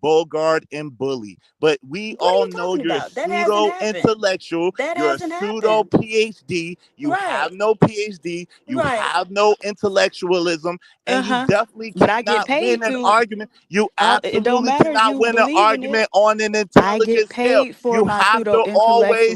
Bogart and bully. But we What are all you know talking you're a about? That hasn't pseudo happened. intellectual. That You're a hasn't pseudo happened. PhD. You Right. have no PhD. You Right. have no intellectualism, and you Uh-huh. definitely But I get cannot win paid an to argument. You it don't absolutely matter if cannot you win an believe in it. argument on an I get intelligent scale. paid for my pseudo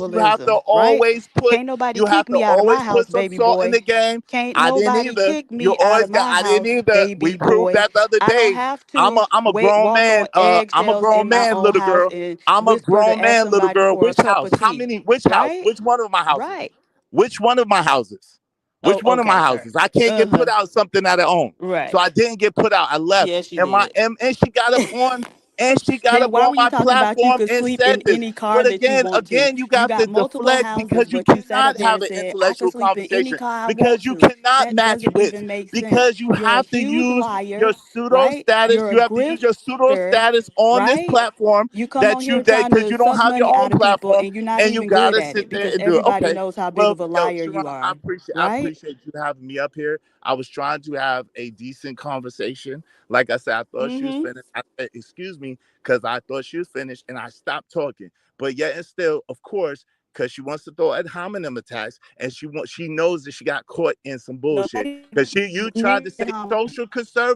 You have to intellectualism, right? always put Can't nobody you have kick to me out of my always house, put some baby salt in the boy. game. Can't I didn't nobody either. kick You me out always of got. my I didn't house, either. We baby proved boy. that the other I don't day. have to I'm a grown walk man. on I'm a eggshells grown in my man, own little house girl. and I'm a whisper grown to ask man, little somebody girl. for a Which cup house? of How tea, many? Which house? right? Which one of my houses? Right. Which one of my houses? Oh, Which one of my okay, sir. houses? I can't get put Uh-huh. out something that I own. So Right. I didn't get put out. I left. Yes, you And my did. and she got up on Then why were you my talking about you platform could and sleep said in this. any car But that you want to? again, you You got to got multiple deflect houses, because you but you sat cannot up there have and an said, I can intellectual sleep in any conversation car I want because you to. cannot That match doesn't wits even make sense. because you You're a have to huge use your liar, pseudo right? status. You're a You have to use your pseudo grifter, status on this right? platform You come on here that trying because to you don't suck have your money own out of people platform and you're not and you even good gotta at it sit there because and do it. everybody Okay. knows how big Well, of a yo, liar you Sharon, are, I right? appreciate you having me up here. I was trying to have a decent conversation. Like I said, I thought she was Mm-hmm. finished. Excuse me, because I thought she was finished and I stopped talking. But yet and still, of course, because she wants to throw ad hominem attacks and she knows that she got caught in some bullshit. Nobody Because you tried to say social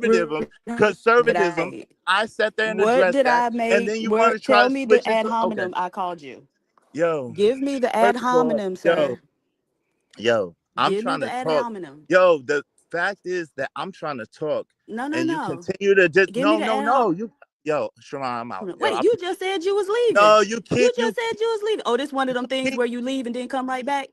did conservatism. I I sat there and what addressed did that. I And make? then you want Where to try tell to me the switch it ad to okay. hominem I called you. Yo, Give me the ad first of all, hominem, sir. I'm Give me trying the to ad talk. hominem. Yo, the fact is that I'm trying to talk No, no, and you no. continue to just Give me the ad no. hominem. You yo, Sharon, I'm out. Yo, Wait, you just said you was leaving. no, You just said you was leaving. Oh, this one of them things keep where you leave and then come right back.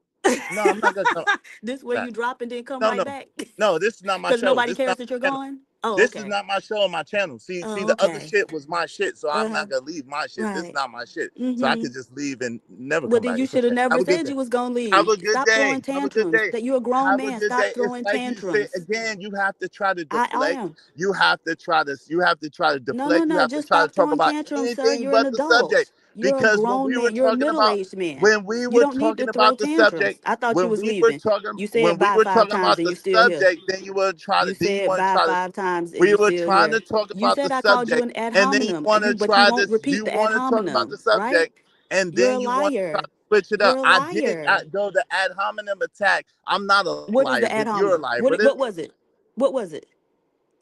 no, I'm not gonna come This where back. you drop and then come No, right no. back. No, this is not my Because show. nobody This is cares not that you're my channel. gone. Oh, This is okay. not my show on my channel. See, Oh, the other okay. shit was my shit, so I'm Uh-huh. not gonna leave my shit. This is Right. not my shit. So I Mm-hmm. could just leave and never Well, come then back. you It's should have okay. never Have a good said day. you was gonna Have leave. a good Stop throwing day. Have a good tantrums. day. That you're a grown Have a man. good day. Stop It's throwing like you say tantrums. again. You have to try to I deflect. am. You have to try to. You have to try to No, no, deflect. You no. have to Just try to stop talk throwing about tantrums, sir. anything You're an but the subject. adult. You're a Because grown man. You're a middle-aged man. when we You were don't need to talking throw about the tantrums. subject, I thought you was leaving. You when said we bye were 5 talking times about and the you still here. subject, then you were trying You to then you said want to bye try to 5 times and we you were still trying to here. talk You about the said I called you subject, an ad and then you hominem, want and to but you try won't this. repeat You the ad want to talk about the hominem, right? subject, and You're then a you want to try liar. to switch it up. You're a I did. liar. Though the ad hominem attack, I'm not a What liar. is the Then ad you're a hominem? liar. But What was it? What was it?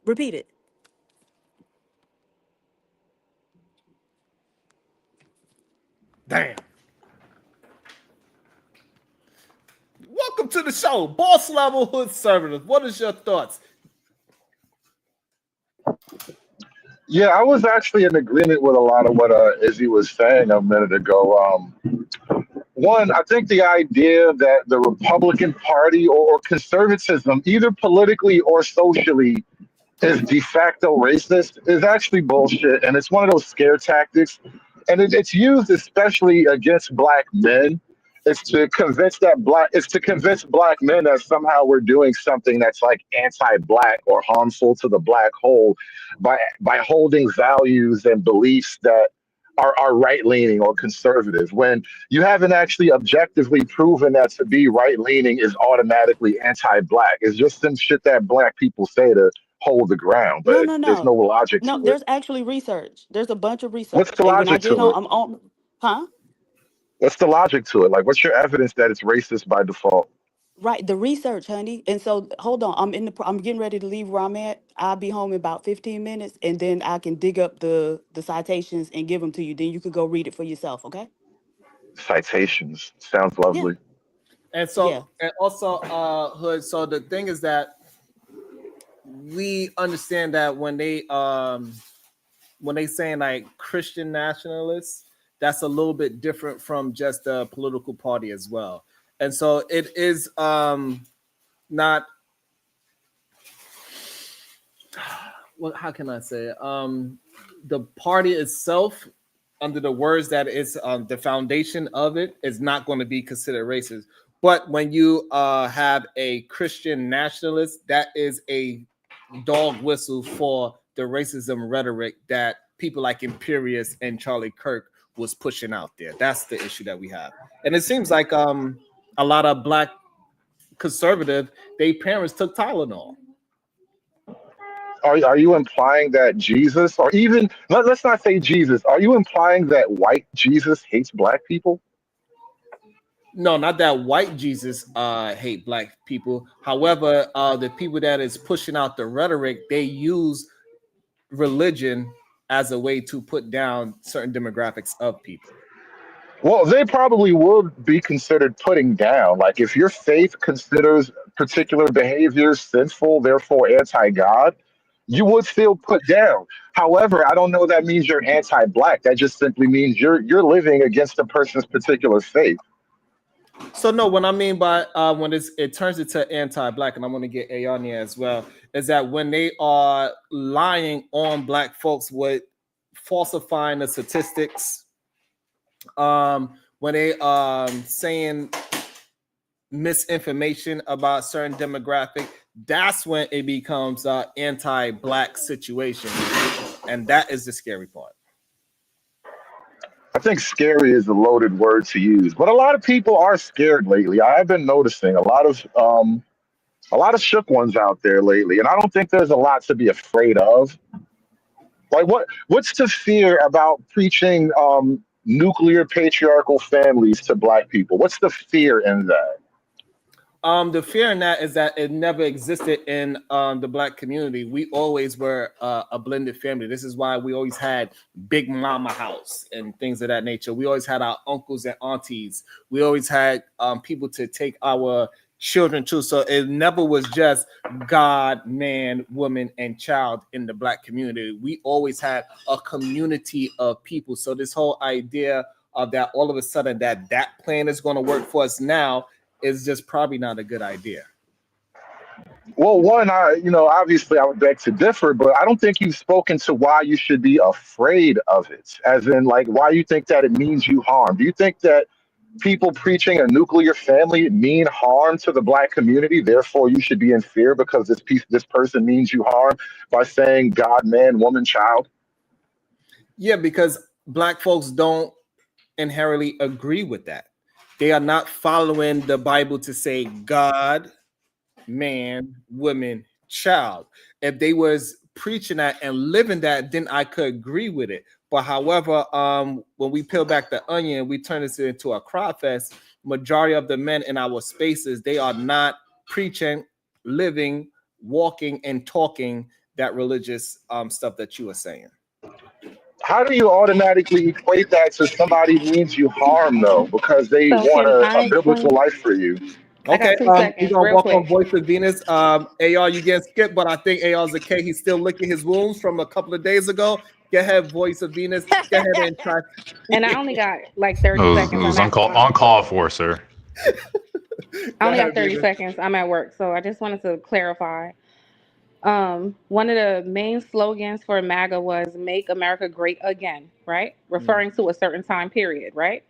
Repeat it. Damn. Welcome to the show, Boss Level Hood Conservative. What is your thoughts? Yeah, I was actually in agreement with a lot of what Izzy was saying a minute ago. One, I think the idea that the Republican Party or conservatism, either politically or socially, is de facto racist is actually bullshit, and it's one of those scare tactics, and it's used especially against black men. It's to convince black men that somehow we're doing something that's like anti-black or harmful to the black whole by holding values and beliefs that are right leaning or conservative when you haven't actually objectively proven that to be right leaning is automatically anti black. It's just some shit that black people say to hold the ground, but No, no, there's no. no logic No, to it. there's actually research. There's a bunch of What's research. the And when I logic get to on, it? I'm on, huh? What's the logic to it? Like, what's your evidence that it's racist by default? Right, the research, honey. And so, hold on. I'm getting ready to leave where I'm at. I'll be home in about 15 minutes, and then I can dig up the citations and give them to you. Then you could go read it for yourself. Okay? Citations. Sounds Yeah, lovely. And yeah. so, and also, Hood. So the thing is that we understand that when they saying like Christian nationalists, that's a little bit different from just a political party as well. And so it is not well, how can I say it? The party itself, under the words that it's the foundation of it, is not going to be considered racist. But when you have a Christian nationalist, that is a dog whistle for the racism rhetoric that people like Imperius and Charlie Kirk was pushing out there. That's the issue that we have. And it seems like a lot of black conservative, their parents took Tylenol. Are you implying that Jesus, or even let's not say Jesus, are you implying that white Jesus hates black people? No, not that white Jesus hate black people. However, the people that is pushing out the rhetoric, they use religion as a way to put down certain demographics of people. Well, they probably would be considered putting down. Like if your faith considers particular behaviors sinful, therefore anti-God, you would feel put down. However, I don't know that means you're anti-black. That just simply means you're living against a person's particular faith. So no, what I mean by when it turns into anti-black, and I'm going to get A on here as well, is that when they are lying on black folks with falsifying the statistics, when they saying misinformation about certain demographic, that's when it becomes an anti-black situation, and that is the scary part. I think scary is a loaded word to use, but a lot of people are scared lately. I've been noticing a lot of shook ones out there lately, and I don't think there's a lot to be afraid of. Like what's to fear about preaching nuclear patriarchal families to black people? What's the fear in that? The fear in that is that it never existed in the black community. We always were a blended family. This is why we always had big mama house and things of that nature. We always had our uncles and aunties. We always had people to take our children to. So it never was just God, man, woman, and child in the black community. We always had a community of people. So this whole idea of that all of a sudden that plan is going to work for us now is just probably not a good idea. Well, one, obviously I would beg to differ, but I don't think you've spoken to why you should be afraid of it, as in like why you think that it means you harm. Do you think that people preaching a nuclear family mean harm to the black community? Therefore, you should be in fear because this person means you harm by saying God, man, woman, child. Yeah, because black folks don't inherently agree with that. They are not following the Bible to say God, man, woman, child. If they was preaching that and living that, then I could agree with it. But however, when we peel back the onion, we turn this into a crowd fest. Majority of the men in our spaces, they are not preaching, living, walking, and talking that religious stuff that you are saying. How do you automatically equate that to somebody means you harm though, because they So want can a I biblical explain? life for you? I Okay, got two we're seconds, gonna real welcome quick. Voice of Venus. AR, you get skipped, but I think AR's okay. He's still licking his wounds from a couple of days ago. Go ahead, Voice of Venus. Go ahead and try. And I only got like 30 It seconds. was I'm at uncalled for, sir. I Go only got ahead, 30 Venus. seconds. I'm at work, so I just wanted to clarify. One of the main slogans for MAGA was "Make America Great Again," right? Referring to a certain time period, right?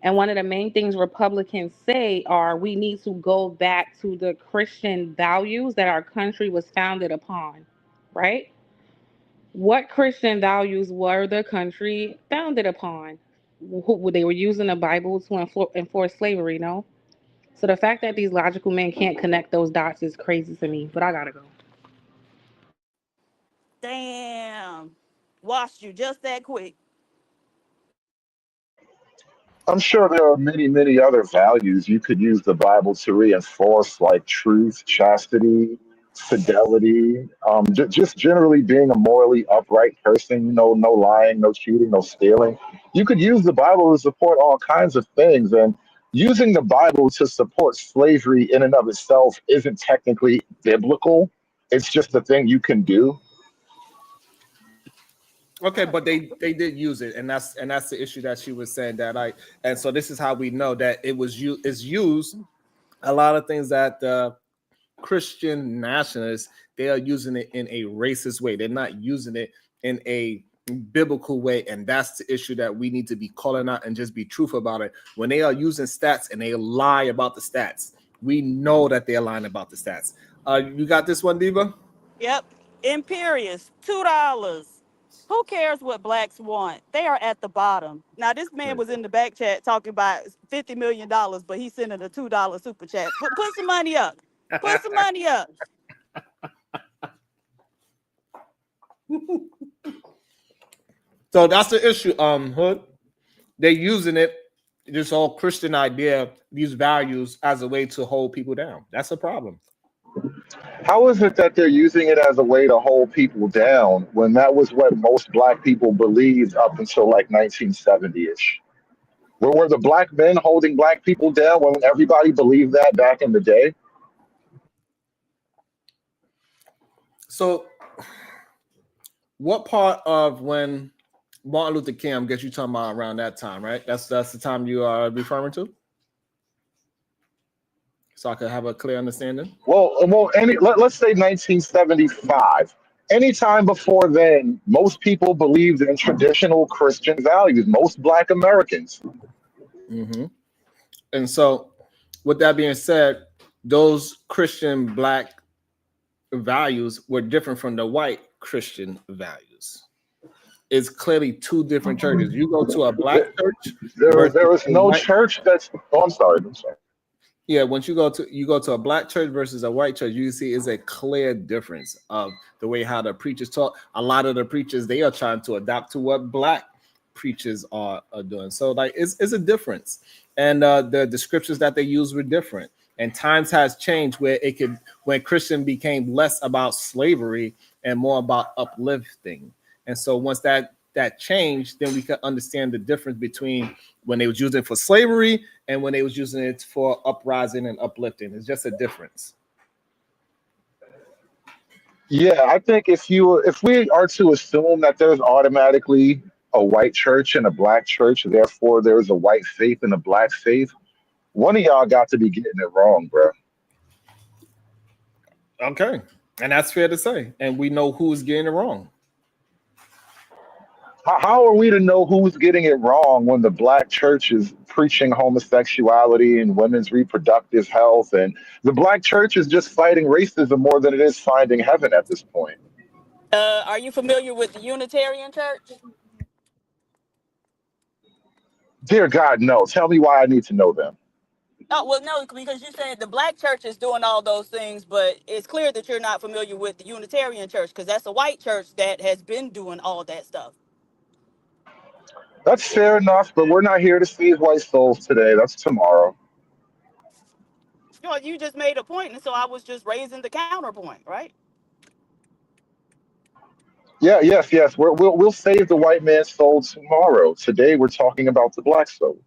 And one of the main things Republicans say are we need to go back to the Christian values that our country was founded upon, right? What Christian values were the country founded upon? They were using the Bible to enforce slavery, no? So the fact that these logical men can't connect those dots is crazy to me, but I gotta go. Damn. Washed you just that quick. I'm sure there are many, many other values you could use the Bible to reinforce, like truth, chastity, fidelity, just generally being a morally upright person. No lying, no cheating, no stealing. You could use the Bible to support all kinds of things, and using the Bible to support slavery in and of itself isn't technically biblical. It's just a thing you can do. Okay, but they did use it, and that's the issue that she was saying that and so this is how we know that is used. A lot of things that Christian nationalists, they are using it in a racist way. They're not using it in a biblical way, and that's the issue that we need to be calling out and just be truthful about it. When they are using stats and they lie about the stats, we know that they're lying about the stats. You got this one, Diva? Yep. Imperious, $2. Who cares what blacks want? They are at the bottom. Now, this man was in the back chat talking about $50 million, but he's sending a $2 super chat. Put some money up. Put some money up. So that's the issue, Hood. They're using it, this whole Christian idea, these values, as a way to hold people down. That's a problem. How is it that they're using it as a way to hold people down when that was what most black people believed up until like 1970-ish? Were the black men holding black people down when everybody believed that back in the day? So, what part of when Martin Luther King, I guess you talking about around that time, right? That's the time you are referring to? So I could have a clear understanding. Well, let's say 1975. Anytime before then, most people believed in traditional Christian values. Most Black Americans. Mm-hmm. And so, with that being said, those Christian Black values were different from the white Christian values. It's clearly two different churches. You go to a Black church. There is no church that's. Oh, I'm sorry. Yeah, once you go to a Black church versus a white church, you see it's a clear difference of the way how the preachers talk. A lot of the preachers, they are trying to adapt to what Black preachers are doing. So like it's a difference. And the scriptures that they use were different. And times has changed where when Christian became less about slavery and more about uplifting. And so once that changed, then we could understand the difference between when they was using it for slavery and when they was using it for uprising and uplifting. It's just a difference. Yeah, I think if we are to assume that there's automatically a white church and a Black church, therefore there's a white faith and a Black faith, one of y'all got to be getting it wrong, bro. Okay, and that's fair to say. And we know who's getting it wrong. How are we to know who's getting it wrong when the Black church is preaching homosexuality and women's reproductive health, and the Black church is just fighting racism more than it is finding heaven at this point? Are you familiar with the Unitarian Church? Dear God, no. Tell me why I need to know them. Oh, well, no, because you said the Black church is doing all those things, but it's clear that you're not familiar with the Unitarian Church because that's a white church that has been doing all that stuff. That's fair enough, but we're not here to see white souls today. That's tomorrow. You know, you just made a point, and so I was just raising the counterpoint, right? Yeah, yes. We'll save the white man's soul tomorrow. Today we're talking about the Black soul.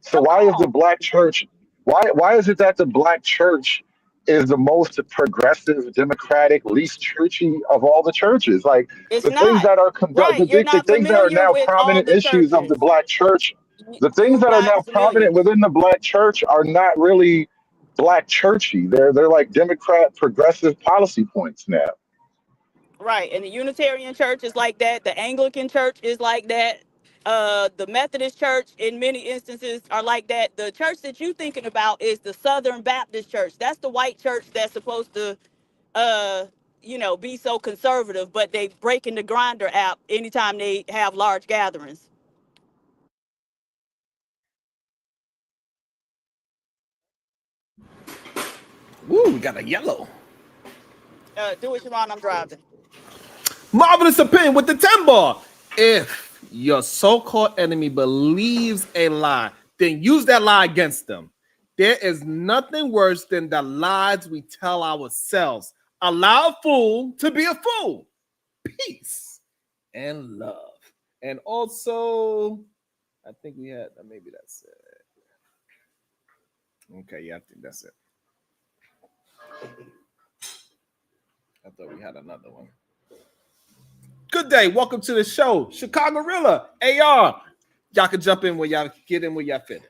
So Come why is the on. Black church? Why is it that the Black church is the most progressive, democratic, least churchy of all the churches? Like It's the things not. that are Right. You're the not things that are familiar now with all prominent the issues of the churches. Black church, the things You're that are not now familiar. prominent within the Black church are not really Black churchy. They're like Democrat progressive policy points now. Right. And the Unitarian Church is like that. The Anglican Church is like that. The Methodist Church, in many instances, are like that. The church that you're thinking about is the Southern Baptist Church. That's the white church that's supposed to, be so conservative, but they breaking the grinder app anytime they have large gatherings. Woo, we got a yellow. Do it, Sharon. I'm driving. Marvelous opinion with the 10 ball. If your so-called enemy believes a lie, then use that lie against them. There is nothing worse than the lies we tell ourselves. Allow a fool to be a fool. Peace and love. And also, I think we had, maybe that's it. Okay, yeah, I think that's it. I thought we had another one. Good day. Welcome to the show. Chicago Gorilla, AR. Y'all can jump in where y'all get in where y'all fit.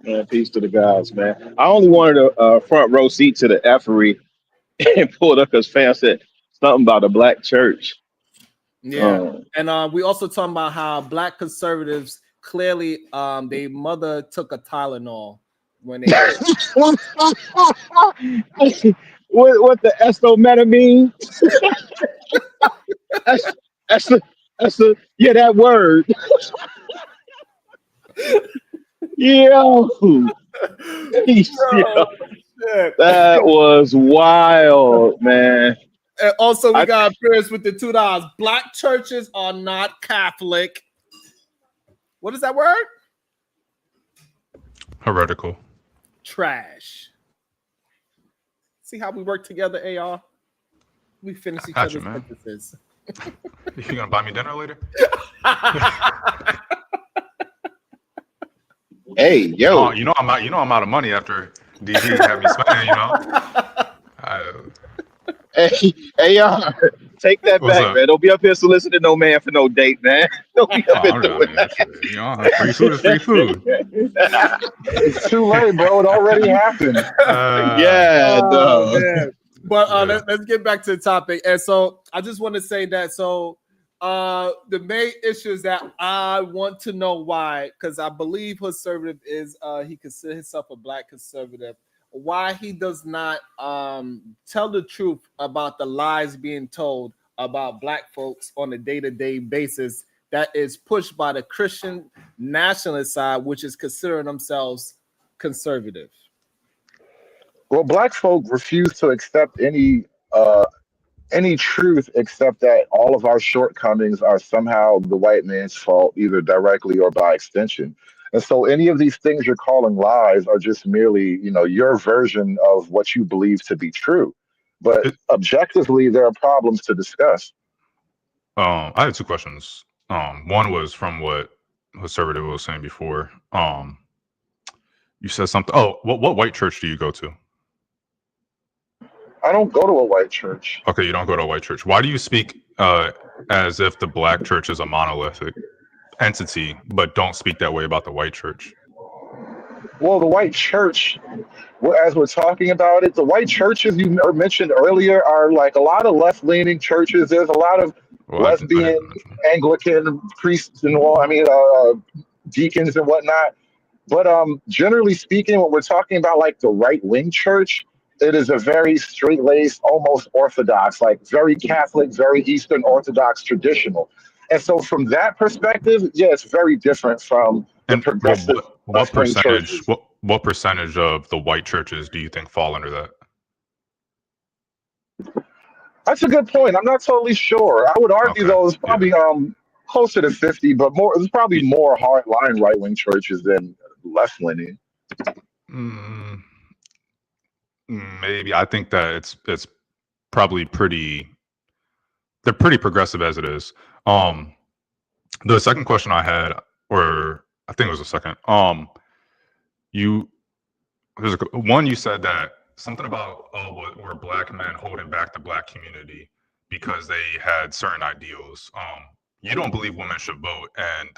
Man, peace to the guys, man. I only wanted a front row seat to the effery and pulled up because fans said something about a Black church. Yeah. And we also talking about how Black conservatives clearly their mother took a Tylenol when they what the escometamine? that's yeah, that word. Yo. Bro, That was wild, man. And also, we got Pierce with the $2. Black churches are not Catholic. What is that word? Heretical. Trash. See how we work together, AR? We finish each other's sentences. You gonna buy me dinner later? Hey, yo. You know I'm out of money after DB had me spending. Hey, take that What's back, up? man. Don't be up here soliciting no man for no date, man. Don't be up here doing that. Free food is free food. It's too late, bro. It already happened. Man. But let's get back to the topic. And so I just want to say that. So the main issue is that I want to know why, because I believe conservative is he considers himself a black conservative. Why he does not tell the truth about the lies being told about black folks on a day-to-day basis that is pushed by the Christian nationalist side, which is considering themselves conservative. Well, black folk refuse to accept any truth except that all of our shortcomings are somehow the white man's fault, either directly or by extension. And so any of these things you're calling lies are just merely, your version of what you believe to be true. But objectively, there are problems to discuss. I had two questions. One was from what conservative was saying before. You said something. Oh, what white church do you go to? I don't go to a white church. Okay, you don't go to a white church. Why do you speak as if the black church is a monolithic entity, but don't speak that way about the white church? Well, the white church, as we're talking about it, the white churches you mentioned earlier are like a lot of left-leaning churches. There's a lot of lesbian, Anglican priests and deacons and whatnot. But generally speaking, when we're talking about like the right-wing church, it is a very straight-laced, almost orthodox, like very Catholic, very Eastern Orthodox traditional. And so from that perspective, yeah, it's very different from the progressive. What percentage of the white churches do you think fall under that? That's a good point. I'm not totally sure. I would argue though it's probably closer to 50, but there's probably more hardline right-wing churches than left-leaning. Maybe. I think that it's probably they're pretty progressive as it is. The second question I had, or I think it was the second, you said that something about were black men holding back the black community because they had certain ideals. You don't believe women should vote, and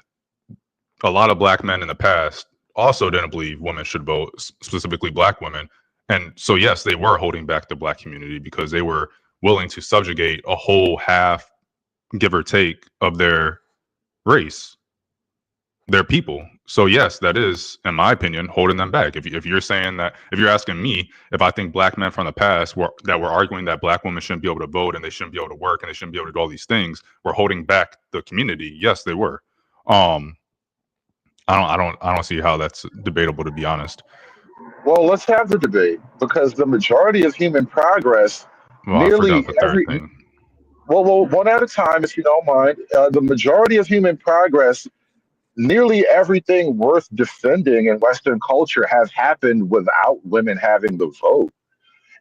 a lot of black men in the past also didn't believe women should vote, specifically black women. And so, yes, they were holding back the black community because they were willing to subjugate a whole half, give or take, of their race, their people. So, yes, that is, in my opinion, holding them back. If you're saying that, if you're asking me if I think black men from the past were arguing that black women shouldn't be able to vote and they shouldn't be able to work and they shouldn't be able to do all these things, were holding back the community, yes, they were. I don't see how that's debatable, to be honest. Well, let's have the debate, because the majority of human progress, nearly every, well, one at a time, if you don't mind. The majority of human progress, nearly everything worth defending in Western culture has happened without women having the vote.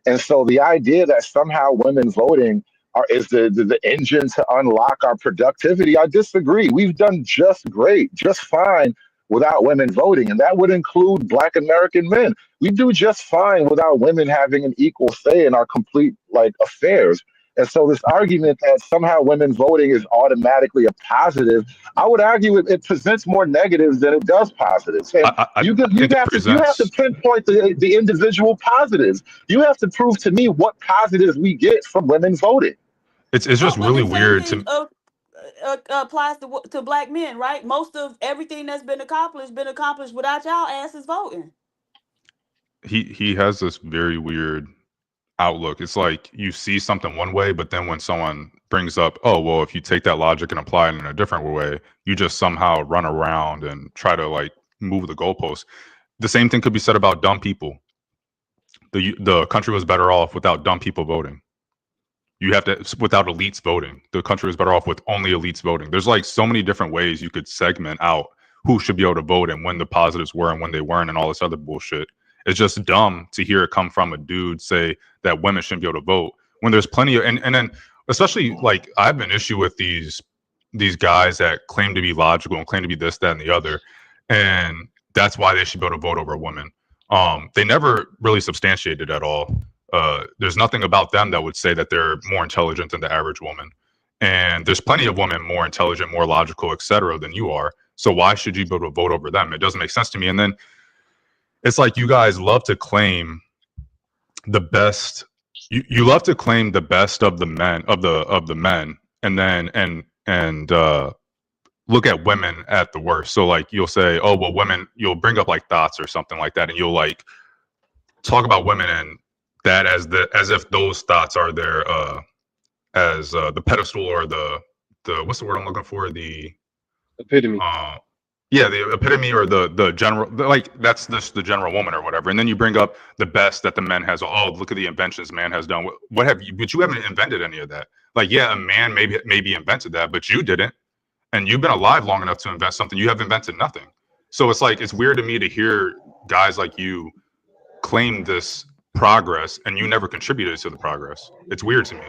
And so the idea that somehow women voting is the engine to unlock our productivity, I disagree. We've done just great, just fine without women voting, and that would include Black American men. We do just fine without women having an equal say in our complete affairs. And so this argument that somehow women voting is automatically a positive, I would argue it presents more negatives than it does positives. And you have to pinpoint the individual positives. You have to prove to me what positives we get from women voting. It's just really weird to applies to black men, right? Most of everything that's been accomplished without y'all asses voting. He has this very weird outlook. It's like you see something one way, but then when someone brings up, oh, well, if you take that logic and apply it in a different way, you just somehow run around and try to move the goalposts. The same thing could be said about dumb people. The country was better off without dumb people voting. You have to, without elites voting, the country is better off with only elites voting. There's like so many different ways you could segment out who should be able to vote and when the positives were and when they weren't and all this other bullshit. It's just dumb to hear it come from a dude say that women shouldn't be able to vote when there's plenty of, and then especially like I have an issue with these guys that claim to be logical and claim to be this, that, and the other. And that's why they should be able to vote over women. They never really substantiated at all. There's nothing about them that would say that they're more intelligent than the average woman. And there's plenty of women more intelligent, more logical, etc., than you are. So why should you be able to vote over them? It doesn't make sense to me. And then it's like you guys love to claim the best. You love to claim the best of the men of the men, and then and look at women at the worst. So like you'll say, oh well, women. You'll bring up like thoughts or something like that, and you'll like talk about women and that as if those thoughts are their as the pedestal or the what's the word I'm looking for, the epitome. Yeah, the epitome or the general, like that's the general woman or whatever. And then you bring up the best that the men has. Oh, look at the inventions man has done. What have you? But you haven't invented any of that. Like, yeah, a man maybe invented that, but you didn't. And you've been alive long enough to invent something. You have invented nothing. So it's like it's weird to me to hear guys like you claim this progress and you never contributed to the progress. It's weird to me.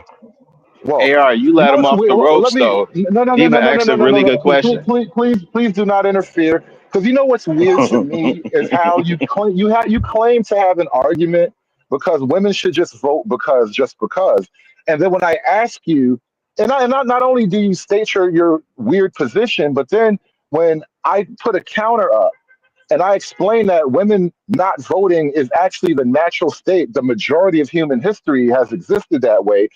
Well, AR, you let him off the ropes though. Even asked a really good question. Please do not interfere. Because you know what's weird to me is how you claim to have an argument because women should just vote just because. And then when I ask you, and not only do you state your weird position, but then when I put a counter up and I explain that women not voting is actually the natural state, the majority of human history has existed that way.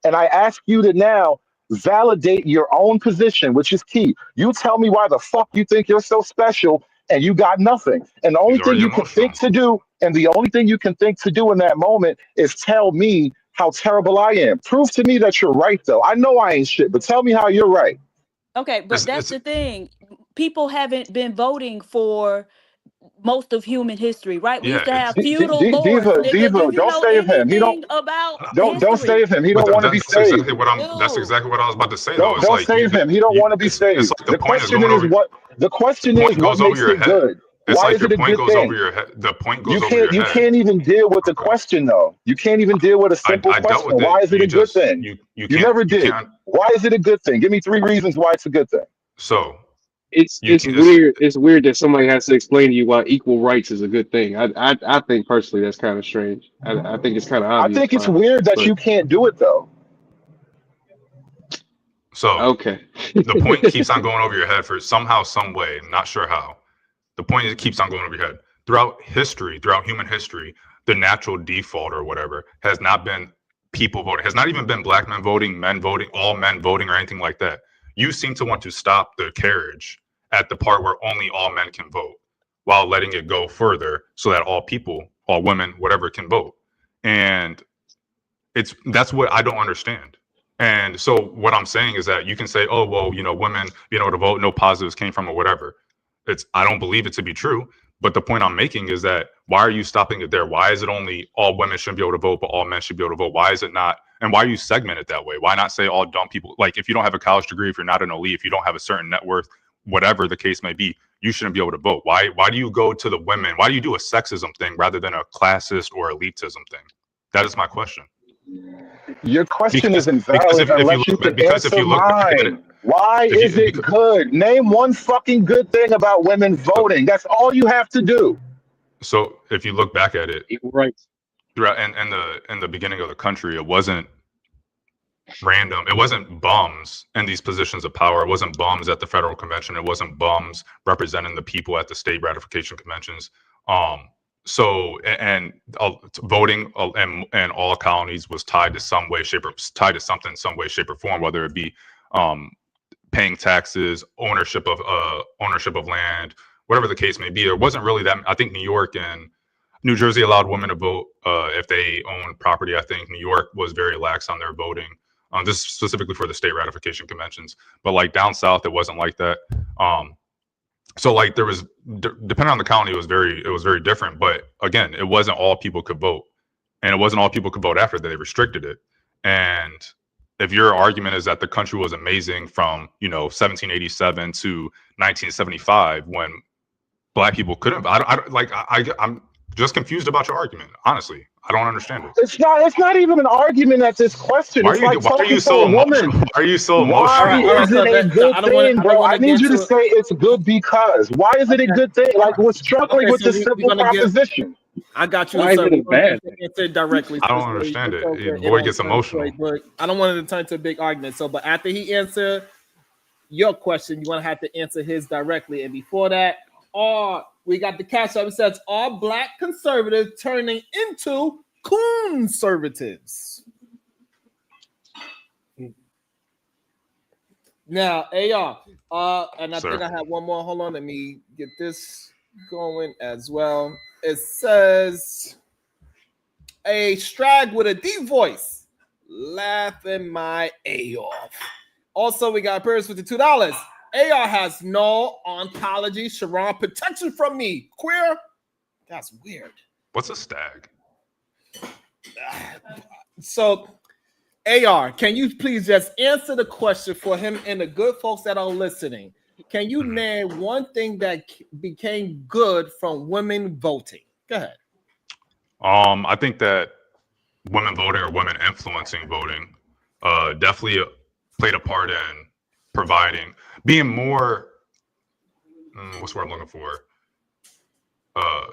And I ask you to now validate your own position, which is key. You tell me why the fuck you think you're so special and you got nothing. And the only thing you can think to do, and the only thing you can think to do in that moment is tell me how terrible I am. Prove to me that you're right, though. I know I ain't shit, but tell me how you're right. Okay, but that's the thing. People haven't been voting for most of human history, right? We used to have feudal lords. Diva, don't save him. He don't save him. He don't want to be saved. That's exactly what I was about to say. Don't save him. He don't want to be saved. The question is what makes it good. Why is it a good thing? The point goes over your head. You can't even deal with the question though. You can't even deal with a simple question. Why is it a good thing? You never did. Why is it a good thing? Give me 3 reasons why it's a good thing. So it's weird. It's weird that somebody has to explain to you why equal rights is a good thing. I think personally that's kind of strange. I think it's kind of obvious. I think it's weird that you can't do it though. So okay, the point keeps on going over your head for somehow, some way. Not sure how. The point is it keeps on going over your head. Throughout human history, the natural default or whatever has not been people voting. Has not even been black men voting, all men voting, or anything like that. You seem to want to stop the carriage at the part where only all men can vote, while letting it go further so that all people, all women, whatever, can vote. And that's what I don't understand. And so what I'm saying is that you can say, oh, well, women being able to vote, no positives came from or whatever. I don't believe it to be true. But the point I'm making is that why are you stopping it there? Why is it only all women shouldn't be able to vote, but all men should be able to vote? Why is it not? And why are you segment it that way? Why not say all dumb people? Like if you don't have a college degree, if you're not an elite, if you don't have a certain net worth, whatever the case may be, you shouldn't be able to vote. Why do you go to the women? Why do you do a sexism thing rather than a classist or elitism thing? That is my question. Your question is invalid unless you can answer mine. Why is it good? Name one fucking good thing about women voting. That's all you have to do. So if you look back at it, equal rights throughout in the beginning of the country, it wasn't random. It wasn't bums in these positions of power. It wasn't bums at the federal convention. It wasn't bums representing the people at the state ratification conventions. So voting in all colonies was tied to some way, shape, or tied to something in some way, shape, or form, whether it be paying taxes, ownership of land, whatever the case may be. There wasn't really that. I think New York and New Jersey allowed women to vote if they owned property. I think New York was very lax on their voting. This is specifically for the state ratification conventions, but like down south, it wasn't like that. So like there was, depending on the county, it was very different. But again, it wasn't all people could vote, and it wasn't all people could vote after that. They restricted it, and if your argument is that the country was amazing from 1787 to 1975 when Black people couldn't, I'm just confused about your argument. Honestly, I don't understand it. It's not even an argument at this question. It's like Why are talking you to so a woman. emotional? Why are you so Why emotional? All right. is So it a good I don't thing, want bro? I to need get you to to. say it's good because. Why is it a Okay. good thing? Like, we're struggling Okay. with So this we're simple gonna get. proposition. I got you, Why is sir. it a We're gonna bad get thing? the answer directly. I So don't understand it. it Boy don't gets turn into emotional. but I don't want it to turn into a big argument. So, but after he answer your question, you want to have to answer his directly. And before that, we got the cash up. It says all Black conservatives turning into conservatives. Now, AR, and I Sir. think I have one more. Hold on, let me get this going as well. It says a strag with a deep voice, laughing my A off. Also, we got Paris with the $2. AR has no ontology. Sharon, protection from me. Queer? That's weird. What's a stag? So, AR, can you please just answer the question for him and the good folks that are listening? Can you name one thing that became good from women voting? Go ahead. I think that women voting or women influencing voting definitely played a part in providing, being more, what's the word I'm looking for?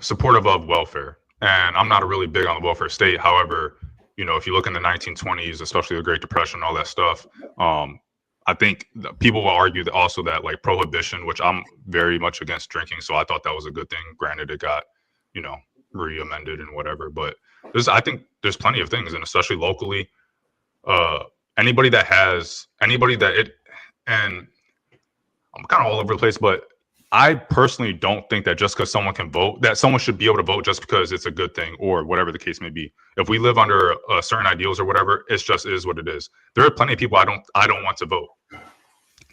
Supportive of welfare. And I'm not really big on the welfare state. However, if you look in the 1920s, especially the Great Depression, all that stuff, I think people will argue that also that like prohibition, which I'm very much against drinking. So I thought that was a good thing. Granted, it got, re-amended and whatever. But I think there's plenty of things, and especially locally, anybody that and I'm kind of all over the place, but I personally don't think that just because someone can vote, that someone should be able to vote just because it's a good thing or whatever the case may be. If we live under certain ideals or whatever, it just is what it is. There are plenty of people I don't want to vote.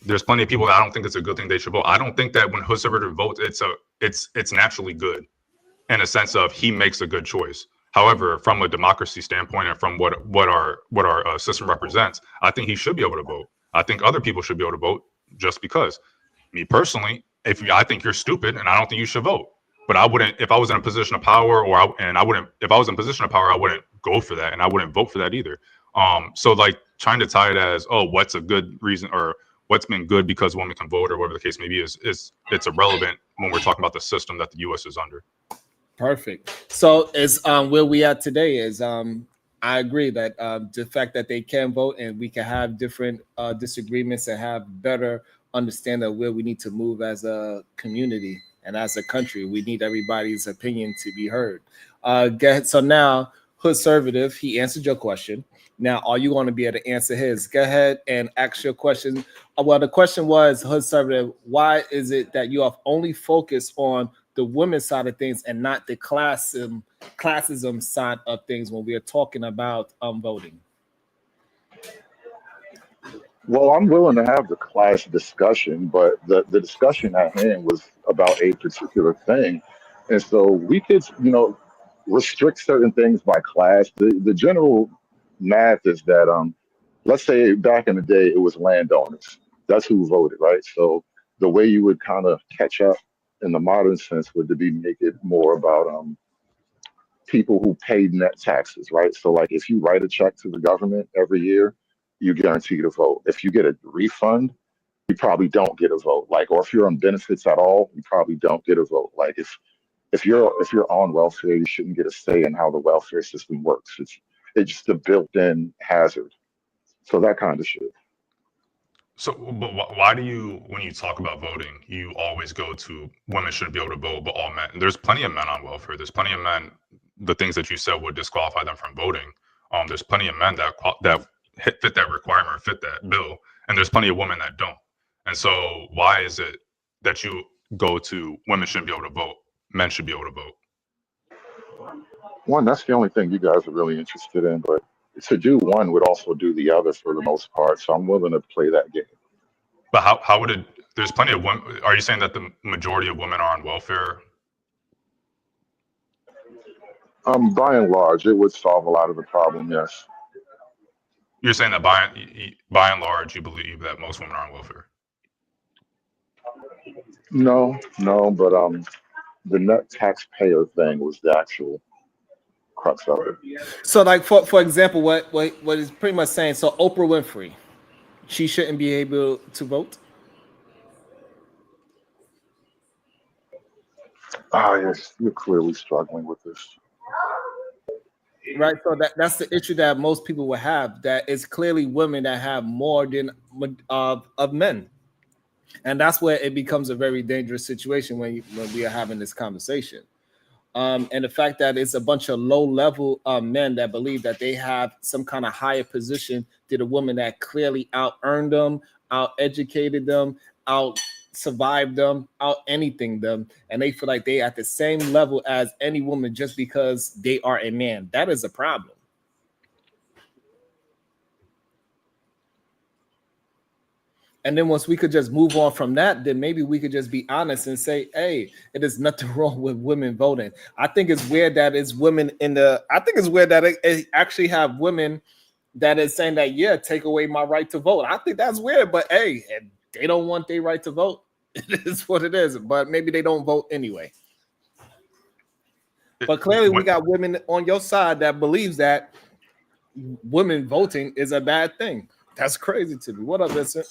There's plenty of people that I don't think it's a good thing they should vote. I don't think that when Hood votes, it's naturally good in a sense of he makes a good choice. However, from a democracy standpoint and from what our system represents, I think he should be able to vote. I think other people should be able to vote just because. Me personally, I think you're stupid and I don't think you should vote. But I wouldn't, if I was in a position of power, if I was in a position of power, I wouldn't go for that and I wouldn't vote for that either. So like trying to tie it as, what's a good reason or what's been good because women can vote or whatever the case may be is it's irrelevant when we're talking about the system that the U.S. is under. Perfect. So is where we at today is I agree that the fact that they can vote and we can have different disagreements and have better understanding of where we need to move as a community and as a country. We need everybody's opinion to be heard. So now, Hoodservative, he answered your question. Now, are you going to be able to answer his? Go ahead and ask your question. Well, the question was, Hoodservative, why is it that you have only focused on the women's side of things and not the classism side of things when we are talking about voting? Well, I'm willing to have the class discussion, but the discussion at hand was about a particular thing. And so we could, restrict certain things by class. The general math is that, let's say back in the day, it was landowners. That's who voted, right? So the way you would kind of catch up in the modern sense would to be make it more about people who paid net taxes, right? So like if you write a check to the government every year, you guarantee to vote. If you get a refund, you probably don't get a vote. Like, or if you're on benefits at all, you probably don't get a vote. Like if you're on welfare, you shouldn't get a say in how the welfare system works. It's just a built-in hazard. So that kind of shit. So, but why do you, when you talk about voting, you always go to women should be able to vote, but all men? There's plenty of men on welfare. There's plenty of men. The things that you said would disqualify them from voting. There's plenty of men that fit that requirement, fit that bill, and there's plenty of women that don't. And so, why is it that you go to women shouldn't be able to vote, men should be able to vote? One, that's the only thing you guys are really interested in, but to do one would also do the other for the most part. So I'm willing to play that game. But how would it? There's plenty of women. Are you saying that the majority of women are on welfare? By and large, it would solve a lot of the problem, yes. You're saying that by and large, you believe that most women are on welfare. No, no, but the net taxpayer thing was the actual crux of it. So, like for example, what is pretty much saying? So, Oprah Winfrey, she shouldn't be able to vote. Ah, yes, you're clearly struggling with this. Right, so that's the issue that most people will have. That it's clearly women that have more than of men, and that's where it becomes a very dangerous situation when we are having this conversation. And the fact that it's a bunch of low-level men that believe that they have some kind of higher position to the woman that clearly out-earned them, out-educated them, out-survived them, out-anything them, and they feel like they at the same level as any woman just because they are a man. That is a problem. And then once we could just move on from that, then maybe we could just be honest and say, hey, it is nothing wrong with women voting. I think it's weird that it's women I think it's weird that it actually have women that is saying that, yeah, take away my right to vote. I think that's weird, but hey, they don't want their right to vote. It is what it is, but maybe they don't vote anyway. But clearly we got women on your side that believes that women voting is a bad thing. That's crazy to me. What up, Vincent?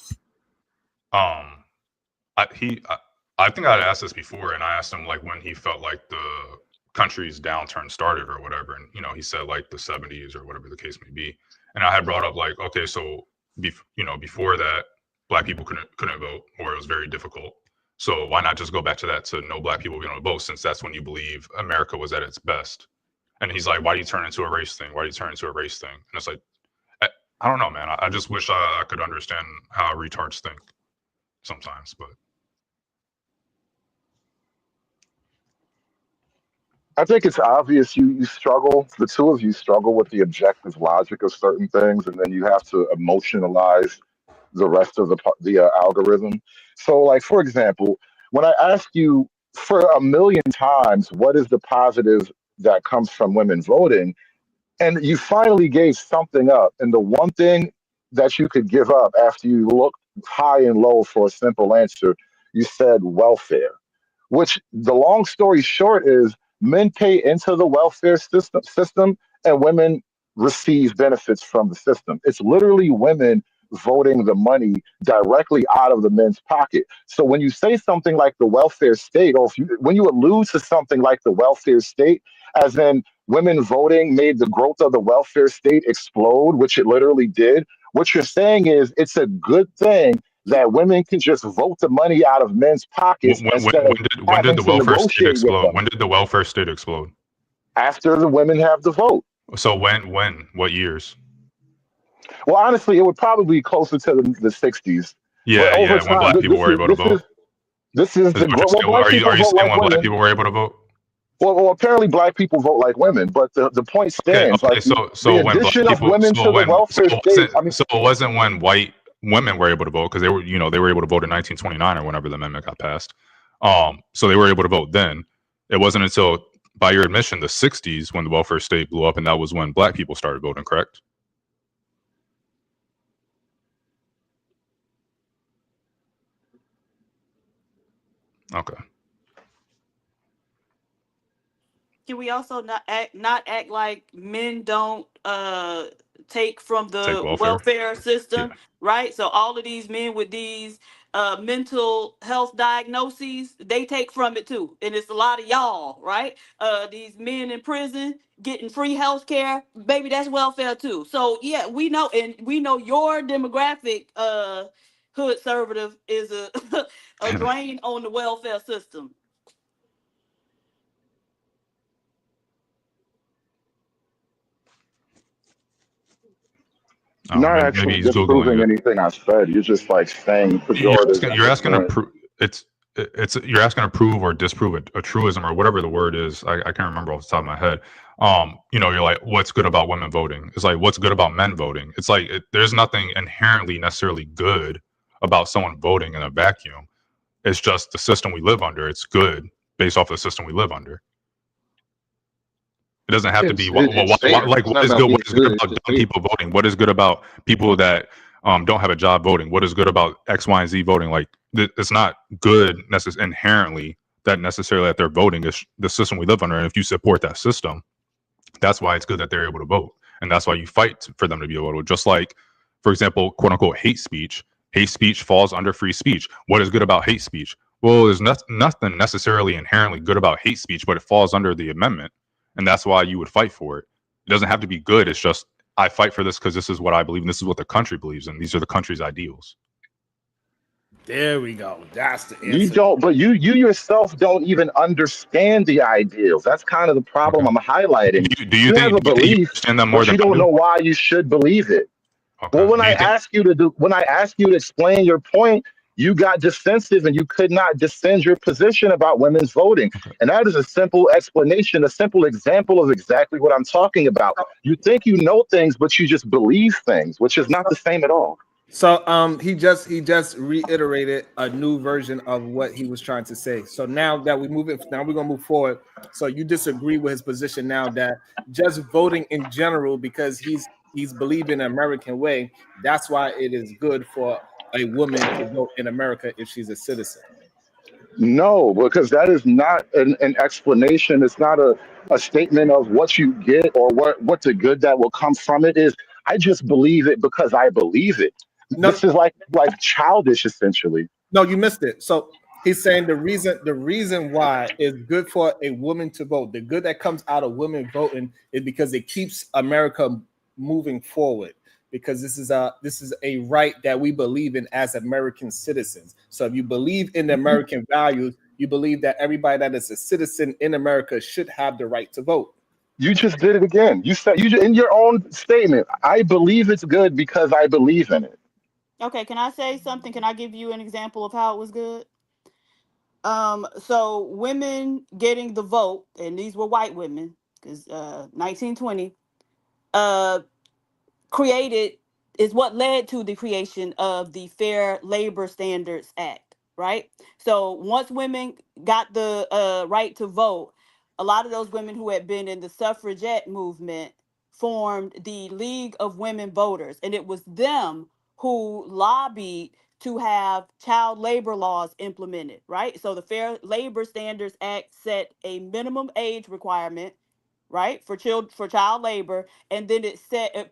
I think I'd asked this before, and I asked him like when he felt like the country's downturn started or whatever, and he said like the 70s or whatever the case may be. And I had brought up like, okay, so before that, Black people couldn't vote, or it was very difficult. So why not just go back to that, to no Black people being able to vote, since that's when you believe America was at its best? And he's like, why do you turn into a race thing? Why do you turn into a race thing? And it's like, I don't know, man. I just wish I could understand how retards think sometimes, but I think it's obvious you struggle. The two of you struggle with the objective logic of certain things, and then you have to emotionalize the rest of the algorithm. So, like for example, when I ask you for a million times, what is the positive that comes from women voting, and you finally gave something up, and the one thing that you could give up after you looked high and low for a simple answer, you said welfare. Which the long story short is men pay into the welfare system and women receive benefits from the system. It's literally women voting the money directly out of the men's pocket. So when you say something like the welfare state, or when you allude to something like the welfare state, as in women voting made the growth of the welfare state explode, which it literally did, what you're saying is it's a good thing that women can just vote the money out of men's pockets instead of when did having the to welfare state negotiate with explode? them. When did the welfare state explode? After the women have the vote. So what years? Well, honestly, it would probably be closer to the 60s. Yeah, But over when time, Black people were able to vote. this is Is the what you're well, saying? black people Are you vote saying like when Black women. people were able to vote? Well, apparently black people vote like women, but the point stands. Okay. Like So the when Black addition of people, women to the welfare state. I mean, so it wasn't when white women were able to vote, because they were able to vote in 1929 or whenever the amendment got passed. So they were able to vote then. It wasn't until, by your admission, the 60s when the welfare state blew up, and that was when Black people started voting, correct? Okay. Can we also not act like men don't take from Take the welfare. welfare Yeah. system, right? So all of these men with these mental health diagnoses, they take from it too. And it's a lot of y'all, right? These men in prison getting free health care, baby, that's welfare too. So yeah, we know, and we know your demographic hood conservative is a drain on the welfare system. not Maybe actually he's googling disproving it. anything I said. You're just like saying pejoratives at You're this asking to point. prove you're asking to prove or disprove a truism or whatever the word is. I can't remember off the top of my head. You're like, what's good about women voting? It's like, what's good about men voting? It's like there's nothing inherently necessarily good about someone voting in a vacuum. It's just the system we live under. It's good based off the system we live under. It doesn't have to be It's fair. like It's not about being what is good good. It's about just dumb fair. people voting? What is good about people that don't have a job voting? What is good about X, Y, and Z voting? Like it's not good inherently that necessarily that they're voting. It's the system we live under, and if you support that system, that's why it's good that they're able to vote, and that's why you fight for them to be able to vote. Just like, for example, quote unquote hate speech. Hate speech falls under free speech. What is good about hate speech? Well, there's nothing necessarily inherently good about hate speech, but it falls under the amendment. And that's why you would fight for it. It doesn't have to be good. It's just, I fight for this because this is what I believe, and this is what the country believes in. These are the country's ideals. There we go. That's the answer. You don't, but you yourself don't even understand the ideals. That's kind of the problem I'm highlighting. Do you think have a you belief, understand them more but than you don't I do? know why you should believe it. Okay. Well, when I ask you to explain your point, you got defensive and you could not defend your position about women's voting. Okay. And that is a simple explanation, a simple example of exactly what I'm talking about. You think you know things, but you just believe things, which is not the same at all. So he just reiterated a new version of what he was trying to say. So now that we move it, now we're gonna move forward. So you disagree with his position now that just voting in general, because he's believing the American way, that's why it is good for a woman to vote in America if she's a citizen. No, because that is not an explanation. It's not a statement of what you get or what the good that will come from it is. I just believe it because I believe it. No, This is like childish, essentially. no, you missed it. So he's saying the reason why it's good for a woman to vote, the good that comes out of women voting is because it keeps America moving forward. Because this is a right that we believe in as American citizens. So if you believe in the American values, you believe that everybody that is a citizen in America should have the right to vote. You just did it again. You said in your own statement, I believe it's good because I believe in it. Okay, can I say something? Can I give you an example of how it was good? So women getting the vote, and these were white women, because 1920 created is what led to the creation of the Fair Labor Standards Act, right? So once women got the right to vote, a lot of those women who had been in the suffragette movement formed the League of Women Voters, and it was them who lobbied to have child labor laws implemented, right? So the Fair Labor Standards Act set a minimum age requirement, right, for child labor, and then it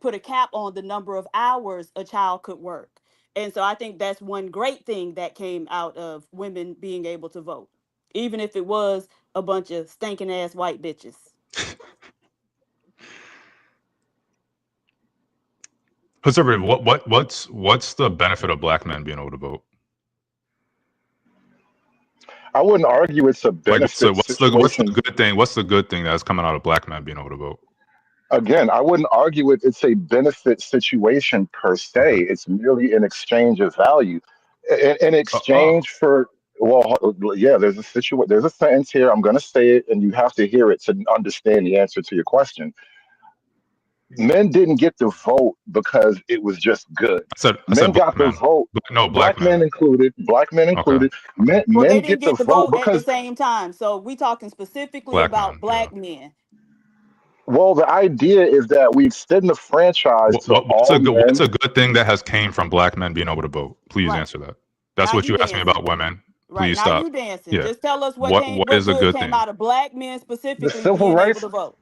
put a cap on the number of hours a child could work. And so I think that's one great thing that came out of women being able to vote, even if it was a bunch of stinking ass white bitches. What's the benefit of black men being able to vote? I wouldn't argue it's a benefit What's situation. the good thing? What's the good thing that's coming out of black men being able to vote? Again, I wouldn't argue it's a benefit situation per se. Okay. It's merely an exchange of value. In exchange for, well, yeah, there's a sentence here. I'm going to say it, and you have to hear it to understand the answer to your question. Men didn't get the vote because it was just good. Men got the vote. No, black men included. Black men included. Okay. Well, they Men didn't get the get the vote vote at the because, same time. So we talking specifically Black about men, black men. well, the idea is that we extend the franchise to what's all men. what's a good thing that has came from black men being able to vote? Please Right. answer that. That's Now what you you asked me dancing. about women. Right, Please now stop. you dancing. Yeah. Just tell us what What is a good good came thing? out of black men The specifically civil being able rights, to vote.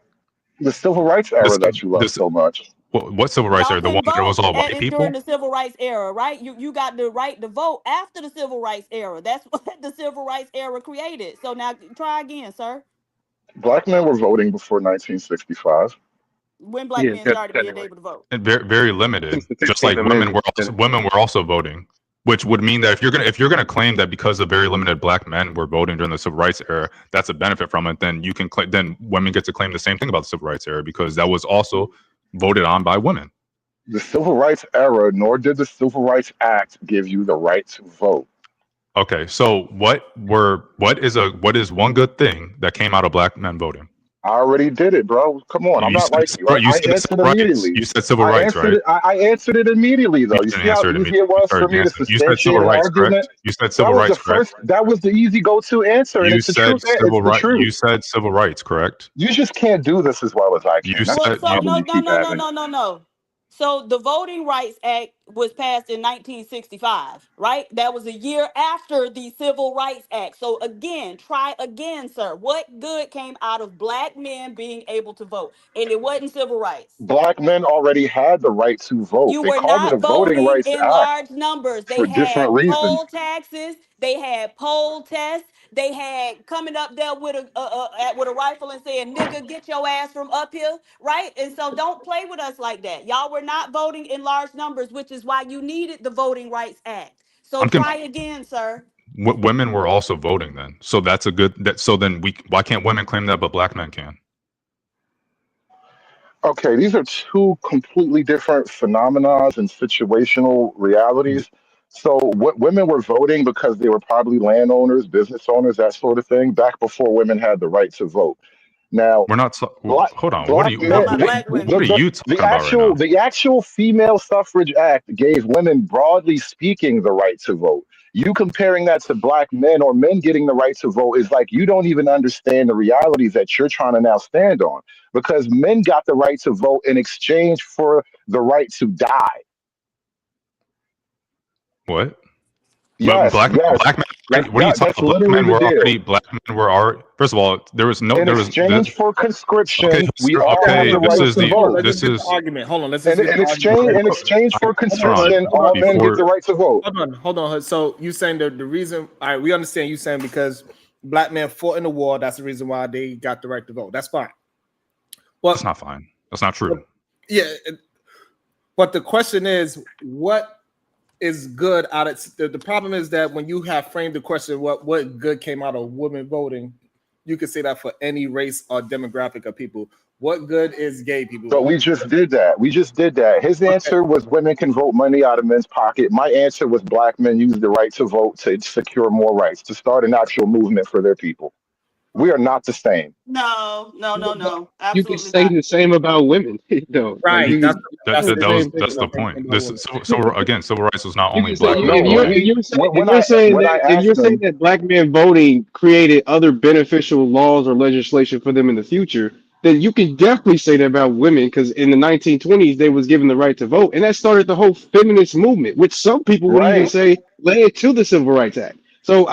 the civil rights era that you love so much. What civil rights Y'all are the one couldn't that was vote all white during people? the civil rights era, right? You got the right to vote after the civil rights era. That's what the civil rights era created. So now try again, sir. Black men were voting before 1965. When black Yeah, men started being anyway. able to vote. And very limited. Since the Just 15th like Amendment. women were also voting, which would mean that if you're gonna claim that because of very limited black men were voting during the civil rights era, that's a benefit from it. Then you can then women get to claim the same thing about the civil rights era because that was also voted on by women. The civil rights era, nor did the Civil Rights Act give you the right to vote. Okay, so what is one good thing that came out of black men voting? I already did it, bro. Come on, I'm You not said like you. I, you I said answered civil rights. immediately. You said civil I rights, answered right? it. I answered it immediately, You though. You didn't see how answer it easy immediately. it You was for started me to dancing. You said substantiate civil an rights, correct? argument? You said That civil was the rights, correct? first. That was the easy go-to answer, and You it's the said truth. It's civil the right. truth. You said civil rights, correct? You just can't do this as well as I You can. That's the Well, said so you. problem no, you no, keep no, no, having. no, no, no. So the Voting Rights Act was passed in 1965, right? That was a year after the Civil Rights Act. So again, try again, sir. What good came out of black men being able to vote? And it wasn't civil rights. Black men already had the right to vote. You They were called it a not Voting voting Rights in Act large numbers. They for different had reasons. poll taxes. They had poll tests. They had coming up there with a rifle and saying, "Nigga, get your ass from up here," right? And so don't play with us like that. Y'all were not voting in large numbers, which is why you needed the Voting Rights Act. So I'm con- try again, sir. Women were also voting then, so that's a good. That so then we why can't women claim that but black men can? Okay, these are two completely different phenomena and situational realities. So, what women were voting because they were probably landowners, business owners, that sort of thing, back before women had the right to vote. Now, We're not. Hold on. What are black you? Talking men, about black What women. are you talking the about right now? actual female suffrage act gave women, broadly speaking, the right to vote. You comparing that to black men or men getting the right to vote is like you don't even understand the realities that you're trying to now stand on, because men got the right to vote in exchange for the right to die. What? But Yes, yes, black men. What are you talking that's about? Black literally men the were deal. already. Black men were already. First of all, there was no. In There was the. exchange for Okay, conscription, we sir, all Okay, hold have okay. the on, This hold right on, is to hold the. on. vote. Let's This just get the is. argument. Hold on, let's just And get the argument. in exchange for Hold on, conscription, hold all on, men get the Before. right to vote. hold on. So you saying the reason? All right, we understand you saying because black men fought in the war. That's the reason why they got the right to vote. That's fine. That's Well, not fine. That's not true. yeah, but the question is, what is good out of the problem is that when you have framed the question, what good came out of women voting, you can say that for any race or demographic of people. What good is gay people But we voting? just did that. We just did that. His Okay, answer was women can vote money out of men's pocket. My answer was black men use the right to vote to secure more rights, to start an actual movement for their people. We are not the same. No, no, no, but no. You can Absolutely say not. the same about women, though. Like right. That's you can that's say the the That difference same was thing between that's the about men point. and This women. is so again, civil rights was not You only can say black you men if No, you're voting. if we you're saying when if when you're I saying when that I if you're asked saying them, that black men voting created other beneficial laws or legislation for them in the future, then you can definitely say that about women because in the 1920s they was given the right to vote, and that started the whole feminist movement, which some people would even right? say led to the Civil Rights Act. So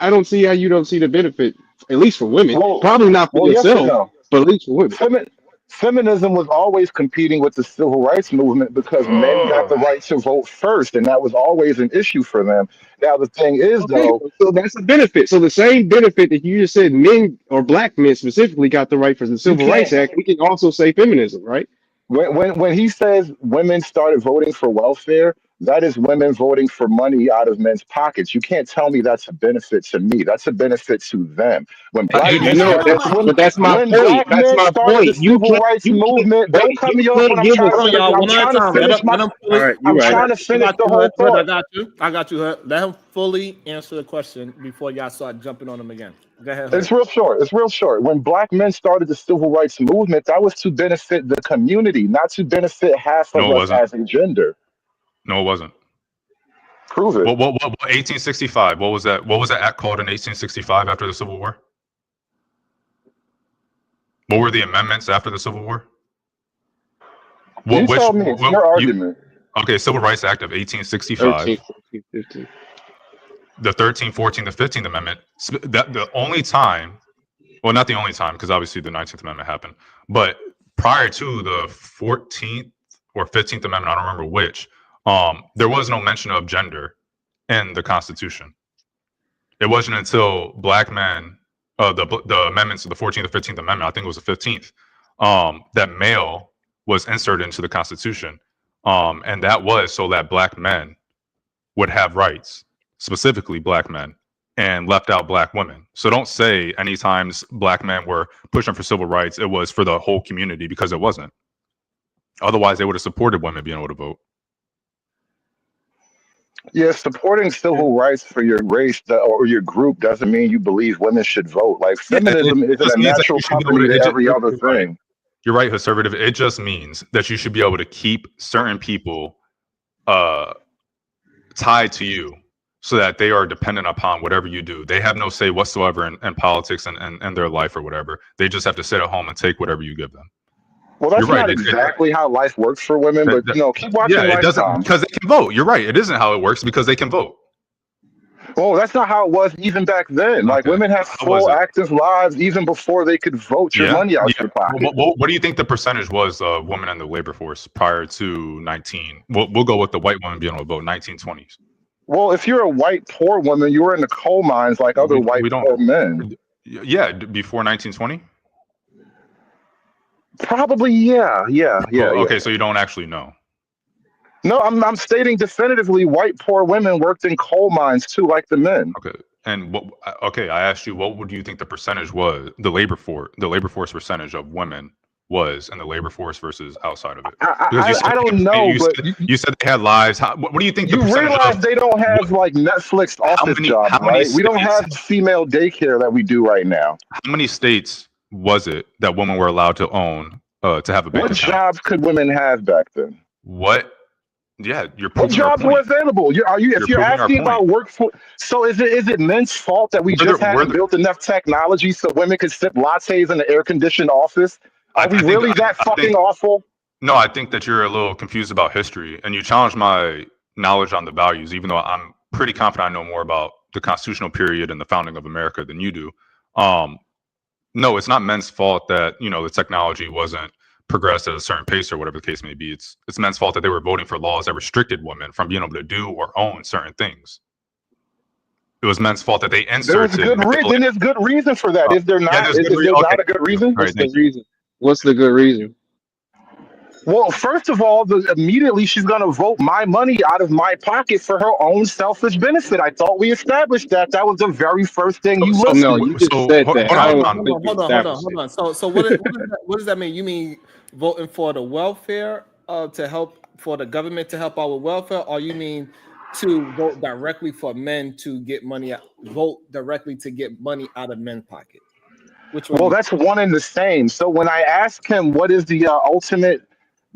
I don't see how you don't see the benefit, at least for women. Probably not for Yes and yourself, no. but at least for women. Femi- Feminism was always competing with the civil rights movement because men got Ugh. the right to vote first, and that was always an issue for them. Now the thing is, Okay, though, so that's a benefit. So the same benefit that you just said men or black men specifically got the right for the you Civil Rights can't. Act, we can also say feminism, right? When he says women started voting for welfare, that is women voting for money out of men's pockets. You can't tell me that's a benefit to me. That's a benefit to them. When black How I they men got know no started, that's money? but that's my when point. black That's men my started the point. civil rights You can't movement, don't wait, cut you me off when can't I'm give trying to us Hold on, finish. y'all. I'm One at trying a to time. finish my. Let him all fully. right, you're I'm right. trying to I finish got the you, whole Hood. Hood, I thought. got you. I got you, Hood. Let him fully answer the question before y'all start jumping on him again. Go ahead, Hood. It's real short. It's real short. When black men started the civil rights movement, that was to benefit the community, not to benefit half of No, it us wasn't. as a gender. No, it wasn't. Prove it. What 1865? What was that? What was that act called in 1865 after the Civil War? What were the amendments after the Civil War? You What which tell me. It's your you argument. okay, Civil Rights Act of 1865, 13, 14, 15. the 13th, 14th, the 15th Amendment. That the only time, well, not the only time, because obviously the 19th Amendment happened, but prior to the 14th or 15th Amendment, I don't remember which, there was no mention of gender in the Constitution. It wasn't until black men, the amendments of the 14th or 15th Amendment, I think it was the 15th, that male was inserted into the Constitution. And that was so that black men would have rights, specifically black men, and left out black women. So don't say any times black men were pushing for civil rights, it was for the whole community, because it wasn't. Otherwise, they would have supported women being able to vote. Yeah, supporting civil rights for your race or your group doesn't mean you believe women should vote. Like Yeah, it feminism isn't just a means that natural you should be able company to. to every other You're right. thing. You're right, conservative. It just means that you should be able to keep certain people tied to you so that they are dependent upon whatever you do. They have no say whatsoever in politics and their life or whatever. They just have to sit at home and take whatever you give them. Well, You're that's right. not exactly how life works for women, but keep watching Yeah, it doesn't, Lifetime. because they can vote. You're right. It isn't how it works because they can vote. Well, that's not how it was even back then. Like Okay. women had How was full it? active lives even before they could vote your Yeah. money out Yeah. your pocket. What do you think the percentage was of women in the labor force prior to 19? We'll go with the white women being able to vote 1920s. Well, if you're a white poor woman, you were in the coal mines like other white We don't. poor men. Yeah, before 1920. Probably, yeah. Okay, so you don't actually know. No, I'm stating definitively white poor women worked in coal mines too, like the men. Okay, and okay, I asked you, what would you think the percentage was, the labor force percentage of women was in the labor force versus outside of it? Because I don't know, but you said they had lives. What do you think the you percentage realize of? they don't have like Netflix office jobs, how many right? We don't have cities- female daycare that we do right now. How many states was it that women were allowed to own to have a bank What account? jobs could women have back then? What? Yeah, you're What proving our jobs were point. available? If you're proving our asking about point. workforce, so is it men's fault that we just hadn't built enough technology so women could sip lattes in an air conditioned office? Are we really that fucking awful? No, I think that you're a little confused about history, and you challenge my knowledge on the values, even though I'm pretty confident I know more about the constitutional period and the founding of America than you do. No, it's not men's fault that the technology wasn't progressed at a certain pace or whatever the case may be. It's men's fault that they were voting for laws that restricted women from being able to do or own certain things. It was men's fault that they inserted. There's good reason for that. Is there not? Is there not a good reason? What's the reason? What's the good reason? Well, first of all, immediately she's going to vote my money out of my pocket for her own selfish benefit. I thought we established that. That was the very first thing you listed. No, you just said that. Hold on. So what does that mean? You mean voting for the welfare to help for the government to help out with welfare, or you mean to vote directly for men to get money out, vote directly to get money out of men's pocket? Which one? Well, that's one and the same. So when I asked him what is the ultimate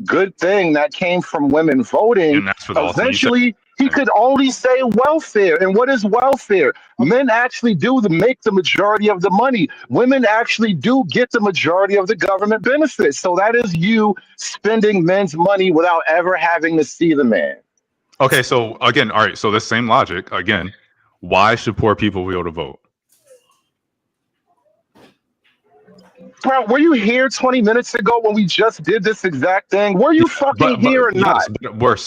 good thing that came from women voting, eventually he could only say welfare. And what is welfare? Men actually do make the majority of the money. Women actually do get the majority of the government benefits. So that is you spending men's money without ever having to see the man. Okay, so again, all right, so the same logic again. Why should poor people be able to vote? Bro, were you here 20 minutes ago when we just did this exact thing? Were you fucking here or not?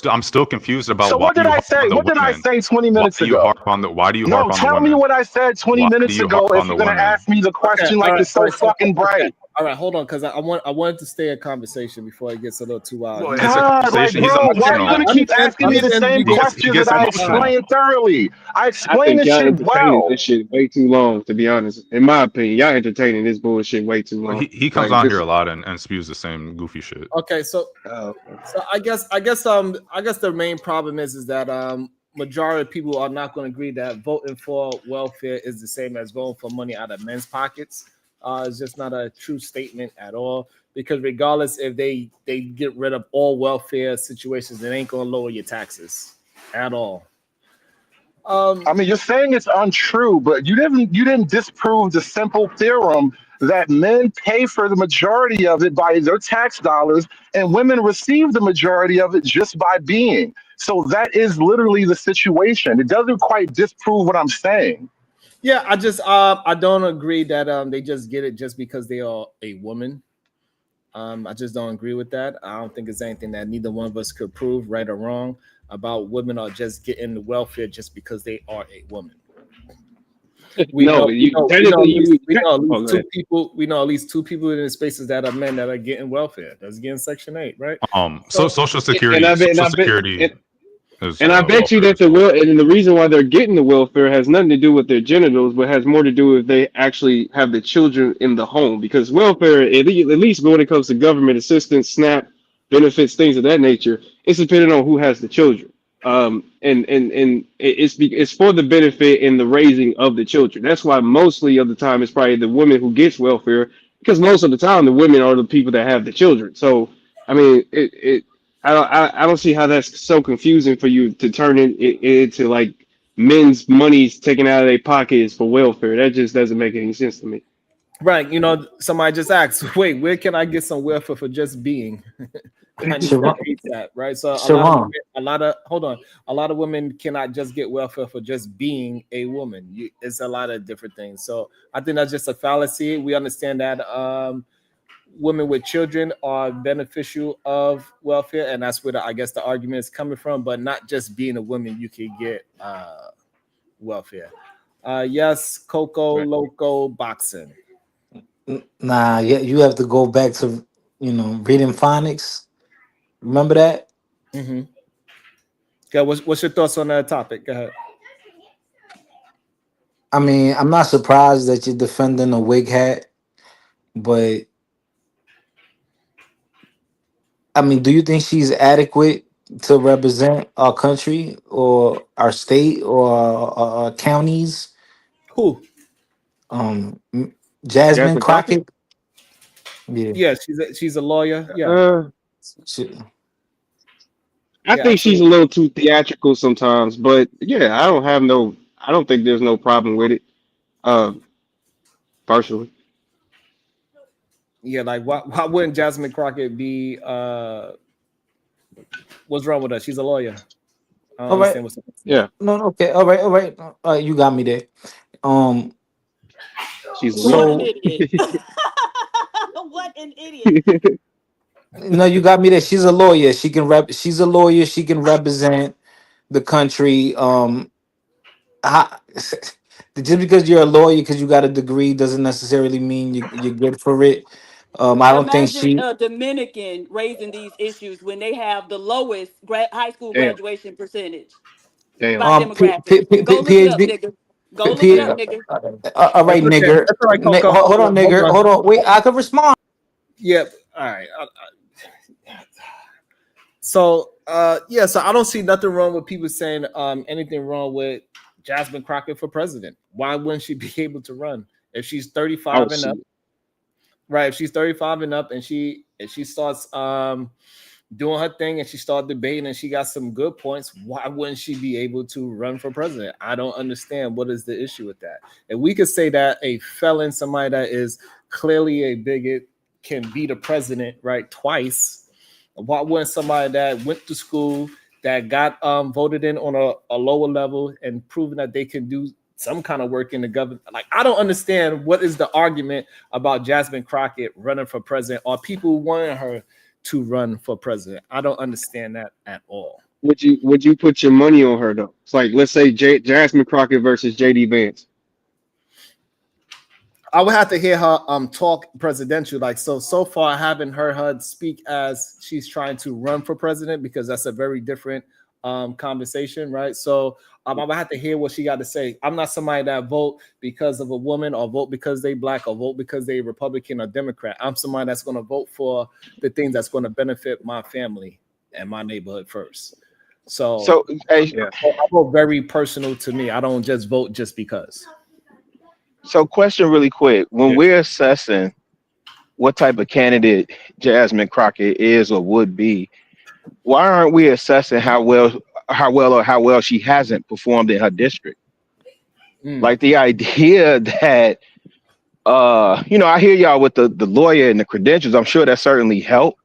I'm still confused about. So what did I say? What did I say 20 minutes ago? Why do you harp on the women? No, tell me what I said 20 minutes ago if you're gonna ask me the question like it's so fucking bright. All right, hold on, because I wanted to stay in conversation before it gets a little too wild. Well, God, like, bro, why are you gonna keep asking me the same questions that I explained thoroughly? I explained this shit well. This shit way too long, to be honest. In my opinion, y'all entertaining this bullshit way too long. He comes on here a lot and spews the same goofy shit. Okay, so I guess the main problem is that majority of people are not going to agree that voting for welfare is the same as voting for money out of men's pockets. It's just not a true statement at all, because regardless if they get rid of all welfare situations, it ain't going to lower your taxes at all. I mean, you're saying it's untrue, but you didn't disprove the simple theorem that men pay for the majority of it by their tax dollars and women receive the majority of it just by being. So that is literally the situation. It doesn't quite disprove what I'm saying. Yeah, I don't agree that they just get it just because they are a woman. I just don't agree with that. I don't think it's anything that neither one of us could prove, right or wrong, about women are just getting the welfare just because they are a woman. We know at least two people in the spaces that are men that are getting welfare. That's getting Section 8, right? So Social Security. And I bet you that the reason why they're getting the welfare has nothing to do with their genitals, but has more to do with they actually have the children in the home. Because welfare, at least when it comes to government assistance, SNAP, benefits, things of that nature, it's dependent on who has the children. And it's for the benefit and the raising of the children. That's why mostly of the time it's probably the woman who gets welfare, because most of the time the women are the people that have the children. So I mean, I don't see how that's so confusing for you to turn it into like men's money's taken out of their pockets for welfare. That just doesn't make any sense to me. Right. You know, somebody just asked, wait, where can I get some welfare for just being? I need Sharon, that ASAP, right? So Sharon, a lot of women cannot just get welfare for just being a woman. It's a lot of different things. So I think that's just a fallacy. We understand that women with children are beneficial of welfare, and that's where I guess the argument is coming from. But not just being a woman, you can get welfare. Yes, Coco Right. Loco boxing. nah, yeah, you have to go back to reading phonics. Remember that? Mm-hmm. Okay, what's your thoughts on that topic? Go ahead. I mean, I'm not surprised that you're defending a wig hat, but I mean, do you think she's adequate to represent our country or our state or our counties? Who? Jasmine Jasmine Crockett. Crockett. Yeah. Yeah, she's a lawyer. Yeah, She- I yeah, think she's a absolutely. little too theatrical sometimes, but yeah, I don't think there's no problem with it. Uh, Personally, Yeah, like why wouldn't Jasmine Crockett be what's wrong with her? She's a lawyer. I don't all right. understand what's up. yeah, No, no, okay. All right. All right. All right. You got me there. Um. she's a What lawyer. an So idiot. What an idiot. no, you got me there. She's a lawyer. She can rep. She's a lawyer. She can represent the country. How, just because you're a lawyer, because you got a degree, doesn't necessarily mean you're good for it. I don't think Imagine she. a Dominican raising these issues when they have the lowest high school Damn, graduation percentage damn. by demographics. Go look it up, PhD. nigga. Go look it up, nigga. All It's right, okay. nigger. That's all right, Coco. Hold on, Hold nigger. on. Hold on. Wait, I can respond. Yep. All right. So yeah, so I don't see nothing wrong with people saying anything wrong with Jasmine Crockett for president. Why wouldn't she be able to run if she's Oh 35 and up? shit. Right. If she's 35 and up and she starts doing her thing and she started debating and she got some good points, why wouldn't she be able to run for president? I don't understand what is the issue with that. And we could say that a felon, somebody that is clearly a bigot, can be the president, right, twice. Why wouldn't somebody that went to school, that got voted in on a lower level and proven that they can do some kind of work in the government? Like, I don't understand what is the argument about Jasmine Crockett running for president or people wanting her to run for president. I don't understand that at all. Would you put your money on her though? It's like let's say Jasmine Crockett versus JD Vance. I would have to hear her talk presidential. Like so far, I haven't heard her speak as she's trying to run for president because that's a very different conversation, right? So I would have to hear what she got to say. I'm not somebody that vote because of a woman or vote because they black or vote because they Republican or Democrat. I'm somebody that's going to vote for the things that's going to benefit my family and my neighborhood first. So Hey, Yeah. I vote very personal to me. I don't just vote just because. so question really quick: when Yeah. we're assessing what type of candidate Jasmine Crockett is or would be, why aren't we assessing how well she hasn't performed in her district? Like the idea that I hear y'all with the lawyer and the credentials. I'm sure that certainly helped,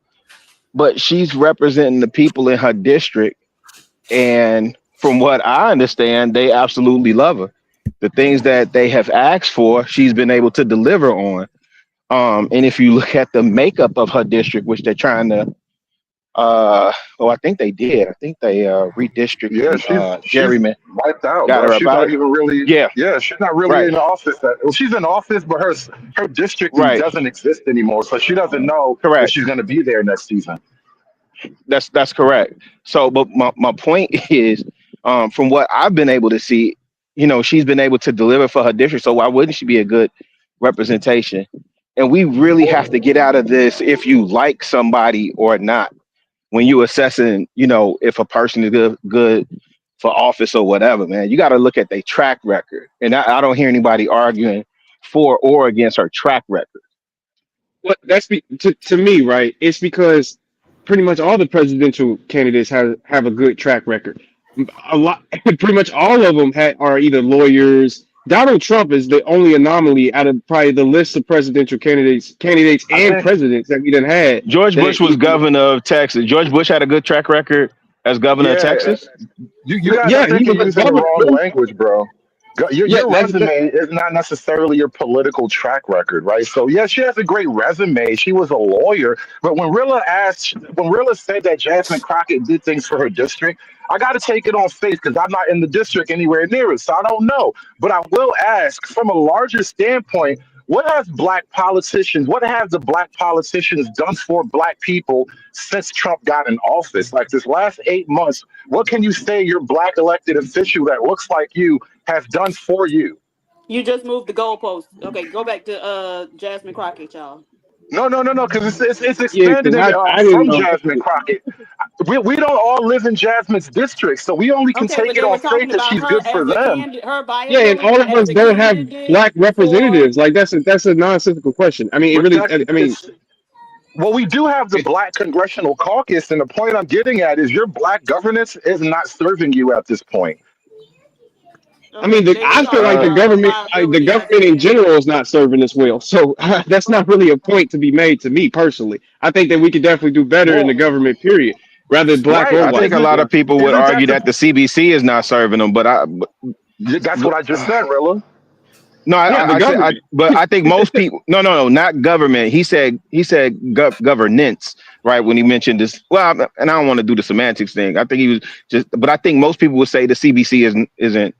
but she's representing the people in her district, and from what I understand, they absolutely love her. The things that they have asked for, she's been able to deliver on. And if you look at the makeup of her district, which they're trying to I think they did. I think they redistricted Yeah, and she's gerryman wiped out, got bro. her She's about not it. even really. Yeah, Yeah, she's not really right, in office. Well, she's in office, but her district right, doesn't exist anymore, so she doesn't know if correct. she's going to be there next season. That's correct. So, but my point is, from what I've been able to see, she's been able to deliver for her district. So why wouldn't she be a good representation? And we really have to get out of this if you like somebody or not when you assessing, if a person is good for office or whatever, man. You got to look at their track record, and I don't hear anybody arguing for or against her track record. What to me, right? It's because pretty much all the presidential candidates have a good track record. A lot, pretty much all of them are either lawyers. Donald Trump is the only anomaly out of probably the list of presidential candidates I and think presidents that we done had. George That Bush was governor of Texas. George Bush had a good track record as governor of yeah, Texas. you guys I yeah, he think you're was a using the governor. wrong language, bro. Your Yeah, resume is not necessarily your political track record, right? So yeah, she has a great resume. She was a lawyer, but when Rilla said that Jasmine Crockett did things for her district, I got to take it on faith because I'm not in the district anywhere near it, so I don't know. But I will ask, from a larger standpoint, what have the black politicians done for black people since Trump got in office? Like this last 8 months, what can you say your black elected official that looks like you has done for you? You just moved the goalpost. Okay, go back to Jasmine Crockett, y'all. No, because it's yeah, expanded because I didn't from know. Jasmine Crockett. We don't all live in Jasmine's district, so we only can Okay, take but it they on were faith talking that about she's her good for as a them. candidate, her Yeah, and all viability of as us a don't have candidate black for. representatives. Like that's a nonsensical question. I mean, it But really. that's I mean, it's well, we do have the black congressional caucus, and the point I'm getting at is your black governance is not serving you at this point. Okay, but they were I feel talking like Uh, about her the viability as a government in candidate. general is not serving us well. So that's not really a point to be made to me personally. I think that we could definitely do better in the Well, government, period, rather black right, or I but white. think a lot Yeah. of people would isn't that argue that the CBC is not serving them, that's what I just said, Rilla? no, Yeah, the I said, government. but I think most people, no, not government. He said governance, right? When he mentioned this, well, and I don't want to do the semantics thing. I think he was but I think most people would say the CBC isn't,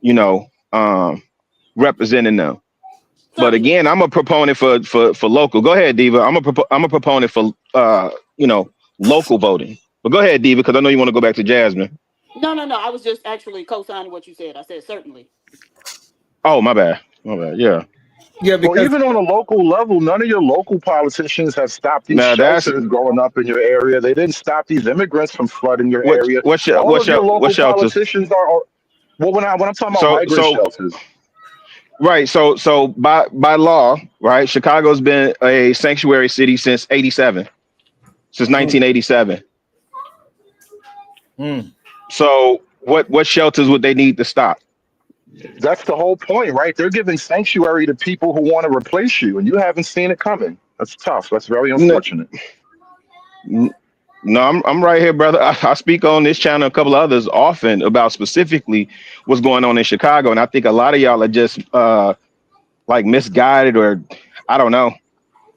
you know, representing them. But Certainly. again, I'm a proponent for local. Go ahead, Diva. I'm a proponent for local voting. But go ahead, Diva, because I know you want to go back to Jasmine. No. I was just actually co-signing what you said. I said certainly. Oh, my bad. My bad. Yeah. Yeah, Well, because even on a local level, none of your local politicians have stopped these Now that's shelters growing up in your area. They didn't stop these immigrants from flooding your what area. All of your what local shelters. politicians are well. When I'm talking about So migrant so shelters, right. So by law, right? Chicago's been a sanctuary city since 87, since mm, 1987. mm. So what shelters would they need to stop? that's the whole point, right? They're giving sanctuary to people who want to replace you, and you haven't seen it coming. That's tough. That's very N- unfortunate. n- No, I'm right here, brother. I speak on this channel, a couple of others often about specifically what's going on in Chicago, and I think a lot of y'all are just like misguided, or I don't know.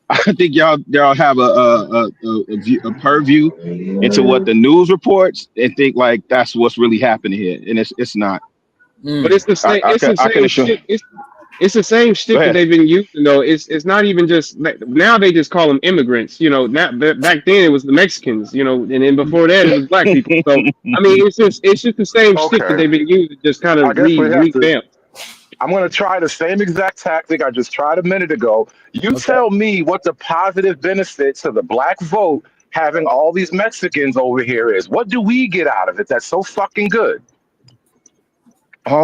I think y'all have a purview into what the news reports and think like that's what's really happening here, and it's not. But it's the same. It's the I can same assure. shit. It's the same Go shit that ahead. they've been using. Though it's not even just now they just call them immigrants. You know, not back then it was the Mexicans. You know, and then before that it was black people. So I mean, it's just the same shit that Okay, they've been using, just kind I of guess we have to. revamped. I'm going to try the same exact tactic I just tried a minute ago. You Okay. tell me what the positive benefit to the black vote having all these Mexicans over here is. What do we get out of it that's so fucking good?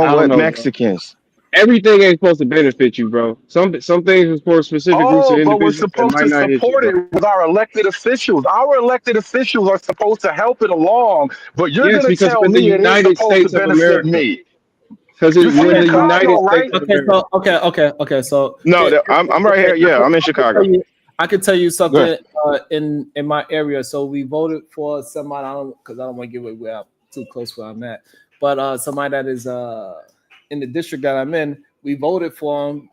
I All don't what know, bro. Mexicans? Everything ain't supposed to benefit you, bro. Some things is for specific groups of Oh, but we're individuals that supposed might to not hit you, support bro. it with our elected officials. Our elected officials are supposed to help it along, but you're Yes, going to because tell we're the me it is United supposed to States of benefit America. me. Because You're we're from the United Chicago, States right? of Okay, America. so okay. So No, I'm right here. Yeah, I'm in Chicago. I could tell you Go ahead. something in my area. So we voted for somebody. I don't because I don't want to give it away too close where I'm at. But somebody that is in the district that I'm in, we voted for him,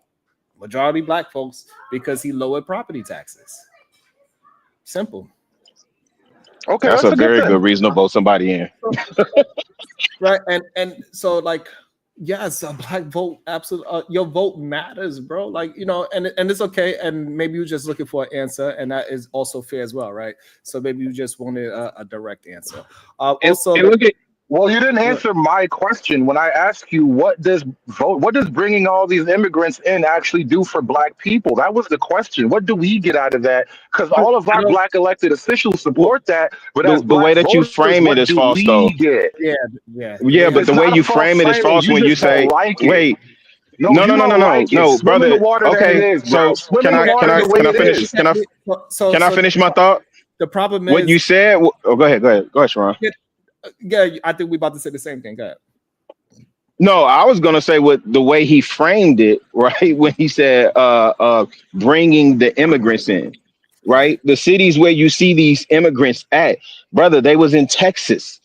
majority black folks, because he lowered property taxes. Simple, Okay, That's that's a a good very good thing. reason to vote somebody in. right? And so like. Yes, a black vote, absolutely. Your vote matters, bro. Like, you know, and it's okay. And maybe you're just looking for an answer, and that is also fair as well, right? So maybe you just wanted a direct answer. And Also, look at Well, you didn't answer my question when I asked you what does bringing all these immigrants in actually do for black people? That was the question. What do we get out of that? Because But all of I our don't. black elected officials wh- support that, but as the black way that you voters, frame it what is do false, we though. get? Yeah, yeah. The Yeah, way but you the It's way not a you false frame it is framing. false You when you just don't say, like it. "Wait, No, no, you no, no, no, don't no, like it. no, Swim in the brother. water that it Okay, is, bro. so Swim in can the I Can, can water I the way can I it finish? is. Can I so can I so finish my thought? the problem What you is, said? Oh, go ahead, Sharon. yeah, I think we about to say the same thing. Go ahead. No, I was gonna say what the way he framed it, right? When he said, bringing the immigrants in, right? The cities where you see these immigrants at, brother, they was in Texas,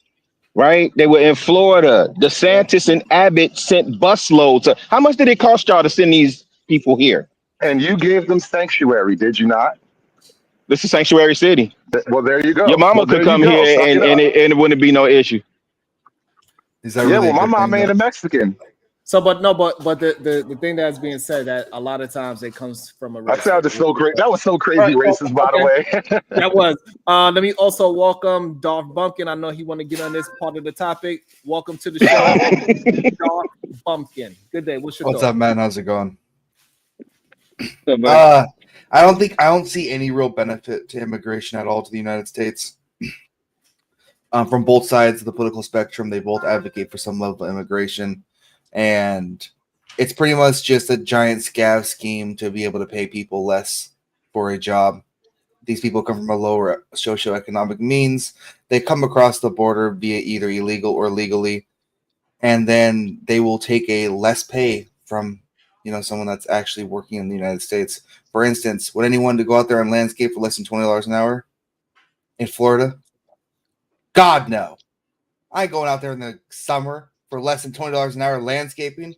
right? They were in Florida. DeSantis and Abbott sent busloads. How much did it cost y'all to send these people here? And you gave them sanctuary, did you not? This is sanctuary city. Well, there you Your go. mama Well, could there you come go. here Suck it up. and it wouldn't be no issue. Is that Yeah, really well, a my good mom thing ain't though? a Mexican. So, but no, but the thing that's being said that a lot of times it comes from a I race thing. sounded so great. That was so All crazy right, so, racist, by the okay, way. that was. Let me also welcome Darth Bumpkin. I know he want to get on this part of the topic. Welcome to the show, Darth Bumpkin. Good day. What's your What's thought? up, man? How's it going? So, but I don't see any real benefit to immigration at all to the United States. From both sides of the political spectrum, they both advocate for some level of immigration, and it's pretty much just a giant scav scheme to be able to pay people less for a job. These people come from a lower socioeconomic means. They come across the border via either illegal or legally, and then they will take a less pay from someone that's actually working in the United States. For instance, would anyone to go out there and landscape for less than $20 an hour in Florida? God no. I ain't going out there in the summer for less than $20 an hour landscaping.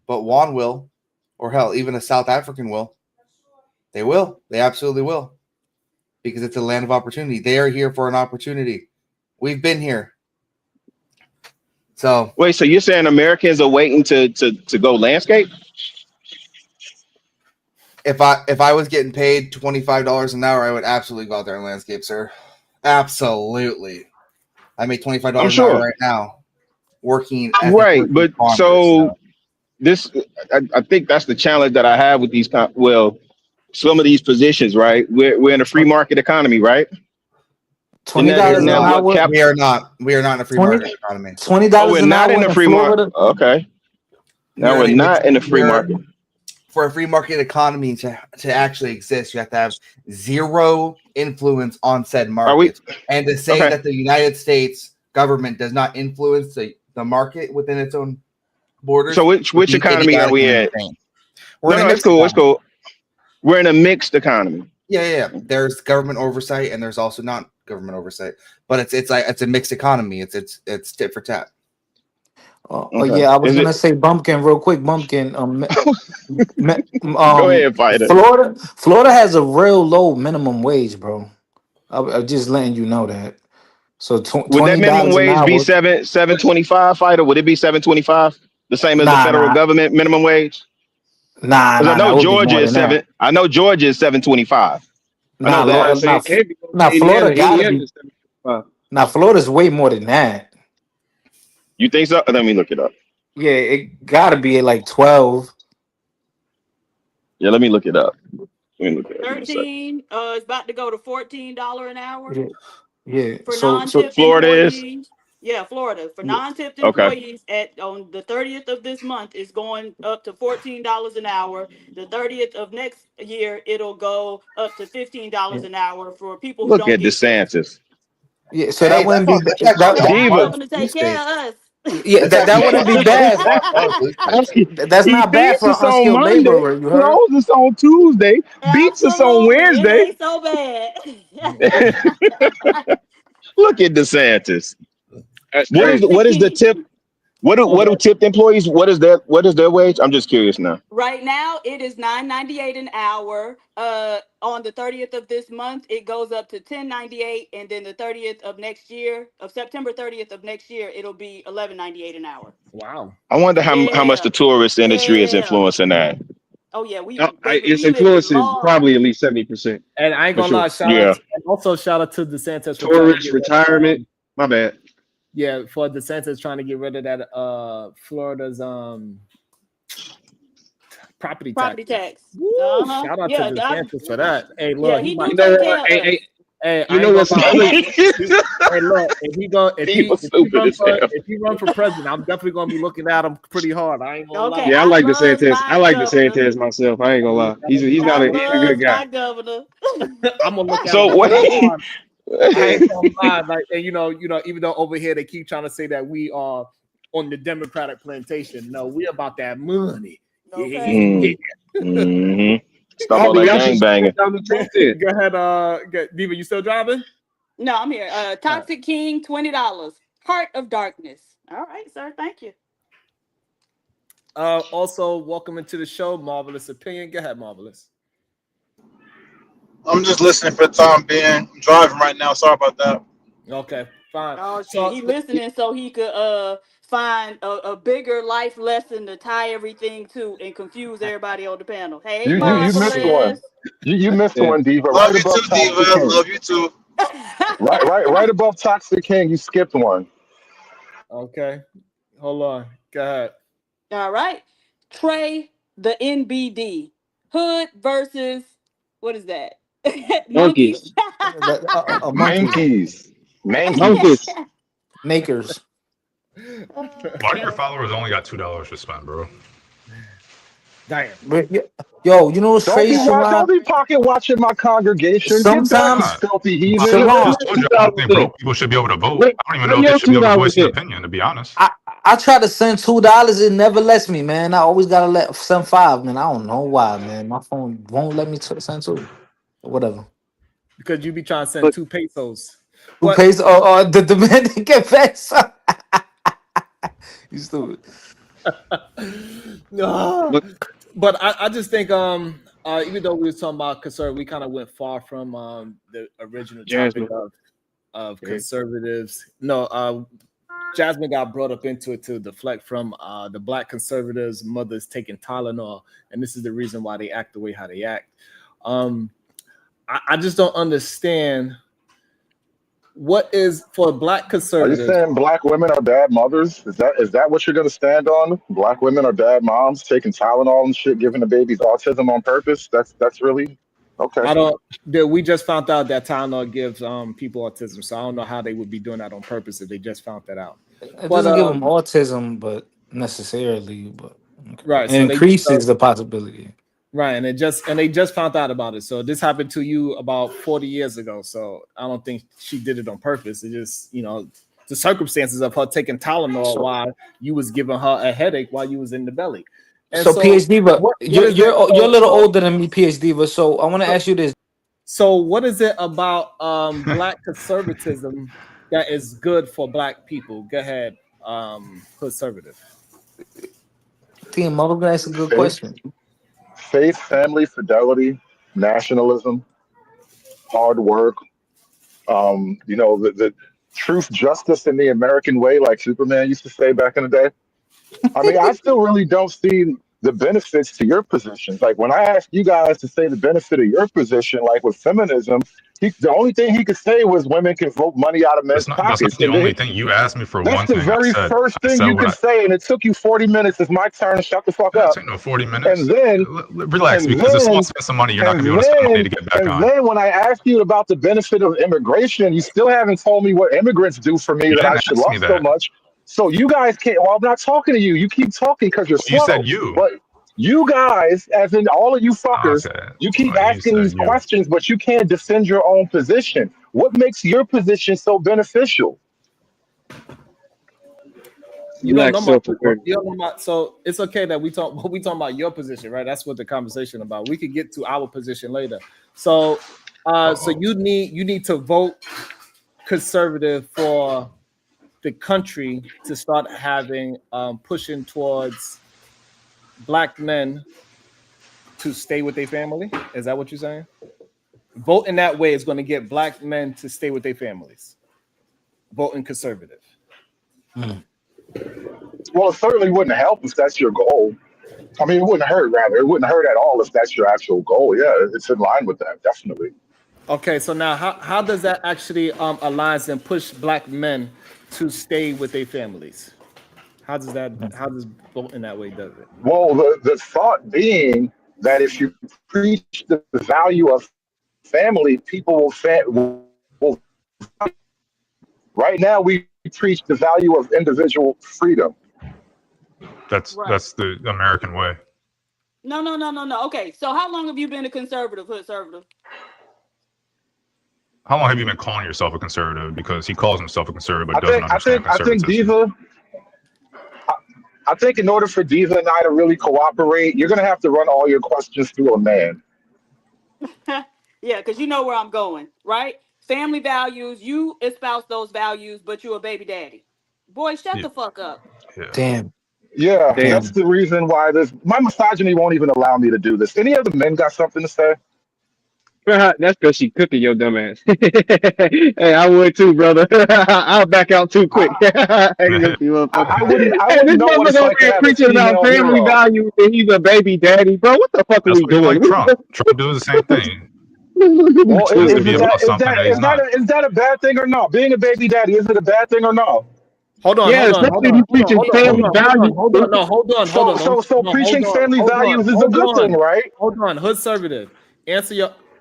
But Juan will, or hell, even a South African will. They will. They absolutely will. Because it's a land of opportunity. They are here for an opportunity. We've been here. So wait, so you're saying Americans are waiting to go landscape? if I was getting paid $25 an hour, I would absolutely go out there and landscape, sir. Absolutely. I make $25 I'm an hour sure. right now working as a Right, first but responder. so So this, I think that's the challenge that I have with these. Some of these positions, right? We're in a free market economy, right? Isn't $20 that we're isn't that an not. what hour. cap? We are not. We are not in a free 20 market economy. Oh, $20 we're an not in hour a in free market. Florida. Okay, now We're we're in a mixed, not in a free market. for a free market economy to actually exist, you have to have zero influence on said Are we market. And to say okay? that the United States government does not influence the market within its own borders So which would which be economy are idiotic we and at? insane. We're in a No, it's mixed cool. It's economy. cool. We're in a mixed economy. Yeah. There's government oversight and there's also not government oversight. But it's a mixed economy. It's tit for tat. Okay, Yeah, I was is it? gonna say Bumpkin real quick. Bumpkin, me- Go ahead, fighter. Florida has a real low minimum wage, bro. I'm just letting you know that. So Would that $20 minimum an wage be hour. 7.25, fighter? Would it be 7.25? The same as the Nah, federal nah, government minimum wage? nah, Because I nah, nah. know It would be Georgia more is than that. 7. I know Georgia is 7.25. I Nah, know I'm about that. to say it can't be going to Nah. Florida Indiana. gotta Indiana be. is 75. Nah, Florida's way more than that. You think so? Let me look it up. Yeah, it gotta be at like 12. Yeah, let me look it up. Let me look it up. Give me a second. 13 it's about to go to $14 an hour Yeah, yeah. for So non-tipped Florida is employees. Yeah, Florida for non-tipped okay. employees at on the 30th of this month is going up to $14 an hour. The 30th of next year it'll go up to $15 an hour for people who Look don't at get tipped. DeSantis. yeah, so that Hey, wouldn't be that's actually So on he's Diva. par with coming to blue take care states. of us. yeah, That's that actually wouldn't be bad. on par with blue states. That's He not bad feeds for us an on unskilled Monday, laborer, you heard? closes on Tuesday, beats us on Absolutely. It Wednesday. ain't so bad. Look at DeSantis. That's First crazy. the What is the key. tip? What do tipped employees? What is their wage? I'm just curious now. Right now, it is $9.98 an hour. On the 30th of this month, it goes up to $10.98, and then the 30th of next year, of September 30th of next year, it'll be $11.98 an hour. Wow. I wonder how much Yeah, the tourist industry is yeah. influencing that. Oh yeah, we baby, Its we living influence is probably at large. least 70% And I ain't for gonna sure. lie, shout out Yeah. to, and also shout out to DeSantis for trying to Tourist get rid of retirement. My bad. Yeah, for DeSantis trying to get rid of that Florida's property Property taxes. tax. Woo! Shout out to Yeah, DeSantis for that. Hey, yeah, look, he he might. do You know take what? care of Hey, us. Hey, you I know ain't gonna what's lie. funny? Hey, look, if People he stupid run as hell. for president, I'm definitely gonna be looking at him pretty hard. I ain't gonna Okay, lie. Yeah, I I like love DeSantis. I my like governor. DeSantis myself. I ain't gonna lie. I'm He's not I a he's a good love guy. my governor. gonna look at him So what? pretty hard. I ain't gonna lie. Like, and you know, even though over here they keep trying to say that we are on the Democratic plantation, no, we about that money. Okay. Yeah. Mm-hmm. Stop all Bobby, that y'all should gang start banging. down the truck then. Go ahead, Diva, you still driving? No, I'm here. Toxic King, $20. Heart of Darkness. All right, sir. Thank you. Also, welcome into the show, Marvelous Opinion. Go ahead, Marvelous. I'm just listening for the time being. I'm driving right now. Sorry about that. Okay, fine. Oh shit, So he listening so he could find a bigger life lesson to tie everything to and confuse everybody on the panel. Hey, You missed one. Marvelous. You missed Yeah. one, Diva. Love Right you above too, Diva. Toxic King. Love you too. Right above Toxic King. You skipped one. okay, hold on. Go ahead. All right. Trey, the NBD. Hood versus, what is that? Monkeys. Monkeys. A monkey Mankeys. Mankeys. Monkeys. makers. Why do your followers only got $2 to spend, bro? Damn. But yo, you know what's crazy, Don't Sharon? be pocket watching my congregation. Get back, you Sometimes, Not. filthy I, heathen. I Where Sharon, just told your you two I don't dollars think in? broke people should be able to vote. Where, I don't even where know if they your should be two able to dollars voice an in? opinion, to be honest. I try to send $2. It never lets me, man. I always gotta send five, man. I don't know why, man. My phone won't let me send two. Whatever. Because you be trying to send But 2 pesos. Who But pays? The Dominican peso. You stupid. no. but But I just think even though we were talking about conservative, we kind of went far from the original topic Jasmine. of Yeah. conservatives. No, Jasmine got brought up into it to deflect from the black conservatives' mothers taking Tylenol, and this is the reason why they act the way how they act. I just don't understand what is for black Are you conservatives. saying black women are bad mothers? Is that what you're gonna stand on? Black women are bad moms, taking Tylenol and shit, giving the babies autism on purpose? That's really okay. I don't. We just found out that Tylenol gives people autism, so I don't know how they would be doing that on purpose if they just found that out. It But doesn't give them autism, but necessarily, but okay. right, It so increases the possibility. right, and they just found out about it. So this happened to you about 40 years ago. So I don't think she did it on purpose. It just the circumstances of her taking Tylenol So, while you was giving her a headache while you was in the belly. And so so PhD, but what you're is it? you're a little older than me, PhD. But so I want to ask you this. So what is it about black conservatism that is good for black people? Go ahead, conservative. Team Mother, that's a good Faith, question. family, fidelity, nationalism, hard work. The truth, justice, and the American way, like Superman used to say back in the day. I mean, I still really don't see the benefits to your positions. Like when I asked you guys to say the benefit of your position, like with feminism, the only thing he could say was women can vote money out of men's That's not pockets. the And only thing. You asked me for that's one the thing. very first I thing said you what could I say, and it took you 40 minutes. It's my turn. Shut the fuck that up. took no 40 And minutes. then, Relax, and because if someone then, spends some money, you're not and gonna be able to spend money then, to get back and on. then, when I asked you about the benefit of immigration, you still haven't told me what immigrants do for me You that I didn't should ask love me so that. much. So you guys can't. Well, I'm not talking to you. You keep talking because you're Well, you said slow. you. But you guys, as in all of you fuckers, Okay. you keep Well, you asking said these you. questions, but you can't defend your own position. What makes your position so beneficial? You don't lack know my self awareness. you don't know my so it's okay that we talking about your position, right? That's what the conversation about. We could get to our position later. So so Uh-oh. you need to vote conservative for the country to start having pushing towards black men to stay with their family. Is that what you're saying? Vote in that way is going to get black men to stay with their families. Voting conservative. Mm. Well, it certainly wouldn't help if that's your goal. I mean, it wouldn't hurt, rather. It wouldn't hurt at all if that's your actual goal. Yeah, it's in line with that, definitely. Okay, so now how does that actually aligns and push black men to stay with their families? How does voting that way does it? Well, the thought being that if you preach the value of family, people will. Right now, we preach the value of individual freedom. Right. That's the American way. No. Okay, so how long have you been a conservative, conservative? How long have you been calling yourself a conservative? Because he calls himself a conservative but I doesn't think, I understand think, I think conservatism. Diva. I think in order for Diva and I to really cooperate, you're gonna have to run all your questions through a man. Yeah, because you know where I'm going, right? Family values, you espouse those values, but you're a baby daddy. Boy, shut Yeah, the fuck up. yeah. Damn, Yeah, that's Damn. the reason why this. My misogyny won't even allow me to do this. Any other men got something to say? That's because she cooking your dumb ass. Hey, I would too, brother. I'll back out too quick. I, Hey, this I wouldn't. I hey, this wouldn't know what motherfucker it's over like to here have a preaching about female family hero. values and he's a baby daddy, bro. What the fuck are That's we why you doing? like Trump. Trump does the same thing. What are we Well, Says to doing, is be it bro? about that is something that that he's is that not. is that a bad thing or not? Being a baby daddy, is it a bad thing or not? Yeah, especially if you preaching family values. No, hold on, hold So on, so so no, hold preaching on, family hold on, values is a hold good thing, on, right? hold on. Hood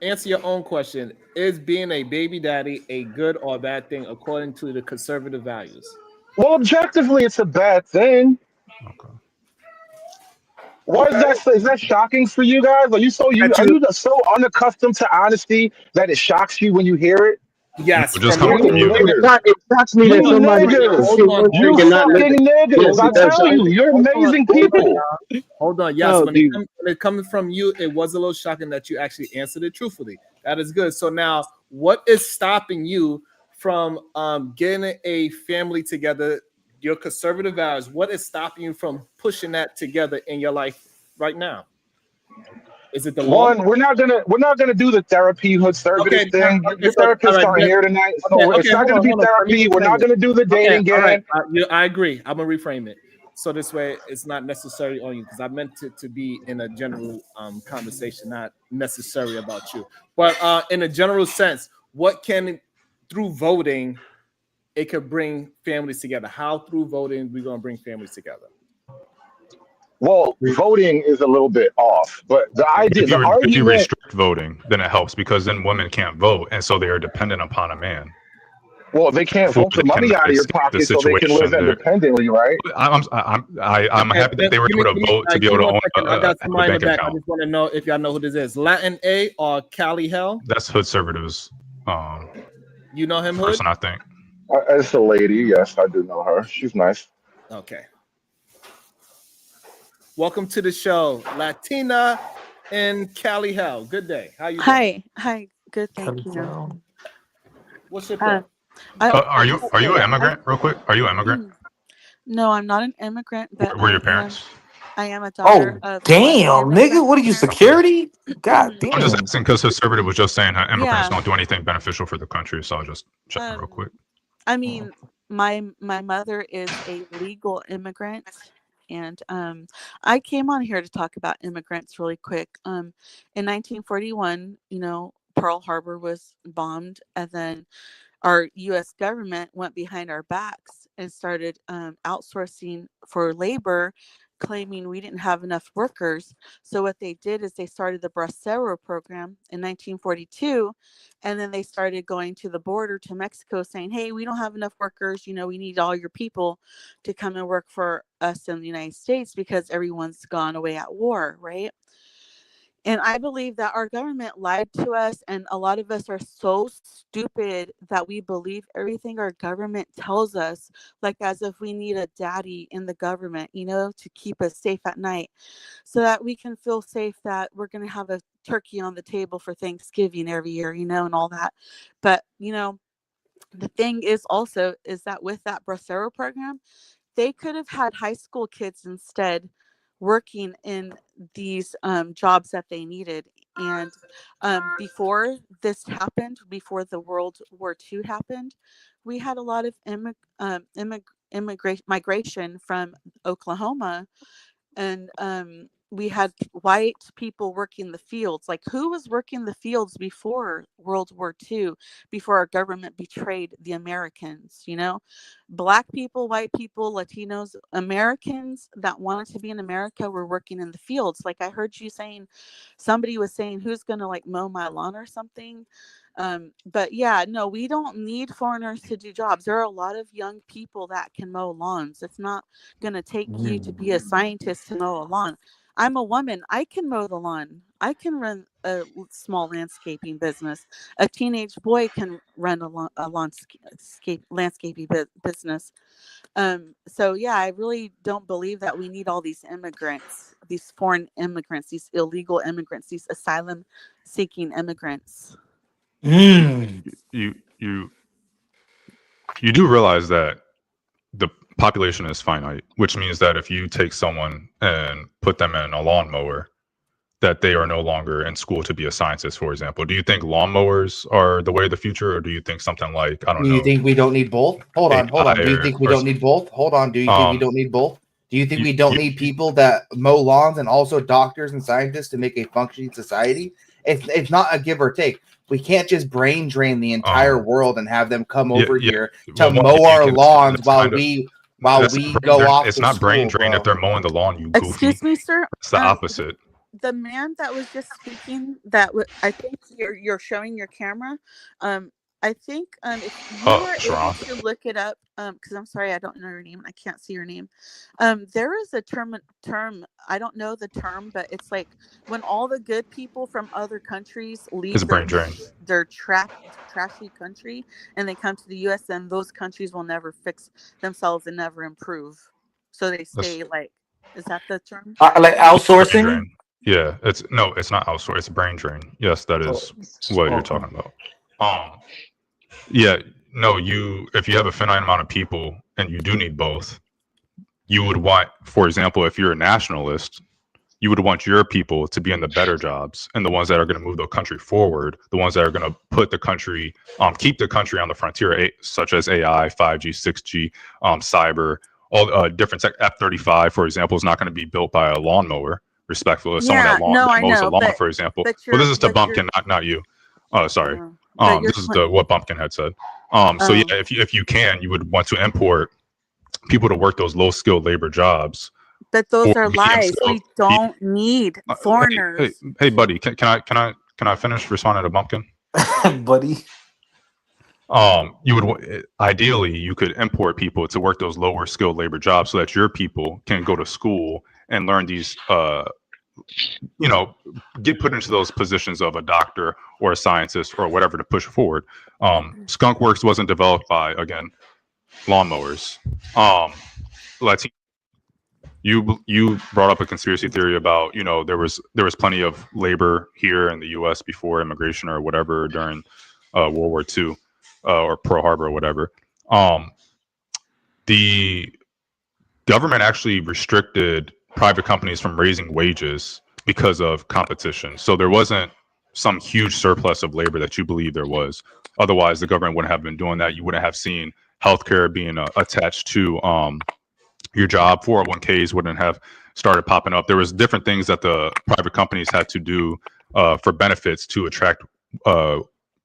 answer your own question. Is being a baby daddy a good or bad thing according to the conservative values? Well, objectively, it's a bad thing. Okay. Why is Okay, that? Is that shocking for you guys? that Are you you so unaccustomed to honesty that it shocks you when you hear it? No, yes it just from coming you. You from you though. niggers, It shocks me you that somebody is niggers, Hold pushing on, one hold you drink on, and not hold on, living. fucking Yes, niggers! I it hold on, does tell shock you, me. you're amazing hold on, people. y'all. Hold on. Yes, Oh, Jesus. when it comes from you, it was a little shocking that you actually answered it truthfully. That is good. So now, what is stopping you from getting a family together? Your conservative values. What is stopping you from pushing that together in your life right now? Is it the law? One, we're not gonna do the therapy hood Okay. conservative thing. Okay. Your So all therapists right. aren't here tonight, Okay. so it's Okay. not gonna be Hold on. Let me therapy. We're reframe not it. gonna do the Okay. dating All right. game. I agree. I'm gonna reframe it. So this way, it's not necessary on you because I meant it to be in a general conversation, not necessary about you. But in a general sense, what can through voting it could bring families together? How through voting we're gonna bring families together? Well, voting is a little bit off, but the If you argument. restrict voting, then it helps because then women can't vote, and so they are dependent upon a man Well, they can't for vote the they can money out of your escape the pocket so they can live situation. There, independently, right? I'm Okay, happy that they were able to vote to be give me able to one own second. I got have a somebody in the bank back. I account. just want to know if y'all know who this is. Latin A or Cali Hell? That's hood conservatives You know him, Hood? person, I think. As a lady, yes, I do know her. She's nice. Okay. Welcome to the show, Latina and Cali Hell. Good day. How you doing? Hi, good, thank Kelly you. Brown. What's your Uh, thought? I Are you an I immigrant? Real quick, are you an immigrant? no, I'm not an immigrant, but Were your parents? I am a daughter Oh of one damn, nigga, immigrant what are you, parent. Okay. security? God I'm just damn. asking because conservative was just saying that immigrants Yeah. don't do anything beneficial for the country, so I was just checking real Um, quick. I Oh, mean, my mother is a legal immigrant, and I came on here to talk about immigrants really quick. In 1941, Pearl Harbor was bombed, and then our U.S. government went behind our backs and started outsourcing for labor, claiming we didn't have enough workers. So what they did is they started the Bracero program in 1942, and then they started going to the border to Mexico saying, hey, we don't have enough workers. We need all your people to come and work for us in the United States because everyone's gone away at war, right? And I believe that our government lied to us, and a lot of us are so stupid that we believe everything our government tells us, like as if we need a daddy in the government, to keep us safe at night, so that we can feel safe that we're going to have a turkey on the table for Thanksgiving every year, and all that. But, the thing is also is that with that Bracero program, they could have had high school kids instead working in these jobs that they needed. And before this happened, before the World War II happened, we had a lot of migration from Oklahoma, and we had white people working the fields. Like, who was working the fields before World War II, before our government betrayed the Americans? You know, black people, white people, Latinos, Americans that wanted to be in America were working in the fields. Like, I heard you saying, somebody was saying, who's going to like mow my lawn or something. But yeah, no, we don't need foreigners to do jobs. There are a lot of young people that can mow lawns. It's not going to take you to be a scientist to mow a lawn. I'm a woman. I can mow the lawn. I can run a small landscaping business. A teenage boy can run a landscaping business. So yeah, I really don't believe that we need all these immigrants, these foreign immigrants, these illegal immigrants, these asylum seeking immigrants. You do realize that the population is finite, which means that if you take someone and put them in a lawnmower, that they are no longer in school to be a scientist, for example. Do you think lawnmowers are the way of the future, or do you think something like, I don't know? Do you think we don't need both? Hold on. Do you think we don't need both? Hold on. Do you think we don't need both? Do you think we don't need people that mow lawns and also doctors and scientists to make a functioning society? It's not a give or take. We can't just brain drain the entire world and have them come over here to mow our lawns while we go off. It's not brain drain if they're mowing the lawn. You goofy. Excuse me, sir. It's the opposite. The man that was just speaking, that I think you're showing your camera. I think if you are able to look it up, because I'm sorry, I don't know your name. I can't see your name. There is a term. I don't know the term, but it's like when all the good people from other countries leave their trashy country and they come to the U.S., then those countries will never fix themselves and never improve. So they stay like, is that the term? Like outsourcing? Yeah, it's not outsourcing. It's brain drain. Yes, that is what you're talking about. Yeah, no, if you have a finite amount of people and you do need both, you would want, for example, if you're a nationalist, you would want your people to be in the better jobs and the ones that are going to move the country forward, the ones that are going to put the country, keep the country on the frontier, such as AI, 5G, 6G, cyber, all different tech. F-35, for example, is not going to be built by a lawnmower. Respectful of someone that mows a lawn, for example. Well, this is to Bumpkin, not you. Oh, sorry. This is what Bumpkin had said. So yeah, if you can, you would want to import people to work those low skilled labor jobs. But those are lies. We don't need foreigners. Hey, buddy, can I finish responding to Bumpkin? Buddy. You would ideally you could import people to work those lower skilled labor jobs so that your people can go to school and learn these get put into those positions of a doctor or a scientist or whatever to push forward. Skunk Works wasn't developed by, again, lawnmowers. You brought up a conspiracy theory about, there was plenty of labor here in the U.S. before immigration or whatever during World War II or Pearl Harbor or whatever. The government actually restricted private companies from raising wages because of competition. So there wasn't some huge surplus of labor that you believe there was. Otherwise, the government wouldn't have been doing that. You wouldn't have seen healthcare being attached to your job. 401ks wouldn't have started popping up. There was different things that the private companies had to do for benefits to attract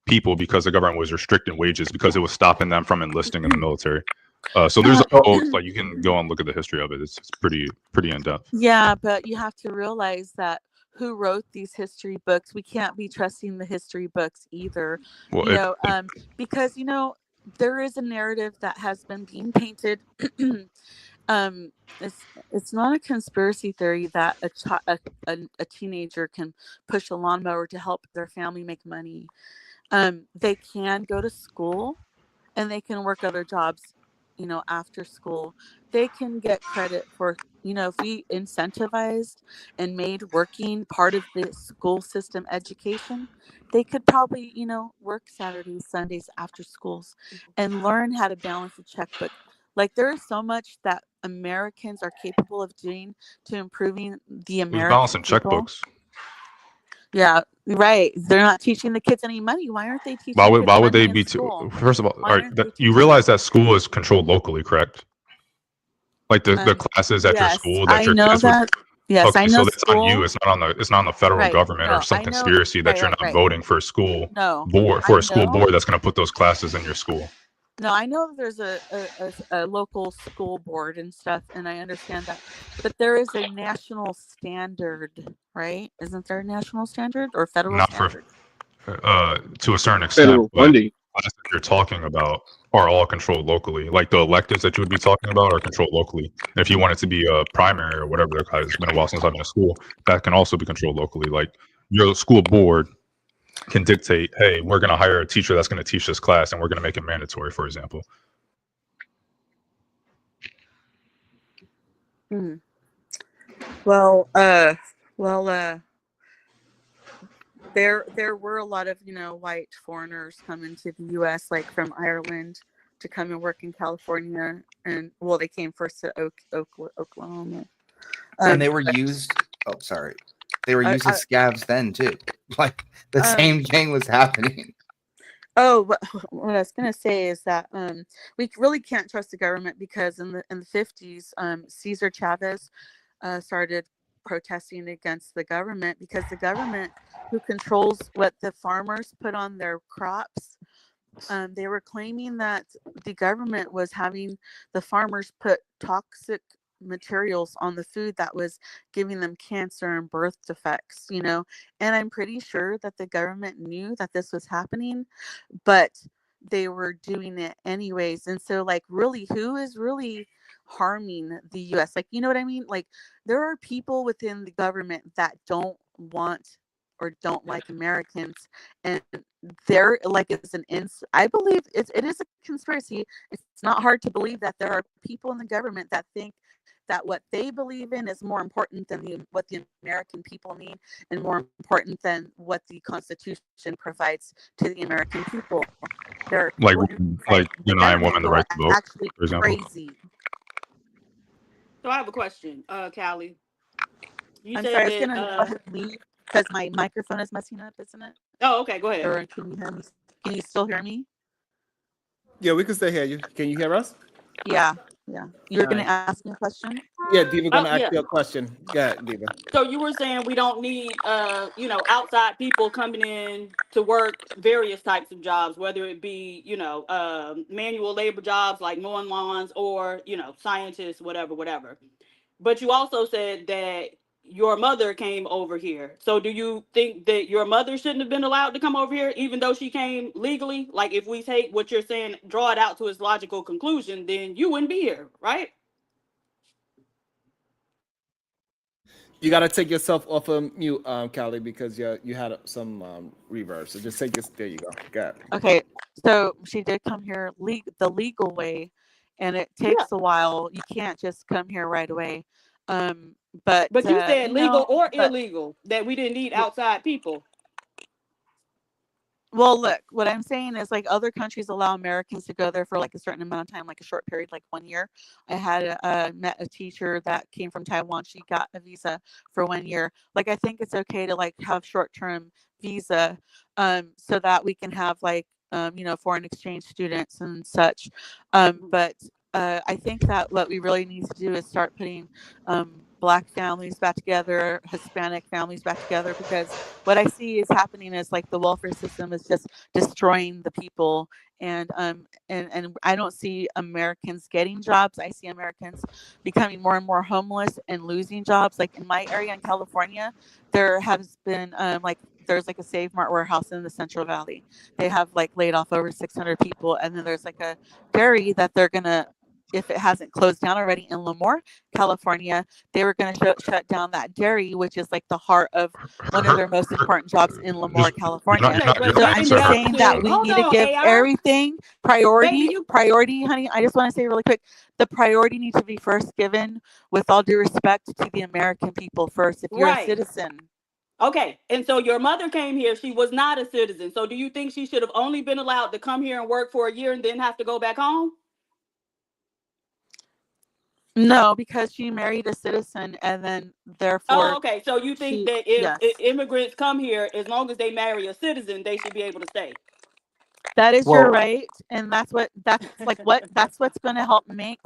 people because the government was restricting wages because it was stopping them from enlisting in the military. So there's a whole, like, you can go and look at the history of it. It's pretty in depth. Yeah, but you have to realize that who wrote these history books, we can't be trusting the history books either. Well, because there is a narrative that has been being painted. It's not a conspiracy theory that a teenager can push a lawnmower to help their family make money. They can go to school and they can work other jobs, after school. They can get credit for, if we incentivized and made working part of the school system education, they could probably, work Saturdays, Sundays after schools and learn how to balance a checkbook. Like, there is so much that Americans are capable of doing to improving the American balancing checkbooks. Yeah, right. They're not teaching the kids any money. Why aren't they teaching? Why would they be? First of all, you realize that school is controlled locally, correct? Like the classes at your school that your kids would. Yes, I Okay, so know it's on you. school. It's not on the federal Right. government or No, some I know. conspiracy that Right, you're right, not right. voting for a school No, board I for a school know. board that's going to put those classes in your school. No, I know that there's a local school board and stuff, and I understand that. But there is a national standard, right? Isn't there a national standard or federal Not for standard? to a certain extent, Federal but funding. classes you're talking about are all controlled locally. Like the electives that you would be talking about are controlled locally. And if you want it to be a primary or whatever, it's been a while since I've been to school, that can also be controlled locally. Like your school board can dictate, hey, we're going to hire a teacher that's going to teach this class and we're going to make it mandatory, for example. Hmm. Well, there were a lot of white foreigners coming to the U.S. like from Ireland to come and work in California, and well, they came first to Oklahoma. And they were used. Oh, sorry. They were used as scabs then too. Like the same thing was happening. Oh, what I was gonna say is that we really can't trust the government because in the 50s, Cesar Chavez started protesting against the government because the government who controls what the farmers put on their crops, they were claiming that the government was having the farmers put toxic materials on the food that was giving them cancer and birth defects, and I'm pretty sure that the government knew that this was happening, but they were doing it anyways. And so like really, who is really harming the US? Like, you know what I mean? Like there are people within the government that don't want or don't like Americans, and there like it's I believe it is a conspiracy. It's not hard to believe that there are people in the government that think that what they believe in is more important than what the American people need, and more important than what the Constitution provides to the American people. There are Like people in the denying government women the who are right to vote, actually for example. crazy. So I have a question, Callie. You I'm said sorry, I was that. gonna go ahead and leave because my microphone is messing up, isn't it? Oh, okay. Go ahead. Or can you hear me? Can you still hear me? Yeah, we can still hear you. Can you hear us? Yeah. You're gonna Alright. ask me a question? Yeah, Diva gonna ask Yeah. you a question. Go ahead, Diva. So you were saying we don't need, outside people coming in to work various types of jobs, whether it be, manual labor jobs like mowing lawns or, scientists, whatever. But you also said that your mother came over here. So do you think that your mother shouldn't have been allowed to come over here, even though she came legally? Like if we take what you're saying, draw it out to its logical conclusion, then you wouldn't be here, right? You gotta take yourself off of mute, Callie, because you had some reverb. So just take this. There you go. Got it. Okay, so she did come here the legal way, and it takes a while. You can't just come here right away. But you said legal or illegal, that we didn't need outside people. Well, look, what I'm saying is like other countries allow Americans to go there for like a certain amount of time, like a short period, like 1 year. I had met a teacher that came from Taiwan. She got a visa for 1 year. Like, I think it's okay to like have short-term visa, so that we can have like, foreign exchange students and such. But I think that what we really need to do is start putting Black families back together, Hispanic families back together, because what I see is happening is like the welfare system is just destroying the people, and I don't see Americans getting jobs. I see Americans becoming more and more homeless and losing jobs. Like in my area in California, there has been there's like a Save Mart warehouse in the Central Valley. They have like laid off over 600 people, and then there's like a dairy that they're gonna, if it hasn't closed down already, in Lemoore, California, they were going to shut down that dairy, which is like the heart of one of their most important jobs in Lemoore, California. So I'm just saying that we need to give everything priority, honey. I just want to say really quick, the priority needs to be first given with all due respect to the American people first. If you're a citizen. Okay, and so your mother came here. She was not a citizen. So do you think she should have only been allowed to come here and work for a year and then have to go back home? No, because she married a citizen, and then therefore. Oh, okay. So you think that if immigrants come here, as long as they marry a citizen, they should be able to stay? That is your Well, right, and that's what's going to help make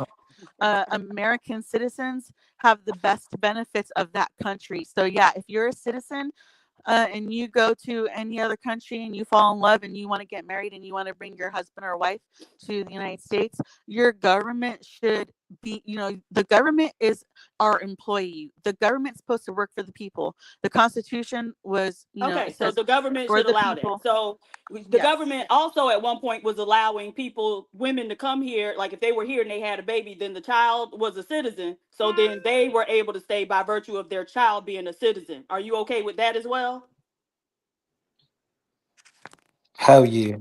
American citizens have the best benefits of that country. So yeah, if you're a citizen and you go to any other country and you fall in love and you want to get married and you want to bring your husband or wife to the United States, your government should be, the government is our employee. The government's supposed to work for the people. The Constitution was, Okay, it so says the government for should the allow that. people. So the Yes. government also at one point was allowing women to come here. Like if they were here and they had a baby, then the child was a citizen. So then they were able to stay by virtue of their child being a citizen. Are you okay with that as well? hell yeah.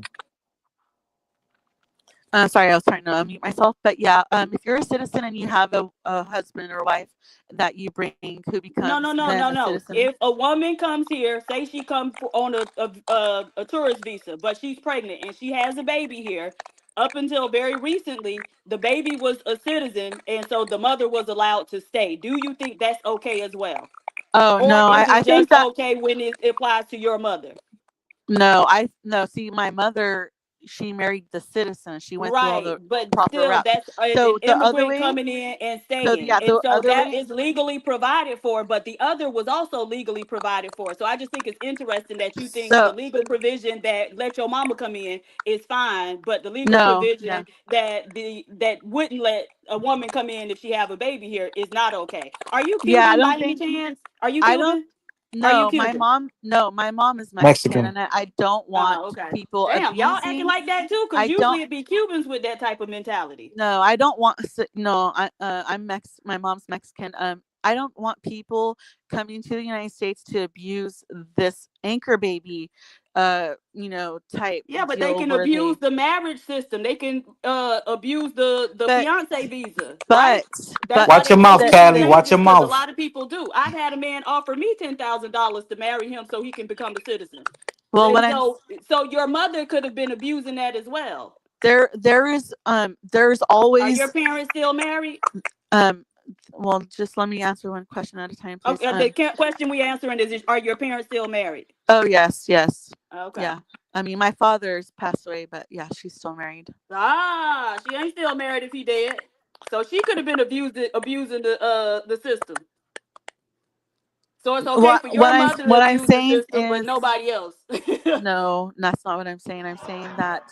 Sorry, I was trying to unmute myself. But yeah, if you're a citizen and you have a husband or wife that you bring who No, becomes no, no, then no, a no. citizen. If a woman comes here, say she comes on a tourist visa, but she's pregnant and she has a baby here. Up until very recently, the baby was a citizen, and so the mother was allowed to stay. Do you think that's okay as well, Oh or no, is I it think just that okay when it applies to your mother? no. See, my mother, she married the citizen. She went through all Right, the but proper still, routes. that's an So the other immigrant way, coming in and so staying, yeah, and the so other that way, is legally provided for. But the other was also legally provided for. So I just think it's interesting that you think the so legal provision that let your mama come in is fine, but the legal no, yeah, provision that wouldn't let a woman come in if she have a baby here is not okay. Are you yeah. I Cuban by don't any think chance? Are you I don't. Cuban? Are you No, Cuban? my mom is Mexican, Mexican. and I don't want Oh, okay. people Damn, y'all acting abusing. like that too, because I don't. usually it be Cubans with that type of mentality. No, I don't want. No, I'm My mom's Mexican. I don't want people coming to the United States to abuse this anchor baby, type Yeah, but they deal can where abuse they. the marriage system. They can abuse the But fiance visa, right? but That's but why Watch they your go mouth, through the these Callie. the Watch stages your because a mouth. lot of people do. I've had a man offer me $10,000 to marry him so he can become a citizen. well, And what I'm so your mother could have been abusing that as well. there's Are your always parents still married? um. Well, just let me answer one question at a time, please. Okay, the question we answering is: are your parents still married? Oh yes, yes, Okay. yeah. I mean, my father's passed away, but yeah, she's still married. Ah, she ain't still married if he dead. So she could have been abusing the system. So it's okay for your mother to What I'm abuse the saying system, but is nobody else. no, that's not what I'm saying. I'm saying that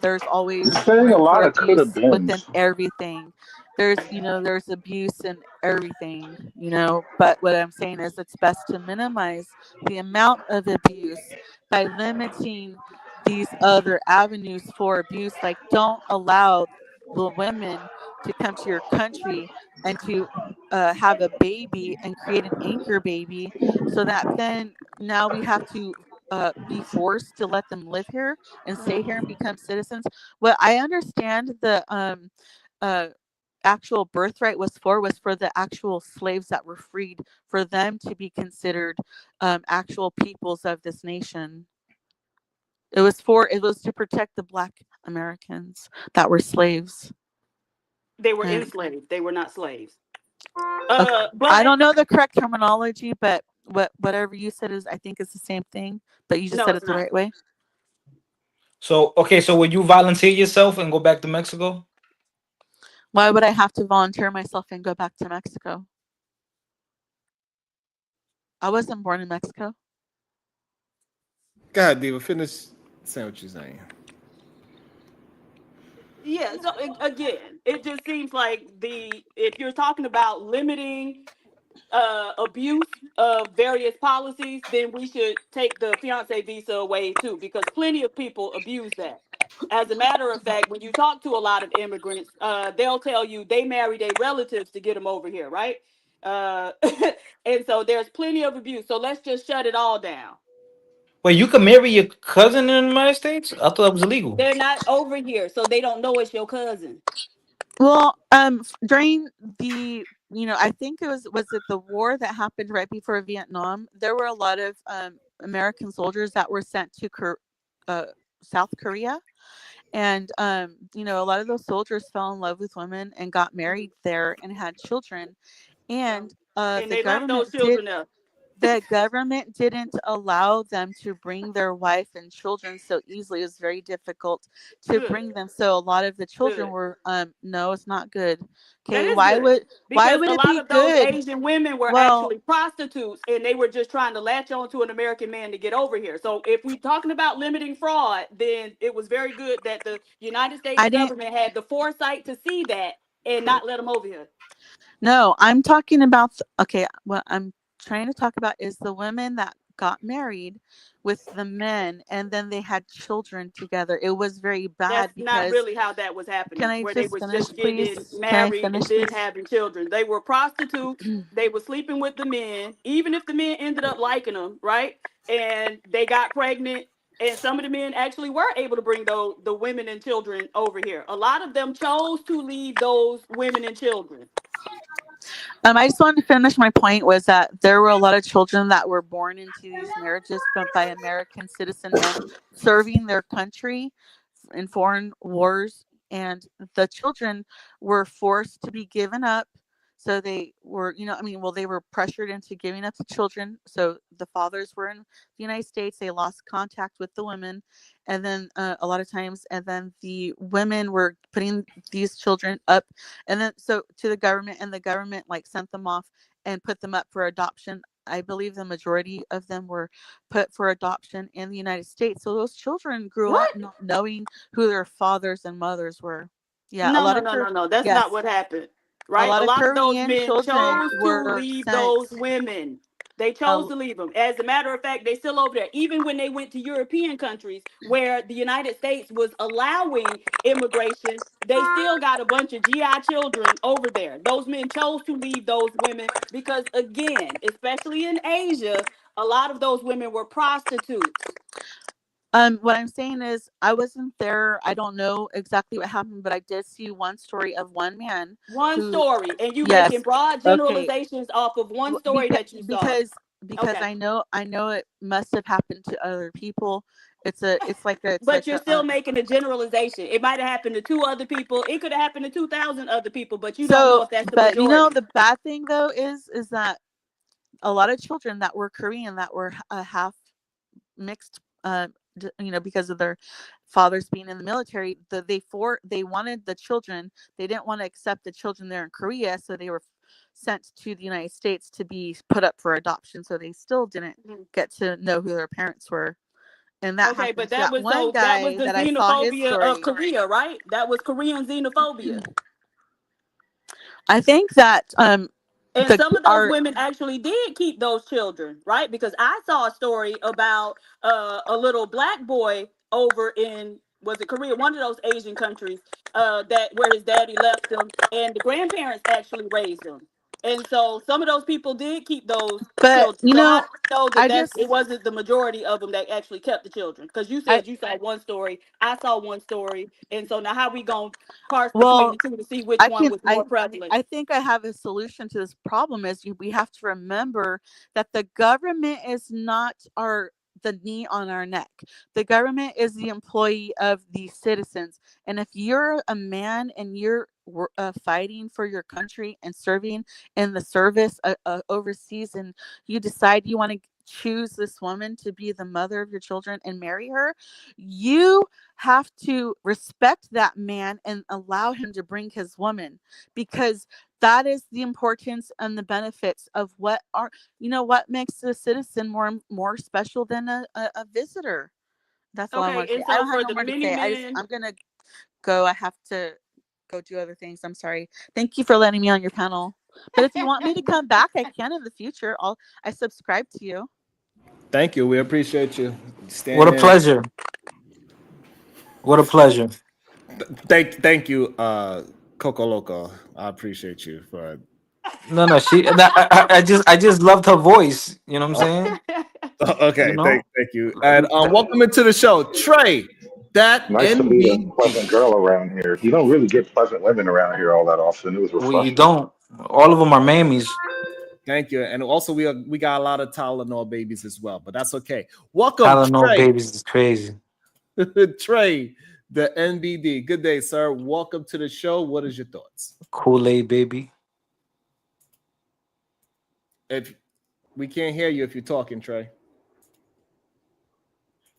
there's You're always saying a room for lot of could have abuse within beens. everything. There's abuse in everything, but what I'm saying is it's best to minimize the amount of abuse by limiting these other avenues for abuse. Like, don't allow the women to come to your country and to have a baby and create an anchor baby so that then now we have to be forced to let them live here and stay here and become citizens. What I understand the uh, actual birthright was for the actual slaves that were freed, for them to be considered actual peoples of this nation. It was to protect the Black Americans that were slaves. They were And enslaved. They were not slaves. okay, I But don't know the correct terminology, but whatever you said is, I think, is the same thing, but you just no, said it's it the not. right way. So okay, so would you volunteer yourself and go back to Mexico? Why would I have to volunteer myself and go back to Mexico? I wasn't born in Mexico. Go ahead, Diva. Finish saying what you're saying. Yeah. So again, it just seems like if you're talking about limiting abuse of various policies, then we should take the fiance visa away too, because plenty of people abuse that. As a matter of fact, when you talk to a lot of immigrants, they'll tell you they marry their relatives to get them over here, right? Uh, and so there's plenty of abuse. So let's just shut it all down. Wait, you can marry your cousin in the United States? I thought that was illegal. They're not over here, so they don't know it's your cousin. Well, during the, I think was it the war that happened right before Vietnam? There were a lot of American soldiers that were sent to uh, South Korea, and a lot of those soldiers fell in love with women and got Mhm. married there and had children, So, and and the they left those government did. children there. the government didn't allow them to bring their wife and children so easily. It was very difficult to Good, bring them. So a lot of the children good. were no, it's not good. That Okay, is good why because would a it lot be of those good? Asian women were Well, actually prostitutes and they were just trying to latch on to an American man to get over here. So if we're talking about limiting fraud, then it was very good that the United States I didn't government had the foresight to see that and not let them over here. no, I'm talking about okay, what I'm trying to talk about is the women that got married with the men and then they had children together. It was very That's bad not because really how that was can happening, I where they just was finish, just getting please? Can I married and finish then this? having children. They were prostitutes. They were sleeping with the men, even if the men ended up liking them, right? And they got pregnant. And some of the men actually were able to bring the women and children over here. A lot of them chose to leave those women and children. I just wanted to finish my point was that there were a lot of children that were born into these marriages by American citizen men serving their country in foreign wars, and the children were forced to be given up. So they were, I mean, well, they were pressured into giving up the children. So the fathers were in the United States. They lost contact with the women, and then a lot of times, and then the women were putting these children up, and then so to the government, and the government like sent them off and put them up for adoption. I believe the majority of them were put for adoption in the United States. So those children grew up What? not knowing who their fathers and mothers were. Yeah, a No, lot no, of no, no, no. That's not yes, what happened. a Right? lot A of lot of those Korean men children chose to were leave sent. those women. They chose Uh, to leave them. As a matter of fact, they still over there. Even when they went to European countries where the United States was allowing immigration, they still got a bunch of GI children over there. Those men chose to leave those women because, again, especially in Asia, a lot of those women were prostitutes. what I'm saying is, I wasn't there. I don't know exactly what happened, but I did see one story of one man One who, story, and you making yes, broad okay, generalizations off of one story because that you saw. because Okay. I know it must have happened to other people. It's But like you're a still making a generalization. It might have happened to two other people. It could have happened to 2,000 other people, but you don't know so, if that's the but majority. the bad thing though is that a lot of children that were Korean that were half mixed, because of their fathers being in the military, they wanted the children. They didn't want to accept the children there in Korea, so they were sent to the United States to be put up for adoption. So they still didn't Mhm. get to know who their parents were, and that Okay, happened but to that one that was guy the that I saw his xenophobia of story. Korea, right? That was Korean xenophobia. I think that And the some of those our women actually did keep those children, right? Because I saw a story about a little black boy over in, was it Korea, one of those Asian countries, that where his daddy left him, and the grandparents actually raised him. And so some of those people did keep those but children. So how do you know that I just it wasn't the majority of them that actually kept the children? Because you I said you saw one story, I saw one story, and so now how we gonna parse between well the two to see which I one can was more prevalent? I think I have a solution to this problem is we have to remember that the government is not the knee on our neck. The government is the employee of the citizens. And if you're a man and you're fighting for your country and serving in the service overseas, and you decide you want to choose this woman to be the mother of your children and marry her, you have to respect that man and allow him to bring his woman, because that is the importance and the benefits of what makes a citizen more special than a visitor. That's all I Okay, want to say. and I so don't have for no the more to many say. men, I'm gonna go. I have to go do other things. I'm sorry. Thank you for letting me on your panel. But if you want me to come back, I can in the future. I subscribe to you. Thank you. We appreciate you. What Stand a in. pleasure. What a pleasure. Thank you, Coco Loco. I appreciate you for. No, no, I just loved her voice. You know what I'm saying? You Okay, know? thank you, and welcome into the show, Trey. That Nice to meet a NBD. pleasant girl around here. You don't really get pleasant women around here all that often. It was Well, you refreshing. don't. All of them are mammies. Thank you, and also we got a lot of Tylenol babies as well, but that's okay. Welcome, Tylenol Trey. babies is crazy. Trey, the NBD. Good day, sir. Welcome to the show. What is your thoughts? Kool-Aid baby. If We can't hear you if you're talking, Trey.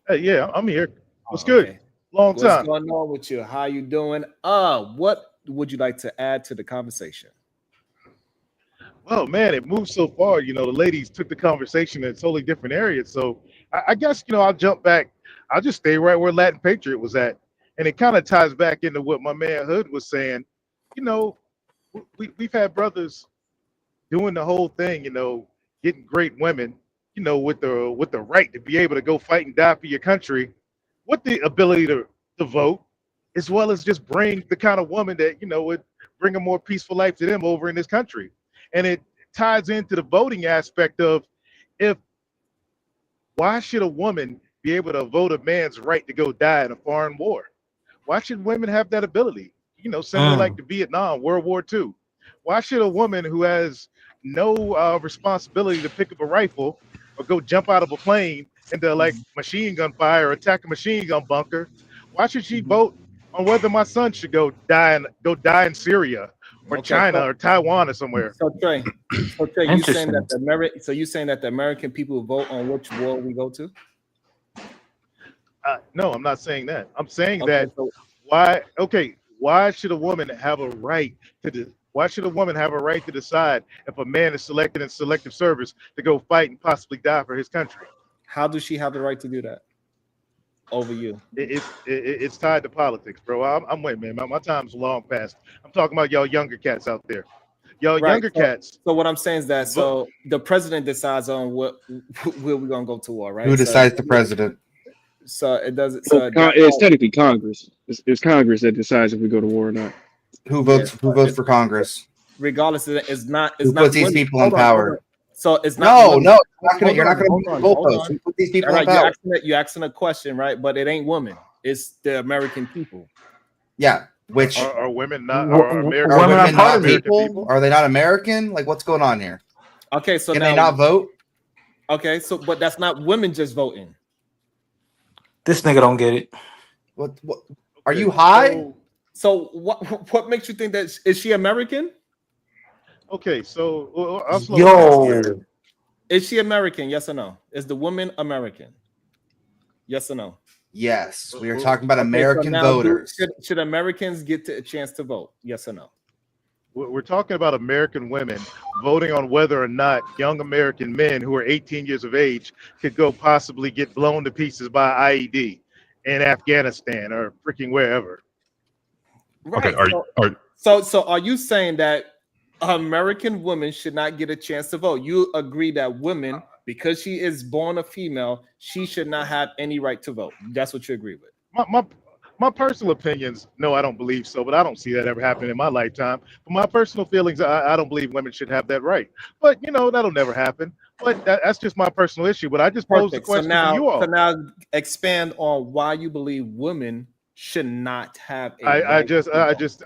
Hey, yeah, I'm here. What's Oh, good? okay. Long What's time. going on with you? How you doing? What would you like to add to the conversation? Well, man, it moved so far. You know, the ladies took the conversation in a totally different area. So I guess, I'll jump back. I'll just stay right where Latin Patriot was at. And it kind of ties back into what my man Hood was saying. You know, we've had brothers doing the whole thing, getting great women, with the right to be able to go fight and die for your country, with the ability to vote, as well as just bring the kind of woman that, would bring a more peaceful life to them over in this country. And it ties into the voting aspect of why should a woman be able to vote a man's right to go die in a foreign war? Why should women have that ability? Similar like to Vietnam, World War II. Why should a woman who has no responsibility to pick up a rifle or go jump out of a plane into like machine gun fire or attack a machine gun bunker, why should she vote on whether my son should go die in Syria or China or Taiwan or somewhere? So Trey, you saying that the American people vote on which war we go to? No, I'm not saying that. I'm saying that why should a woman have a right to decide if a man is selected in selective service to go fight and possibly die for his country? How does she have the right to do that over you? It's tied to politics, bro. I'm waiting, man. My time's long past. I'm talking about y'all younger cats out there. Younger cats. So what I'm saying is that the president decides on where we're gonna go to war, right? Who decides the president? So it doesn't. It's technically Congress. It's Congress that decides if we go to war or not. Who votes? Who votes for Congress? Regardless, it's not. Who puts these people in power? So it's not. No, you're not going to goalposts. Who put these people in power? You're asking a question, right? But it ain't women. It's the American people. Yeah. Which are women not? Are American women not people? Are they not American? Like, what's going on here? Okay, so can they not vote? Okay, so but that's not women just voting. This nigga don't get it. What are you high? So what makes you think that is she American? Okay, so is she American? Yes or no? Is the woman American? Yes or no? Yes, we are talking about American voters. Should Americans get a chance to vote? Yes or no? We're talking about American women voting on whether or not young American men who are 18 years of age could go possibly get blown to pieces by IED in Afghanistan or freaking wherever. Right. Okay. So are you saying that American women should not get a chance to vote? You agree that women, because she is born a female, she should not have any right to vote. That's what you agree with. My personal opinions, no, I don't believe so, but I don't see that ever happen in my lifetime. But my personal feelings, I don't believe women should have that right. But, that'll never happen. But that's just my personal issue. But I just posed the question to you all. So now expand on why you believe women should not have a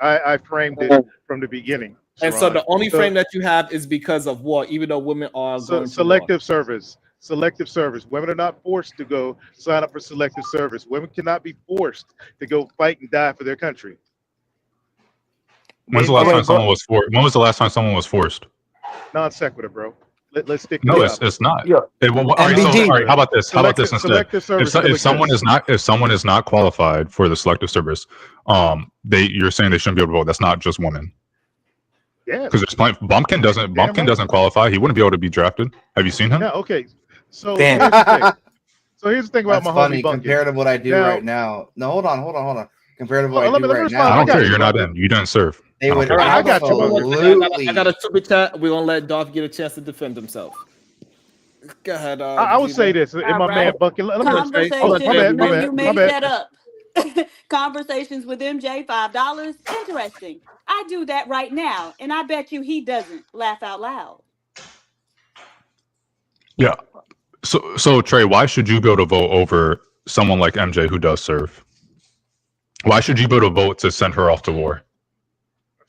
I framed it from the beginning. And so the only frame that you have is because of war, even though women are going selective service. Selective service. Women are not forced to go sign up for selective service. Women cannot be forced to go fight and die for their country. When's the last time someone was forced? When was the last time someone was forced? Non sequitur, bro. Let's stick. No, it's not. Yeah. All right, how about this? How about this instead? If someone is not qualified for the selective service, you're saying they shouldn't be able to vote. That's not just women. Yeah. Because there's plenty. Bumpkin doesn't qualify. He wouldn't be able to be drafted. Have you seen him? Yeah. Okay. So here's the thing about my homie Bumpkin. Compared to what I do right now. No, hold on. Compared to what I do right now. I don't care. You're not in. You didn't serve. I got you. I got a super chat. We're gonna let Dolph get a chance to defend himself. Go ahead. I would say this. In my man Bumpkin. You made that up. Conversations with MJ, $5. Interesting. I do that right now, and I bet you he doesn't. Laugh out loud. Yeah. So Trey, why should you be able to vote over someone like MJ who does serve? Why should you be able to vote to send her off to war?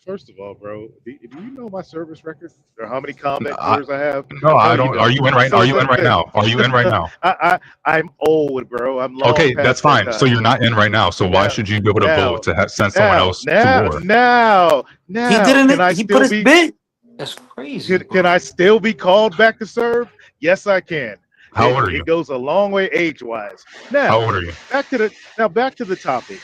First of all, bro, do you know my service record or how many combat tours I have? No, I don't. Are you in right now? Are you in right now? Are you in right now? I'm old, bro. I'm long okay. That's fine. So you're not in right now. So why should you be able to vote to send someone else to war? Now, he didn't. He put his bid. That's crazy. Can I still be called back to serve? Yes, I can. How old are you? It goes a long way age-wise. Now, How old are you? back to the topic.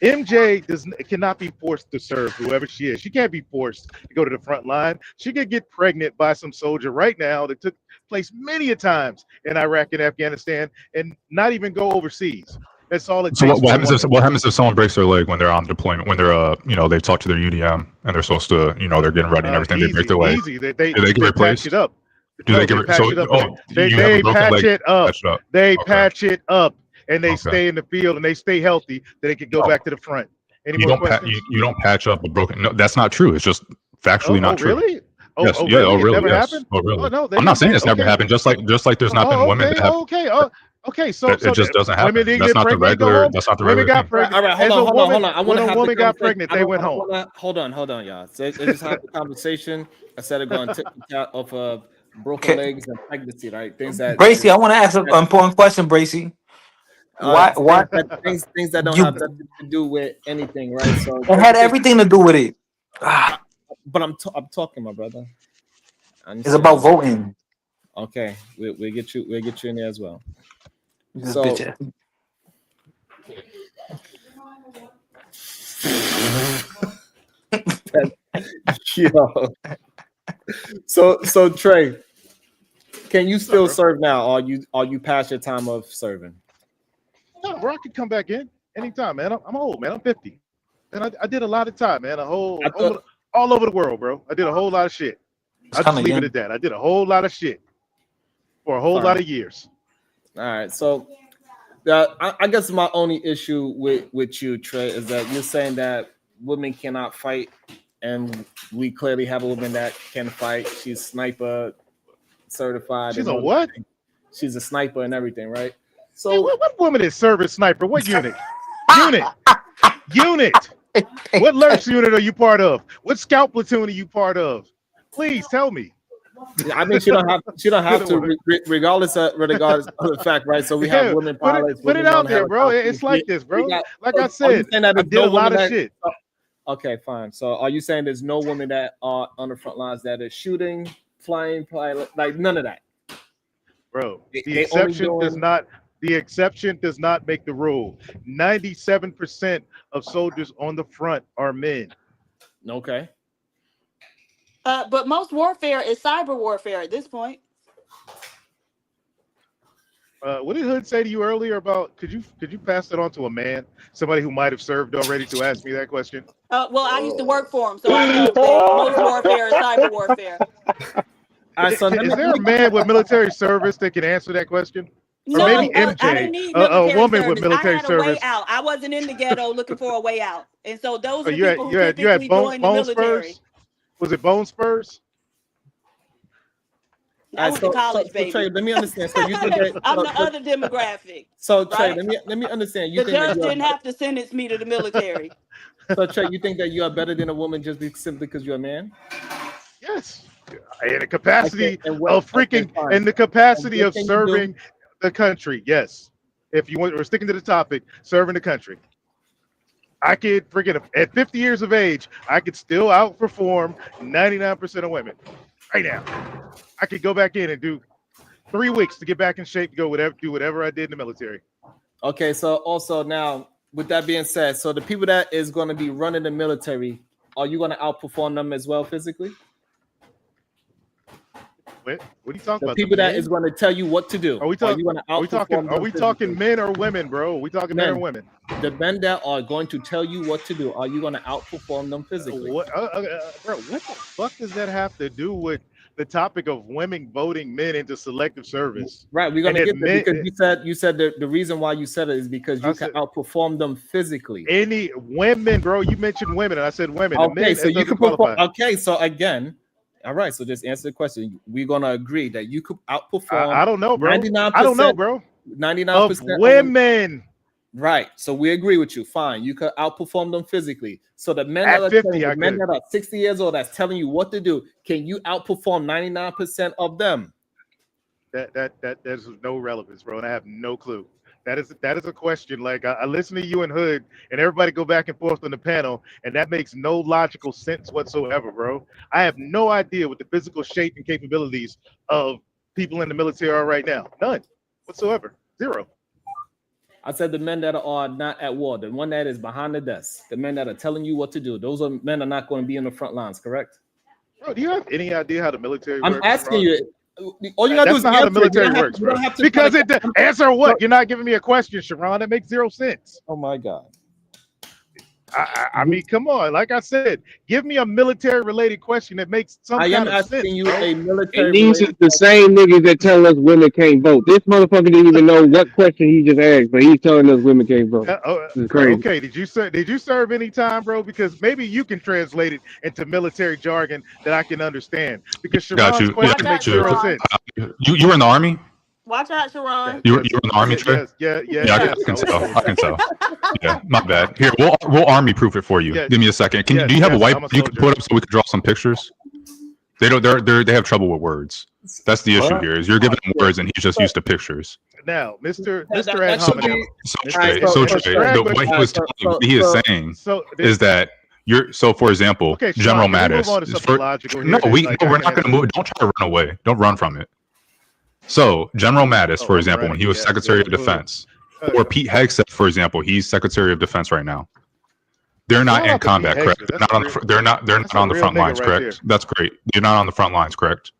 MJ cannot be forced to serve whoever she is. She can't be forced to go to the front line. She could get pregnant by some soldier right now that took place many a times in Iraq and Afghanistan and not even go overseas. That's all it So takes. what happens if someone breaks their leg when they're on deployment, when they're they talk to their UDM and they're supposed to, they're getting ready and everything, they break their leg. Easy. They Do they get replaced? patch it up. Do No, they get patch it up. They patch it up. They patch it up, and they stay in the field and they stay healthy. Then they can go back to the front. Any more questions? You don't patch up a broken. No, that's not true. It's just factually not true. Really? Yes. Oh, Yeah. really? Oh, really? Never Yes. happened? Oh, really? Oh, no, I'm not saying it's never happened. Just like there's not been women that have. Okay. So it just doesn't happen. That's not the regular. That's not the regular. Women got pregnant. All right, hold on. I want to have when a woman got pregnant, they went home. Hold on, y'all. So let's just have a conversation instead of going off of broken legs and pregnancy, right? Things that. Bracey, I want to ask an important question, Bracey. Why? Things that don't have nothing to do with anything, right? So it had everything to do with it. But I'm talking, my brother. It's about voting. Okay, we'll get you in there as well. This So, bitch. Yo. So Trey, can you still serve now? Or you past your time of serving? No, bro, I can come back in anytime, man. I'm old, man. I'm 50, and I did a lot of time, man. All over the world, bro. I did a whole lot of shit. I just leave it at that. I did a whole lot of shit for a whole lot of years. All right, so I guess my only issue with you, Trey, is that you're saying that women cannot fight, and we clearly have a woman that can fight. She's sniper certified. She's a what? She's a sniper and everything, right? So hey, what woman is service sniper? What unit? Unit. What lurch unit are you part of? What scout platoon are you part of? Please tell me. I mean, she don't have to, regardless of the fact, right? So we have women pilots. Put it out there, bro. It's like this, bro. Like I said, I did a lot of shit. Okay, fine. So are you saying there's no women that are on the front lines that is shooting, flying, pilot, like none of that? Bro, the exception does not make the rule. 97% of soldiers on the front are men. Okay. But most warfare is cyber warfare at this point. What did Hood say to you earlier about? Could you pass that on to a man, somebody who might have served already, to ask me that question? Well, I used to work for him, so I know that most warfare is cyber warfare. Is there a man with military service that can answer that question? No, or maybe MJ, I didn't need a woman service. with military I had service. A way out. I wasn't in the ghetto looking for a way out, and so those are you people who had typically join the bone military. spurs? Was it bone spurs? I went to college, baby. Trey, let me understand. So you think that, I'm the other demographic. So Trey, let me understand. You the judge didn't have to sentence me to the military. So Trey, you think that you are better than a woman just simply because you're a man? Yes. In the capacity in the capacity of serving the country. Yes. If you want, we're sticking to the topic, serving the country. I could at 50 years of age, I could still outperform 99% of women right now. I could go back in and do 3 weeks to get back in shape to do whatever I did in the military. Okay, so also now, with that being said, so the people that is going to be running the military, are you going to outperform them as well physically? What are you talking about? People that is going to tell you what to do. Are we talking men or women, bro? Are we talking men or women? The men that are going to tell you what to do, are you going to outperform them physically? Bro, what the fuck does that have to do with the topic of women voting men into selective service? Right, we're gonna get there because you said the reason why you said it is because you can outperform them physically. Any women, bro? You mentioned women, and I said women. Okay, so you can perform. Okay, so again. All right, so just answer the question. We're gonna agree that you could outperform. I don't know, bro. 99%. I don't know, bro. 99% of women. Right. So we agree with you. Fine. You could outperform them physically. So the men that are 60 years old that's telling you what to do, can you outperform 99% of them? There's no relevance, bro. And I have no clue. That is a question. Like I listen to you and Hood, and everybody go back and forth on the panel, and that makes no logical sense whatsoever, bro. I have no idea what the physical shape and capabilities of people in the military are right now? None whatsoever. Zero. I said the men that are not at war, the one that is behind the desk, the men that are telling you what to do. Those are men are not going to be in the front lines, correct? Bro, do you have any idea how the military I'm works? asking Ron? you. All you gotta do That's is not how the answer. military works, bro. Because it answer what? You're not giving me a question, Sharon. That makes zero sense. Oh my God. I mean, come on. Like I said, give me a military-related question that makes some I am kind of asking sense, you bro. a And military these are related the same niggas that tell us women can't vote. This motherfucker didn't even know what question he just asked, but he's telling us women can't vote. This is crazy. Okay, did you serve any time, bro? Because maybe you can translate it into military jargon that I can understand. Because Got Sharon's you. Yeah, question Watch out, makes got you. zero Sharon. sense. You were in the army? Watch out, Sharon. You were in the army, Trey? Yes. Yeah, I can I was tell. told I can that. tell. Yeah, my bad. Here, we'll army proof it for you. Yeah, Give me a second. Do you have a yes, I'm a whiteboard you can soldier. put up so we can draw some pictures? They have trouble with words. That's the issue here. Is you're giving him words and he's just used to pictures. Now, Mr. That Ad should hominem. be. So Alright, Trey, what he was telling you, what he is saying is that you're. So, for example, Okay, General Sharon, can we move Mattis. on to something logical here? No, that, we're like, I not can going to move. Don't try to run away. Don't run from it. So, General Mattis, for I'm example, when running. he was Yeah, Secretary of move. Defense, or Pete Hegseth, for example, he's Secretary of Defense right now. They're not Shout in out to Pete combat, correct? Hegseth. They're That's not a on real- they're not that's a on the real front nigga lines, right correct? That's great. You're not on the front lines, correct?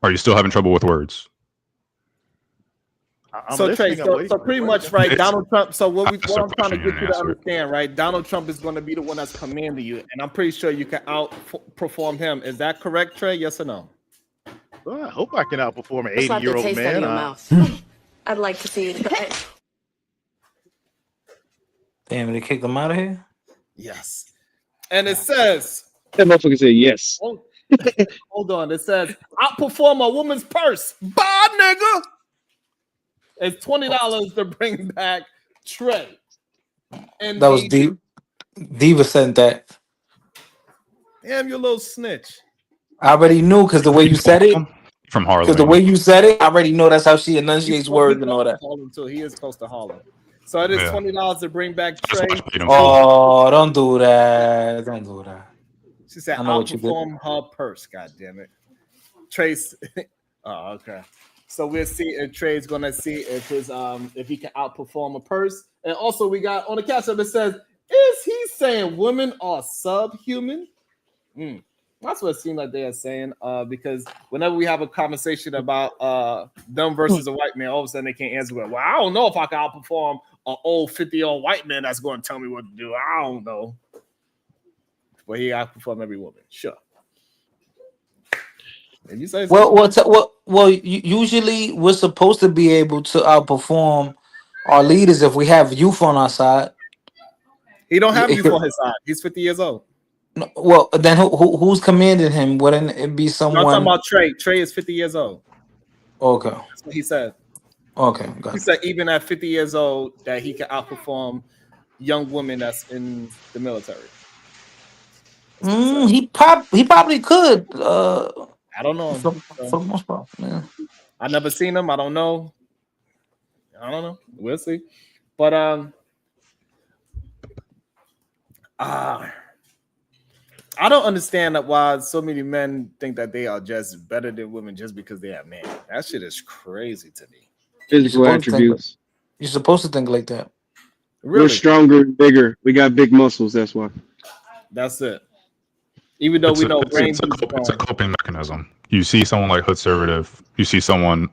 Are you still having trouble with words? I'm So Trey, listening. I'm so waiting. pretty much, right? It's- Donald Trump. So what I asked I'm a trying to question, you get you didn't to answer it. understand, right? Donald Trump is going to be the one that's commanding you, and I'm pretty sure you can outperform him. Is that correct, Trey? Yes or no? Well, I hope I can outperform an Just like the 80-year-old taste out of man. your mouth. I'd like to see it. Damn, they kicked him out of here. Yes. And it says, That motherfucker said yes. hold on. It says, outperform a woman's purse. Bye, nigga. It's $20 to bring back Trey. And That was deep. Diva sent that. Damn, you little snitch. I already knew because the way you said it. From Because the Harlem. way you said it, I already know that's how she enunciates words and all that. Harlem too. He is close to Harlem. So it is Yeah. $20 to bring back That's Trey. why I paid him. Oh, don't do that. Don't do that. She said, I know what you did. outperform her purse. God damn it. Trace. Oh, okay. So we'll see if Trey's gonna see if his if he can outperform a purse. And also we got on the catch up, it says, is he saying women are subhuman? That's what it seemed like they are saying. Because whenever we have a conversation about them versus a white man, all of a sudden they can't answer it. Well, I don't know if I can outperform an old 50-year-old white man that's going to tell me what to do. I don't know. But he outperform every woman. Sure. And you say Usually we're supposed to be able to outperform our leaders if we have youth on our side. he don't have youth on his side. He's 50 years old. No, well, then who's commanding him? Wouldn't it be No, someone? I'm talking about Trey. Trey is 50 years old. Okay. That's what he said. Okay. Got He it. said even at 50 years old that he can outperform young women that's in the military. He probably could. I don't know. For the most part, yeah. I never seen him. I don't know. We'll see. But I don't understand that why so many men think that they are just better than women just because they are men. That shit is crazy to me. Physical attributes. You're supposed to think like that. Really? We're stronger and bigger. We got big muscles. That's why. That's it. Even though we know brains it's a coping mechanism. You see someone like Hoodservative, you see someone,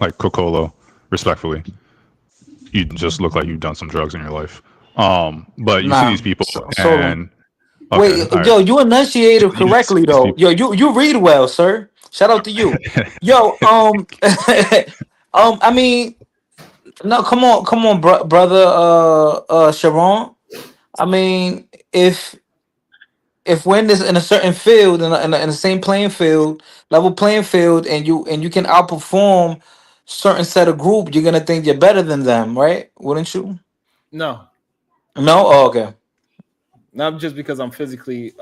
like Cocolo, respectfully. You just look like you've done some drugs in your life. But you see these people and wait, right. yo, you enunciated correctly though. Yo, you read well, sir. Shout out to you. Yo, I mean, no, come on, brother, Sharon. I mean, if we're in a certain field, in the same playing field, level playing field, and you can outperform certain set of group, you're gonna think you're better than them, right? Wouldn't you? No. Oh, okay. Not just because I'm physically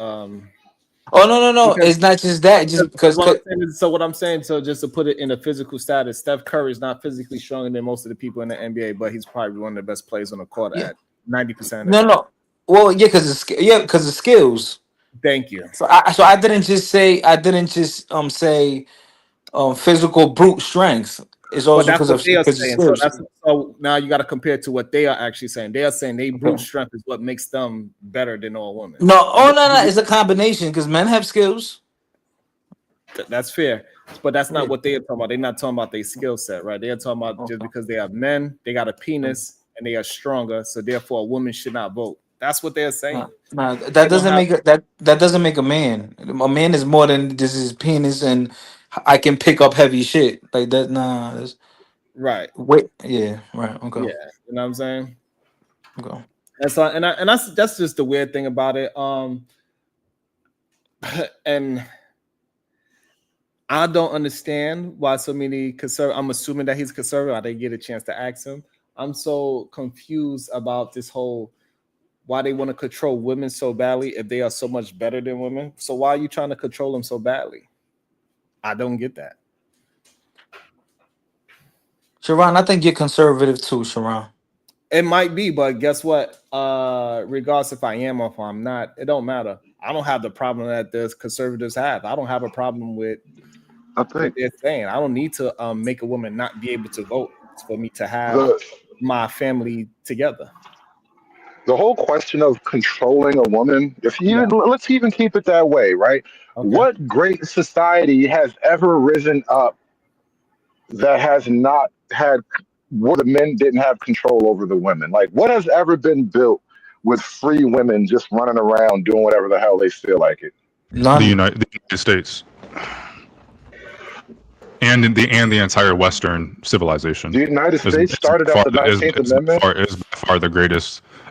Oh no! It's not just that. Just because. What I'm saying, just to put it in a physical status, Steph Curry is not physically stronger than most of the people in the NBA, but he's probably one of the best players on the court at 90%. No. Well, yeah, because the skills. Thank you. So I didn't just say physical brute strength. It's But also that's what they are because of saying. So skills. that's so now you got to compare it to what they are actually saying. They are saying they brute Okay. strength is what makes them better than all women. No, no. It's a combination because men have skills. That's fair, but that's Yeah. not what they are talking about. They're not talking about their skill set, right? They're talking about just because they are men, they got a penis and they are stronger, so therefore a woman should not vote. That's what they're saying. Nah, that They don't doesn't have make that doesn't make a man. A man is more than just his penis and I can pick up heavy shit like that. Nah, that's, right. wait, yeah, right, okay, Yeah, you know what I'm saying. okay. And so, and that's just the weird thing about it. And I don't understand why so many conservative. I'm assuming that he's conservative. I didn't get a chance to ask him. I'm so confused about this whole why they want to control women so badly if they are so much better than women. So why are you trying to control them so badly? I don't get that. Sharon, I think you're conservative too, Sharon. It might be, but guess what? Regardless if I am or if I'm not, it don't matter. I don't have the problem that the conservatives have. I don't have a problem with what they're saying. I don't need to make a woman not be able to vote for me to have my family together. The whole question of controlling a woman, let's even keep it that way, right? Okay. What great society has ever risen up that has not had where the men didn't have control over the women? Like, what has ever been built with free women just running around doing whatever the hell they feel like it? The United States. And the entire Western civilization. The United States started after the 19th Amendment.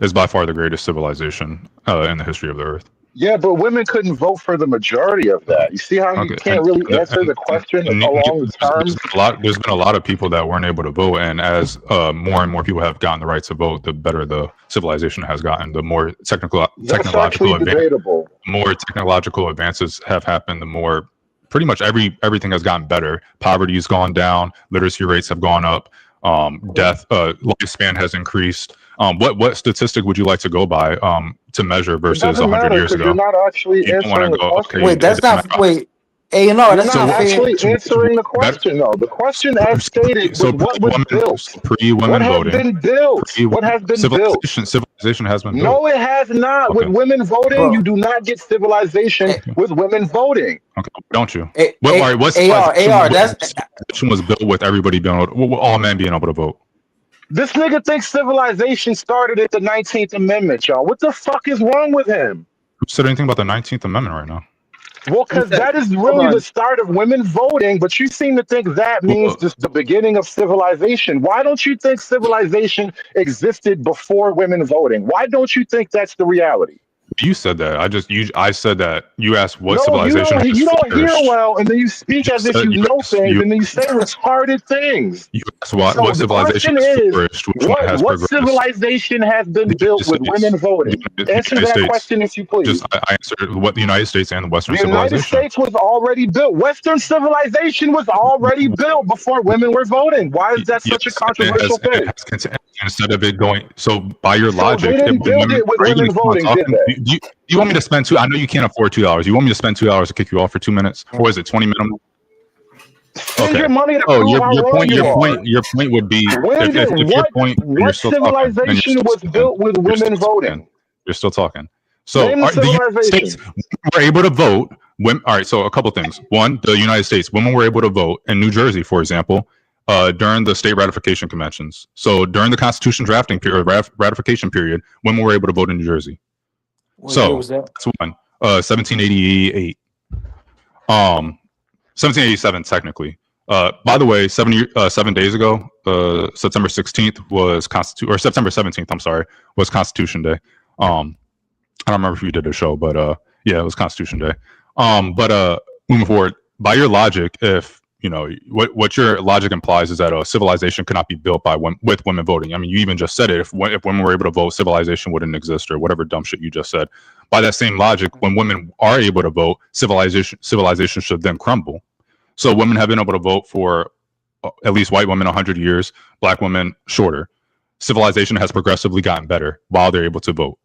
Is by far the greatest civilization in the history of the earth. Yeah, but women couldn't vote for the majority of that. You see how you can't really answer the question along the terms? There's been a lot of people that weren't able to vote, and as more and more people have gotten the right to vote, the better the civilization has gotten. The more technological advances have happened, the more pretty much everything has gotten better. Poverty has gone down, literacy rates have gone up, lifespan has increased. What statistic would you like to go by to measure versus 100 years ago? You're not actually answering the question. Wait, that's not wait. A&R, that's not not actually fair. answering the question, though. The question, as stated, was what was built. Pre-women What has voting. been built? What has been built? Civilization has been built. No, it has not. Okay. With women voting, Bro. you do not get civilization with women voting. Okay, don't you? AR, that's civilization was built with everybody being able, all men being able to vote. This nigga thinks civilization started at the 19th Amendment, y'all. What the fuck is wrong with him? Who said anything about the 19th Amendment right now? Well, because that is really the start of women voting, but you seem to think that means just the beginning of civilization. Why don't you think civilization existed before women voting? Why don't you think that's the reality? You said that. I said that. You asked what civilization. You don't hear well, and then you speak as if you know things, and then you say retarded things. You asked what civilization is. What civilization has been built with women voting? Answer that question, if you please. I answered what the United States and the Western civilization. The United States was already built. Western civilization was already built before women were voting. Why is that such a controversial thing? Instead of it going, so by your logic, they didn't build it with women voting, did they? You want me to spend I know you can't afford $2. You want me to spend $2 to kick you off for 2 minutes, or is it 20 minimum? Spend your money to prove how wrong you are. Your point would be what civilization was built with women voting? You're still talking. So the United States were able to vote. All right. So a couple things. One, the United States, women were able to vote in New Jersey, for example, during the state ratification conventions. So during the Constitution drafting period, ratification period, women were able to vote in New Jersey. So that's one. 1788. 1787 technically. By the way, 7 days ago, September 16th was September 17th. I'm sorry, was Constitution Day. I don't remember if you did a show, but yeah, it was Constitution Day. But moving forward, by your logic, if you know what your logic implies is that a civilization cannot be built with women voting. I mean, you even just said it. If women were able to vote, civilization wouldn't exist, or whatever dumb shit you just said. By that same logic, when women are able to vote, civilization should then crumble. So women have been able to vote for at least white women 100 years, black women shorter. Civilization has progressively gotten better while they're able to vote.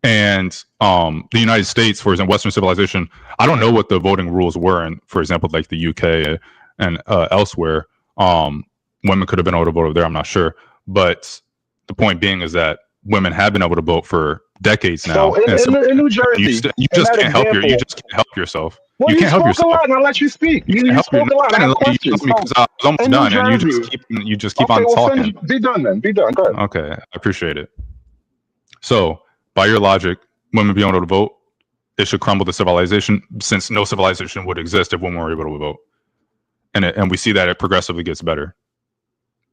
And the United States, for example, Western civilization, I don't know what the voting rules were in, for example, like the UK and elsewhere. Women could have been able to vote over there. I'm not sure, but the point being is that women have been able to vote for decades now. So in New Jersey, you in just that can't help example, you just can't help yourself. well, You you can't help spoke a yourself. lot, and I let you speak. You can't You help your. spoke a lot. I have questions. So Because I was almost in New done, and Jersey, you just keep okay, on well, talking. finish. Be done then. Be done. Go ahead. Okay, I appreciate it. So, by your logic, women being able to vote, it should crumble the civilization, since no civilization would exist if women were able to vote. And we see that it progressively gets better.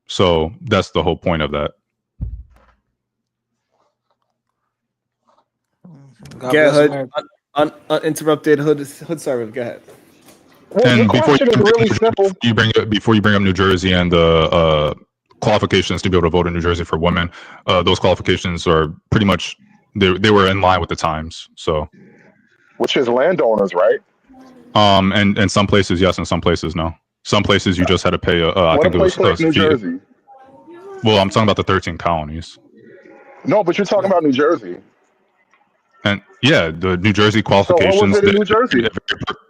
So that's the whole point of that. God Get bless Hood. America. Uninterrupted Hood server. Go ahead. Well, the And question is really simple. before you bring up New Jersey and the qualifications to be able to vote in New Jersey for women, those qualifications are pretty much they were in line with the times. So, Which is landowners, right? and in some places yes, in some places no. Some places you just had to pay. I What a think it was place like New fee. Jersey. Well, I'm talking about the 13 colonies. No, but you're talking about New Jersey. And yeah, the New Jersey So what was qualifications. it in New Jersey?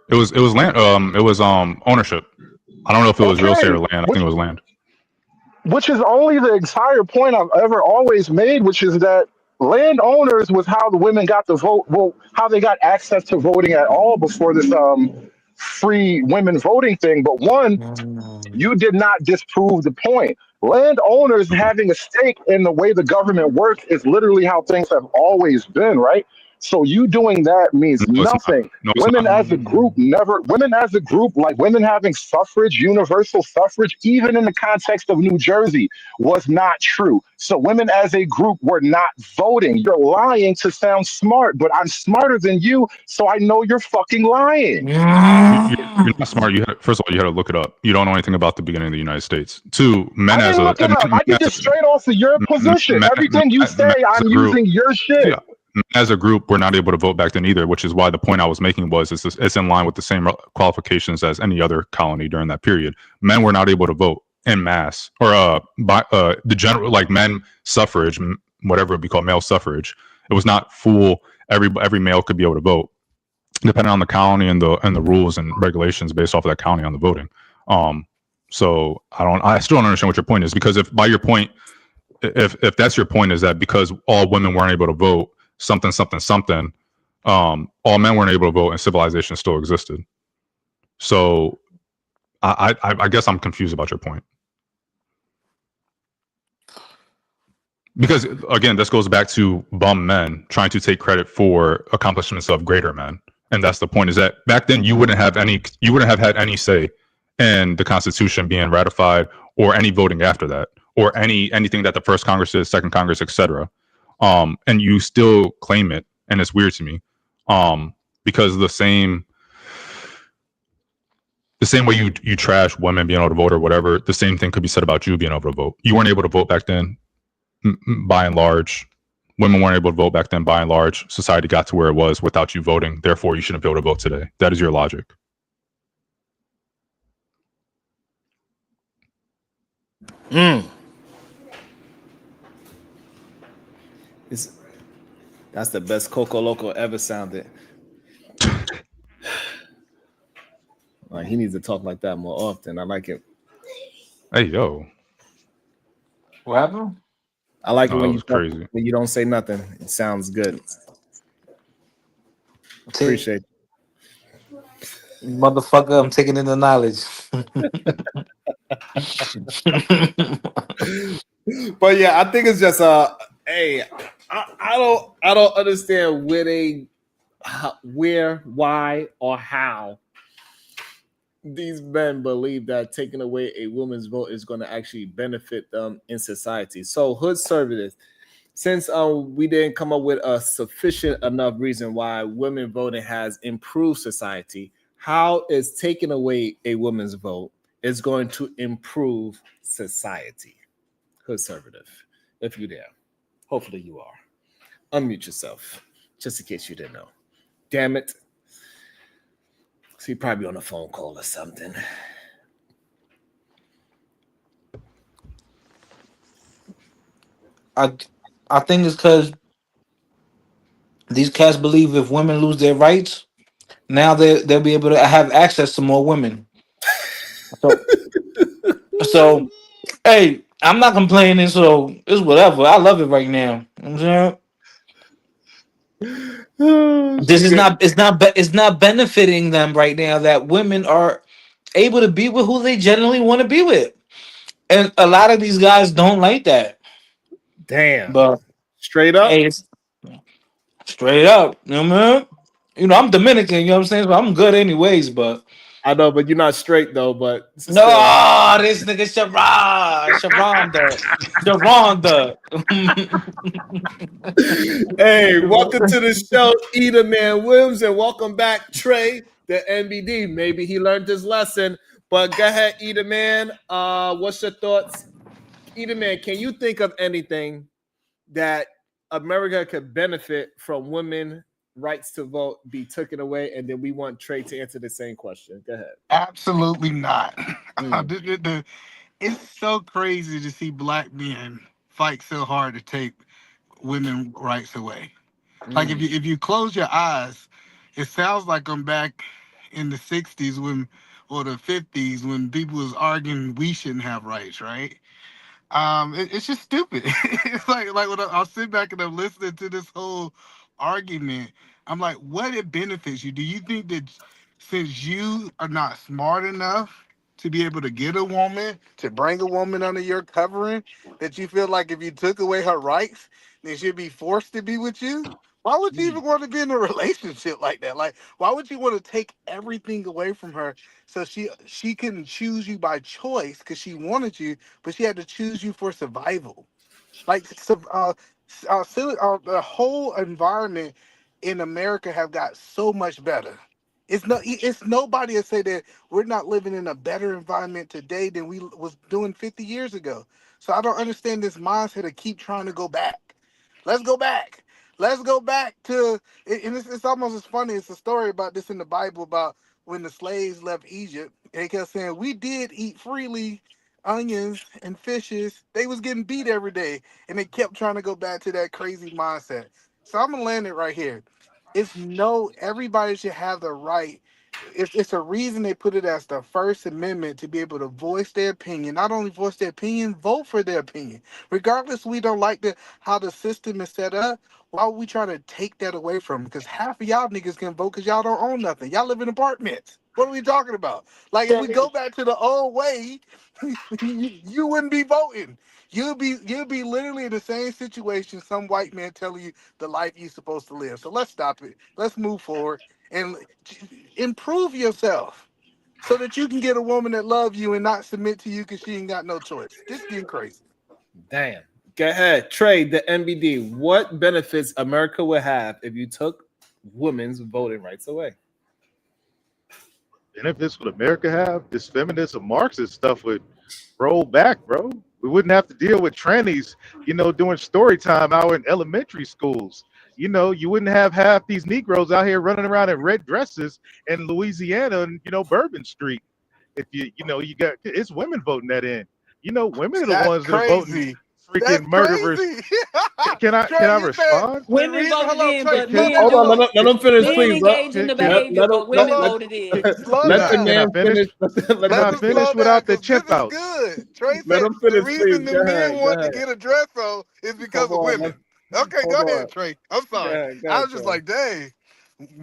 It was land. It was ownership. I don't know if it was real estate or Okay, land. I think it was land. which is only the entire point I've ever always made, which is that landowners was how the women got the vote. Well, how they got access to voting at all before this free women voting thing. But one, you did not disprove the point. Landowners having a stake in the way the government works is literally how things have always been, right? So you doing that means No, it's not. nothing. No, it's Women not. as a group never, women as a group, like women having suffrage, universal suffrage, even in the context of New Jersey, was not true. So women as a group were not voting. You're lying to sound smart, but I'm smarter than you, so I know you're fucking lying. You're not smart. First of all, you had to look it up. You don't know anything about the beginning of the United States. Two, men I as didn't a look it up. I did this straight off of your position. men Everything you say, as a I'm group. using your shit. Yeah, as a group, we're not able to vote back then either, which is why the point I was making was it's in line with the same qualifications as any other colony during that period. Men were not able to vote en masse, or by the general, like men suffrage, whatever it be called, male suffrage. It was not full. Every male could be able to vote, depending on the colony and the rules and regulations based off of that county on the voting. So I still don't understand what your point is, because if by your point, if that's your point, is that because all women weren't able to vote, something, all men weren't able to vote and civilization still existed. So I guess I'm confused about your point. Because again, this goes back to bum men trying to take credit for accomplishments of greater men. And that's the point, is that back then you wouldn't have had any say in the Constitution being ratified, or any voting after that, or anything that the first Congress did, second Congress, etc. And you still claim it, and it's weird to me. Because the same way you trash women being able to vote or whatever, the same thing could be said about you being able to vote. You weren't able to vote back then, by and large. Women weren't able to vote back then, by and large. Society got to where it was without you voting. Therefore, you shouldn't be able to vote today. That is your logic. That's the best Coco Loco ever sounded. Like, he needs to talk like that more often. I like it. Hey, yo. What happened? I like it when you don't say nothing. It sounds good. Appreciate it. Motherfucker, I'm taking in the knowledge. But yeah, I think it's just hey, I don't understand where, why, or how these men believe that taking away a woman's vote is going to actually benefit them in society. So, Hood Service, since we didn't come up with a sufficient enough reason why women voting has improved society, how is taking away a woman's vote is going to improve society? Conservative, if you're there. Hopefully you are. Unmute yourself, just in case you didn't know. Damn it. So you're probably on a phone call or something. I think it's because These cats believe if women lose their rights, now they'll be able to have access to more women. So so hey, I'm not complaining, so it's whatever. I love it right now. You know what I'm saying? Oh, This is shit. not it's not benefiting them right now that women are able to be with who they generally want to be with. And a lot of these guys don't like that. Damn. But Straight up. hey, it's straight up, you know what I mean? You know, I'm Dominican, you know what I'm saying? So I'm good anyways, but I know, but you're not straight though. But still. no, this nigga Sharonda. Hey, welcome to the show, Eda Man Williams, and welcome back, Trey, the NBD. Maybe he learned his lesson, but go ahead, Eda Man. What's your thoughts? Eda Man, can you think of anything that America could benefit from women rights to vote be taken away? And then we want Trey to answer the same question. Go ahead. Absolutely not. Mm. It's so crazy to see black men fight so hard to take women rights away. Like if you close your eyes, it sounds like I'm back in the 60s when or the 50s when people was arguing we shouldn't have rights, right? It's just stupid. It's like when I'll sit back and I'm listening to this whole argument, I'm like, what it benefits you? Do you think that since you are not smart enough to be able to get a woman, to bring a woman under your covering, that you feel like if you took away her rights, then she'd be forced to be with you? Why would you even want to be in a relationship like that? Like, why would you want to take everything away from her so she couldn't choose you by choice because she wanted you, but she had to choose you for survival? Like, the whole environment in America have got so much better. It's nobody to say that we're not living in a better environment today than we was doing 50 years ago. So I don't understand this mindset of keep trying to go back. Let's go back. Let's go back to, and it's almost as funny. It's a story about this in the Bible about when the slaves left Egypt. They kept saying, we did eat freely onions and fishes. They was getting beat every day. And they kept trying to go back to that crazy mindset. So I'm going to land it right here. Everybody should have the right. It's a reason they put it as the First Amendment to be able to voice their opinion. Not only voice their opinion, vote for their opinion. Regardless, we don't like how the system is set up. Why would we try to take that away from them? Because half of y'all niggas can vote because y'all don't own nothing. Y'all live in apartments. What are we talking about? Like if we go back to the old way, you wouldn't be voting. You'll be literally in the same situation. Some white man telling you the life you're supposed to live. So let's stop it. Let's move forward and improve yourself so that you can get a woman that loves you and not submit to you because she ain't got no choice. This getting crazy. Damn. Go ahead, Trey, the NBD. What benefits America would have if you took women's voting rights away? Benefits would America have? This feminist and Marxist stuff would roll back, bro. We wouldn't have to deal with trannies, doing story time hour in elementary schools. You wouldn't have half these Negroes out here running around in red dresses in Louisiana and, Bourbon Street. If you got, it's women voting that in. Women are the That's ones that are voting crazy. That's freaking murderers. crazy. Can I Trey, you said respond? the Women reason. voted Hold on, in, Trey. but Slow men Hold down. on, do. let him finish, Men please. engage in the behavior, but Let, women Hold voted in. Slow let the down. Can I man finish? finish. Let Can Let I him finish slow down without the because this chimp is outs? good. Trey let said him the finish, reason please. the Go men ahead. Go want to ahead. get a dress on is because Come of on. women. Okay, go Hold on. ahead, Trey. I'm Go sorry. ahead. Go I ahead, was just Trey. like, dang,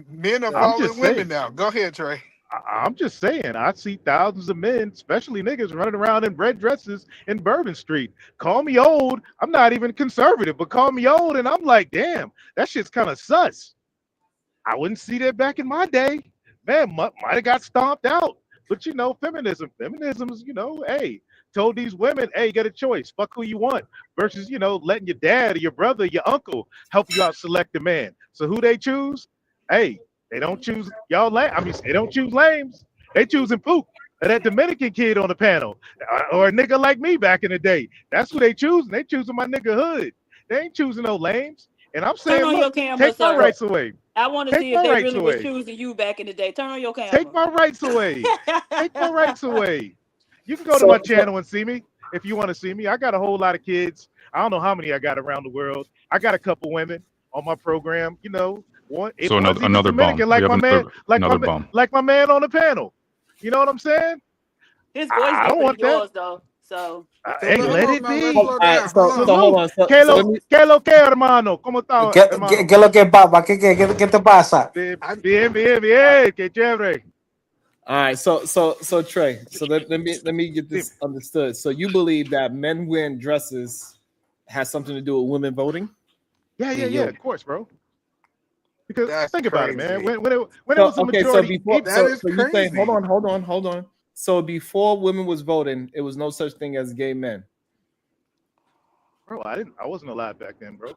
men are Go ahead. I'm just following women saying. now. Go ahead, Trey. I'm just saying, I see thousands of men, especially niggas, running around in red dresses in Bourbon Street. Call me old. I'm not even conservative, but call me old, and I'm like, damn, that shit's kind of sus. I wouldn't see that back in my day. Man, might have got stomped out. But feminism is, hey, told these women, hey, get a choice. Fuck who you want. Versus, letting your dad or your brother, your uncle help you out select a man. So who they choose? Hey, they don't choose y'all lame. I mean, they don't choose lames. They choosing poop. Or that Dominican kid on the panel. Or a nigga like me back in the day. That's who they choosing. They choosing my nigga hood. They ain't choosing no lames. And I'm Turn saying, on look, your camera, take my sir. rights away. I want to Take see if my they rights really was away. choosing you back in the day. Turn on your Take camera. my rights away. Take my rights away. You can go to my So, channel and see me if you want to see me. I got a whole lot of kids. I don't know how many I got around the world. I got a couple women. on my program. You know, if So once he was another bum. Dominican, We have another bum. like my man on the panel. You know what I'm saying? His voice I don't different want than that. yours though. So Hey, hold let on it now. Let's be. slow down. Hold on. So hold on. So let me. ¿Qué lo que, hermano? ¿Cómo está, hermano? ¿Qué lo que pasa? ¿Qué te pasa? Bien, bien. Qué chévere. All right. So Trey. So let me get this understood. So you believe that men wearing dresses has something to do with women voting? Yeah. Of course, bro. Because That's think about it, man. crazy. When it was a majority, That is so you saying crazy. hold on. So before women was voting, it was no such thing as gay men. bro, I wasn't alive back then, bro.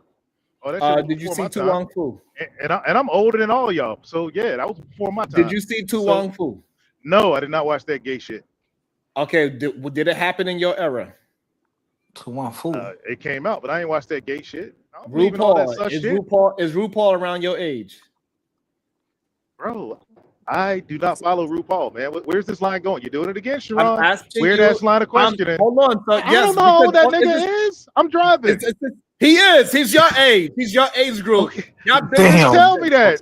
Oh, that shit was Did you before see my Tu time. Wong Fu? And I'm older than all y'all, so yeah, that was before my time. Did you see Tu Wong Fu? No, I did not watch that gay shit. Okay, did it happen in your era? Tu Wong Fu. It came out, but I ain't watched that gay shit. I don't believe in all that such shit. Is RuPaul around your age? Bro, I do not follow RuPaul, man. Where's this line going? You doing it again, Sharon? I'm asking Weird you, ass line of questioning. Hold on, so I don't know how old that nigga is. I'm driving. He is. He's your age. He's your age group. Okay. Damn. Tell me that.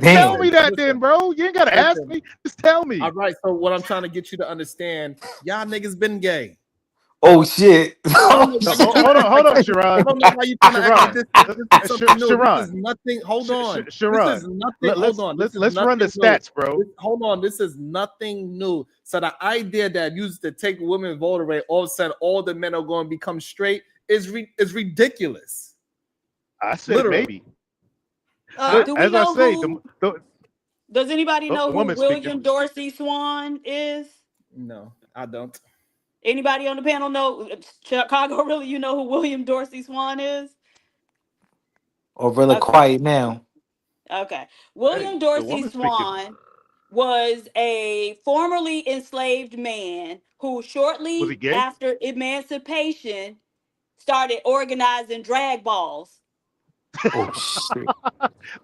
Tell me that Listen. then, bro. You ain't gotta ask me. Just tell me. All right. So what I'm trying to get you to understand, y'all niggas been gay. Oh shit! Hold on, Sharon. I don't know why you trying to act like this is something new. Sharon. This is nothing. Hold on. Sharon. This is nothing. Hold on. Let's run the stats, bro. Hold on. This is nothing new. So the idea that used to take women's voter rate, all of a sudden all the men are going to become straight is ridiculous. I said Literally. maybe. Do we As know I say, who? the Does anybody know who women speak William Dorsey Swan is? No, I don't. Anybody on the panel know? Chicago, really? You know who William Dorsey Swan is? Or really quiet now. Okay. William Dorsey Swan was a formerly enslaved man who shortly after emancipation started organizing drag balls. Oh shit!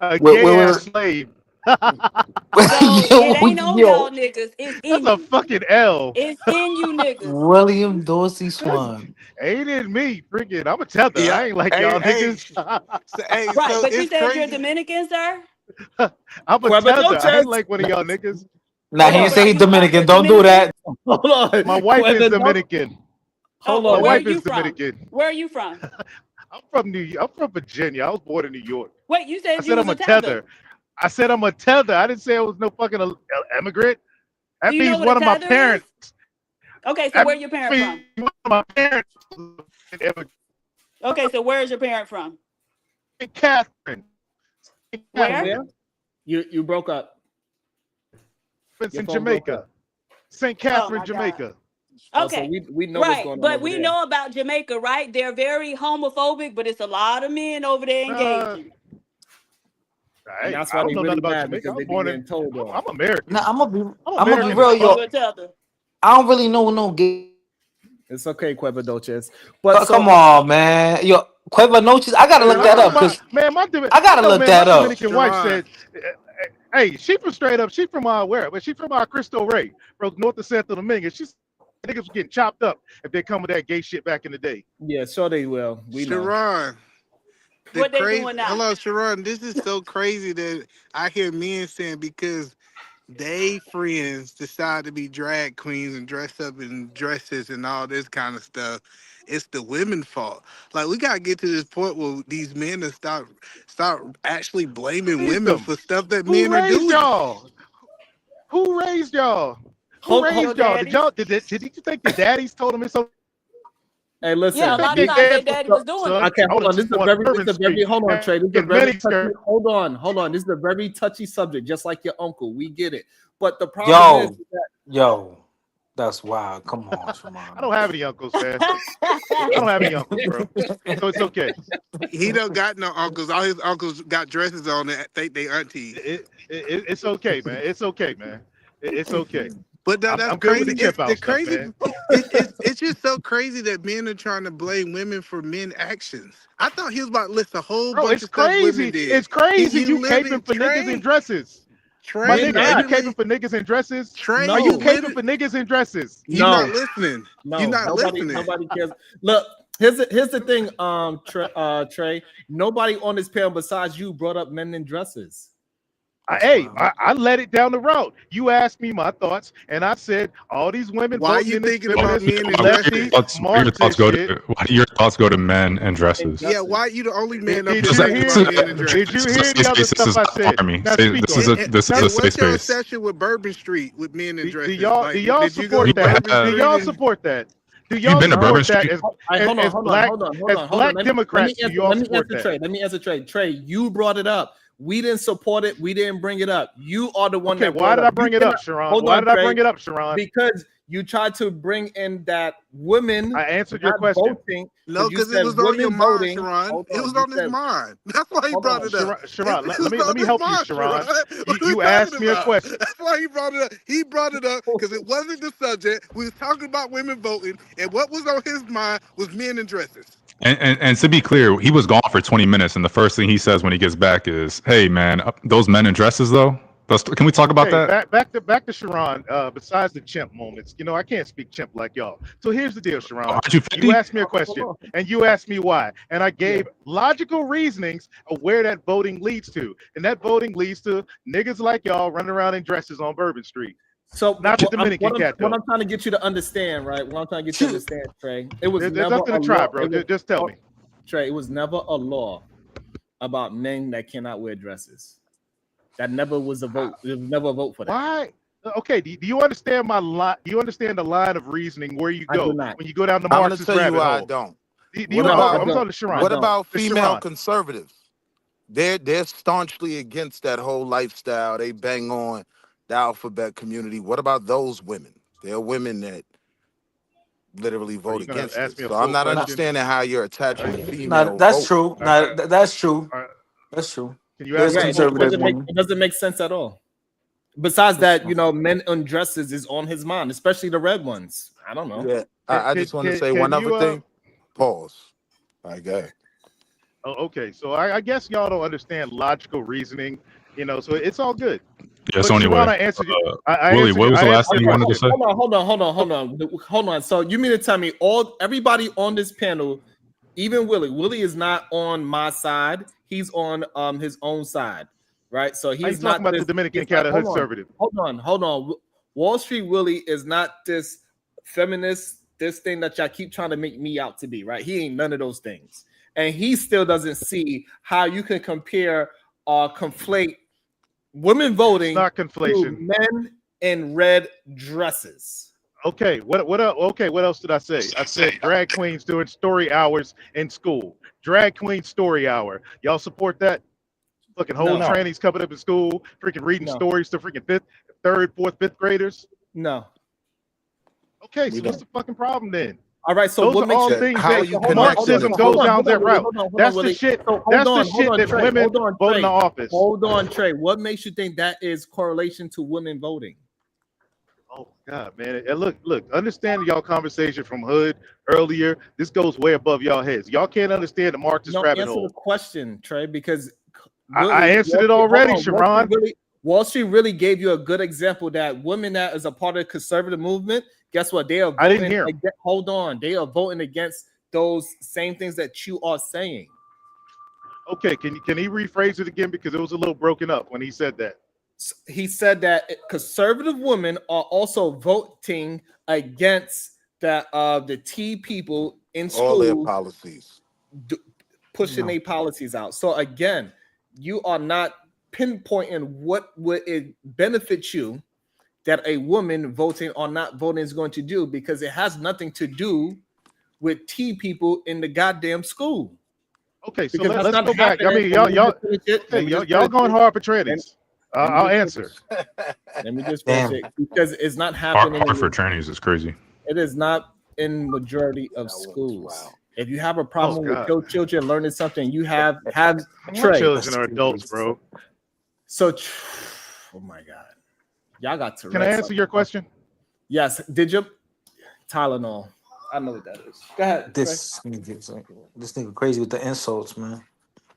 A gay-ass slave. So it ain't on y'all niggas. It's in That's a fucking L. It's in you niggas. William Dorsey Swan. Ain't in me, freaking. I'm a tether. Yeah. I ain't like y'all niggas. Right, so but you it's said crazy. you're Dominican, sir? I'm a tether. I ain't like one of y'all niggas. Nah, he ain't say he's Dominican. Don't do that. Hold on. My wife is Dominican. Hold on. My Where wife are you is from? Dominican. Where are you from? I'm from Virginia. I was born in New York. Wait, you said I said was I'm a tether. I said I'm a tether. I didn't say I was no fucking immigrant. That Do you means know one what of a my tether parents. is? Okay, so where your parent from? One of my parents. Okay, so where is your parent from? St. Catherine. Where? You broke up. It's in Jamaica. St. Catherine, Jamaica. Okay, so we know what's going on but over we there. know about Jamaica, right? They're very homophobic, but it's a lot of men over there engaging. And that's why they really mad because they being told on. I'm American. Nah, I'm gonna be American real, yo. You're a tether. I don't really know no gay. It's okay, Cueva Dolces. But Come on, man. Yo, Cueva Noches. I gotta look that up because I gotta look that my up. Dominican wife said, "Hey, she from straight up. She from where? But she from Cristo Rey, bro, north of Santo Domingo. She's niggas was getting chopped up if they come with that gay shit back in the day. Yeah, sure they will. We know. Sharon. What they doing now? Hello, Sharon. This is so crazy that I hear men saying because they friends decide to be drag queens and dress up in dresses and all this kind of stuff. It's the women's fault. Like we gotta get to this point where these men start actually blaming women for stuff that men are doing. Y'all? Who raised y'all? Who raised y'all? Did you think your daddies told them it's okay? Hey, listen. Yeah, a lot of times their daddy was doing it. Okay, hold on. This is a very hold on, Trey. This is a very touchy, hold on. This is a very touchy subject, just like your uncle. We get it. But the problem is that that's wild. Come on, Shimon. I don't have any uncles, man. I don't have any uncles, bro. So it's okay. He don't got no uncles. All his uncles got dresses on that think they aunties. It's okay, man. It's okay, man. It's okay. But that's I'm crazy. good with the chip out stuff, crazy. Man. It's just so crazy that men are trying to blame women for men actions. I thought he was about to list a whole bunch of stuff women did. It's crazy. You caping for niggas in dresses. My nigga, are you caping for niggas in dresses? Trey, Are you caping for niggas in dresses? You're not listening. No, you're not listening. Nobody cares. Look, Here's the thing, Trey. Nobody on this panel besides you brought up men in dresses. I let it down the road. You asked me my thoughts, and I said all these women Why are voting you in this thinking about feminist, men in lefty, dresses? Why do your thoughts go to men and dresses? Yeah, why you the only man up Did here you talking hear? about men in Did you dresses? hear the other stuff I said? Now speak on it. This is a And safe what's your space. obsession with Bourbon Street with men in Do dresses? y'all Like, do y'all did you go to support that? Bourbon Do Street y'all and support that? Do You y'all been to Bourbon support that Street? as black Democrats? Do y'all Let me support answer that? Trey. Let me answer Trey. Trey, you brought it up. We didn't support it. We didn't bring it up. You are the one Okay, that why brought did it I up. bring it up, Sharon? Why did I bring it up, Sharon? Because you tried to bring in that women. I answered your question. Voting, no, because because it was on your mind, voting. Sharon. It was on his mind. That's why he brought it up. Sharon, It let me was on his help you, mind, Sharon. What You are asked talking me a about? question. That's why he brought it up. He brought it up because it wasn't the subject. We was talking about women voting, and what was on his mind was men in dresses. And to be clear, he was gone for 20 minutes, and the first thing he says when he gets back is, "Hey, man, those men in dresses, though. Can we talk about that?" Back to Sharon. Besides the chimp moments, I can't speak chimp like y'all. So here's the deal, Sharon. Aren't you 50? You asked me a question, and you asked me why, and I gave logical reasonings of where that voting leads to, and that voting leads to niggas like y'all running around in dresses on Bourbon Street. So not the Dominican cat. What I'm trying to get you to understand, right? What I'm trying to get you to understand, Trey. It was There's never nothing a to try, law. bro. Just tell me, Trey. It was never a law about men that cannot wear dresses. That never was a vote. There was never a vote for that. Why? Okay, do you understand my line? You understand the line of reasoning where you go when you go down the Marxist rabbit hole? I don't. I'm talking to Sharon. What about female Sharon. conservatives? They're staunchly against that whole lifestyle. They bang on the alphabet community. What about those women? There are women that literally vote against it. So I'm not understanding how you're attaching female No, that's vote. true. No, that's true. That's true. Can you There's ask conservative women. It doesn't make sense at all. Besides that, men in dresses is on his mind, especially the red ones. I don't know. Yeah, I just want to say one other thing. Pause. All right, go ahead. Oh, okay. So I guess y'all don't understand logical reasoning, so it's all good. Yeah, so anyway, Sharon, I answered you. Willie, what was the last thing you wanted to say? Hold on. So you mean to tell me everybody on this panel, even Willie is not on my side. He's on his own side, right? So he's not talking about the Dominican cat conservative. Hold on. Wall Street Willie is not this feminist, this thing that y'all keep trying to make me out to be, right? He ain't none of those things. And he still doesn't see how you can compare or conflate women voting to men in red dresses. Okay, what else did I say? I said drag queens doing story hours in school. Drag queen story hour. Y'all support that? Fucking whole trannies coming up in school, freaking reading stories to freaking fifth graders. No. Okay, so what's the fucking problem then? All right, so those are all things that Marxism goes down that route. That's the shit. That's the shit that women vote in the office. Hold on, Trey. What makes you think that is correlation to women voting? Oh God, man! And look. Understand y'all conversation from Hood earlier. This goes way above y'all heads. Y'all can't understand the Marxist rabbit hole. Answer the question, Trey, because I answered it already, Sharon. Wall Street really gave you a good example that women that is a part of the conservative movement. Guess what? They are voting. I didn't hear. Hold on. They are voting against those same things that you are saying. Okay, can he rephrase it again because it was a little broken up when he said that? He said that conservative women are also voting against the T people in school. All their policies. Pushing their policies out. So again, you are not pinpointing what would it benefit you that a woman voting or not voting is going to do, because it has nothing to do with T people in the goddamn school. Okay, so let's go back. I mean, y'all going hard for trannies. I'll answer. Let me just finish it, because it's not happening. Hard for trannies is crazy. It is not in majority of schools. If you have a problem with your children learning something, you have Trey. Children are adults, bro. So, oh my God. Y'all got to. Can I answer your question? Yes. Did you? Tylenol. I know what that is. Go ahead. This nigga crazy with the insults, man.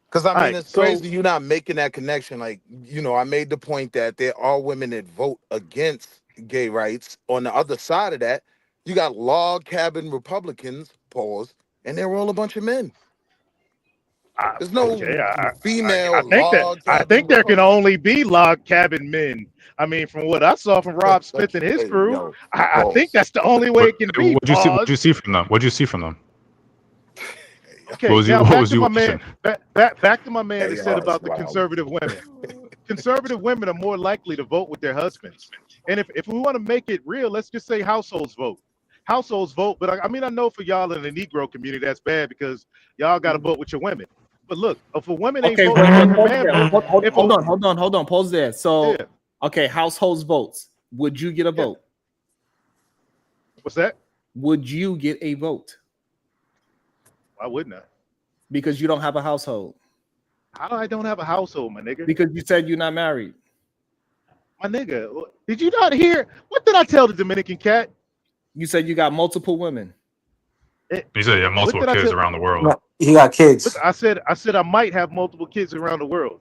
Because I mean, it's crazy you're not making that connection. Like, I made the point that there are women that vote against gay rights. On the other side of that, you got log cabin Republicans, pause, and they're all a bunch of men. There's no Okay, female I log think cabin. there can only be log cabin men. I mean, from what I saw from Rob Smith and his Hey, crew, yo, I think pause. that's the only way it can be. What'd you see? What'd Pause. you see from them? What'd you see from them? Okay, now What back was to you my watching? man. Back to my man Hey, that yo, said that's about the wild. conservative women. Conservative women are more likely to vote with their husbands. And if we want to make it real, let's just say households vote. Households vote, but I mean, I know for y'all in the Negro community, that's bad because y'all got to vote with your women. But look, if a woman ain't Okay, voting, wait, let her pause man there. vote. Hold on. Pause there. So, Yeah, okay, households votes. Would you get a yeah. vote? What's that? Would you get a vote? Why wouldn't I? Because you don't have a household. How I don't have a household, my nigga? Because you said you're not married. My nigga, did you not hear? What did I tell the Dominican cat? You said you got multiple women. He said you have multiple What did I kids tell? around the world. No, he got kids. I said I might have multiple kids around the world,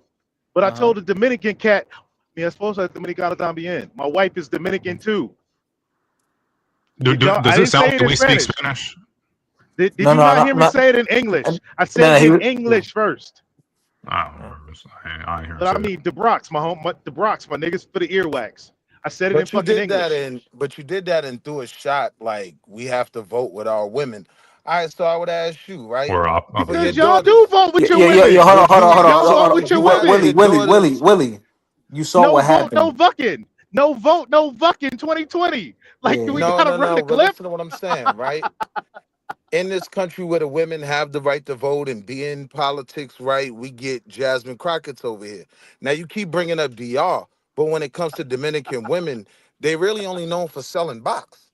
but I told the Dominican cat, "Mi esposa es dominicana también." My wife is Dominican too. Does I it didn't sound say like it in we speak Spanish. Spanish? Did No, you no, not no, hear me no. say it in English? I No, said he it in was. English first. I don't remember. I ain't hear him But say I mean, the Brox, my niggas for the earwax. I said it in But you fucking did that English. and threw a shot like we have to vote with our women. All right, so I would ask you, that. right? Or For your Because y'all daughters, do vote with your Yeah. women. Hold on, would hold on, you hold on, Y'all hold vote on. with your you ask Willie, your women. daughters? Willie. You saw No what vote, no happened. fucking. No vote, no fucking 2020. Like, do Yeah. we gotta run No. the But clip? listen to what I'm saying, right? In this country where the women have the right to vote and be in politics, right? We get Jasmine Crockett's over here. Now you keep bringing up DR, but when it comes to Dominican women, they really only known for selling box.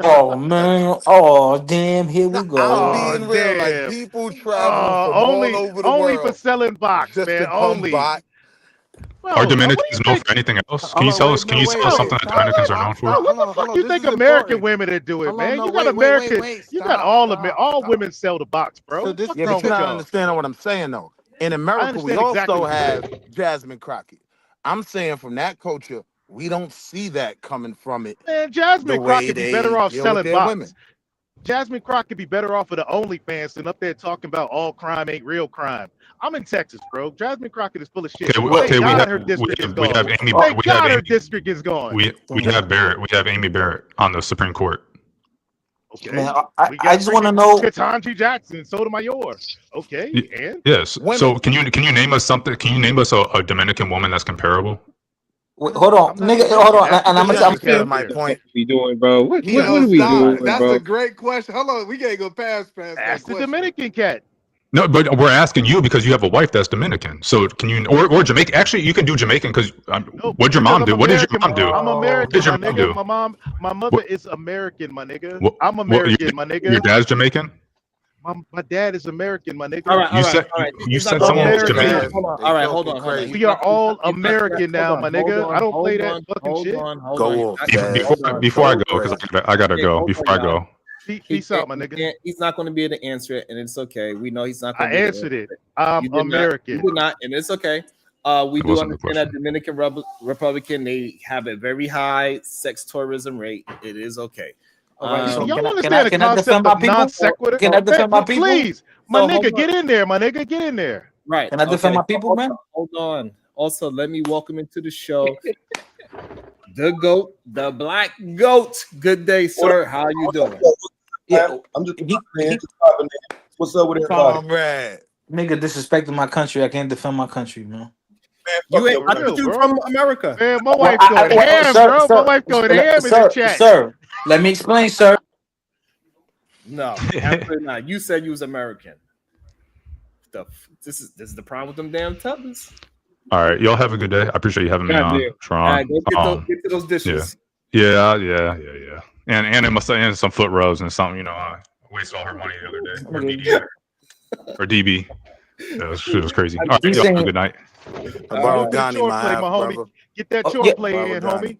Oh man. Oh damn. Here Now we I'm go. Oh being real. Like damn. people travel from all over the Only for world selling box, just man. to come Only. by. Are Bro, what do you Dominicans known think? for anything else? Can Hold you on, tell us? wait, Can no, you tell us Bro, something that Dominicans are known for? what the hold fuck on. you This think is American important. women are doing, Hold on, man? no, You got wait. American, you got all Stop. women sell the box, bro. So this What's Yeah, but wrong you're with not y'all? understanding what I'm saying though. In I America, we understand exactly also what you're saying. have Jasmine Crockett. I'm saying from that culture, we don't see that coming from it Man, the Jasmine way Crockett be better they off deal with selling their box. women. Jasmine Crockett be better off with the OnlyFans than up there talking about all crime ain't real crime. I'm in Texas, bro. Jasmine Crockett is full of shit. Thank Well, God her district is We gone. have Amy. Thank We have God her Amy. district is gone. We have Barrett. We have Amy Barrett on the Supreme Court. man, Okay. I, We I got just want to freaking know. Ketanji Jackson, Sotomayor. Okay. Y- And Yes. Women. So can you name us something? Can you name us a Dominican woman that's comparable? Wait, hold on, I'm not nigga. Hold Dominican. on, Ask the and I'm gonna. Dominican Just cat to up my there. point, We doing, bro? What he what are knows we Stop. doing, Dominican. That's bro? a great question. Hold on, we can't go past that Ask the question. Dominican cat. No, but we're asking you because you have a wife that's Dominican. So can you or Jamaican? Actually, you can do Jamaican because Nope. what'd your Because mom I'm do? What did your American. mom do? I'm What American, did your my mom nigga. do? My mother What? is American, my nigga. What? I'm What American, my your nigga. dad's Jamaican? My dad is American, my All nigga. right, You all right, said all right. you He's not said going to someone was answer. American. Jamaican. Hold on. They All right, hold talking on, hold on. crazy. He's We are not. all He's not gonna, American hold now, on, my nigga. I don't play that fucking shit. Go He's off, not gonna. Jazz. Hold on. Before I Go go, because crazy. I gotta Okay, go. hold on, Before I y'all. go, He Peace out, can't. my He nigga. can't. He's not going to be able to answer it, and it's okay. We know he's not I going to be able to answered answer it. it. I'm You did not. You American. did not, and it's okay. We that do wasn't the understand that question. Dominican Republican, they have a very high sex tourism rate. It is okay. All right, Do so y'all can I understand the defend concept my of non people? sequitur? Can I Man, defend my people? please, my So hold nigga, on. get in there, my nigga, get in there. Right. Can I defend Okay. my So people, man? hold on. Also, let me welcome into the show the goat, the black goat. Good day, sir. How you doing? Yeah, I'm just he, man, just popping in. What's up with everybody? Comrade. nigga disrespecting my country. I can't defend my country, man. Man, You fuck ain't. your For I real, thought country. you were bro. from America. Man, my Well, wife going ham, sir, bro. My wife going ham in the chat. sir. Let me explain, sir. No, absolutely not. You said you was American. This is the problem with them damn tubbers. All right, y'all have a good day. I appreciate you having me on, All Sharon. right, go get to those dishes. Yeah. And it must and some foot rubs and something. You know, I wasted all her money the other day. Or DD or DB. That shit was crazy. All right, He's y'all have a saying, good night. I borrow Move to the Donnie, chore my play, half my homie. brother. Get that oh, chore yeah, play Borrow in, Donnie. homie.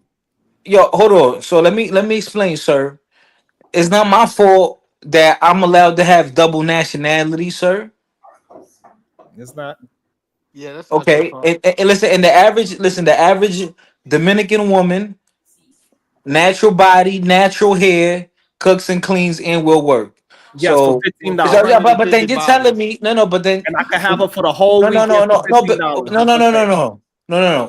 yo, hold on. So let me explain, sir. It's not my fault that I'm allowed to have double nationality, sir. It's not. Yeah, that's not your Okay, fault. and listen, the average Dominican woman, natural body, natural hair, cooks and cleans and will work. Yes, for So, $15. but then you're telling me but then And I can have her for the whole no, weekend for $15.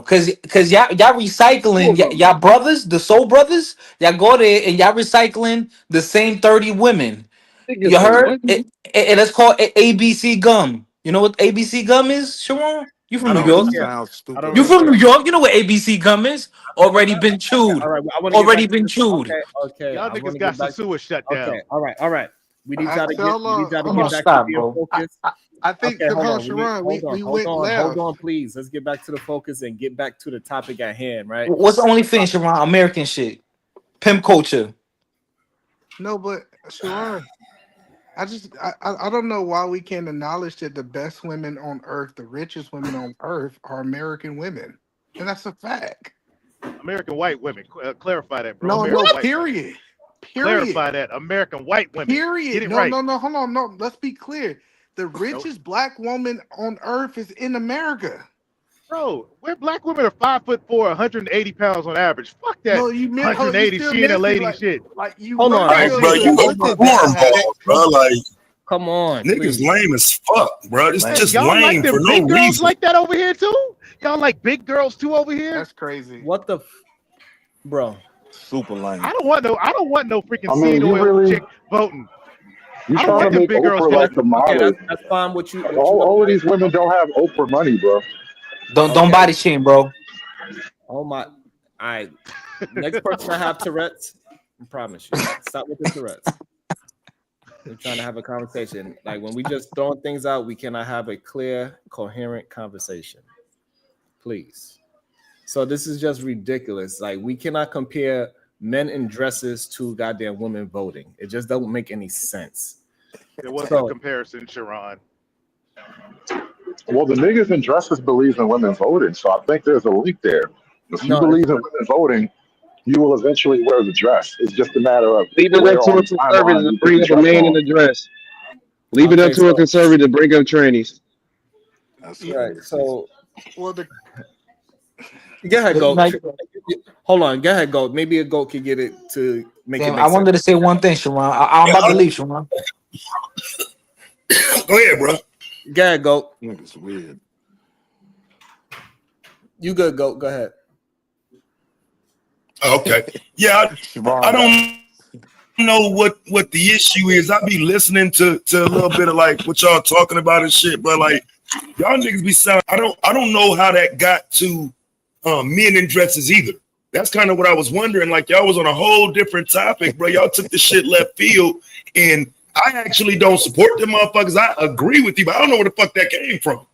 because y'all recycling y'all brothers, the soul brothers, y'all go there and y'all recycling the same 30 women. Nigga You say heard? what? And it's called ABC gum. You know what ABC gum is, Sharon? You from I New don't Bro, really York? you care. sound I don't stupid You really right from care. New now. York? You know what ABC gum is? Already been Okay, chewed. all right. I want to get back Already to been this. chewed. Okay. Y'all I want niggas to got get some back. sewer shut Okay, down. all right. We need y'all to get. Hold We need on, y'all to I'm hold get gonna on. back to stop, being bro. focused. I think, Okay, hold on. Sharon, Hold we went on, left. please. Let's get back to the focus and get back to the topic at hand, right? What's the only thing, Sharon? American shit, pimp culture. No, but Sharon, I don't know why we can't acknowledge that the best women on earth, the richest women on earth, are American women, and that's a fact. American white women. Clarify that, bro. No, American no, white women. period. Period. Clarify that. American white women. Get Period. it No, right. no, no. Hold on. No, let's be clear. The No, richest black woman on earth is in America. bro, where black women are 5'4", 180 pounds on average. Fuck that No, you 180. still She ain't a missing lady shit. like you Hold on. were Like, still bro, Okay, you missing. what a did that have? cornball, bro. Like, Come on, niggas please. lame as fuck, bro. It's Man, just Lame. y'all like lame for them no big girls reason. like that over here too? Y'all like big girls too over here? That's crazy. What the, bro? Super lame. I don't want no freaking I mean, seed you oil really chick voting. you I don't trying want to them make big girls Oprah Okay, voting. like that's the okay. model. That's fine. What you All of like? these women don't have Oprah money, bro. Don't Okay. body shame, bro. Oh my. All right. Next person I have Tourette's. I promise you. Stop with the Tourette's. We're trying to have a conversation. Like when we just throwing things out, we cannot have a clear, coherent conversation. Please. So this is just ridiculous. Like we cannot compare men in dresses to goddamn women voting. It just doesn't make any sense. There wasn't a So comparison, Sharon. Well, the niggas in dresses believe in women voting, so I think there's a link there. If you no, it's, believe in women voting, you will eventually wear the dress. It's just a matter of Leave it where up to on a the timeline conservative to you put bring the up a dress man in on. a dress. Leave it up okay. to a So conservative to bring up trannies. That's Yeah, right. crazy. So well, the go ahead, Goat. Like, Hold on. Go ahead, Goat. Maybe a Goat can get it to make it damn, I make sense. wanted to say one thing, Sharon. I'm Yeah, about to leave, Sharon. go ahead, bro. Go ahead, Goat. Niggas weird. You good, Goat. Go ahead. Okay. Yeah, I Siobhan got don't know what the issue is. I be listening to a little bit of like what y'all talking about and shit, but like y'all niggas be sound. I don't know how that got to men in dresses either. That's kind of what I was wondering. Like y'all was on a whole different topic, bro. Y'all took the shit left field, and I actually don't support them motherfuckers. I agree with you, but I don't know where the fuck that came from.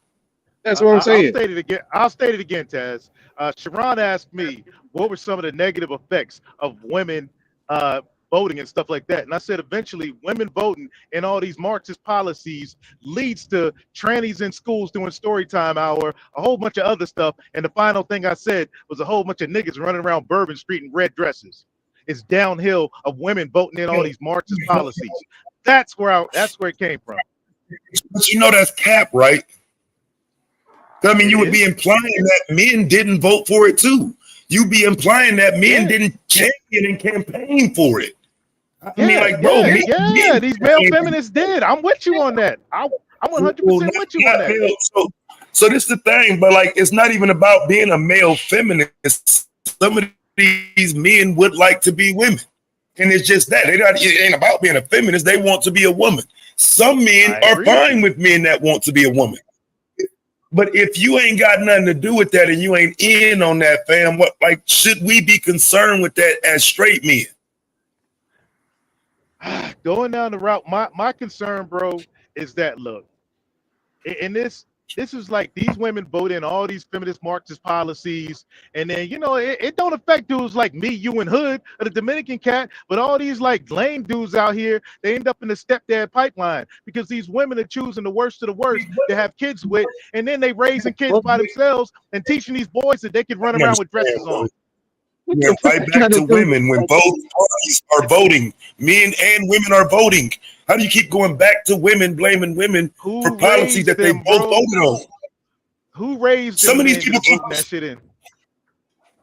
That's what I'm I'll saying. state it again. Taz. Sharon asked me what were some of the negative effects of women voting and stuff like that, and I said eventually women voting and all these Marxist policies leads to trannies in schools doing story time hour, a whole bunch of other stuff, and the final thing I said was a whole bunch of niggas running around Bourbon Street in red dresses. It's downhill of women voting in all these Marxist policies. That's where it came from. But you know that's cap, right? I mean, It you would be is. implying that men didn't vote for it too. You'd be implying that men Yeah. didn't champion and campaign for it. I mean, Yeah, like, bro, men these male feminists did. I'm with you on that. I'm 100% with you on not that. male. So this the thing, but like, it's not even about being a male feminist. Some of these men would like to be women, and it's just that it ain't about being a feminist. They want to be a woman. Some men I are agree with fine you. with men that want to be a woman. But if you ain't got nothing to do with that and you ain't in on that, fam, what like should we be concerned with that as straight men? Going down the route, my concern, bro, is that look, and this is like these women vote in all these feminist Marxist policies, and then it don't affect dudes like me, you, and Hood or the Dominican cat, but all these like lame dudes out here, they end up in the stepdad pipeline because these women are choosing the worst of the worst to have kids with, and then they raising kids by themselves and teaching these boys that they can run around with dresses on. Yeah, right back to women. When both parties are voting, men and women are voting. How do you keep going back to women, blaming women for Who policies raised that they them, both bro? voted on? Who raised Some them of these men to people be come. voting that shit in?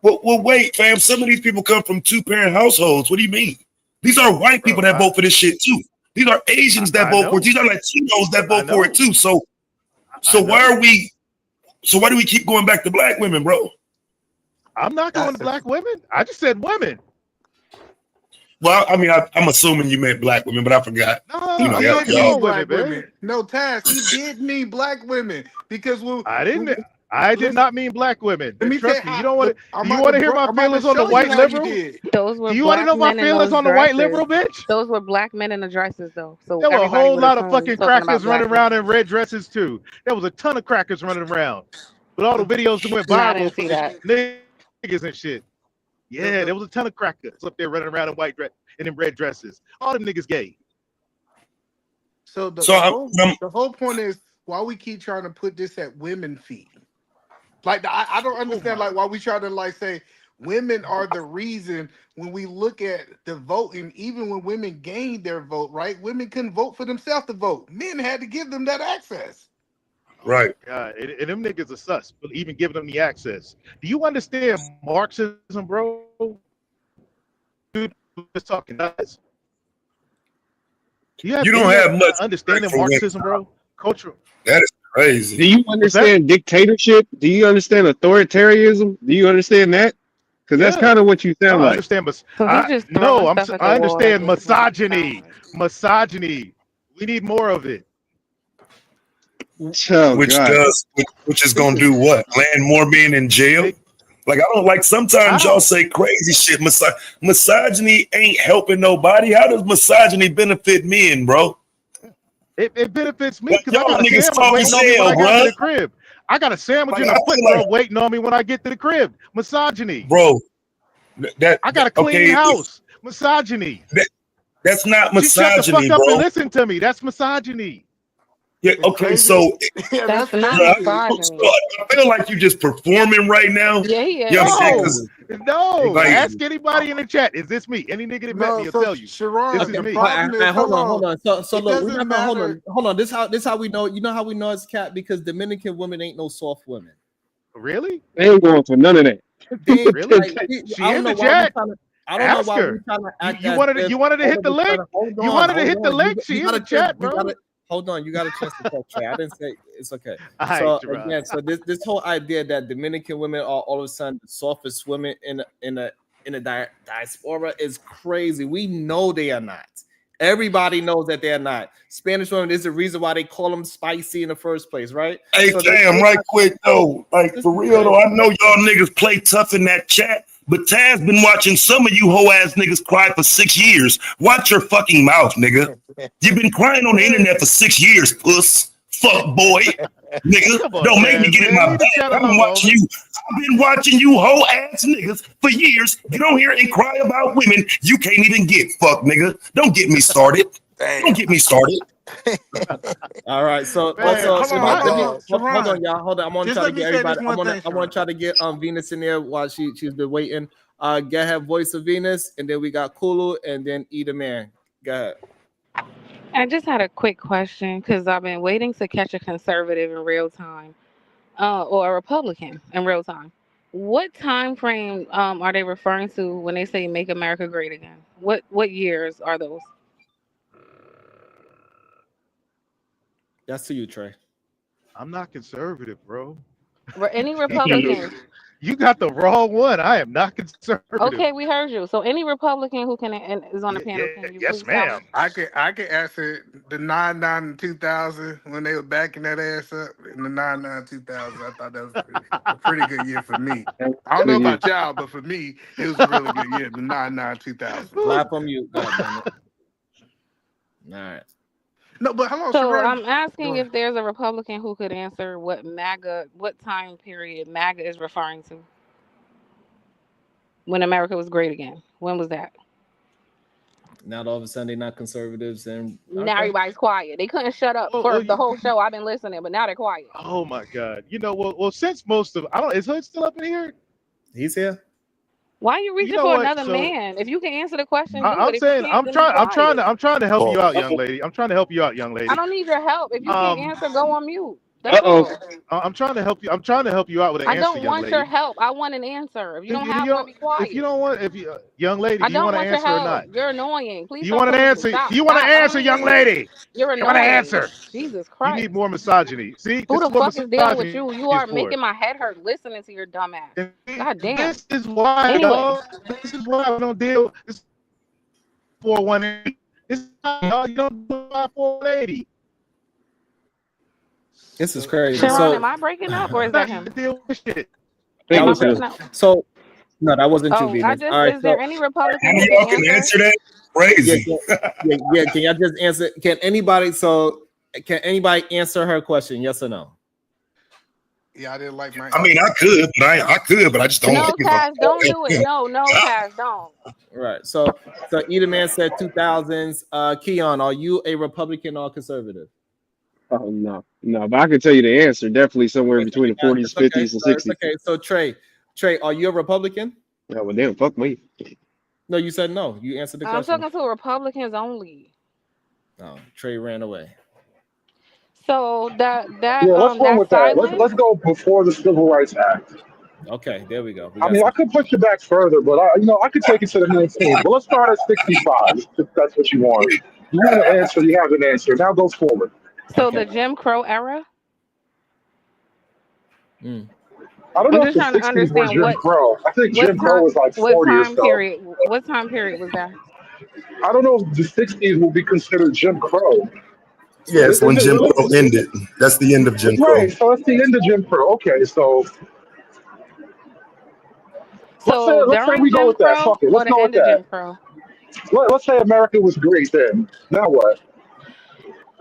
Well, wait, fam. Some of these people come from 2-parent households. What do you mean? These are white people Bro, that vote for this shit too. These are Asians that I vote for it. know. These are Latinos that I vote for it know. too. So I why know. are we? So why do we keep going back to black women, bro? I'm not going to black women. I just said women. Well, I mean, I'm assuming you meant black women, but I forgot. No, You He know, I'm did talking mean all black women, women. man. No, Taz, he did mean black women because I did listen, not mean black women. let me tell you Trust me. You how. don't want to. I'm Do you about want to to hear my I'm about to feelings on the show you white how you liberal? did. Those were Do you want to black know my men in feelings those on the white dresses. liberal, bitch? Those were black men in the dresses, though. So There were a everybody whole would lot of assume he's fucking talking about crackers running black around men. in red dresses too. There was a ton of crackers running around. But all the videos that went No, I viral didn't for see that. niggas and shit. The, Yeah, the, there was a ton of crackers up there running around in white dress and in red dresses. All them niggas gay. so the, So the I'm, whole I'm the whole point is why we keep trying to put this at women feet. Like I don't Oh understand my. like why we try to like say women are the reason when we look at the voting, even when women gained their vote, right? Women couldn't vote for themselves to vote. Men had to give them that access. Oh my right. God. And them niggas are sus for even giving them the access. Do you understand Marxism, bro? Dude, just talking nuts. Do you have You don't any have much respect understanding for women. Marxism, bro? Cultural. That is crazy. Do you What's that? understand dictatorship? Do you understand authoritarianism? Do you understand that? Because that's Yeah. kind of what you I sound like. understand, but So he's just throwing stuff at the I wall. That's understand what it sounds misogyny. like. Misogyny. We need more of it. Oh Which God. does, which is This gonna is do what? Land more men in jail? Make Like I don't like. Sometimes y'all how? say crazy shit. Misogyny ain't helping nobody. How does misogyny benefit men, bro? It benefits me Like because I y'all got a niggas sandwich talk as waiting on me when hell, I got to bro. the crib. I got a sandwich Like and I a foot feel like, rub waiting on me when I get to the crib. Misogyny. bro, I got a clean okay. house. Misogyny. That's not Just shut the fuck misogyny, up and bro. listen to me. That's misogyny. Yeah, It's okay, crazy. so Yeah, That's that's not yeah, crazy. misogyny. I feel like you just performing right now. Yeah, he You know what I'm is. saying? No, Because no. like, Ask anybody in the chat. Is this me? Any nigga that met me No, will so tell you. This Sharon, is the okay. me. problem is, Hold on, hold on. So it look, we're doesn't not gonna matter. hold on. This how we know. You know how we know it's cat because Dominican women ain't no soft women. Really? They ain't going for none of that. They Really? like She I don't in know the why we chat. trying to. I don't know Ask why we her. trying to You act you as wanted to, if you wanted to all hit of the a link. sudden. Hold You on, wanted to hold hit the on. link. You She in got the a chance. chat, bro. Hold on. You got a chance to talk, Trey. I didn't say it's okay. All right, So Gerard. again, so this whole idea that Dominican women are all of a sudden the softest women in a diaspora is crazy. We know they are not. Everybody knows that they're not. Spanish women is the reason why they call them spicy in the first place, right? hey, So damn, right quick though. Like this for is real though, crazy. I know y'all niggas play tough in that chat, but Taz been watching some of you hoe ass niggas cry for 6 years. Watch your fucking mouth, nigga. You've been crying on the internet for 6 years, puss. Fuck boy. Nigga, Come on, don't make me Taz, get in man. my Leave the bag. chat alone, homie. I've been watching you hoe ass niggas for years. Get on here and cry about women you can't even get. Fuck nigga. Don't get me started. Don't get me started. All right, so Man, Hold let on, me hold on, hold Sharon. on, y'all. Hold on. I want to Just try to let me get say this everybody. one thing, I want Sharon. to try to get Venus in there while she's been waiting. Go ahead, voice of Venus, and then we got Kulu, and then Eda Man. Go ahead. I just had a quick question because I've been waiting to catch a conservative in real time, or a Republican in real time. What time frame are they referring to when they say "Make America Great Again"? What years are those? That's to you, Trey. I'm not conservative, bro. Any Republican? You got the wrong one. I am not conservative. Okay, we heard you. So any Republican who can and is on the panel, can you Yes, please tell me? ma'am. I can answer the 99 and 2000 when they were backing that ass up in the 99 2000. I thought that was a pretty good year for me. I don't know Yeah. about y'all, but for me, it was a really good year. The 99 2000. Live from you. God damn it. All right. No, but hold on, So Sharon. I'm asking Go ahead. if there's a Republican who could answer what time period MAGA is referring to when America was great again. When was that? Now all of a sudden they're not conservatives, and Now okay. everybody's quiet. They couldn't shut up Well, for the whole show. I've been listening, but now they're quiet. oh my God. You know, well, since most of I don't is Hood still up in here? He's here. Why are you You reaching know for what? another So man? If you can answer the question, do I'm it. If you saying can't, then be quiet. I'm trying to help you out, Pause. young lady. I'm trying to help you out, young I lady. don't need your help. If you can't Um, answer, go on mute. That's all. I'm trying to help you. I'm trying to help you out with an I answer, don't young want your lady. help. I want an answer. If you don't If have you one, don't, be quiet. young lady, I do you don't want to want your answer or help. not? You're annoying. Do Please you stop want an talking. answer? Stop. Do you want to Stop. I answer, don't young want to hear you. lady? You're You want to annoying. answer? Jesus You Christ. need more misogyny. See, Who this the is what fuck is dealing with misogyny you? You is are for. making my head hurt listening to your dumb ass. And God damn. this is why, Anyway. y'all. This is why we don't deal. This 418. This is why, y'all. You don't do 480. This is crazy. Sharon, So am I breaking up or is that him? Deal with shit. that Am I was him. breaking up? So no, that wasn't you, Oh, I Venus. just All right, is so there any How Republican many who of y'all can can answer? answer that? yeah, Crazy. yeah. Can y'all just answer? Can anybody answer her question? Yes or no? Yeah, I didn't like my I mean, answer. I could, but I just don't like No, Kaz, don't do it. No, Kaz, don't. Right. So either man said 2000s. Keon, are you a Republican or conservative? Oh no, but I can tell you the answer. Definitely somewhere Okay, so between the 40s, it's okay. 50s, and So it's 60s. okay. So Trey, are you a Republican? Oh well, damn, fuck me. No, you said no. You answered the I'm question. talking to Republicans only. Oh, Trey ran away. So that let's run with that. silence. Let's go before the Civil Rights Act. Okay, there we go. I mean, I could push it back further, but I could take it to the 19th. But let's start at 65. If that's what you want. You want an answer, you have an answer. Now go forward. So the Jim Crow era. I don't I'm know if just the trying to 60s were understand Jim Crow. I think Jim Crow was like 40 or so. What time period was that? I don't know if the 60s will be considered Jim Crow. Yes, when Is it Jim really? Crow ended. That's the end of Jim Crow. Right, so that's the end of Jim Crow. Okay, so So let's say during we go Jim with that. Crow Fuck it. or Let's the go with end of that. Jim Crow? Let's say America was great then. Now what?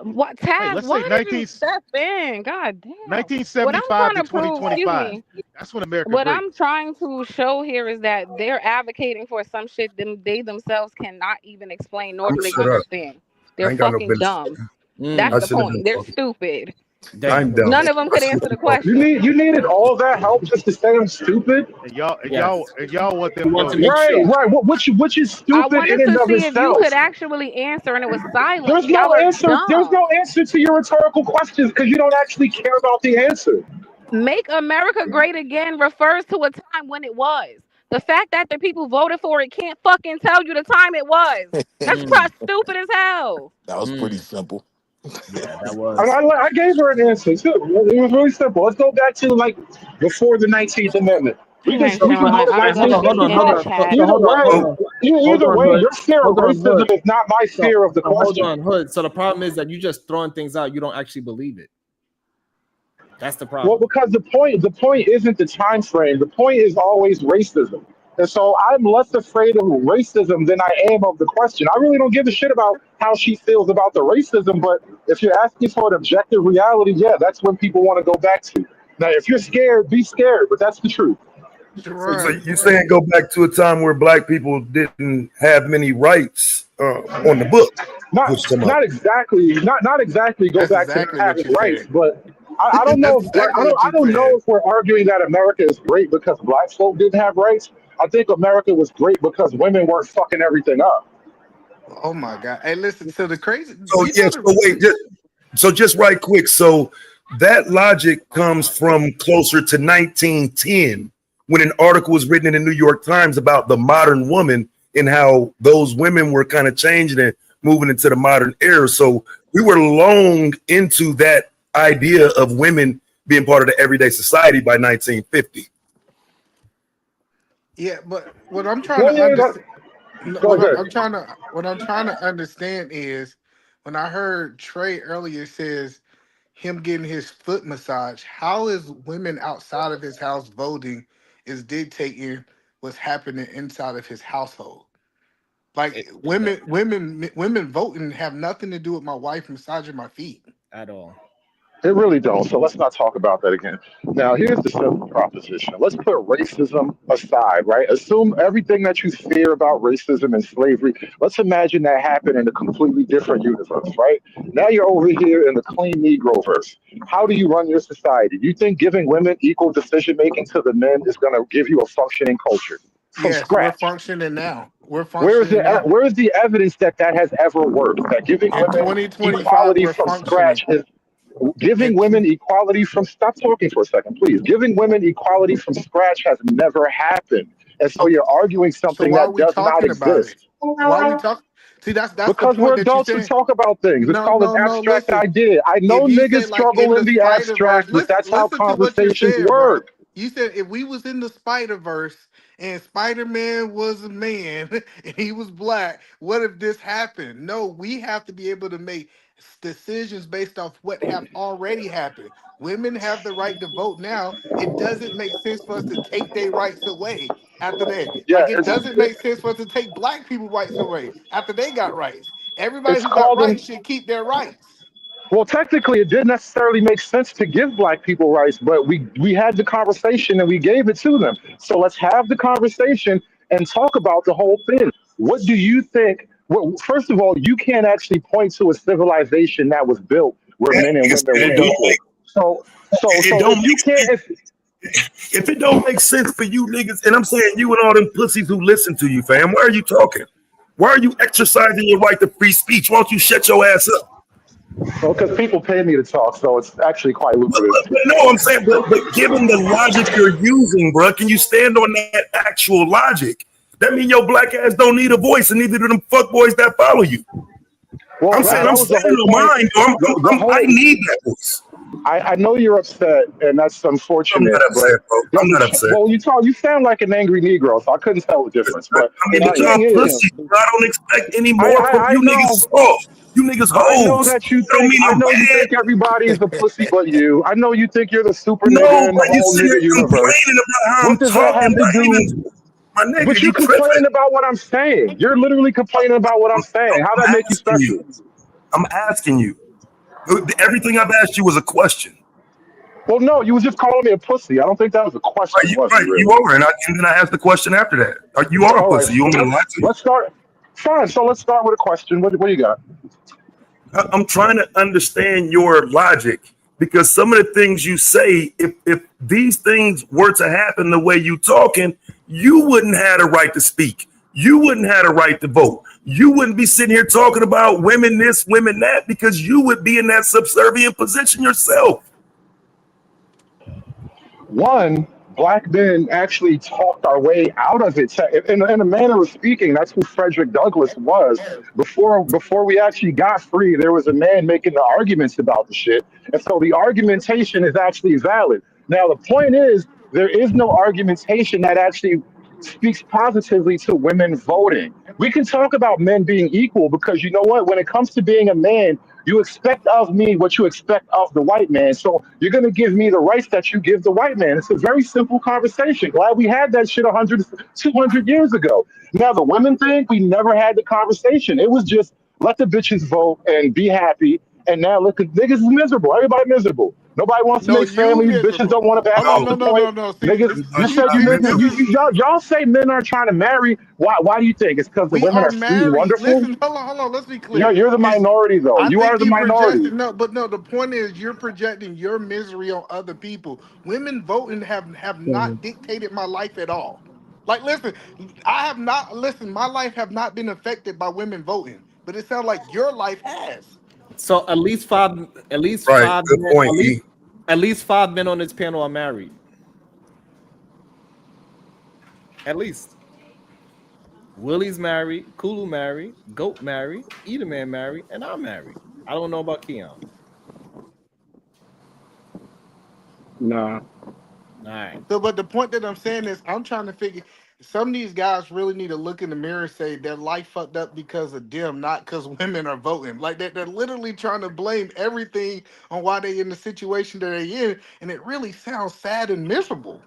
What, Taz? Let's Why say did you step in? God damn. 1975 to Prove, excuse 2025. me. That's when America What great. I'm trying to show here is that they're advocating for some shit they themselves cannot even explain, nor I'm do gonna they shut up. understand. I They're ain't got no fucking business. dumb. I That's the shouldn't have point. been They're talking. stupid. I'm dumb. None of them could answer the question. You needed all that help just to say I'm stupid? And y'all want them want to votes. make sure. Right. Which is I stupid in wanted and to of see if you itself. could actually answer, and it was silence. There's Y'all no are answer. There's dumb. no answer to your rhetorical questions because you don't actually care about the answer. Make America Great Again refers to a time when it was. The fact that the people voted for it can't fucking tell you the time it was. That's probably stupid as hell. That was pretty simple. Yeah, that I, was. I, I gave her an answer too. It was really simple. Let's go back to like before the 19th Amendment. All right, We can Sharon, go to I'm gonna be in the 1965. chat. So hold on. Either way, Hood. your fear of Hold on, Hood. racism is not my fear of the Hold question. on, Hood. So the problem is that you just throwing things out. You don't actually believe it. That's the Well, problem. because the point isn't the time frame. The point is always racism. And so I'm less afraid of racism than I am of the question. I really don't give a shit about how she feels about the racism, but if you're asking for an objective reality, yeah, that's when people want to go back to. Now, if you're scared, be scared, but that's the truth. So you saying go back to a time where black people didn't have many rights on the book? Not exactly go That's back to them exactly what having you rights, said. but I don't know That's if exactly what I you don't know said. if we're arguing that America is great because black folk didn't have rights. I think America was great because women weren't fucking everything up. Oh my God! Hey, listen. So the crazy. So You know yes, so wait, just right quick. So that logic comes from closer to 1910 when an article was written in the New York Times about the modern woman and how those women were kind of changing and moving into the modern era. So we were long into that idea of women being part of the everyday society by 1950. Yeah, but what I'm trying Well, to yeah, understand, go ahead. what I'm trying to understand is when I heard Trey earlier says him getting his foot massage. How is women outside of his house voting is dictating what's happening inside of his household? Like women voting have nothing to do with my wife massaging my feet at all. It really don't. So let's not talk about that again. Now, here's the simple proposition. Let's put racism aside, right? Assume everything that you fear about racism and slavery. Let's imagine that happened in a completely different universe, right? Now you're over here in the clean Negro verse. How do you run your society? You think giving women equal decision making to the men is going to give you a functioning culture from Yes, we're scratch? functioning now. We're functioning now. Where is the evidence that that has ever worked? That giving In women 2025, equality we're from functioning. scratch is Giving And women equality from, stop talking for a second, please. Giving women equality from scratch has never happened. And so okay, you're arguing so something why are that we does not talking about it? exist. Why are we talking? See, that's the Because we're point that you're adults who saying. talk about things. It's No, called an no, no. abstract Listen, idea. I know if you say niggas like in struggle in the the Spider Verse, abstract, but listen, that's how listen to what you're conversations saying, bro. work. You said if we was in the Spider Verse and Spider Man was a man and he was black, what if this happened? No, we have to be able to make decisions based off what have already happened. Women have the right to vote now. It doesn't make sense for us to take their rights away after that. Yeah, Like it doesn't make sense for us to take black people rights away after they got rights. Everybody it's who got called an rights should keep their rights. well, technically, it didn't necessarily make sense to give black people rights, but we had the conversation and we gave it to them. So let's have the conversation and talk about the whole thing. What do you think? Well, first of all, you can't actually point to a civilization that was built where That men and nigga women said were it don't equal. So, so, it so don't if you make can't, sense. if If it don't make sense for you niggas, and I'm saying you and all them pussies who listen to you, fam, why are you talking? Why are you exercising your right to free speech? Why don't you shut your ass up? well, because people pay me to talk, so it's actually quite But, lucrative. but, but no, I'm saying, but given the logic you're using, bro, can you stand on that actual logic? That means your black ass don't need a voice, and neither do them fuckboys that follow you. Well, I'm that, saying I'm that was the standing whole on point. mine. The I whole need that voice. I know you're upset, and that's I'm unfortunate. not But upset, bro. I'm not upset. well, you sound like an angry Negro, so I couldn't tell the difference. But I mean, the but y'all thing is, pussies. I don't expect any more from I you niggas know soft. You niggas I know hoes. that you That don't think mean no bad. everybody is a pussy but you. I know you think you're the super No, nigga in the but you whole sitting nigga here universe. complaining about how What I'm does that talking, have to not do? even my nigga. But you You tripping? complain about what I'm saying. You're literally complaining about what I'm saying. How that I'm make you asking you. special? I'm asking you. Everything I've asked you was a question. Well, no, you was just calling me a pussy. I don't think that was a question, was it You really? are, and then I asked the question after that. You are a All right, pussy. You want me to lie to you? let's start. Fine. So let's start with a question. What do you got? I'm trying to understand your logic because some of the things you say, if these things were to happen the way you talking, you wouldn't have a right to speak. You wouldn't have a right to vote. You wouldn't be sitting here talking about women this, women that, because you would be in that subservient position yourself. One, black men actually talked our way out of it. In a manner of speaking, that's who Frederick Douglass was. Before we actually got free, there was a man making the arguments about the shit. And so the argumentation is actually valid. Now, the point is, there is no argumentation that actually speaks positively to women voting. We can talk about men being equal because you know what? When it comes to being a man, you expect of me what you expect of the white man. So you're going to give me the rights that you give the white man. It's a very simple conversation. Glad we had that shit 100, 200 years ago. Now, the women thing, we never had the conversation. It was just let the bitches vote and be happy. And now look, niggas is miserable. Everybody miserable. Nobody wants to No, make you families. Bitches miserable. don't want to back Hold on, off No, the no, no, point. no, no. See, Niggas, you I'm you, said not you you, men, this is y'all say men are trying to marry. Why do you think? It's because the we women are are sweet and married. wonderful? Listen, hold on. Let's be clear. You're the minority, though. I You are think the you minority. projected no, but no. The point is, you're projecting your misery on other people. Women voting have not dictated my life at all. Like, listen, I have not. Listen, my life have not been affected by women voting, but it sounds like your life has. So at least right. five Good men, point, E. at least 5 men on this panel are married. At least Willie's married, Kulu married, Goat married, Edaman married, and I'm married. I don't know about Keon. Nah. All right. So, but the point that I'm saying is, I'm trying to figure. Some of these guys really need to look in the mirror and say their life fucked up because of them, not because women are voting. Like they're literally trying to blame everything on why they in the situation that they're in, and it really sounds sad and miserable.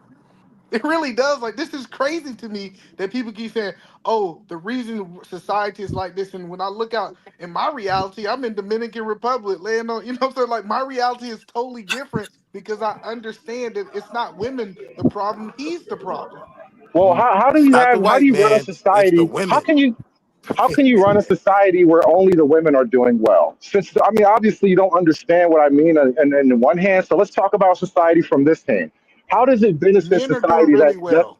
It really does. Like this is crazy to me that people keep saying, "Oh, the reason society is like this." And when I look out in my reality, I'm in Dominican Republic, laying on. You know what I'm saying? Like my reality is totally different because I understand that it's not women the problem; he's the problem. Well, So, how I, do don't- you run a it's the society? women. How can you run a society where only the women are doing well? Since I mean, obviously you don't understand what I mean. And one hand, so let's talk about society from this hand. How does it benefit Men are doing society really that well.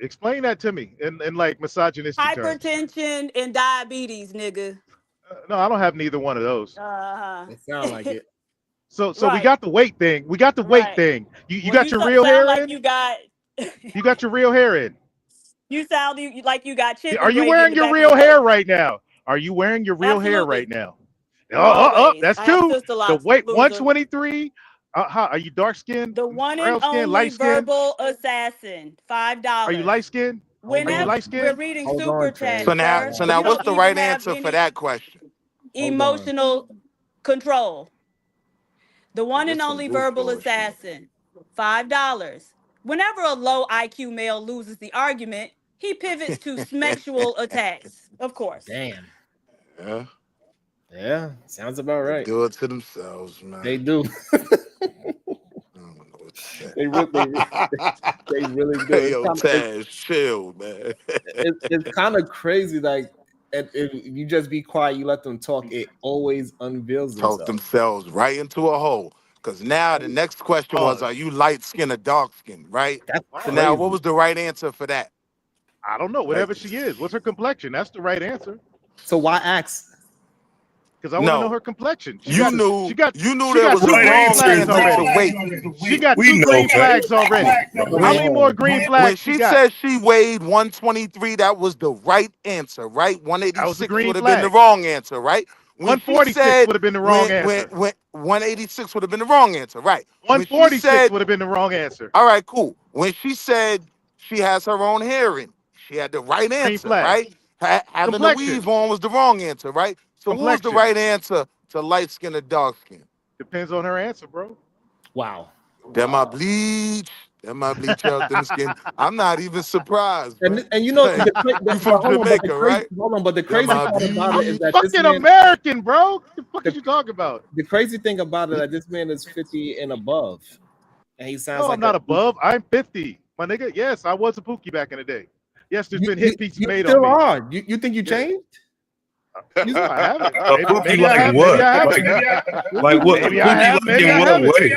Explain that to me in like misogynistic terms. Hypertension and diabetes, nigga. No, I don't have neither one of those. It sound like it. So we Right. got the weight thing. We got the weight Right. thing. You Well, got you your real sound hair like in. you got. You got your real hair in. You sound like you got Are chicken you gravy in wearing the your back of real your hair throat. right now? Are you wearing your real hair right Absolutely. now? Always. That's I have two. sister The locks, weight loser. 123. Are you dark skinned, The one and brown skin, only light skin? verbal assassin. Are you $5. light skinned? Hold Are you on. Whenever light we're skinned? reading Hold super on, chats, Trey. So now, sir, Hold so on. now, you what's don't the even right have answer for any that question? Hold on. emotional control. The one and This some only goof verbal bullshit. assassin. $5. Whenever a low IQ male loses the argument, he pivots to sexual attacks. Of course. Damn. Yeah, Yeah, sounds about they right. do it to themselves, man. They do. I don't know what to say. They really do. Hey, yo, Taz, chill, man. It's kind of crazy. Like, if you just be quiet, you let them talk, it always unveils Talk themselves. themselves right into a hole. Because now the next question was, are Pause. you light skinned or dark skinned, right? That's So now, what crazy. was the right answer for that? I don't know. Like, Whatever she is. What's her complexion? That's the right answer. So why ask? Because I want to know no, her complexion. She you got knew she there got was a two right green wrong answer is flags answer to already. weight. She got we two know, green man. flags already. How When many more green when flags she she got? said she weighed 123, that was the right answer, right? That was the 186 green would have been the flag. wrong answer, right? When she 146 said would have been the wrong answer. when 186 would have been the wrong answer, right? When she 146 said, would have been the wrong answer. all right, cool. When she said she has her own hair in, she had the right Green answer, flag. right? Having the Complexion. weave on was the wrong answer, right? So what was the Complexion. right answer to light skin or dark skin? Depends on her answer, bro. Wow. That my bleach. That my bleach out thin skin. I'm not even surprised, bro. And you know Like, you but from hold on, but the Jamaica, crazy right? hold on, but the That crazy my part about it is bleach. that this Fucking man American, bro. What the fuck the, is you talking about? the crazy thing about it is that this man is 50 and above. And he sounds No, I'm like a not above. I'm 50. My nigga, yes, I was a pookie back in the day. Yes, there's been hit pieces you made on still me. are. You think you Yeah. changed? No, I haven't. A pookie Maybe I like have. Maybe what? I haven't. Like what? A Maybe I pookie have. like Maybe in I what haven't. way?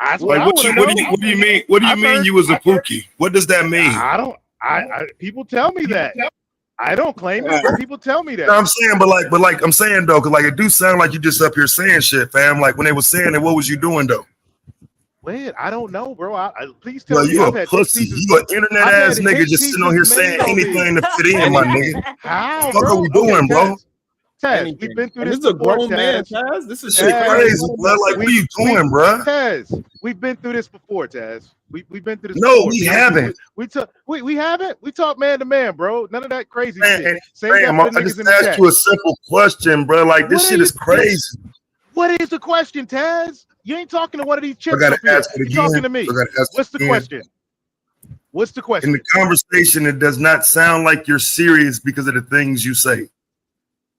That's what Like I want to know. what do you mean? What do you I've mean heard. you was a pookie? What does that mean? I don't. People tell me that. I don't claim it, but people tell me No, that. I'm saying, but like I'm saying though, cause like it do sound like you just up here saying shit, fam. Like when they was saying it, what was you doing though? Wait, I don't know, bro. Please tell Like me. you I've a had hit pussy. pieces. You an internet I've had ass nigga hit just sitting on pieces here saying made on me. anything to fit in, my Anything. nigga. How, Fuck are bro? we Okay, doing, bro? Taz, we've Anything. been through And this this is a before, grown man, Taz. Taz. This is This shit crazy. crazy, What bro. about Like this? what are you doing, bro? Taz, we've been through this before, Taz. We've been through this No, before. we We haven't. we haven't. We talk man to man, bro. None of that crazy Man, shit. and Save that fam, for the I niggas just in the asked chat. you a simple question, bro. Like What this are shit you? is crazy. What is the question, Taz? You ain't talking to one of these I chimps gotta up here. ask it You talking again. to I me. gotta ask it What's the again. question? What's the In question? the conversation, it does not sound like you're serious because of the things you say.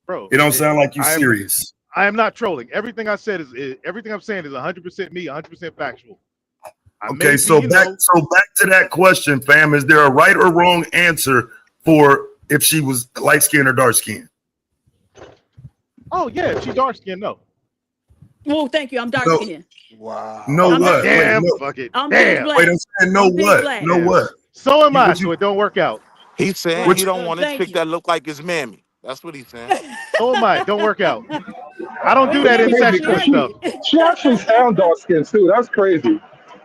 Bro, It don't sound like you're I serious. am not trolling. Everything I said is everything I'm saying is 100% me, 100% factual. I may Okay, be, so back to that question, fam. Is there a right or wrong answer for if she was light skinned or dark skinned? Oh yeah, if she dark skinned, no. Well, thank you. I'm dark No, skinned. Wow. no I'm what? dark Wait, Damn, no. fuck it. I'm pitch Damn. Wait, black. I'm saying no I'm pitch what? black. No Damn. what? So am I, What so you it don't work out. He's saying what Right. he don't want a Thank chick you. that look like his mammy. That's what he's saying. So am I. It don't work out. I don't do Ain't that nothing Crazy, wrong incestual because with stuff. she actually sound dark skinned too. That's crazy.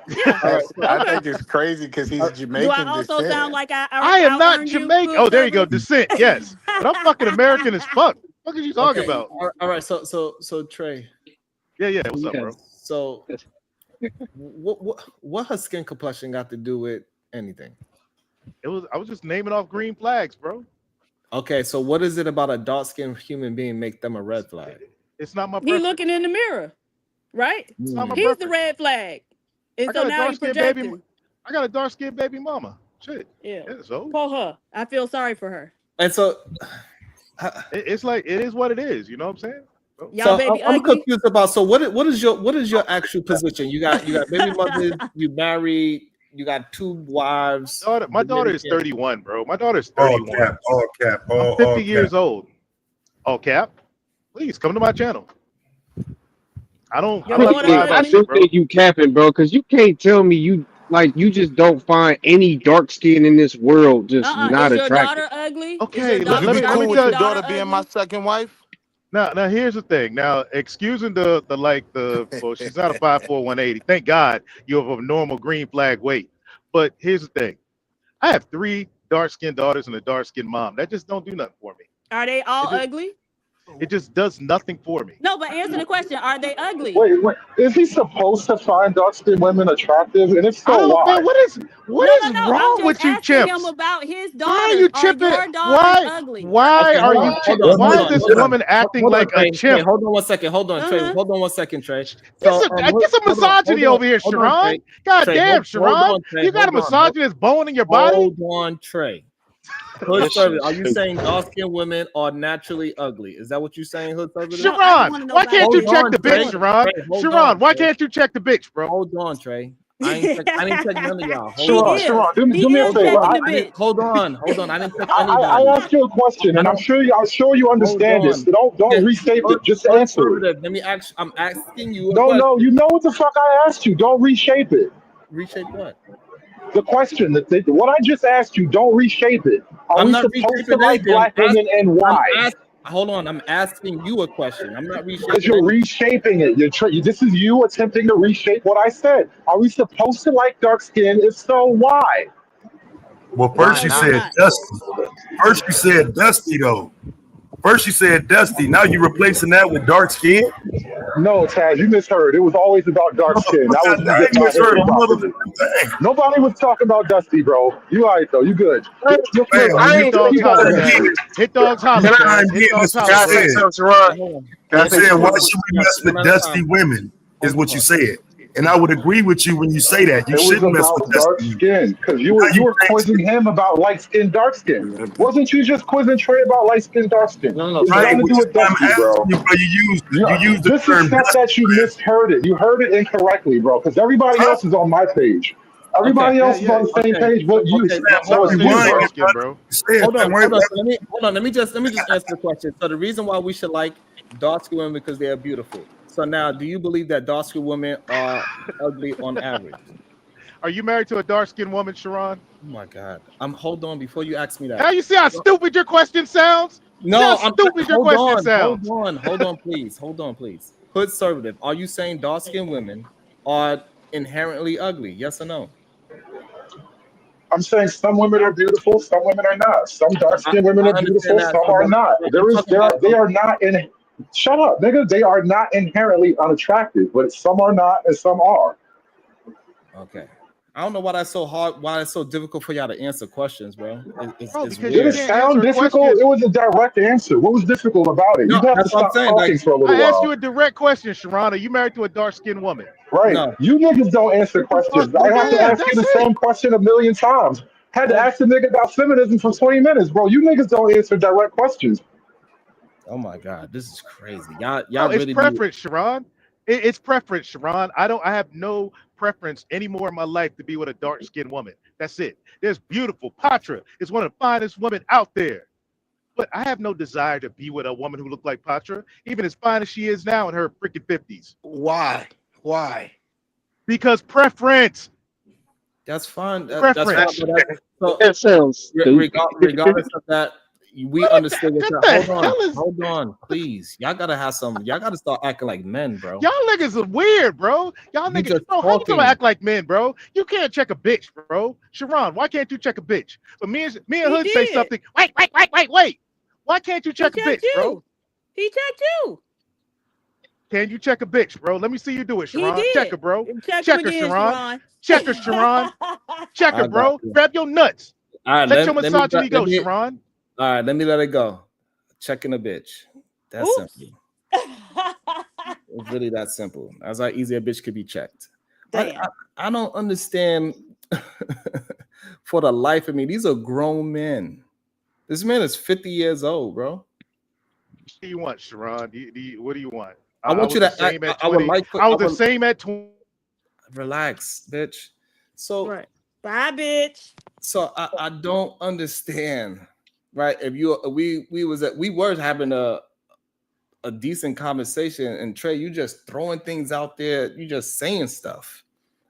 Yeah. All right. So, I Okay. think it's crazy because all he's right, Do I Jamaican also sound descent. like I am out not earned you, Jamaican. Foods Oh, there you go. Beverly? Descent, yes. But I'm fucking American as fuck. What are you talking okay. about? All right. So Trey. Yeah. What's up, bro? So what her skin complexion got to do with anything? I was just naming off green flags, bro. Okay, so what is it about a dark-skinned human being make them a red flag? It's not my He preference. looking in the mirror, right? It's not my He's the preference. red flag. And I so got a now dark you skinned baby. projecting. I got a dark skinned baby mama. Shit. Yeah. Yeah, so Poor her. I feel sorry for her. And so, it's like it is what it is. You know what I'm saying? So, Y'all baby I'm ugly. confused about. So what is your actual position? You got baby mothers. You married. You got 2 wives. my daughter is 31, bro. My daughter's all 31. cap, all cap, I'm all 50 cap. years old. All cap. Please come to my channel. I don't Your have to daughter lie about I ugly. do shit, bro. think you capping, bro, because you can't tell me you just don't find any dark skin in this world just not Is your attractive. daughter ugly? Is Okay, your Would you let be me cool with your your tell you. daughter daughter being my ugly? second wife? Now here's the thing. Now, excusing well, she's not a 5'4", 180. Thank God you're of a normal green flag weight. But here's the thing. I have 3 dark-skinned daughters and a dark-skinned mom. That just don't do nothing for me. Are they all ugly? It just does nothing for me. No, but answer the question. Are they ugly? Wait. Is he supposed to find dark-skinned women attractive? And if I so, don't, why? man, what is No. wrong I'm with just you, asking him chimps? about his Why are daughters. you Are chipping? your daughters ugly? Why Okay, are hold you? on, hold on, Why hold is on, this hold on. woman acting Hold on, like a Trey. chimp? Trey, hold on 1 second. Hold on, Trey. Uh-huh. Hold on 1 second, Trey. Get So, some misogyny over here, hold on, Sharon. Trey. God Trey, damn, hold Sharon. on, Trey. You got a Hold on. misogynist bone in your body? Hold on, Trey. Hood This Service, shit are you stupid. saying dark-skinned women are naturally ugly? Is that what you're saying, Hood Service? No, I just Sharon, want to know why about can't you his check the bitch, daughters. Sharon? Trey, hold Sharon, on, why Trey. can't you check the bitch, bro? Hold on, Trey. I didn't check none of y'all. Hold He on. Sharon, is. do me a He is favor. Hold checking on. the bitch. Hold on. I didn't check I anybody. asked you a question, I and I'm don't. sure you Hold understand it. on. So don't reshape it. Just answer it. Conservative. Let me ask. I'm asking you a No. You question. know what the fuck I asked you. Don't reshape it. Reshape what? The question, what I just asked you, don't reshape it. Are I'm we not supposed to reshaping like anything. black women, and I'm why? ask. Hold on. I'm asking you a question. I'm not Because reshaping you're anything. reshaping it. This is you attempting to reshape what I said. Are we supposed to like dark skin? If so, why? Well, Why first you Because we're said not? not. Dusty. First you said Dusty though. First you said Dusty. Now you're replacing that with dark skin. No, Taz, you misheard. It was always about dark skin. That was you I just ain't not misheard hearing a properly. motherfucking thing. Nobody was talking about Dusty, bro. You all right though? You good? Just Man, remember, all Hit you dogs you got holler, it, again, Taz. man. Hit dogs you holler, trying Taz. to Hit get dogs this what Can you I holler, say bro. said. something, Sharon? Hold on. Can I You Let's say said, hold why something? on. should we Yes, mess one with at a dusty time. women? Is Hold what you on. said. And I would agree with you when you say that. You It was shouldn't mess with about dusty dark women. skin because you Now were you you were changed quizzing it. him about light skin, dark skin. Wasn't you just quizzing Trey about light skin, dark skin? No. It's Right, nothing to which do is with why I'm Dusty, asking bro. you, bro. You used the Just term accept dusty, that you man. misheard it. You heard it incorrectly, bro. Because everybody Huh? else is on my page. Okay. Everybody Yeah, else is yeah. on the same Okay. page, So but you. okay. Man, So That hold Never was on. said you, you Hold dark on. bro. skin, bro. Said, man, Hold on. So let me just answer the question. So the reason why we should like dark skinned women because they are beautiful. So now, do you believe that dark skinned women are ugly on average? Are you married to a dark skinned woman, Sharon? Oh my God. Hold on before you ask me that. Now you see how stupid your question sounds? See how No, stupid your question sounds? hold on, please. Hold on, please. Hood conservative. Are you saying dark skinned women are inherently ugly? Yes or no? I'm saying some women are beautiful, some women are not. Some dark I, skinned women I are understand beautiful, that. some So, are not. I'm talking about. They are not in. Shut up, nigga. They are not inherently unattractive, but some are not and some are. Okay. I don't know why that's so hard. Why it's so difficult for y'all to answer questions, bro. Bro, It's because you Did it weird. can't sound answer a difficult? question. It was a direct answer. What was difficult about it? No, You'd have to that's what I'm stop saying. Like, talking for a little I asked you while. a direct question, Sharon. Are you married to a dark skinned woman? Right. no. You niggas don't answer What the fuck? questions. Well, I have to damn, ask you that's the it. same question a million times. Had to Hold. ask the nigga about feminism for 20 minutes, bro. You niggas don't answer direct questions. Oh my God, this is crazy. Y'all No, it's really need. preference, Sharon. It's preference, Sharon. I have no preference anymore in my life to be with a dark skinned woman. That's it. There's beautiful. Patra is one of the finest women out there. But I have no desire to be with a woman who looked like Patra, even as fine as she is now in her freaking 50s. Why? Why? Because preference. That's fine. That's fine. Preference. But so That sounds stupid. regardless of that, we What understood what what y'all. the Hold on, hell is hold on, please. Y'all gotta have some. Y'all gotta start acting like men, bro. y'all niggas are weird, bro. Y'all You niggas, just bro, how you gonna talking. act like men, bro? You can't check a bitch, bro. Sharon, why can't you check a bitch? But me and He Hood say did. something. Wait. Why can't you He check a checked bitch, bro? you. He checked you. Can you check a bitch, bro? Let me see you do it, He Sharon. Check her, did. bro. Check him Check her, again, Sharon. Sharon. Check her, Sharon. Check her, I got bro. you. Grab your nuts. All right, Let your let me misogyny let go, me. Sharon. All right, let me let it go. Checking a bitch. That's Oops. simple. It's really that simple. That's how easy a bitch could be checked. I Damn. I don't understand for the life of me. These are grown men. This man is 50 years old, bro. What do you want, Sharon? What do you want? I I want you was the to same at I would 20. like for I I was the would same at 20. relax, bitch. So Right. Bye, bitch. I don't understand, right? If you we were having a decent conversation, and Trey, you just throwing things out there, you just saying stuff.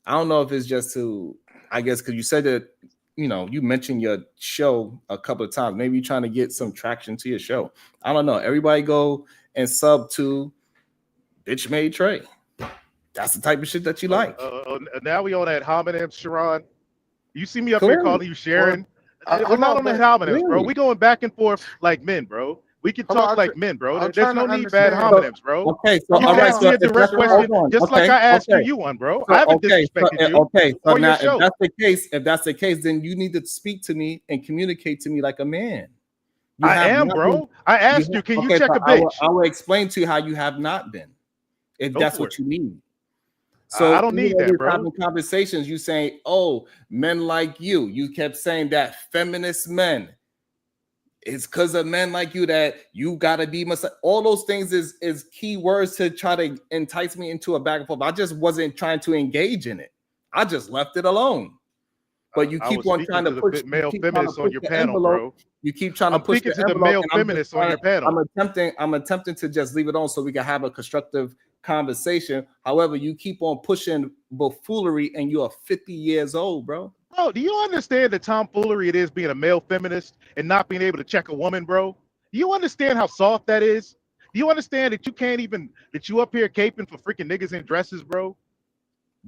I don't know if it's just to, I guess, because you said that, you mentioned your show a couple of times. Maybe you're trying to get some traction to your show. I don't know. Everybody go and sub to bitch made Trey. That's the type of shit that you like. Now we on that homonym, Sharon. You see me up Clearly. here calling you Sharon. Well, We're not on the homonyms, bro. Really? We going back and forth like men, bro. We can Hold on, talk like men, bro. I'm There's trying no to need bad understand. homonyms, bro. Okay, so You all right, asked so me a if direct that's question, hold on, just like okay, I asked okay. you one, bro. So, I haven't okay, disrespected you okay. So or now, your show. if that's the case, then you need to speak to me and communicate to me like a man. You I have am, not bro. been- I asked you, can you okay, check so a bitch? I will explain to you how you have not been, if Go that's for what it. you need. So I don't need even though that, we're bro. having conversations, you saying, "Oh, men like you." You kept saying that feminist men. It's because of men like you that you gotta be all those things is key words to try to entice me into a back and forth. I just wasn't trying to engage in it. I just left it alone. But you I keep was on speaking trying to to push. the male You keep trying to feminists on push your the panel, envelope. bro. You keep trying to I'm push speaking the to the envelope, male and I'm just feminists on your panel. I'm attempting to just leave it on so we can have a constructive conversation. However, you keep on pushing buffoonery, and you're 50 years old, bro. Bro, do you understand the tomfoolery it is being a male feminist and not being able to check a woman, bro? Do you understand how soft that is? Do you understand that you can't even that you up here caping for freaking niggas in dresses, bro?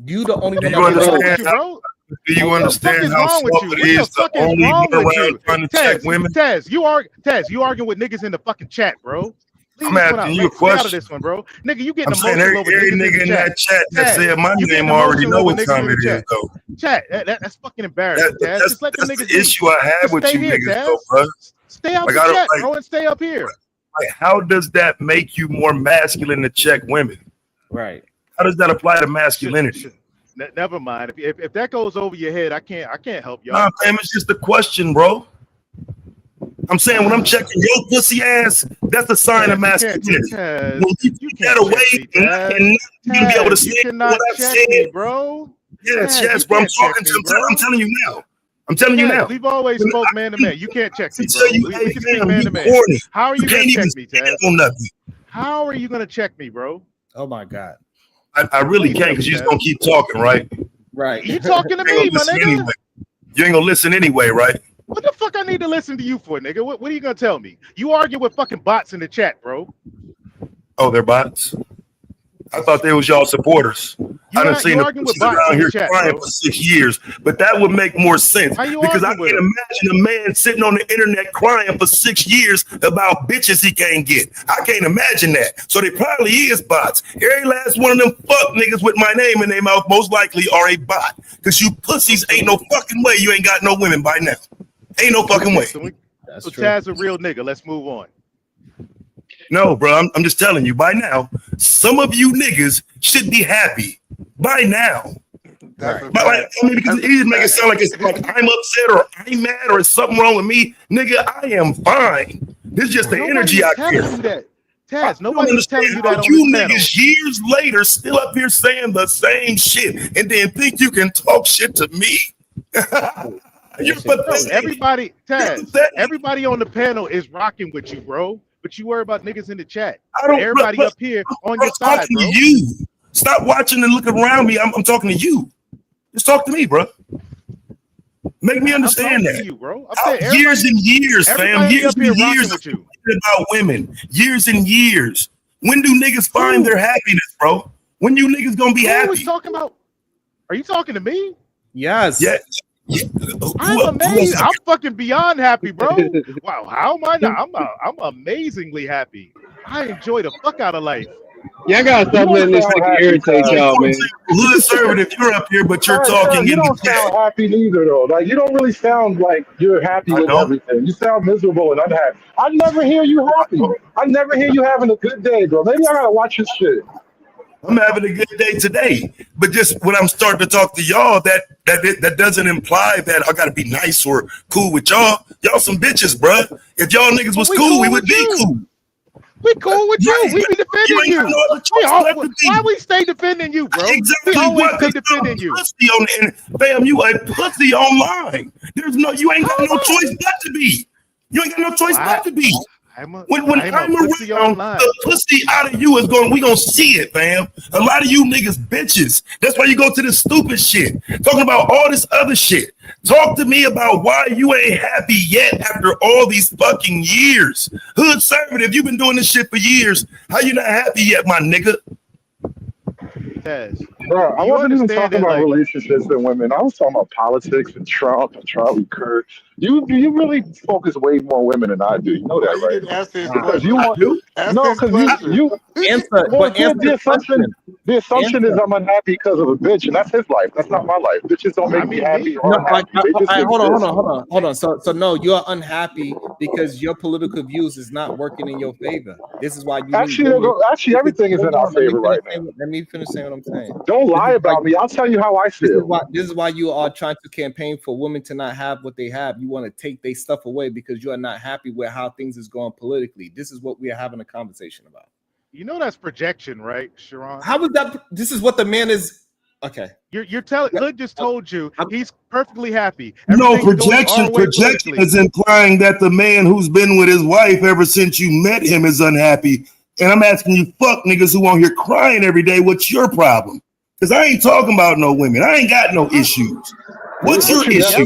You the only Do one you that What's wrong understand with you, how, bro? do you What the fuck understand is how wrong with soft you? it What the is to fuck is only wrong run with around you? trying to check women? Tez, you arguing with niggas in the fucking chat, bro. Leave I'm this one asking out. you a Stay out of question. this one, bro. Nigga, you getting I'm saying emotional over every niggas in nigga the in chat. that chat that Taz, said my you getting name already emotional know over what niggas time in it the is, chat. though. Chat, that's fucking embarrassing, Taz. Just let them That's niggas the be. issue I have Just with stay you here, niggas, though, Taz. bro. Stay out Like the I don't chat, like. bro, and stay up here. Like, how does that make you more masculine to check women? Right. How does that apply to masculinity? Never mind. If that goes over your head, I can't help y'all. Nah, fam, it's just a question, bro. I'm saying when I'm checking your pussy ass, that's a sign of masculinity. When you take that away and you can be able to You say cannot what I've check said. me, bro. Yes, Taz, yes, you bro. I'm can't check talking me, to bro. I'm telling you now. I'm telling you Taz, now. we've always When spoke I man to man. You can't check me, can bro. tell you, We hey, can speak fam, man you to man. corny. How are you You gonna can't even check me, Taz? stand on nothing. How are you gonna check me, bro? Oh my God. I really Please can't tell because me, you're just Taz. gonna keep talking, right? Right. You talking to You ain't me, gonna my listen nigga? anyway. You ain't gonna listen anyway, right? What the fuck I need to listen to you for, nigga? What are you gonna tell me? You argue with fucking bots in the chat, bro. Oh, they're bots. I thought they was y'all supporters. I done seen You the arguing with pussies bots around in the here chat, crying bro. for 6 years, but that would make more sense How you because I arguing with can't them? imagine a man sitting on the internet crying for 6 years about bitches he can't get. I can't imagine that. So they probably is bots. Every last one of them fuck niggas with my name in their mouth most likely are a bot because you pussies ain't no fucking way you ain't got no women by now. Ain't no fucking way. So That's true. Taz a real nigga. Let's move on. No, bro, I'm just telling you, by now, some of you niggas should be happy. By now. That's Right. a But like, fact. I mean, because it make it sound like it's like I'm upset or I'm mad or it's something wrong with me. Nigga, I am fine. This is just the energy Nobody I is telling carry. you that. I Taz, don't nobody is telling understand you how that on you this panel. niggas years later still up here saying the same shit and then think you can talk shit to me. You're pathetic. Everybody, You're Taz, pathetic. everybody on the panel is rocking with you, bro. But you worry about niggas in the chat. I don't. Everybody up here on I'm your side, talking bro. to you. Stop watching and looking around me. I'm talking to you. Just talk to me, bro. Make me understand I'm talking that. to you, bro. I'm saying Years and years, fam. everybody Years up here and rocking years with you. about women. Years and years. When do niggas find their happiness, bro? When you niggas gonna be Who happy? are we talking about? Are you talking to me? Yes. Yeah. I'm amazed. I'm fucking beyond happy, bro. Wow, how am I not? I'm amazingly happy. I enjoy the fuck out of life. Y'all gotta stop letting this nigga irritate y'all, man. Hood servant, if you're up here, but you're talking You in the don't sound chat. happy neither, though. Like, you don't really sound like you're happy I with don't. everything. You sound miserable and unhappy. I never hear you happy. I never hear you having a good day, bro. Maybe I gotta watch this shit. I'm having a good day today, but just when I'm starting to talk to y'all, that doesn't imply that I gotta be nice or cool with y'all. Y'all some bitches, bruh. If y'all niggas was cool, we would be cool. We cool with you. We be defending You ain't got no other choice but to be. Why we stay defending you, bro? Exactly. We always What? stay defending you. Pussy on the internet. Fam, you a pussy online. You ain't got no choice but to be. You ain't got no choice but to be. When I'm pussy around, online. the pussy out of you is going, we gonna see it, fam. A lot of you niggas bitches. That's why you go to this stupid shit. Talking about all this other shit. Talk to me about why you ain't happy yet after all these fucking years. Hood conservative, you've been doing this shit for years. How you not happy yet, my nigga? Tez, Bro, do I you wasn't even understand talking that? about Like, relationships and women. I was talking about politics and Trump and Charlie Kirk. You really focus way more on women than I do. You know Why that, you right? didn't answer his Because you question? I want do. Ask no, his because question. you Answer, well, but answer the the question. assumption is Answer. I'm unhappy because of a bitch, and that's his life. That's not my life. Bitches don't I make me mean, happy me. or No, unhappy. They just hold on, exist. hold on. So no, you're unhappy because your political views is not working in your favor. This is why you need women. Actually, This is, everything is hold in our on, let me favor finish right now. saying. Let me finish saying what I'm saying. Don't This lie is why. about me. I'll tell you how I feel. This is why you are trying to campaign for women to not have what they have. You want to take their stuff away because you are not happy with how things is going politically. This is what we are having a conversation about. You know that's projection, right, Sharon? How is that? This is what the man is. Okay. You're telling Hood just told you he's perfectly happy. No, Everything's going our way projection politically. is implying that the man who's been with his wife ever since you met him is unhappy. And I'm asking you, fuck niggas who on here crying every day, what's your problem? Because I ain't talking about no women. I ain't got no issues. What's your But issue?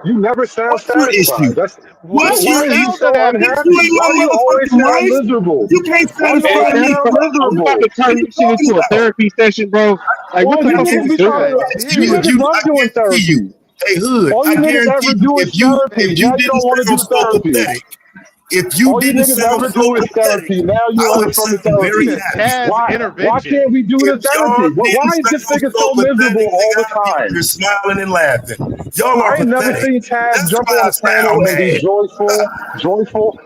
you never sound What's your satisfied. issue? Why What's do you your Why are you sound issue? so unhappy? Bitch, you unhappy? ain't Why do my you always motherfucking sound wife. miserable? You can't Why do you satisfy always me sound for Are we nothing. about miserable? to What turn you this shit talking into a about? therapy session, bro? Like, All what you type of niggas be shit is trying this? to, God you damn. niggas love I doing guarantee you, therapy. hey Hood, All I you niggas guarantee ever you, do is therapy. if you Now you didn't don't want to do sound so therapy. pathetic, if you All you didn't niggas sound ever so do is pathetic, therapy. Now you I running would from the sound He very therapy. said happy. Taz Why intervention. can't we do the If y'all therapy? Why didn't is this sound nigga so so miserable pathetic, all nigga, the I'd be up time? here smiling and laughing. Y'all are I ain't never pathetic. seen Taz That's jump why on I a panel sound and be mad. joyful.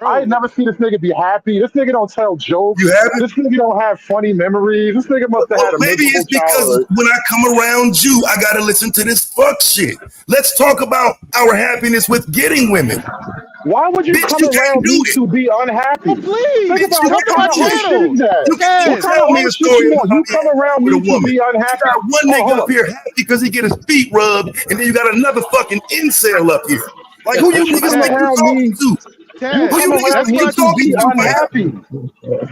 I ain't Bro, never seen this nigga be happy. This nigga don't tell jokes. You haven't? This nigga don't have funny memories. This nigga must have Well, had a maybe miserable it's because childhood. when I come around you, I gotta listen to this fuck shit. Let's talk about our happiness with getting women. Why would you Bitch, come you can't around do me it. to be well, unhappy? Think please Bitch, about you come what to kind my can't of do other it. shit channel. is that? You can't What Taz, kind of tell me other a shit story you of want? how You being come around with a me to woman. be You unhappy. got one Hold on, nigga hold up here happy because he get his feet rubbed, and then you got another fucking incel up here. Like, who you But you niggas come think you Taz, around talking me, to? you Who Taz, you come niggas around that's think what me you I to talked talking be to, about. man? unhappy.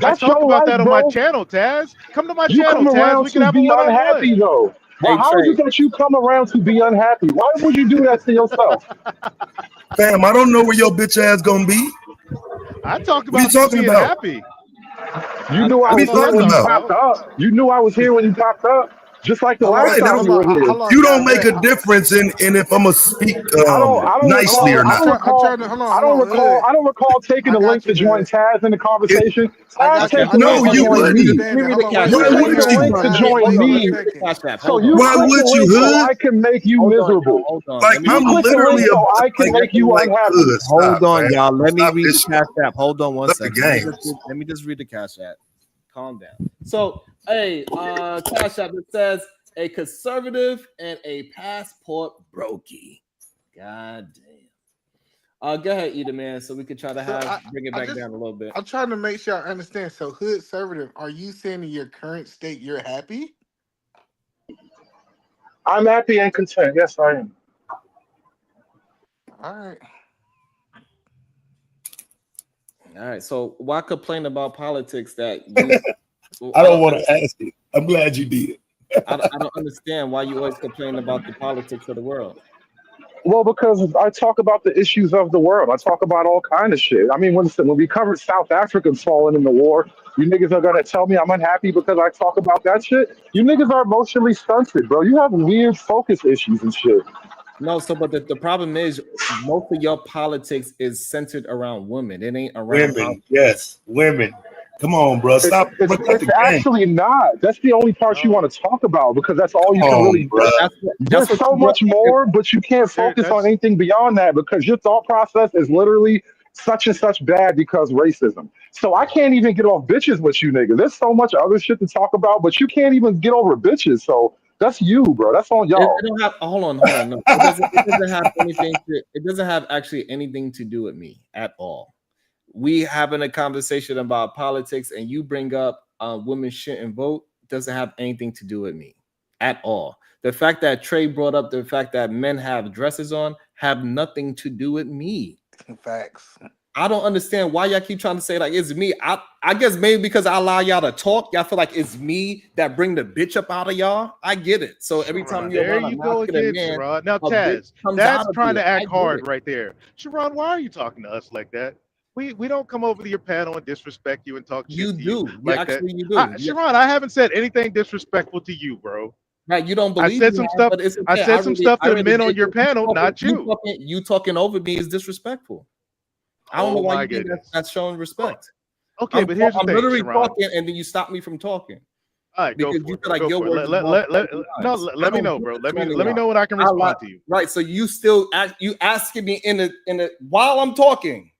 I That's talked your about life, that on my bro. channel, Taz. Come to my You channel, come Taz. around We can to have a be one-on-one. unhappy though. Well, Hey how is Trey. it that you come around to be unhappy? Why would you do that to yourself? Fam, I don't know where your bitch ass gonna be. I talked What are you about you talking being about? happy. You I, knew I I What are don't you was know what here you're talking when you talking about? popped about. up. You knew I was here when you popped up. Just like the Hold last on, Right. That time don't, hold you were on, here. hold on, you don't guys. make Wait, a difference in if I'm gonna speak hold nicely on. or not. I'm trying to hold on, I hold don't on, recall. Hood. I don't recall taking I the link got to you, join Hood. Taz in the It, conversation. I Taz got okay, you. takes I the just link no, to want to you make join sure you wouldn't. me. let me understand it. read Hold the on, cash wait, Why app. You wait. take Let would the me Hold you? link on, to let me join hold on. Let one me me. read the second. cash app. So Hold you on. Why click would the you, link so Hood? I can make you Hold on, miserable. y'all. Hold on. Like Let me You I'm read click the the link literally so about I can like make let me you like unhappy. Hood. hold Stop, on, man. y'all. Let me Stop read the this shit. cash app. Hold on one Stop the second. games. Let me just read the cash app. Calm down. So, hey, cash app, it says a conservative and a passport brokey. God damn. Go ahead, Eda, man, so we could try to So bring it I back just, down a little bit. I'm trying to make sure I understand. So, Hood Conservative, are you saying in your current state you're happy? I'm happy and content. Yes, I am. All right. All right. So why complain about politics that you I I don't don't want to understand. ask it. I'm glad you did. I don't understand why you always complain about the politics of the world. Well, because I talk about the issues of the world. I talk about all kind of shit. I mean, when we covered South Africans falling in the war, you niggas are gonna tell me I'm unhappy because I talk about that shit. You niggas are emotionally stunted, bro. You have weird focus issues and shit. No, so but the problem is most of your politics is centered around women. It ain't around Women, politics. yes, women. Come on, bro. It's Stop. it's Look at it's the game. actually not. That's the only part you No, want to talk about because that's all you Come can on, really. bro. That's There's what so you want much because more, but you can't focus on that's anything beyond that because your thought process is literally such and such bad because racism. So I can't even get off bitches with you niggas. There's so much other shit to talk about, but you can't even get over bitches. So that's you, bro. That's on it y'all. don't have hold on. No, it doesn't have anything to it doesn't have actually anything to do with me at all. We having a conversation about politics and you bring up women shouldn't vote doesn't have anything to do with me at all. The fact that Trey brought up the fact that men have dresses on have nothing to do with me. Facts. I don't understand why y'all keep trying to say like it's me. I guess maybe because I allow y'all to talk, y'all feel like it's me that bring the bitch up out of y'all. I get it. So every time you're There around a you go masculine again, man, Sharon. Now, a bitch Taz, comes that's out of trying you. to I act get it. hard right there. Sharon, why are you talking to us like that? We don't come over to your panel and disrespect you and talk You shit to you do. like that. You do. Sharon, I haven't said anything disrespectful to you, bro. Right, you don't I believe said me, some man, stuff. but it's I okay. said some stuff I to the really men on get your you. panel, not you. You talking over me is disrespectful. I don't know Oh why my you think goodness. that's showing respect. Okay, but here's the I'm thing, literally Sharon. talking, and then you stop me from talking All right, go because for you it, feel bro. like Go your for it. words is more important than mine. I Let me don't know, do bro. that Let to any me of y'all. know when I can respond to you. Right, so you still asking me in the while I'm talking.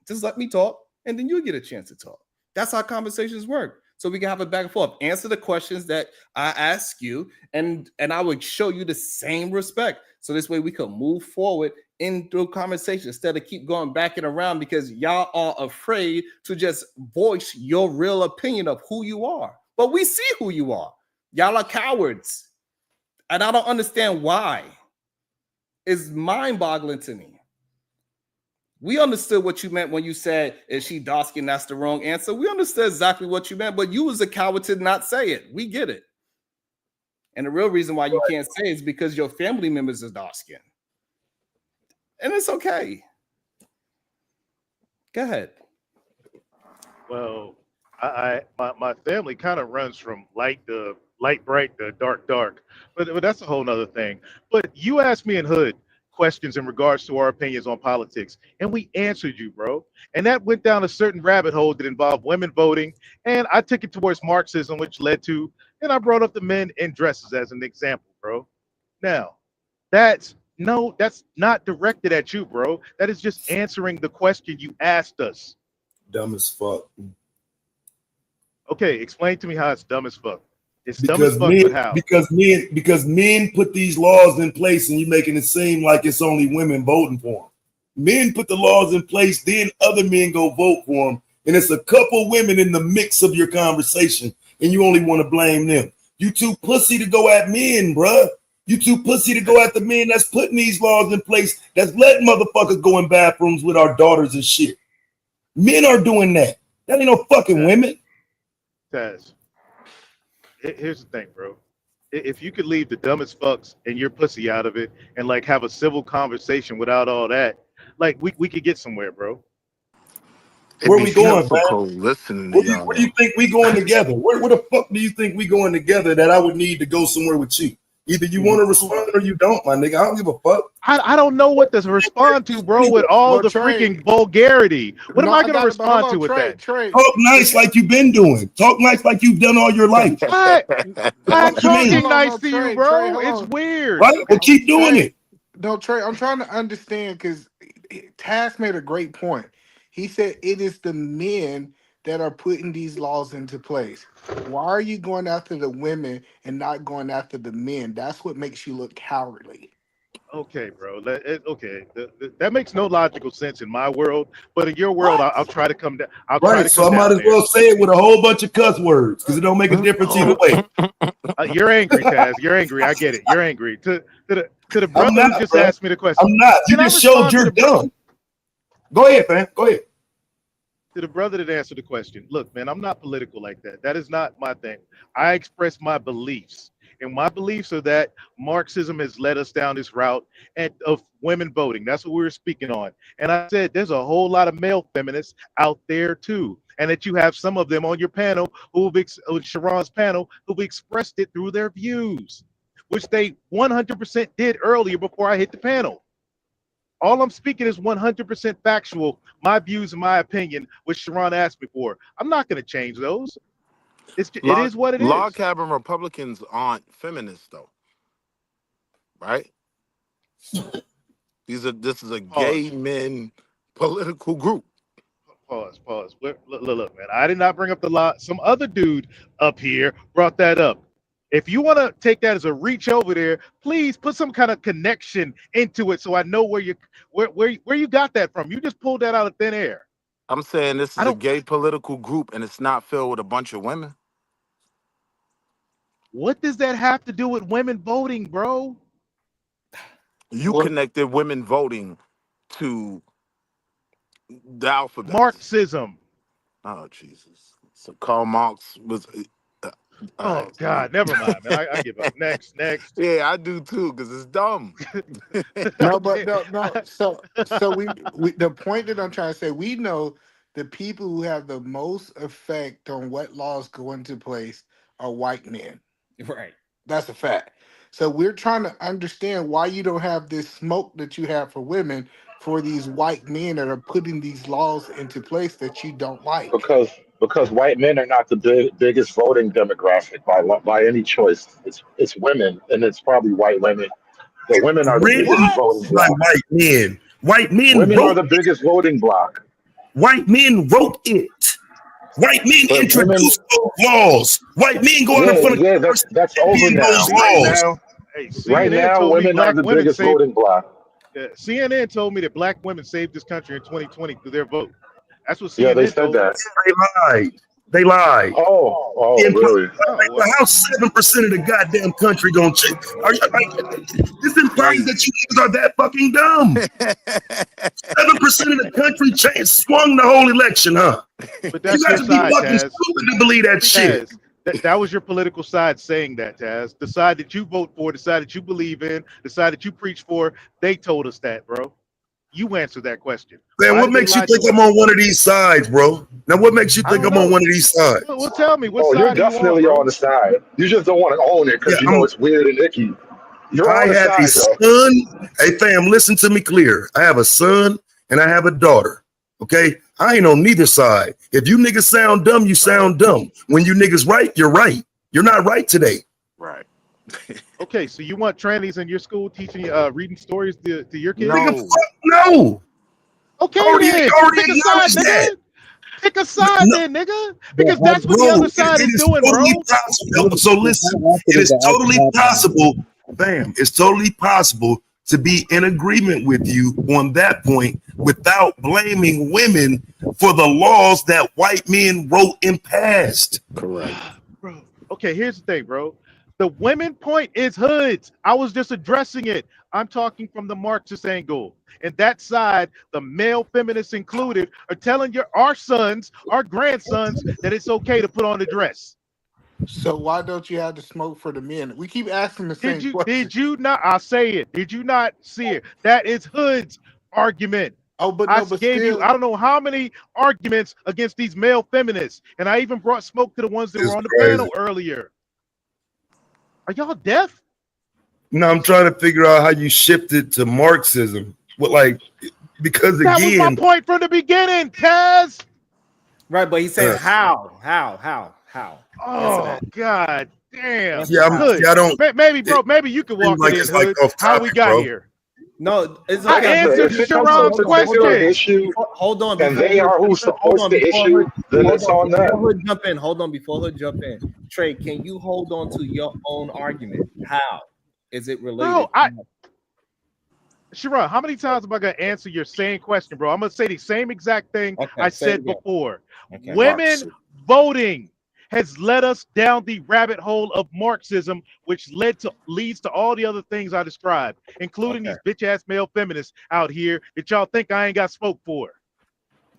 Just let me talk, and then you get a chance to talk. That's how conversations work. So we can have a back and forth. Answer the questions that I ask you, and I would show you the same respect. So this way we can move forward into conversation instead of keep going back and around because y'all are afraid to just voice your real opinion of who you are. But we see who you are. Y'all are cowards. And I don't understand why. It's mind-boggling to me. We understood what you meant when you said, is she dark skin? That's the wrong answer. We understood exactly what you meant, but you was a coward to not say it. We get it. And the real reason why you can't say it is because your family members are dark skin. And it's okay. Go ahead. Well, my family kind of runs from light bright to dark, but that's a whole nother thing. But you asked me in Hood questions in regards to our opinions on politics, and we answered you, bro. And that went down a certain rabbit hole that involved women voting, and I took it towards Marxism, which led to, and I brought up the men in dresses as an example, bro. Now, that's not directed at you, bro. That is just answering the question you asked us. Dumb as fuck. Okay, explain to me how it's dumb as fuck. It's dumb as fuck, but how? Because men put these laws in place, and you're making it seem like it's only women voting for them. Men put the laws in place, then other men go vote for them, and it's a couple women in the mix of your conversation, and you only want to blame them. You too pussy to go at men, bruh. You too pussy to go at the men that's putting these laws in place, that's letting motherfuckers go in bathrooms with our daughters and shit. Men are doing that. That ain't no fucking women. Taz, here's the thing, bro. If you could leave the dumbest fucks and your pussy out of it and like have a civil conversation without all that, like we could get somewhere, bro. It'd Where be we going, man? difficult listening to Where y'all. do you think we going together? Where the fuck do you think we going together that I would need to go somewhere with you? Either you want to respond or you don't, my nigga. I don't give a fuck. I don't know what to respond to, bro, with all Well, the Trey, freaking vulgarity. What am no, I I gonna got it. But hold respond on, to with that? Trey. Talk nice like you've been doing. Talk nice like you've done all your life. I I'm What you mean? talking Hold on, nice no, to you, Trey, bro. hold It's on. weird. Right? Well, keep doing Trey, it. no, Trey, I'm trying to understand because Task made a great point. He said it is the men that are putting these laws into place. Why are you going after the women and not going after the men? That's what makes you look cowardly. Okay, bro. Okay, that makes no logical sense in my world, but in your world, What? I'll try to come down. I'll try Right. to So come I might down as there. well say it with a whole bunch of cuss words because it don't make a difference either way. You're angry, Taz. You're angry. I get it. You're angry. To the I'm brother not, who just bro. asked me the question, I'm not. You can I just showed respond to you're the dumb. Go ahead, fam. Go ahead. to the brother that answered the question? Look, man, I'm not political like that. That is not my thing. I express my beliefs, and my beliefs are that Marxism has led us down this route of women voting. That's what we were speaking on. And I said there's a whole lot of male feminists out there too, and that you have some of them on your panel on Sharon's panel who've expressed it through their views, which they 100% did earlier before I hit the panel. All I'm speaking is 100% factual. My views and my opinion, which Sharon asked me for. I'm not going to change those. It Log is what it log is. cabin Republicans aren't feminists though, right? This is a gay Pause. men political group. Pause. Look, man. I did not bring up the law. Some other dude up here brought that up. If you want to take that as a reach over there, please put some kind of connection into it so I know where you got that from. You just pulled that out of thin air. I'm saying this I is a don't. gay political group and it's not filled with a bunch of women. What does that have to do with women voting, bro? You Well, connected women voting to The alphabet. Marxism. Oh Jesus! So Karl Marx was. Oh God, never mind, man. I give up. Next. Yeah, I do too, because it's dumb. No, but no. So we the point that I'm trying to say, we know the people who have the most effect on what laws go into place are white men. Right. That's a fact. So we're trying to understand why you don't have this smoke that you have for women for these white men that are putting these laws into place that you don't like. Because white men are not the biggest voting demographic by any choice. It's women, and it's probably white women. The women are the biggest Written voting by bloc. white men. White men Women are wrote the biggest voting bloc. White men wrote it. White men But women, introduced those laws. White men go out in front of yeah, Congress that's and over champion those now. laws. Hey, Right CNN now, told me women are black the women biggest saved. voting bloc. CNN told me that black women saved this country in 2020 through their vote. That's what Yeah, they CNN said told me. that. They lied. Oh, In really? Oh well. how 7% of the goddamn country gonna change? This implies that you niggas are that fucking dumb. 7% of the country swung the whole election, huh? But You that's your got to be side, fucking Taz. stupid to believe that shit. Taz, that was your political side saying that, Taz. The side that you vote for, the side that you believe in, the side that you preach for, they told us that, bro. You answer that question. Man, Why what did they makes you lie think to I'm us? on one of these sides, bro? Now, what makes you I think don't I'm on know. one of these sides? Well, tell me, what Oh, you're side are you on, definitely on bro? the side. You just don't want to own it Yeah, because you know it's weird and icky. You're I on the have a side, though. son. Hey, fam, listen to me clear. I have a son and I have a daughter. Okay? I ain't on neither side. If you niggas sound dumb, you sound dumb. When you niggas right, you're right. You're not right today. Right. Okay, so you want trannies in your school teaching reading stories to your kids? Nigga, No. fuck no. Okay then, Already pick a side, acknowledged that. nigga. Pick a side No, then, nigga. bro, Because that's what the other side it is is doing, totally bro. possible. So listen, it is totally possible, fam. It's totally possible to be in agreement with you on that point without blaming women for the laws that white men wrote and passed. Correct. Bro, okay, here's the thing, bro. The women point is hoods. I was just addressing it. I'm talking from the Marxist angle. And that side, the male feminists included, are telling our sons, our grandsons, that it's okay to put on a dress. So why don't you have the smoke for the men? We keep asking the same question. Did you not? I'll say it. Did you not see it? That is hood's argument. Oh, but I no, but gave you, still, I don't know how many arguments against these male feminists. And I even brought smoke to the ones that were It's on the crazy. panel earlier. Are y'all deaf? No, I'm trying to figure out how you shifted to Marxism. Because That was my again, point from the beginning, Taz. Right, but he's saying how? Answer Oh that. God damn. Answer how. Hood. Maybe, bro, maybe you can walk it in, it's like Hood. off How we topic, got bro. here. No, it's I okay. answered If it comes to a Sharon's particular question. issue Hold on. and Before they Hood are who's jump in, hold supposed on. to issue, then it's on Before them. Hood jump in. Hold on. Before Hood jump in. Trey, can you hold on to your own argument? How is it related? Bro, Sharon, how many times am I gonna answer your same question, bro? I'm gonna say the same exact thing I say it said again. before. Okay. Women voting has led us down the rabbit hole of Marxism, which leads to all the other things I described, including these bitch ass male feminists out here that y'all think I ain't got smoke for.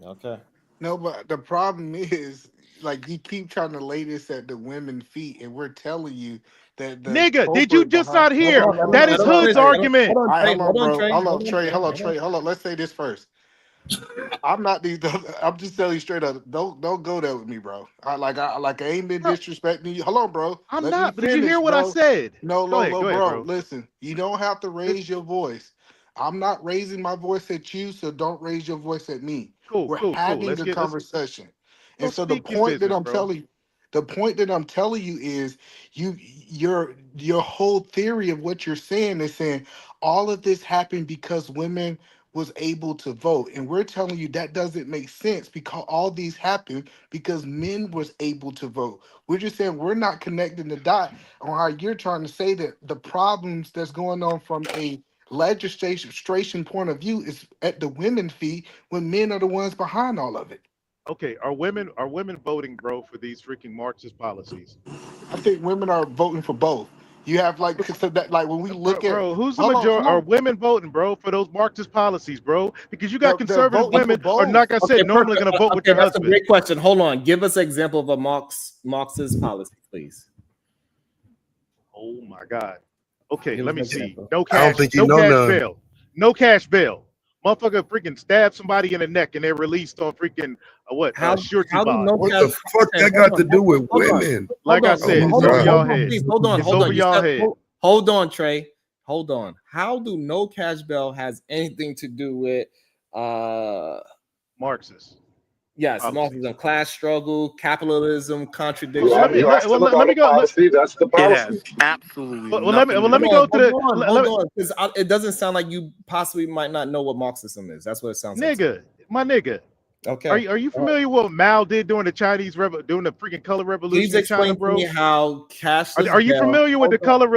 Okay. no, but the problem is, like, you keep trying to lay this at the women's feet, and we're telling you that the Nigga, did you culprit just behind. not hear? Hold That on, is let him Hood's finish. argument. All right, hold on, Hold on, bro. Trey. Hold on, Trey. Hold on, Trey. Hold on. Let's say this first. I'm not these. I'm just telling you straight up. Don't go there with me, bro. I ain't been Bro, disrespecting you. Hold on, bro. I'm Let me not, but did you finish, hear what I bro. said? No, Go no, ahead, bro. bro. Listen, you don't have to raise your voice. I'm not raising my voice at you, so don't raise your voice at me. Cool. We're having a Let's conversation, go and so the speak your point that business, I'm bro. telling you. The point that I'm telling you is your whole theory of what you're saying is saying all of this happened because women was able to vote, and we're telling you that doesn't make sense because all these happened because men was able to vote. We're just saying we're not connecting the dot on how you're trying to say that the problems that's going on from a legislation point of view is at the women's feet when men are the ones behind all of it. Okay, are women voting, bro, for these freaking Marxist policies? I think women are voting for both. You have like so that like when we look at Bro, who's the hold on, majority? come Are on. women voting, bro, for those Marxist policies, bro? Because you got They're conservative voting for women are, both. like I Okay, said, normally perfect. going to vote with Okay, their that's a husband. great question. Hold on. Give us an example of a Marxist policy, please. Oh my God. Okay, Give us let an me see. example. No I don't cash, think you no know cash none. bail. No cash bail. Motherfucker freaking stab somebody in the neck and they're released on freaking surety How do bond. no What cash? the fuck Okay, that got to do with women? Like I Oh said, my it's over God. y'all head. Please, hold on. It's over You y'all said, head. hold on, Trey. Hold on. How do no cash bail has anything to do with Marxist. yes, policies. Marxism, class struggle, capitalism, You contradiction? asked him about a policy. That's the It policy. has absolutely Well, let me nothing to let me do. go to the Hold on, because it doesn't sound like you possibly might not know what Marxism is. That's what it sounds like. nigga, my nigga. Okay. Are you familiar with what Mao did during the during the freaking color revolution Please in China, explain to bro? me how cashless. Are you familiar with the color?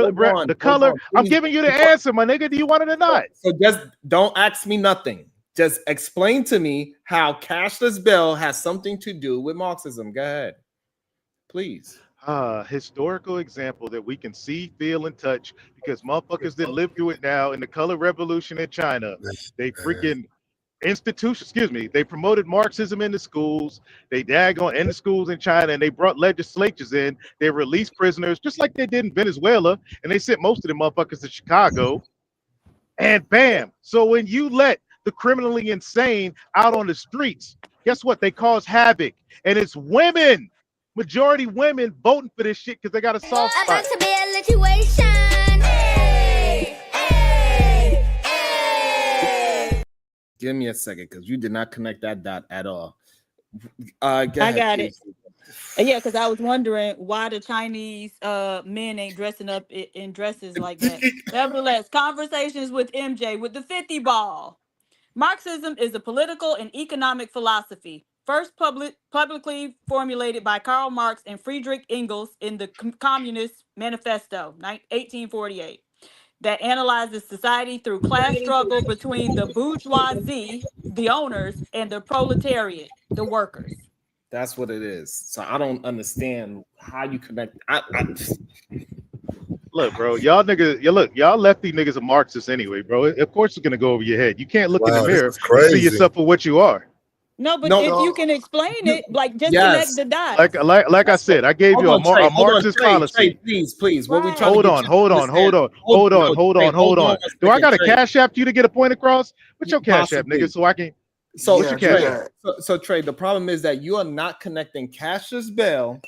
The color. I'm Please, giving you the answer, my nigga. Do you want it or not? So just don't ask me nothing. Just explain to me how cashless bill has something to do with Marxism. Go ahead, please. Historical example that we can see, feel, and touch because motherfuckers that live through it now in the color revolution in China, they freaking they promoted Marxism in the schools, they daggone in the schools in China, and they brought legislatures in, they released prisoners, just like they did in Venezuela, and they sent most of them motherfuckers to Chicago, and bam. So when you let the criminally insane out on the streets, guess what? They cause havoc, and it's women. Majority women voting for this shit because they got a soft spot. About to be a situation. Hey, hey, hey. Give me a second because you did not connect that dot at all. Go I ahead, got please. it. Yeah, because I was wondering why the Chinese men ain't dressing up in dresses like that. Nevertheless, conversations with MJ with the 50 ball. Marxism is a political and economic philosophy, first publicly formulated by Karl Marx and Friedrich Engels in the Communist Manifesto, 1848, that analyzes society through class struggle between the bourgeoisie, the owners, and the proletariat, the workers. That's what it is. So I don't understand how you connect. Look, bro, y'all lefty niggas are Marxists anyway, bro. Of course it's gonna go over your head. You can't look in the Wow, this mirror is and see crazy. yourself for what you are. No, but No, if you no. can explain it, like just Yes. connect the dots. Like I said, I gave you a Marxist policy. Trey, please. What we Right. trying to Hold get on, you hold to on, hold understand? on, hold on. Do I got a Trey. cash app to you to get a point across? What's your cash app, Possibly. nigga? So I can. So What's your Yeah, do cash app? that. So Trey, the problem is that you are not connecting cashless bail.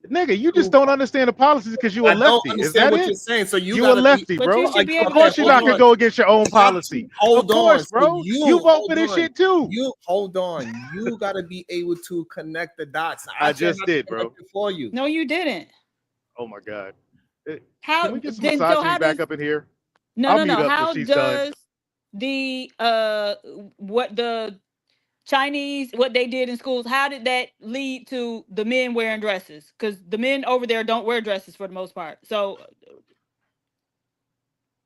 Nigga, you just don't understand the policies because you a I don't lefty. Is understand that what it? you're saying. So you You a gotta lefty, But you bro. should be Of able course to you're not gonna explain. go against your own policy. Hold Of course, on. bro. So You vote for this shit too. You hold on. You gotta be able to connect the dots. I Actually, just did, bro. it for you. No, you didn't. Oh my god. How Can we get some then? So misogyny how back does up in here? no I'll no mute no? up when How she's done. does the what the Chinese what they did in schools? How did that lead to the men wearing dresses? Because the men over there don't wear dresses for the most part. So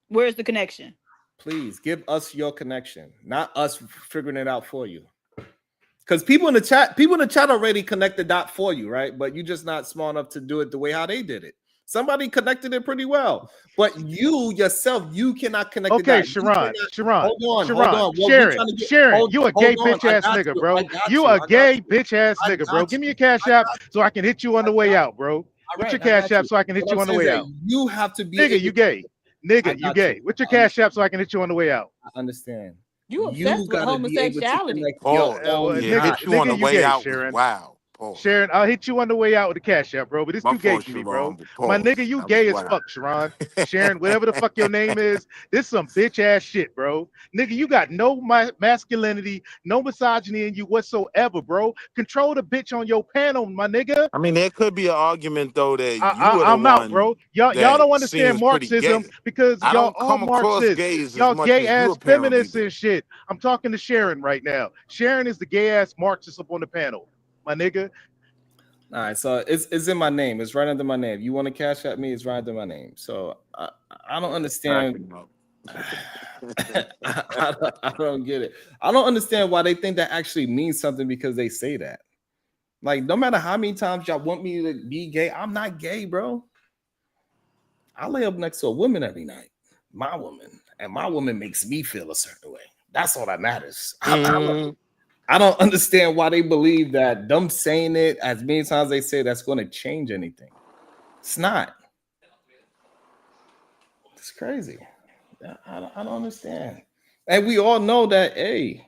where's the connection? Please give us your connection, not us figuring it out for you. Because people in the chat already connect the dot for you, right? But you're just not smart enough to do it the way how they did it. Somebody connected it pretty well, but you yourself, you cannot connect the Okay, dot. Sharon. Hold on. Sharon, you a gay bitch ass nigga, bro. You a gay bitch ass nigga, bro. Give me your cash app so I can hit you on the way out, bro. What's your cash app so I can hit you on the way out? You have to be Nigga, you gay. Nigga, you gay. What's your cash app so I can hit you on the way out? I understand. You obsessed with gotta be able to homosexuality. connect Pause. your own Yeah, dot. hit you on the you way gay, out. Sharon. Wow. Pause. Sharon, I'll hit you on the way out with the cash app, bro. But it's My too gay fault, for me, bro. Sharon. My Pause. nigga, you That was gay as wow. fuck, Sharon. Sharon, whatever the fuck your name is, this some bitch ass shit, bro. Nigga, you got no masculinity, no misogyny in you whatsoever, bro. Control the bitch on your panel, my nigga. I mean, there could be an argument though that you were the I'm out, one bro. Y'all that don't understand seems pretty Marxism gay. because I y'all don't all come across Marxists. gays as Y'all much gay as you ass apparently feminists do. and shit. I'm talking to Sharon right now. Sharon is the gay ass Marxist up on the panel, my nigga. All right, so it's in my name. It's right under my name. You want to cash at me? It's right under my name. So I don't understand. I don't get it. I don't understand why they think that actually means something because they say that. Like, no matter how many times y'all want me to be gay, I'm not gay, bro. I lay up next to a woman every night, my woman, and my woman makes me feel a certain way. That's all that matters. I don't understand why they believe that them saying it as many times they say that's going to change anything. It's not. It's crazy. I don't understand. And we all know that, hey,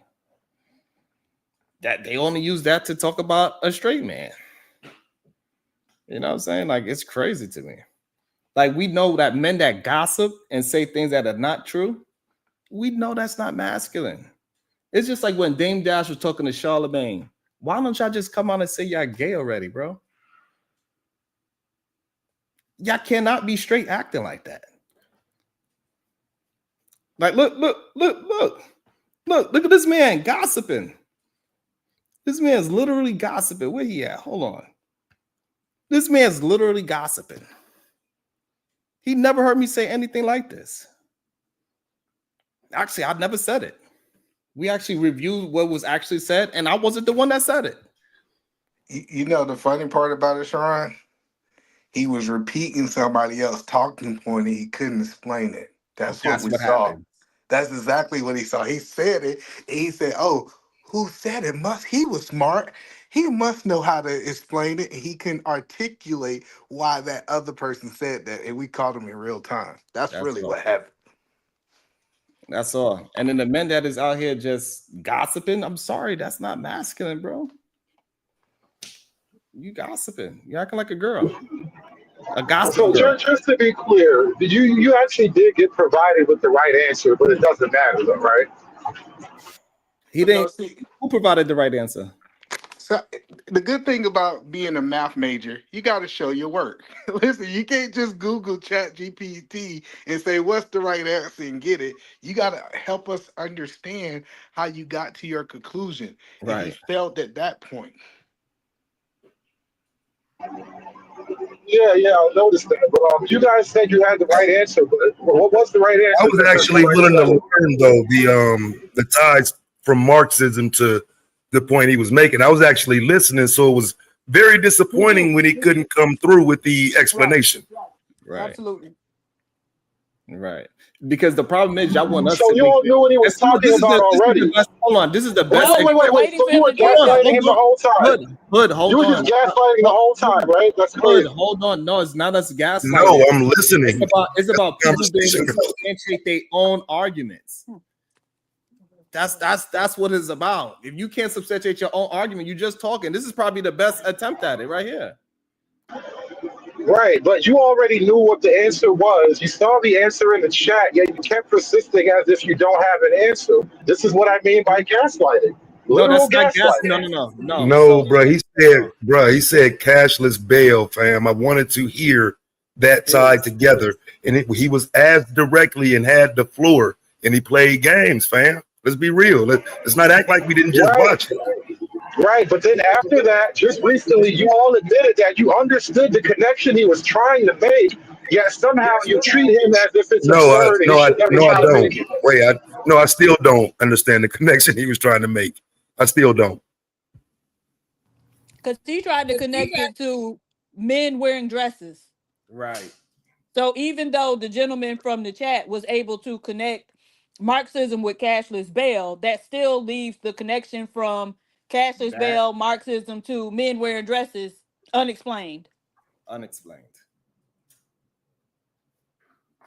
that they only use that to talk about a straight man. You know what I'm saying? Like, it's crazy to me. Like, we know that men that gossip and say things that are not true, we know that's not masculine. It's just like when Dame Dash was talking to Charlemagne. Why don't y'all just come out and say y'all gay already, bro? Y'all cannot be straight acting like that. Like, look at this man gossiping. This man's literally gossiping. Where he at? Hold on. This man's literally gossiping. He never heard me say anything like this. Actually, I never said it. We actually reviewed what was actually said, and I wasn't the one that said it. You know the funny part about it, Sharon? He was repeating somebody else's talking point and he couldn't explain it. That's what we saw. Happened. That's exactly what he saw. He said it, and he said, "Oh, who said it? He was smart. He must know how to explain it." And he couldn't articulate why that other person said that, and we caught him in real time. That's really what happened. That's all. And then the men that is out here just gossiping, I'm sorry, that's not masculine, bro. You gossiping. You acting like a girl. A gossip So girl. just to be clear, you actually did get provided with the right answer, but it doesn't matter though, right? He didn't. Who provided the right answer? So the good thing about being a math major, you got to show your work. Listen, you can't just Google Chat GPT and say what's the right answer and get it. You got to help us understand how you got to your conclusion. Right. And he felt at that point. Yeah, I noticed that. But you guys said you had the right answer, but what was the right answer? I was actually willing to learn though the ties from Marxism to the point he was making. I was actually listening, so it was very disappointing when he couldn't come through with the explanation. Right. Absolutely. Right. Because the problem is y'all want us So to you all knew what he was talking about already. Hold on. This is the best. Wait. So you were gaslighting him the whole time. Hood, hold on. You were just gaslighting the whole time, right? That's crazy. Hood, hold on. No, it's not us gaslighting. No, I'm listening. It's about people being able to substantiate their own arguments. That's what it's about. If you can't substantiate your own argument, you're just talking. This is probably the best attempt at it right here. Right, but you already knew what the answer was. You saw the answer in the chat, yet you kept persisting as if you don't have an answer. This is what I mean by gaslighting. Literal gaslighting. No, bro. He said cashless bail, fam. I wanted to hear that tied together, and he was asked directly and had the floor, and he played games, fam. Let's be real. Let's not act like we didn't just watch it. Right, but then after that, just recently, you all admitted that you understood the connection he was trying to make, yet somehow you treat him as if it's absurd. I don't. Wait, I still don't understand the connection he was trying to make. I still don't. Because he tried to connect it to men wearing dresses. Right. So even though the gentleman from the chat was able to connect Marxism with cashless bail, that still leaves the connection from cashless bail, Marxism to men wearing dresses unexplained. Unexplained.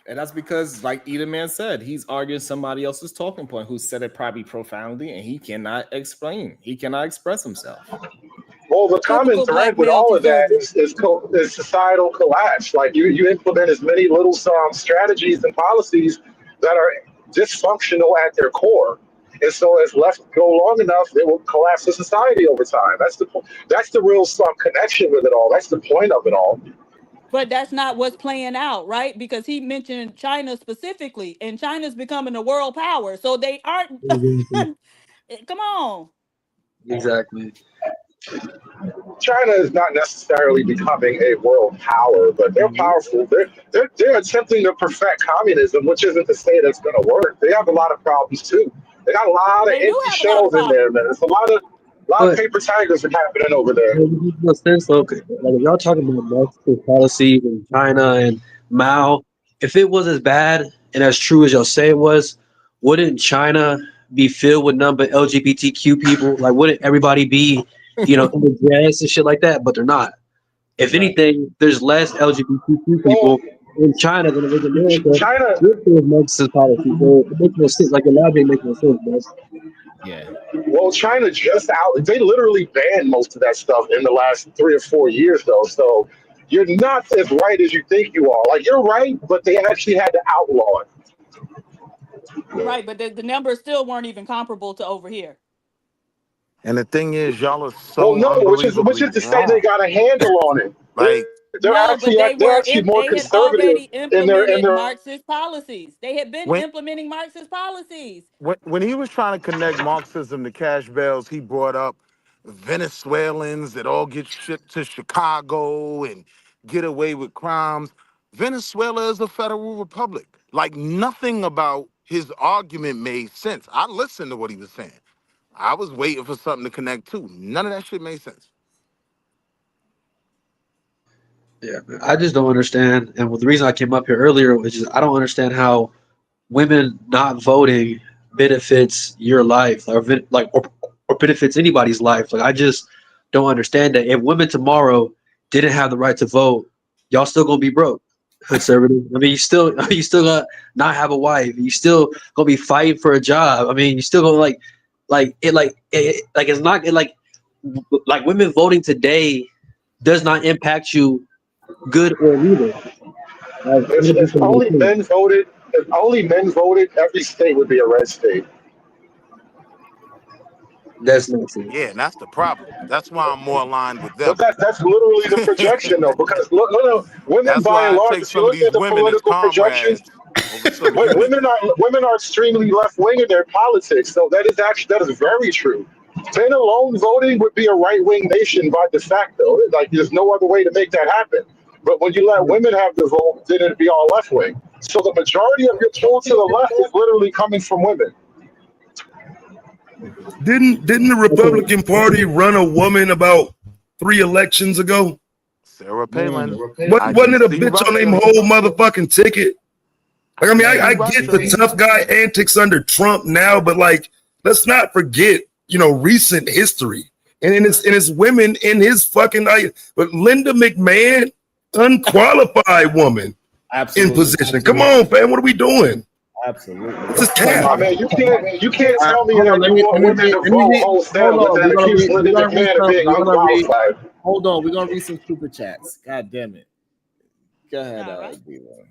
And that's because, like Eda Man said, he's arguing somebody else's talking point who said it probably profoundly, and he cannot explain. He cannot express himself. Well, the common thread with all of that is societal collapse. Like you implement as many little strategies and policies that are dysfunctional at their core. And so as left go long enough, it will collapse the society over time. That's the real connection with it all. That's the point of it all. But that's not what's playing out, right? Because he mentioned China specifically, and China's becoming a world power. So they aren't. Come on. Exactly. China is not necessarily becoming a world power, but they're powerful. They're attempting to perfect communism, which isn't to say that's going to work. They have a lot of problems too. They got a lot of empty shells in there, man. It's a lot of paper tigers are happening over there. No sense, okay. Like if y'all talking about Marxist policy in China and Mao, if it was as bad and as true as y'all say it was, wouldn't China be filled with number LGBTQ people? Like, wouldn't everybody be, in the dress and shit like that? But they're not. If anything, there's less LGBTQ Well, people in China than there is in America. China. With the Marxist policy, so it makes no sense. Like, your logic makes no sense, bro. Yeah. Well, China just out. They literally banned most of that stuff in the last 3 or 4 years, though. So you're not as right as you think you are. Like you're right, but they actually had to outlaw it. Right, but the numbers still weren't even comparable to over here. And the thing is, y'all are Well, so no, which unbelievably is to say they wrong. got a handle on it. Like, No, but They're actually more they had conservative already in implemented their. Marxist policies. They had been when implementing Marxist policies. when he was trying to connect Marxism to cash bells, he brought up Venezuelans that all get shipped to Chicago and get away with crimes. Venezuela is a federal republic. Like, nothing about his argument made sense. I listened to what he was saying. I was waiting for something to connect to. None of that shit made sense. Yeah, man. I just don't understand. And the reason I came up here earlier was just I don't understand how women not voting benefits your life, or benefits anybody's life. Like, I just don't understand that. If women tomorrow didn't have the right to vote, y'all still gonna be broke. Conservative. I mean, you still gonna not have a wife. You still gonna be fighting for a job. I mean, you still gonna it's not like women voting today does not impact you good or neither. Like, If only men voted, every state would be a red state. That's not true. Yeah, and that's the problem. That's why I'm more aligned with But them. that's literally the projection, though. Because look, no, women That's by why and I large, take if you some of look these at the women as political projections, comrades over some unity. women are extremely left wing in their politics. So that is very true. Men alone voting would be a right wing nation by de facto. Like there's no other way to make that happen. But when you let women have the vote, then it'd be all left wing. So the majority of your pull to the left is literally coming from women. Didn't the Republican Party run a woman about 3 elections ago? Sarah Palin, I Wasn't can it a see bitch on them Russia. whole motherfucking ticket? Like, I mean, See I get Russia. the tough guy antics under Trump now, but like, let's not forget, recent history. And it's women in his fucking but Linda McMahon, unqualified woman in position. Come on, fam, what are we doing? Absolutely. This is cap. I mean, you can't tell me Hold on, that you want women to let me vote read. wholesale, Hold but on, then accuse we're Linda gonna read McMahon of some. being We're gonna read. unqualified. Hold on, we're gonna read some super chats. God damn it. Go ahead, All right. D-Lo.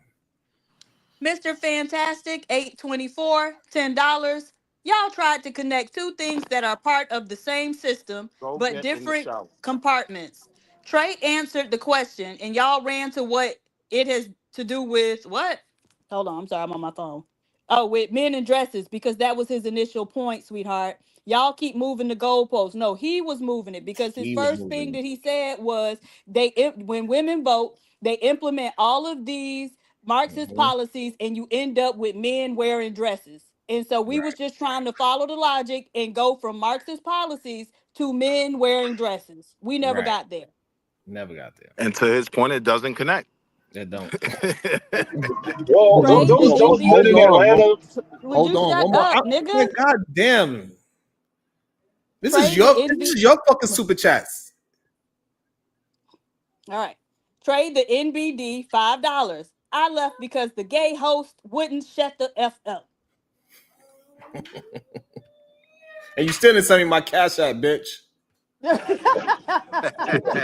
Mr. Fantastic, 824, $10. Y'all tried to connect two things that are part of the same system, Go but get in the different shower. compartments. Trey answered the question, and y'all ran to what it has to do with what? Hold on, I'm sorry, I'm on my phone. Oh, with men in dresses, because that was his initial point, sweetheart. Y'all keep moving the goalposts. No, he was moving it because his He was first thing moving. that he said was when women vote, they implement all of these Marxist Mhm. policies, and you end up with men wearing dresses. And so we was Right. just trying to follow the logic and go from Marxist policies to men wearing dresses. We never Right. got there. Never got there. And to his point, it doesn't connect. It don't. Well, Hold Trey, on. the those men in NBD. Atlanta. Would Hold you on. shut One more. up, nigga? Man, God damn. This is Trey, the your fucking super chats. All right. Trade the NBD $5. I left because the gay host wouldn't shut the F up. And you still didn't send me my cash app, bitch.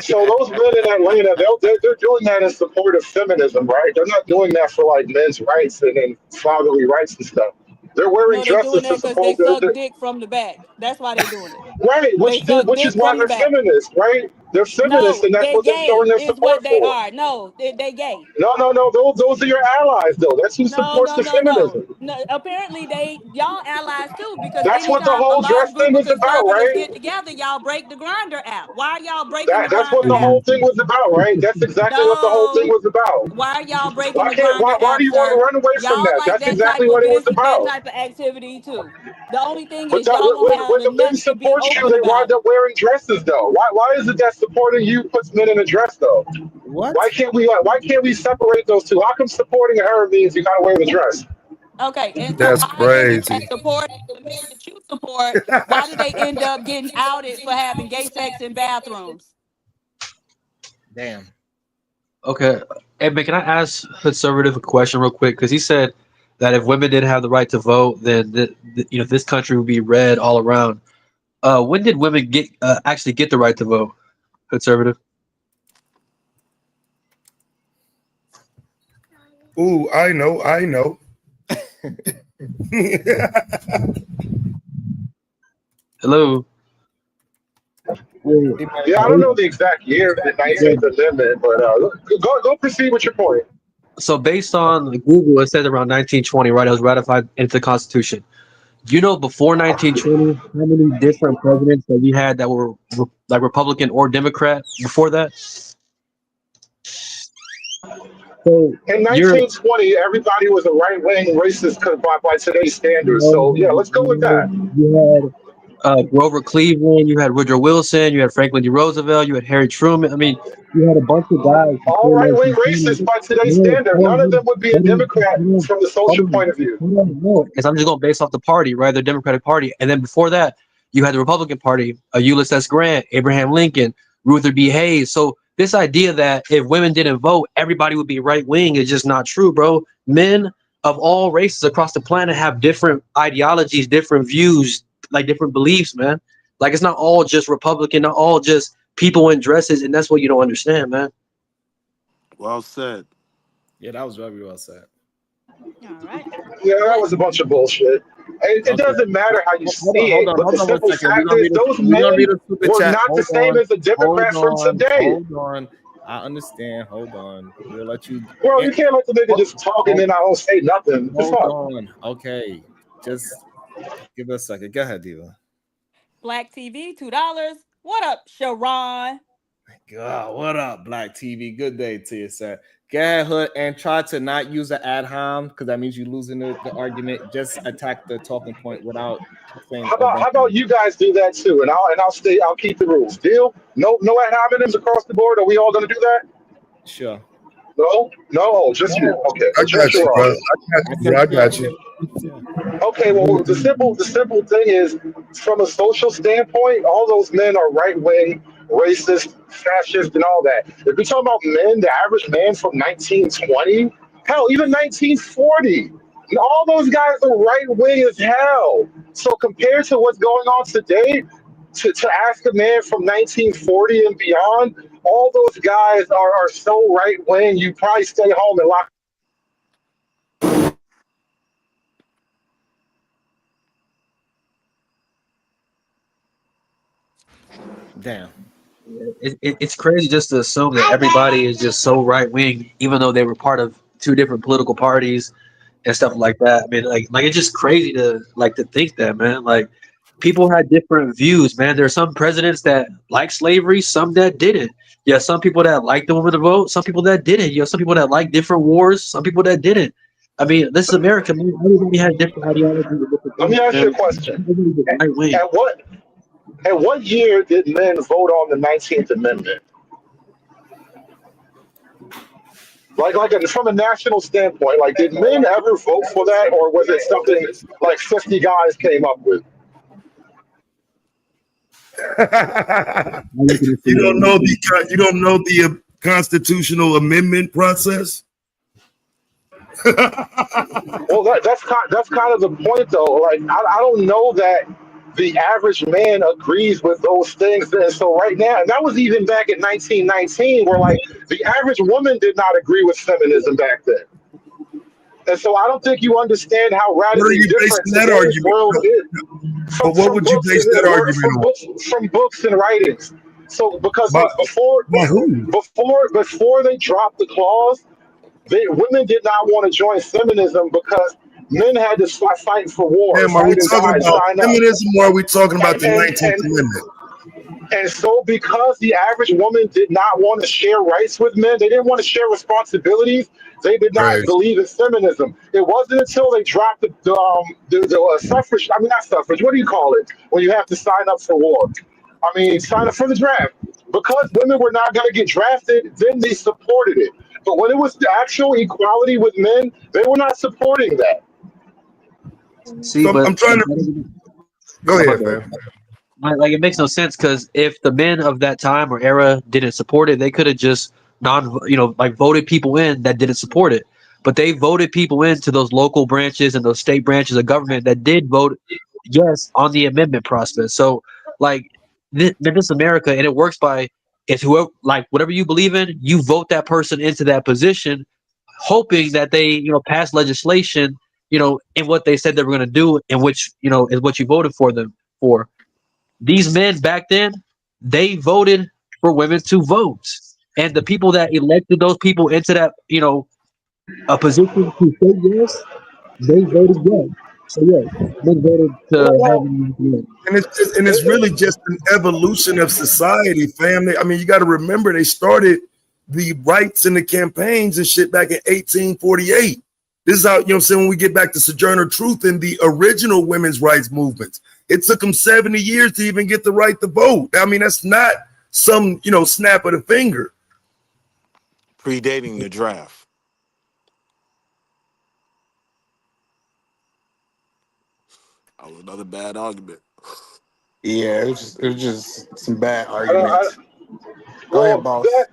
So those men in Atlanta, they're doing that in support of feminism, right? They're not doing that for like men's rights and fatherly rights and stuff. They're wearing No, they dresses doing to that because they support suck dick from the back. That's why they doing it. right, They suck which is dick why from the they're back. feminists, right? They're feminists, No, and that's they what they're showing gay their is what support they for. are. No, they gay. No, those are your allies, though. That's who No, supports no, the no, no. feminism. No, apparently y'all allies too, because That's what the anytime a whole large dress group thing of was about, conservatives right? get together, y'all break the grinder app. Why are y'all breaking the That's what grinder the app? whole thing was about, right? That's exactly what the whole thing No. was about. Why are y'all breaking Why the can't grinder why do app, you want to sir? run away from Y'all that? like That's that type exactly of what it was business, that about. type of activity too. The only thing But is y'all don't have when the the men nuts to be support you, open they about wind it. up wearing dresses, though. Why is it that supporting you puts men in a dress though? What? Why can't we separate those two? How come supporting her means you gotta wear the dress? Okay, and so That's why is it crazy. that support the men that you support? Why do they end up getting outed for having gay sex in bathrooms? Damn. Okay, hey, man, can I ask conservative a question real quick? Because he said that if women didn't have the right to vote, then this country would be red all around. When did women actually get the right to vote? Conservative. Ooh, I know. Hello. Yeah, I don't know the exact year of the 19th Amendment, but go proceed with your point. So based on Google, it says around 1920, right? It was ratified into the Constitution. Do you know before 1920 how many different presidents that we had that were like Republican or Democrat before that? So In you're 1920, everybody was a right-wing racist by today's standards. So yeah, let's go with that. you had Grover Cleveland, you had Woodrow Wilson, you had Franklin D. Roosevelt, you had Harry Truman. I mean, you had a bunch of guys All before right-wing 1920. racists by today's No, standard. None of them would be a Democrat from the social point of view. no, because I'm just going based off the party, right? The Democratic Party. And then before that, you had the Republican Party, Ulysses S. Grant, Abraham Lincoln, Ruther B. Hayes. So this idea that if women didn't vote, everybody would be right wing is just not true, bro. Men of all races across the planet have different ideologies, different views, like different beliefs, man. Like it's not all just Republican, not all just people in dresses, and that's what you don't understand, man. Well said. Yeah, that was very well said. All right. Yeah, that was a bunch of bullshit. It Okay. doesn't matter how you see it, but the Hold on 1 simple second. We're fact gonna is read a, those we're gonna read men a super were chat. not the Hold same on. as the Democrats from today. Hold on. I understand. Hold on. We'll let you. Bro, you can't let the nigga just talk and then I don't say nothing. The Hold fuck? on. Okay. Just give us a second. Go ahead, Diva. Black TV, $2. What up, Sharon? God, what up, Black TV? Good day to you, sir. Go ahead, Hood, and try to not use an ad hom because that means you're losing the argument. Just attack the talking point without saying a bunch How about you guys do that too, and I'll keep the rules. Deal? No ad hominems across the board. Are we all gonna do that? Sure. No, just you. Okay, I got you, brother. I got you. Okay, well, the simple thing is, from a social standpoint, all those men are right wing, racist, fascist, and all that. If we talk about men, the average man from 1920, hell, even 1940, and all those guys are right wing as hell. So compared to what's going on today, to ask a man from 1940 and beyond, all those guys are so right wing. You probably stay home and lock. Damn. It's crazy just to assume that everybody is just so right wing, even though they were part of two different political parties and stuff like that. I mean, like it's just crazy to think that, man. Like people had different views, man. There are some presidents that like slavery, some that didn't. Yeah, some people that liked the women to vote, some people that didn't. You know, some people that like different wars, some people that didn't. I mean, this is America, man. Everybody has different ideologies. Let me ask you a question. Right wing. At what year did men vote on the 19th Amendment? From a national standpoint, like did men ever vote for that, or was it something like 50 guys came up with? You don't know the constitutional amendment process? Well, that's kind of the point, though. Like I don't know that the average man agrees with those things. And so right now, and that was even back in 1919, where like the average woman did not agree with feminism back then. And so I don't think you understand how radically different today's world is. But what would you base that argument on? From books and writings. So because before they dropped the clause, women did not want to join feminism because men had to start fighting for war. Damn, are we talking about feminism or are we talking about the 19th Amendment? And so because the average woman did not want to share rights with men, they didn't want to share responsibilities, they did not believe in feminism. It wasn't until they dropped the suffrage, I mean, not suffrage, what do you call it? When you have to sign up for war. I mean, sign up for the draft. Because women were not going to get drafted, then they supported it. But when it was the actual equality with men, they were not supporting that. See, So but I'm trying to go oh my ahead, bad. fam. Like it makes no sense because if the men of that time or era didn't support it, they could have just like voted people in that didn't support it. But they voted people into those local branches and those state branches of government that did vote yes on the amendment process. So like this is America, and it works by if whoever like whatever you believe in, you vote that person into that position, hoping that they pass legislation in what they said they were going to do, in which is what you voted for them for. These men back then, they voted for women to vote. And the people that elected those people into that, a position to say yes, they voted yes. So yes, men voted to have Well, them yes. And it's really just an evolution of society, family. I mean, you got to remember they started the rights and the campaigns and shit back in 1848. This is how, you know what I'm saying, when we get back to Sojourner Truth and the original women's rights movements, it took them 70 years to even get the right to vote. I mean, that's not some, snap of the finger. Predating the draft. That was another bad argument. Yeah, it was just some bad I don't, I, arguments. Go ahead, well, boss. that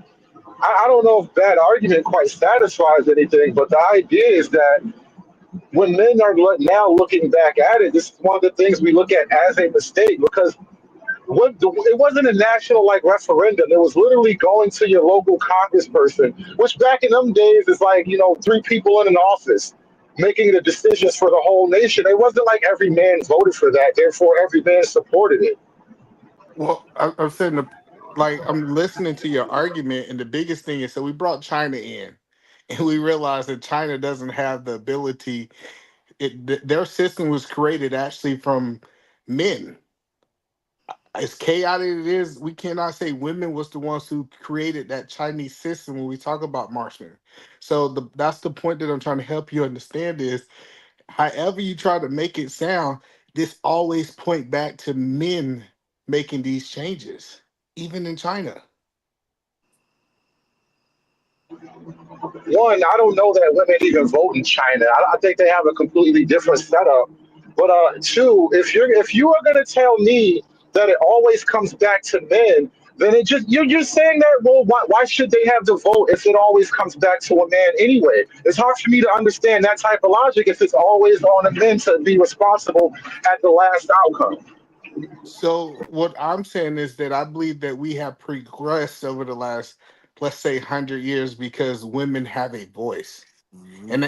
I don't know if that argument quite satisfies anything, but the idea is that when men are now looking back at it, this is one of the things we look at as a mistake because it wasn't a national like referendum. It was literally going to your local congressperson, which back in them days is like, three people in an office making the decisions for the whole nation. It wasn't like every man voted for that, therefore every man supported it. Well, I'm saying like I'm listening to your argument, and the biggest thing is so we brought China in, and we realized that China doesn't have the ability. Their system was created actually from men. As chaotic it is, we cannot say women was the ones who created that Chinese system when we talk about Marxism. So that's the point that I'm trying to help you understand is however you try to make it sound, this always point back to men making these changes, even in China. One, I don't know that women even vote in China. I think they have a completely different setup. But two, if you are going to tell me that it always comes back to men, then you're saying that, well, why should they have the vote if it always comes back to a man anyway? It's hard for me to understand that type of logic if it's always on the men to be responsible at the last outcome. So what I'm saying is that I believe that we have progressed over the last, let's say, 100 years because women have a voice. And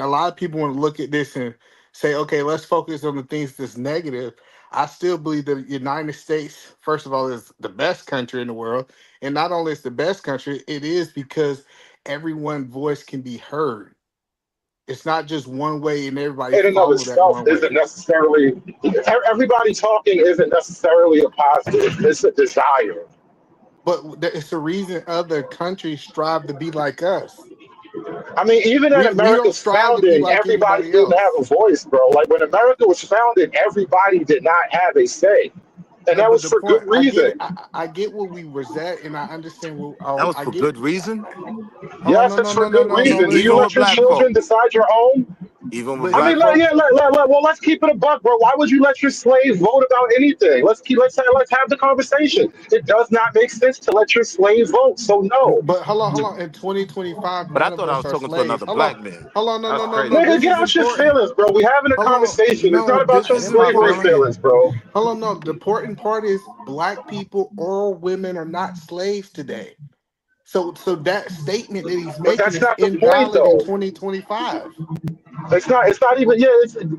a lot of people want to look at this and say, okay, let's focus on the things that's negative. I still believe that the United States, first of all, is the best country in the world. And not only is the best country, it is because everyone's voice can be heard. It's not just one way and everybody In and of follow that itself one isn't way. necessarily everybody talking isn't necessarily a positive. It's a desire. But it's the reason other countries strive to be like us. I mean, even at We don't America's strive to be founding, like everybody anybody didn't have else. a voice, bro. Like when America was founded, everybody did not have a say, and No, that but was the for good point I get reason. it. I get where we was at, and I understand. That was I for get. good reason. Hold on, Yes, no, it's no, for no, no, good no, no. reason. Do you Even Listen, with let your black children folk. decide your own? Even with but I mean, black folk. well, let's keep it a buck, bro. Why would you let your slave vote about anything? Let's have the conversation. It does not make sense to let your slave vote. So no, but hold on. In 2025, But I none of thought I us was are talking to slaves. another black man. Hold on, no, That's no, no, crazy. no. nigga, This get is out your important. feelings, bro. We having a Hold on, conversation. It's not no, about your this That's is my slavery important. feeling. feelings, bro. Hold on, no. The important part is black people or women are not slaves today. So that statement that he's But making that's is not the point, invalid in though. 2025. It's not. It's not even. Yeah.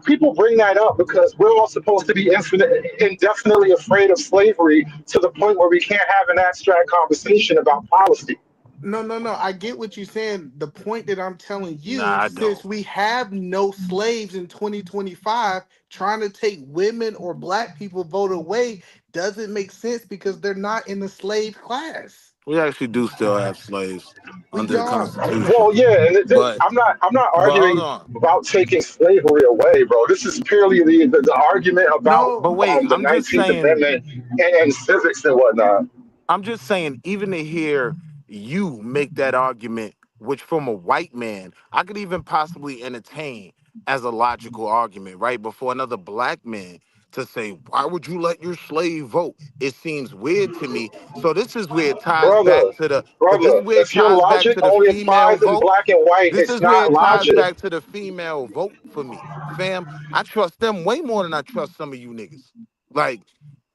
People bring that up because we're all supposed to be indefinitely afraid of slavery to the point where we can't have an abstract conversation about policy. No, no, no. I get what you're saying. The point that I'm telling Nah, you, I since don't. we have no slaves in 2025, trying to take women or black people vote away doesn't make sense because they're not in the slave class. We actually do still have slaves We under the don't. Constitution. Well, yeah, and But I'm not hold arguing on. about taking slavery away, bro. This is purely the argument about No, But wait, the I'm just 19th saying Amendment and civics and whatnot. I'm just saying, even to hear you make that argument, which from a white man, I could even possibly entertain as a logical argument, right? But for another black man to say, why would you let your slave vote? It seems weird to me. So this is where it ties back brother, to the, but this is brother. where it If your ties back logic to the only female applies in vote. black and white, This it's is where not it ties logic. back to the female vote for me. Fam, I trust them way more than I trust some of you niggas. Like,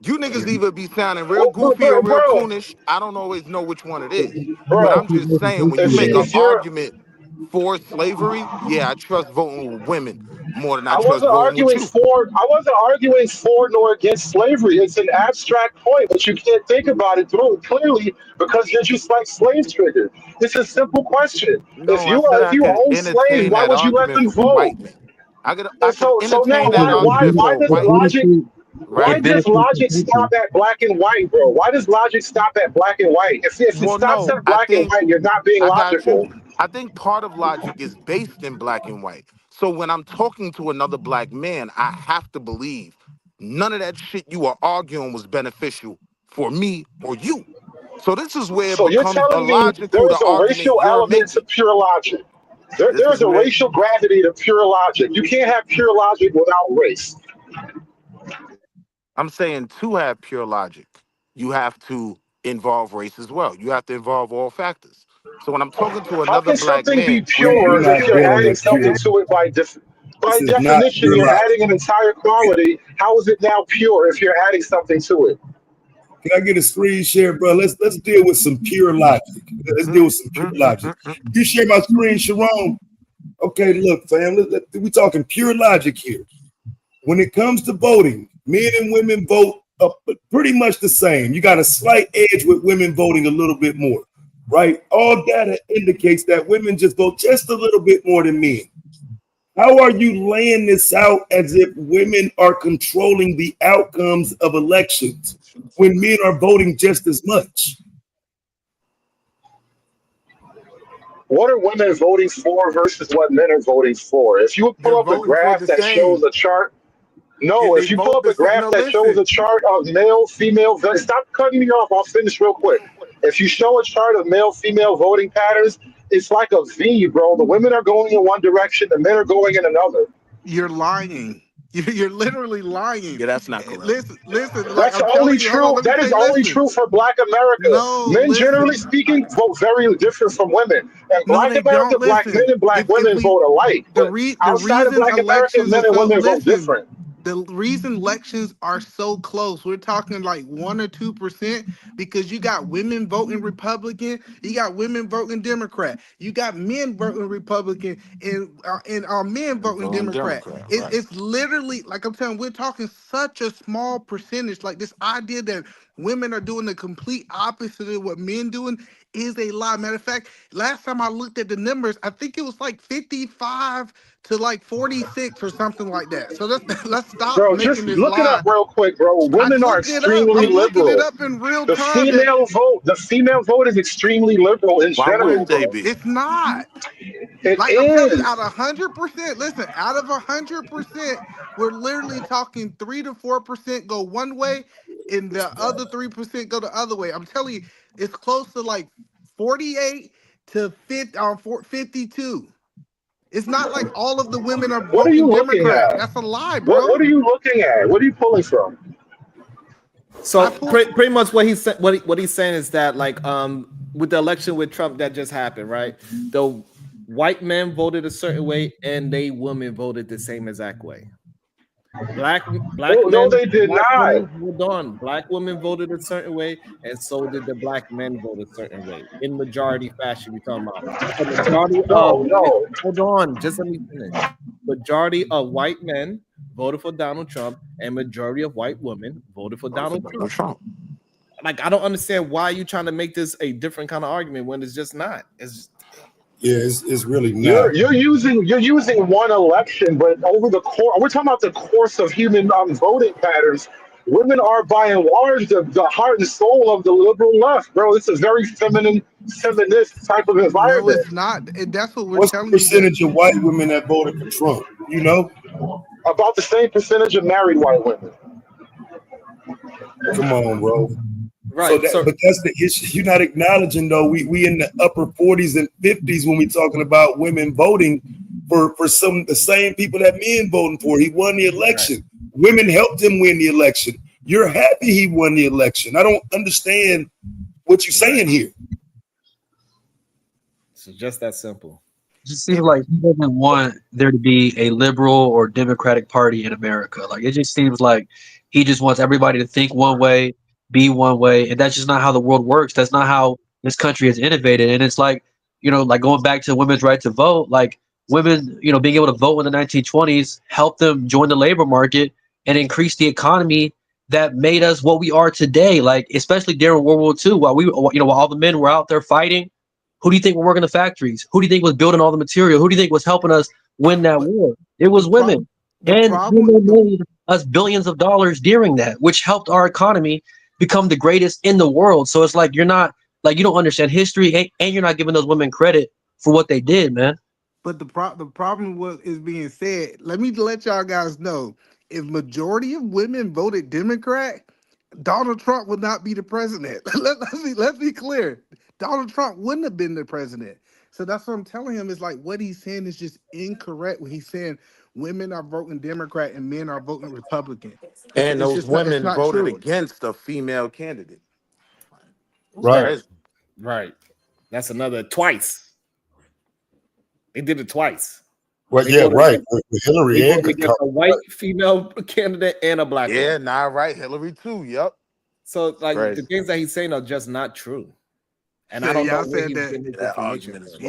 you niggas either be sounding real Well, goofy or real bro, coonish. I don't always know which one it is. But bro, I'm just saying, when you make an if you're, argument for slavery, yeah, I trust voting with women more than I I trust wasn't voting with arguing you. for, I wasn't arguing for nor against slavery. It's an abstract point, but you can't think about it through clearly because you're just like slave triggered. It's a simple question. No, I said If I you could own slaves, entertain why that would you let argument them for vote? white men. I And could so now entertain that argument why for a does white man, logic why right? does logic stop at black and white, bro? Why does logic stop at black and white? If it Well, stops no, at I black and think white, you're not being I got you. logical. I think part of logic is based in black and white. So when I'm talking to another black man, I have to believe none of that shit you are arguing was beneficial for me or you. So this is where it So you're becomes telling me illogical, the there's a argument racial you're element to making. pure logic. This There's is a where racial gravity to pure logic. You can't have pure logic without race. I'm saying to have pure logic, you have to involve race as well. You have to involve all factors. So when I'm talking to How another can black something be man, We're pure if not you're doing adding that something pure. to it by This is not definition? pure You're logic. adding an entire quality. How is it now pure if you're adding something to it? Can I get a screen share, bro? Let's deal with some pure logic. Let's deal with some pure logic. You share my screen, Sharon? Okay, look, fam. We talking pure logic here. When it comes to voting, men and women vote pretty much the same. You got a slight edge with women voting a little bit more, right? All data indicates that women just vote just a little bit more than men. How are you laying this out as if women are controlling the outcomes of elections when men are voting just as much? What are women voting for versus what men are voting for? If you would They're pull up a voting for graph the that shows same. a chart, no, They if you pull vote up the a same. graph No, that shows listen. a chart of male, female, stop cutting me off. I'll finish real quick. If you show a chart of male, female voting patterns, it's like a V, bro. The women are going in one direction, the men are going in another. You're lying. You're literally lying. yeah, that's not correct. Listen. Like That's I'm only telling you. Hold on. true. Let me That is say. only Listen. true for Black America. No, Men, generally listen. speaking, vote very different from women. And No, Black they don't. America, Black men Listen. and Black If women we vote alike. But the outside of reason Black America, elections are men and so women vote listen. different. The reason elections are so close, we're talking like 1 or 2%, because you got women voting Republican, you got women voting Democrat, you got men voting Republican, and men voting Voting Democrat. Democrat, It's right? it's literally like I'm telling. We're talking such a small percentage. Like this idea that women are doing the complete opposite of what men doing is a lie. Matter of fact, last time I looked at the numbers, I think it was like 55 to like 46 or something like that. So let's let's stop Bro, making just this look it up lie. real quick, bro. I Women are looked it up. extremely I'm looking it liberal. up in real The time that female vote is extremely liberal in Why general, wouldn't they bro. be? it's not. It Like I'm telling you, is. out of 100%, listen, out of 100%, we're literally talking 3 to 4% go one way, and the other 3% go the other way. I'm telling you, it's close to like 48 to 52. It's not like all of the women are What are you voting looking Democrat. at? That's a lie, What bro. are you looking at? What are you pulling from? I So pulled. pretty much what he's saying is that like with the election with Trump that just happened, right? The white men voted a certain way and they women voted the same exact way. Black No, they did black not. women, hold on. Black women voted a certain way, and so did the black men vote a certain way. In majority fashion, we talking about a majority of No. hold on, just let me finish. Majority of white men voted for Donald Trump, and majority of white women voted for Donald Trump. Like, I don't understand why you trying to make this a different kind of argument when it's just not. It's really not. You're using one election, but over the course, we're talking about the course of human voting patterns. Women are by and large the heart and soul of the liberal left, bro. It's a very feminist type of No, environment. it's not. And that's what we're What's the telling you. That percentage of white women that voted for Trump? You know? About the same percentage of married white women. Come on, bro. Right. But that's the issue. You're not acknowledging though. We in the upper 40s and 50s when we talking about women voting for the same people that men voting for. He won the election. Right. Women helped him win the election. You're happy he won the election. I don't understand what you're saying here. So just that simple. It just seems like he doesn't want there to be a liberal or Democratic Party in America. Like it just seems like he just wants everybody to think one way, be one way, and that's just not how the world works. That's not how this country is innovated. And it's like, like going back to women's right to vote, like women, being able to vote in the 1920s helped them join the labor market and increase the economy that made us what we are today. Like especially during World War II, while all the men were out there fighting. Who do you think were working the factories? Who do you think was building all the material? Who do you think was helping us win that war? It was women. And women made us billions of dollars during that, which helped our economy become the greatest in the world. So it's like you're not, like you don't understand history, and you're not giving those women credit for what they did, man. But the problem is being said. Let me let y'all guys know, if majority of women voted Democrat, Donald Trump would not be the president. Let's be clear. Donald Trump wouldn't have been the president. So that's what I'm telling him, is like what he's saying is just incorrect when he's saying women are voting Democrat and men are voting Republican. And those women voted true. against a female candidate. Right. Right. That's another twice. They did it twice. Well, yeah, right. With Hillary they and against a white female candidate and a black Yeah, one. nah, right. Hillary too. Yep. So like the things that he's saying are just not true. And I don't know where he's getting his information from.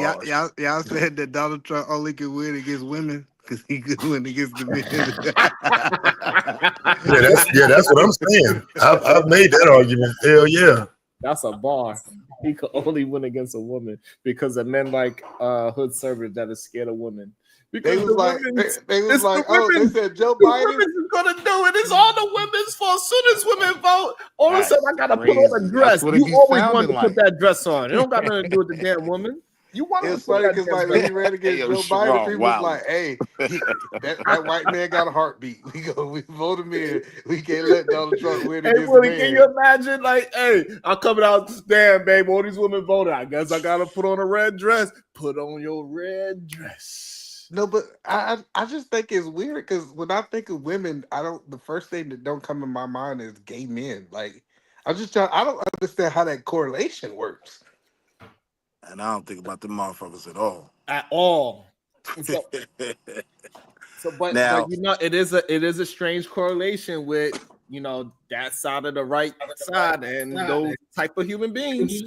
Y'all said that Donald Trump only could win against women because he could win against the men. That's what I'm saying. I've made that argument. Hell yeah. That's a bar. He could only win against a woman because of men like Hood Servers that is scared of women. Because they was like, they said Joe Biden is gonna do it. It's all the women's fault. As soon as women vote, all of a sudden I gotta put on a dress. You always wanted to put that dress on. It don't got nothing to do with the damn woman. You want to funny because like when he ran against Joe Biden, people was like, "Hey, that white man got a heartbeat. We vote him in. We can't let Donald Trump win against men." Can you imagine? Like, hey, I'm coming out. Damn, babe, all these women voted. I guess I gotta put on a red dress. Put on your red dress. No, but I just think it's weird because when I think of women, the first thing that don't come in my mind is gay men. Like, I don't understand how that correlation works. And I don't think about the motherfuckers at all. At all. But it is a strange correlation with that side of the right side and those type of human beings.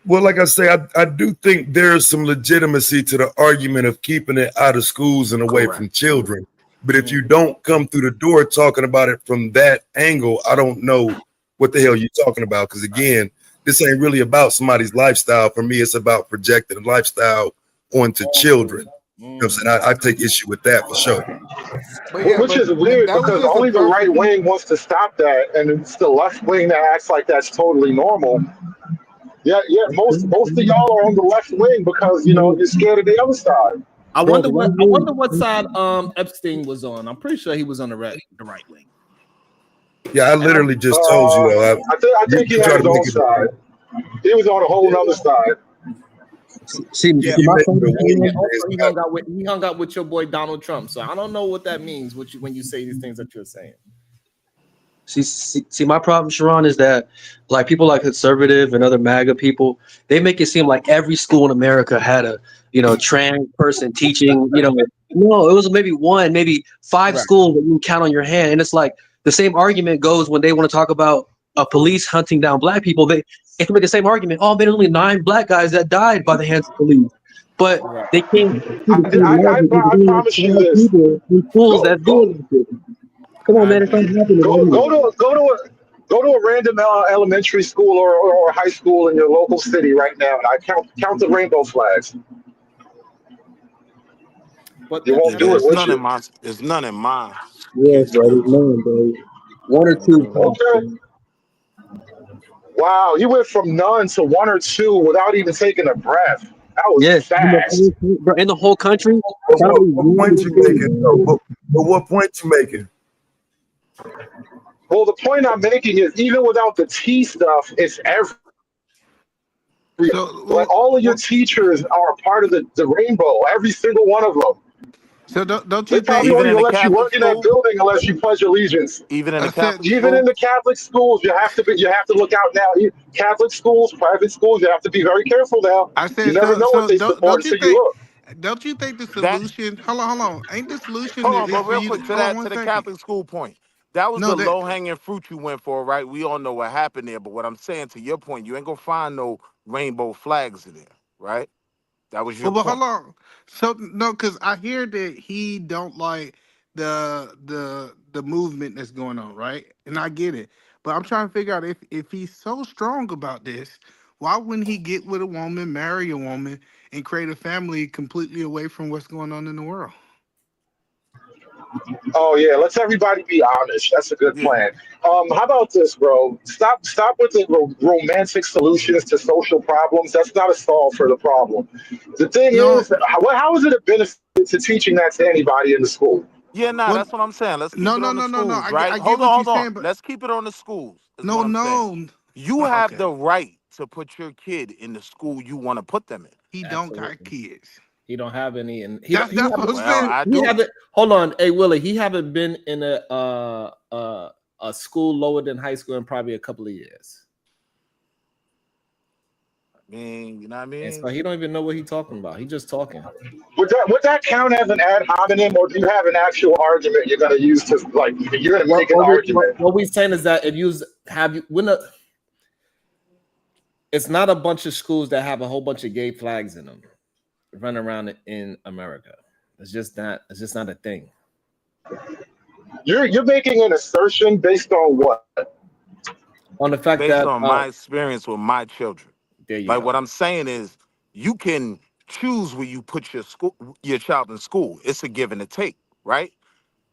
Well, like I say, I do think there's some legitimacy to the argument of keeping it out of schools and away from children. But if you don't come through the door talking about it from that angle, I don't know what the hell you're talking about. Because again, this ain't really about somebody's lifestyle. For me, it's about projecting a lifestyle onto children. You know what I'm saying? I take issue with that for sure. Which is weird because only the right wing wants to stop that, and it's the left wing that acts like that's totally normal. Yeah. Most of y'all are on the left wing because you're scared of the other side. I wonder what side Epstein was on. I'm pretty sure he was on the right wing. Yeah, I literally just told you. I think he had his own side. He was on a whole other side. He hung out with your boy Donald Trump. So I don't know what that means when you say these things that you're saying. See, my problem, Sharon, is that like people like conservative and other MAGA people, they make it seem like every school in America had a trans person teaching. No, it was maybe one, maybe five schools that you can count on your hand, and it's like the same argument goes when they want to talk about police hunting down black people. They can make the same argument. Oh, there's only 9 black guys that died by the hands of police, but they can't. I promise you this. In schools that do it. Come on, man! It's not happening. Go to a random elementary school or high school in your local city right now, and I count the rainbow flags. But you won't do it. It's none in mine. Yes, bro. There's none, bro. 1 or 2. Okay. Wow, you went from none to 1 or 2 without even taking a breath. That was fast. In the whole country. What point you making? What point you making? Well, the point I'm making is even without the T stuff, it's every. Like all of your teachers are part of the rainbow, every single one of them. So don't They you probably think? Even won't in even the let you Catholic work in that school, building unless you pledge allegiance. even in the I said Catholic Even in school. the Catholic schools, you have to look out now. Catholic schools, private schools, you have to be very careful now. I You said never so. know what So they support don't you until you think? look. Don't you think the That solution? Hold on. Ain't the solution hold on, is but for real you to quick hold on to one the second? Catholic school point. That was No, the that low hanging fruit you went for, right? We all know what happened there. But what I'm saying to your point, you ain't gonna find no rainbow flags in there, right? That was your But hold point. on. So no, because I hear that he don't like the movement that's going on, right? And I get it. But I'm trying to figure out if he's so strong about this, why wouldn't he get with a woman, marry a woman, and create a family completely away from what's going on in the world? Oh yeah, let's everybody be honest. That's a good Yeah. plan. How about this, bro? Stop with the romantic solutions to social problems. That's not a solve for the problem. The thing No, is, how is it a benefit to teaching that to anybody in the school? Yeah, nah, what? that's what I'm saying. Let's keep No, it no, on the no, no, no. schools, right? I get what you're Hold on. saying, but Let's keep it on the schools, is no, what I'm saying. no. You have Okay, the right to put your kid in the school you want to put them in. he don't got Absolutely. kids. He don't have any, and he That's what haven't I'm Well, saying. I he do. haven't. Hold on, hey Willie, he haven't been in a school lower than high school in probably a couple of years, I mean, you know what I and so mean? he don't even know what he's talking about. He just talking. Would that count as an ad hominem, or do you have an actual argument you're going to use to like you're going to make an argument? What we saying is that if you have you when a, it's not a bunch of schools that have a whole bunch of gay flags in them running around in America. It's just not. It's just not a thing. You're making an assertion based on what? On the fact Based that on my experience with my children. there you Like go. what I'm saying is you can choose where you put your child in school. It's a give and a take, right?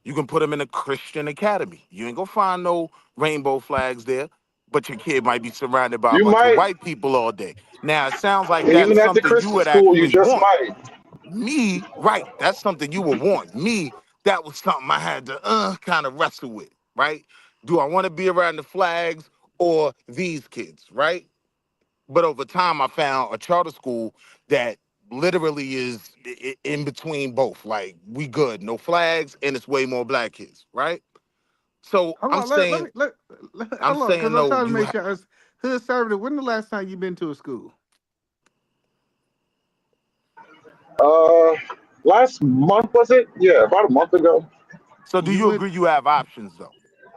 You can put them in a Christian academy. You ain't gonna find no rainbow flags there, but your kid might be surrounded by a You bunch of might, white people all day. Now it sounds like that's even at the something you Christian would school, you actually just want. might. Me, right? That's something you would want. Me, that was something I had to kind of wrestle with, right? Do I want to be around the flags or these kids, right? But over time, I found a charter school that literally is in between both. Like we good, no flags, and it's way more black kids, right? So Hold on, I'm hold on, because saying I'm no. trying to make sure. As hood conservative, when the last time you been to a school? Uh, last month was it? Yeah, about a month ago. So do You you went. agree you have options though?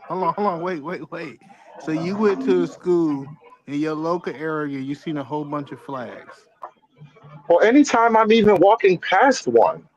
Hold on, wait. So you went to a school in your local area. You seen a whole bunch of flags. Well, anytime I'm even walking past one.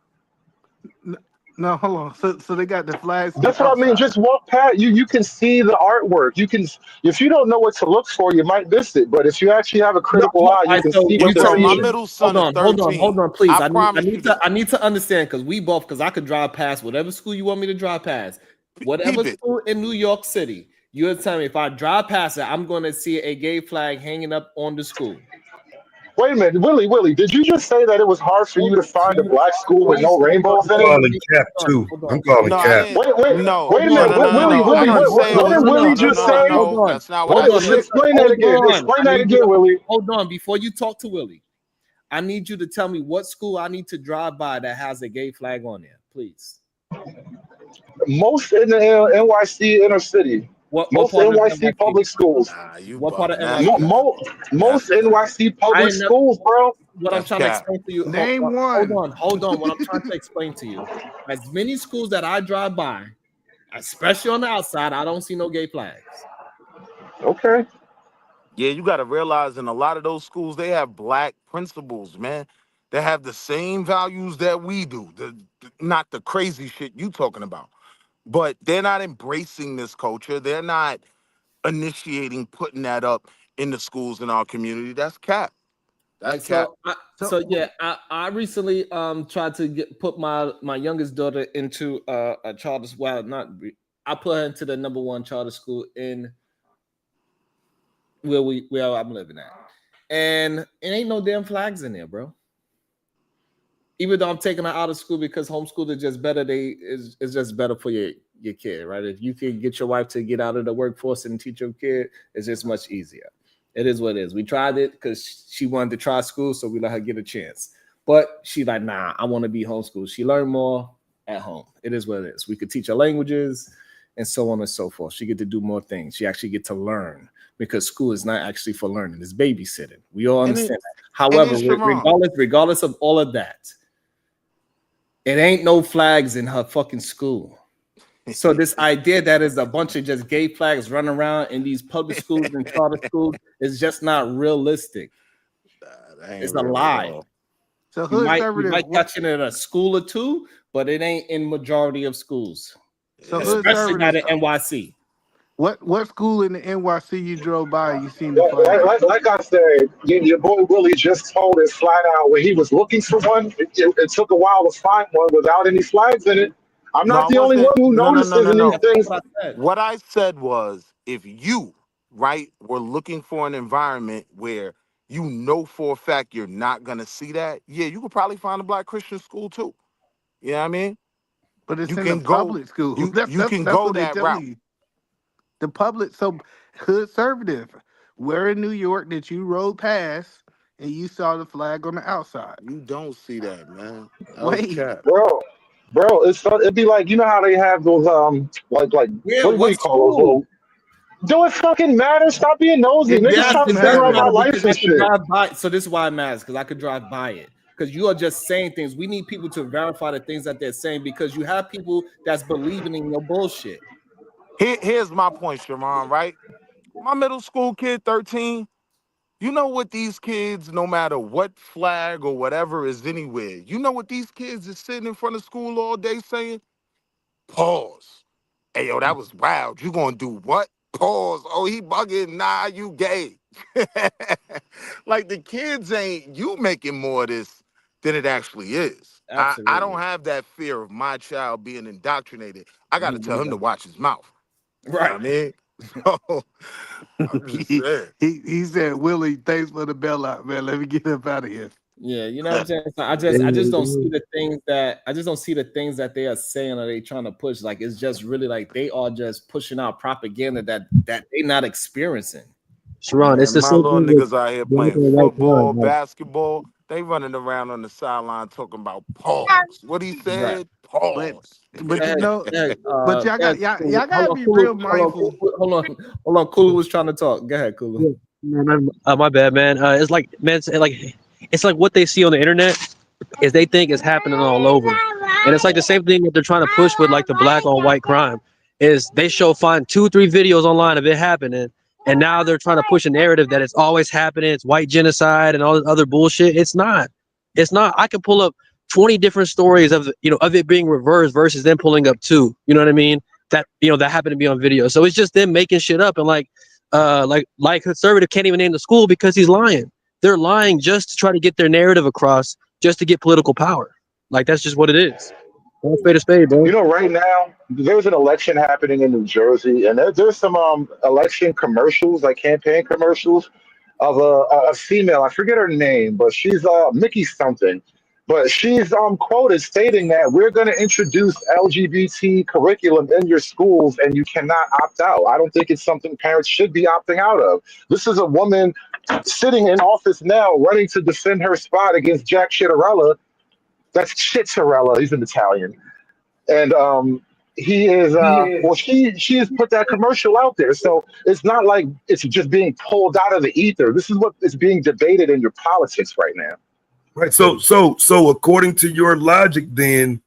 N- No, hold on. So they got the flags That's what I mean. outside. Just walk past. You can see the artwork. You can, if you don't know what to look for, you might miss it. But if you actually have a No, critical all eye, you right, can so see Yo, what you they're tell bro, my me. teaching. middle Hold son is on, hold 13. on, please. I promise you this. I need to understand because we both because I could drive past whatever school you want me to drive past, whatever Peep it. school in New York City. You're telling me if I drive past it, I'm going to see a gay flag hanging up on the school. Wait a minute, Willie, did you just say that it was hard for you Hold to on, find a black school with no rainbows in it? Calling cap too. hold I'm on. calling No, I cap. didn't. Wait, wait, No, wait a no, minute, no, no, no, Willie, no. I Willie, didn't say it what did was. Willie No, no, just no, no, say? Hold no. on. That's not what Hold I on. said. Explain that Hold again. on. Explain I that need you again, to Willie. hold on before you talk to Willie. I need you to tell me what school I need to drive by that has a gay flag on there, please. Most in the NYC inner city, What most part of NYC NYC? public schools, Nah, you What part of bugging. That's mo- NYC? cap. mo- That's most cap. NYC I public ain't never. schools, bro. What I'm That's trying to cap. explain to you. Name Hold one. on, hold on. What I'm trying to explain to you. As many schools that I drive by, especially on the outside, I don't see no gay flags. Okay. Yeah, you got to realize in a lot of those schools, they have black principals, man. They have the same values that we do. Not the crazy shit you talking about. But they're not embracing this culture. They're not initiating putting that up in the schools in our community. That's cap. That's Like cap. So, I recently tried to put my youngest daughter into a charter. Well, I put her into the #1 charter school in where I'm living at, and it ain't no damn flags in there, bro. even though I'm taking her out of school because homeschool is just better, it's just better for your kid, right? If you can get your wife to get out of the workforce and teach your kid, it's just much easier. It is what it is. We tried it because she wanted to try school, so we let her get a chance. But she like, nah, I want to be homeschooled. She learned more at home. It is what it is. We could teach her languages and so on and so forth. She get to do more things. She actually get to learn because school is not actually for learning. It's babysitting. We all understand that. However, regardless of all of that, it ain't no flags in her fucking school. So this idea that is a bunch of just gay flags running around in these public schools and charter schools is just not realistic. It's a lie. So you might catch it in a school or two, but it ain't in majority of schools. So especially not at NYC. What school in the NYC you drove by? You seen the flag? Like I said, your boy Willie just told us flat out when he was looking for one. It took a while to find one without any flags in it. I'm not the only one who notices these things. What I said was, if you, right, were looking for an environment where you know for a fact you're not gonna see that, yeah, you could probably find a black Christian school too. You know what I mean? But it's in the public school. You can that's go what they that tell route. you. The public, so conservative. Where in New York that you rode past and you saw the flag on the outside? You don't see that, man. Wait, bro, it'd be like, you know how they have those like what do you call those little? Do it fucking matter? Stop being nosy. Niggas trying to figure out my life and shit. So this is why it matters, because I could drive by it. Because you are just saying things. We need people to verify the things that they're saying, because you have people that's believing in your bullshit. Here's my point, Sharon, right? My middle school kid, 13, you know what these kids, no matter what flag or whatever is anywhere, you know what these kids is sitting in front of school all day saying? Pause. Hey, yo, that was wild. You gonna do what? Pause. Oh, he bugging. Nah, you gay. Like, the kids ain't, you making more of this than it actually is. I don't have that fear of my child being indoctrinated. I got to tell him to watch his mouth. Right. I mean, so, I'm just saying. he said, Willie, thanks for the bailout, man. Let me get up out of here. Yeah, you know what I'm saying? So I just don't see the things that they are saying or they trying to push. Like, it's just really like they are just pushing out propaganda that they not experiencing. Sharon, it's the my same little thing with niggas out here black playing and white football, crime, like, basketball. They running around on the sideline talking about pause. What he said? Pause. But you know, but y'all gotta be real mindful. Hold on. Kulu was trying to talk. Go ahead, Kulu. my bad, man. It's like, man, it's like what they see on the internet is they think is happening all over, and it's like the same thing that they're trying to push with like the black on white crime. Is they find 2-3 videos online of it happening, and now they're trying to push a narrative that it's always happening. It's white genocide and all this other bullshit. It's not. I can pull up 20 different stories of it being reversed versus them pulling up 2. You know what I mean? That that happened to be on video. So it's just them making shit up, and like conservative can't even name the school because he's lying. They're lying just to try to get their narrative across, just to get political power. Like, that's just what it is. Don't spade a spade, bro. You know, right now there's an election happening in New Jersey, and there's some election commercials, like campaign commercials, of a female. I forget her name, but she's Mickey something. But she's quoted stating that we're going to introduce LGBT curriculum in your schools, and you cannot opt out. I don't think it's something parents should be opting out of. This is a woman sitting in office now, running to defend her spot against Jack Ciattarella. That's Ciattarella. He's an Italian, and he is. Well, she has put that commercial out there, so it's not like it's just being pulled out of the ether. This is what is being debated in your politics right now. Right. So according to your logic, then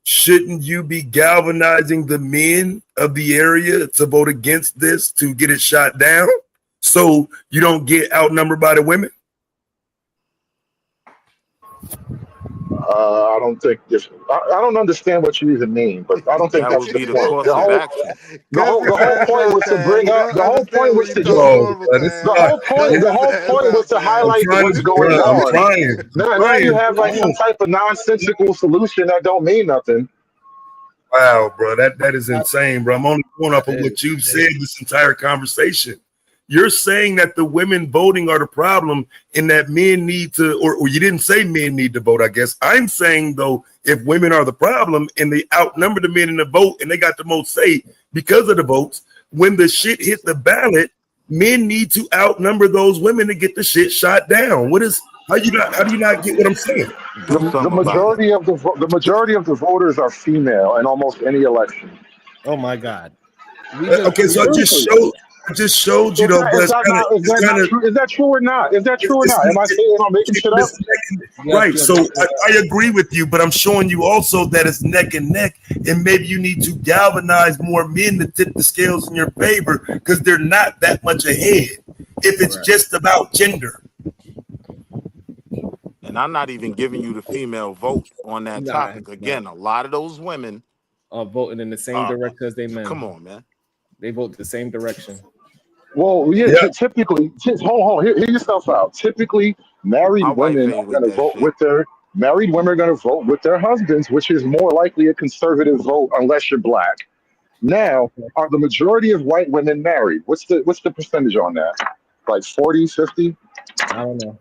shouldn't you be galvanizing the men of the area to vote against this to get it shot down, so you don't get outnumbered by the women? I don't think this. I don't understand what you even mean, but I don't think That that's would the be the point. course of action. The whole point was to bring up. The whole point was to highlight what's going on. Now you have like some type of nonsensical solution that don't mean nothing. Wow, bro, that is insane, bro. I'm only going up on what you've said this entire conversation. you're saying that the women voting are the problem and that men need to, or you didn't say men need to vote, I guess. I'm saying, though, if women are the problem and they outnumber the men in the vote and they got the most say because of the votes, when the shit hit the ballot, men need to outnumber those women to get the shit shot down. How do you not get what I'm saying? The majority of the voters are female in almost any election. Oh my God. Okay, so I just showed you though, but Is that true or not? Is that true or not? Am I making shit up? Right. So I agree with you, but I'm showing you also that it's neck and neck, and maybe you need to galvanize more men to tip the scales in your favor because they're not that much ahead. If it's just about gender. And I'm not even giving you the female vote on that topic. Again, a lot of those women are voting in the same direction as they men. Come on, man. They vote the same direction. Well, yeah. Typically, hold on, hear yourself out. Typically, married women are going to vote with their husbands, which is more likely a conservative vote unless you're black. Now, are the majority of white women married? What's the percentage on that? Like 40, 50? I don't know.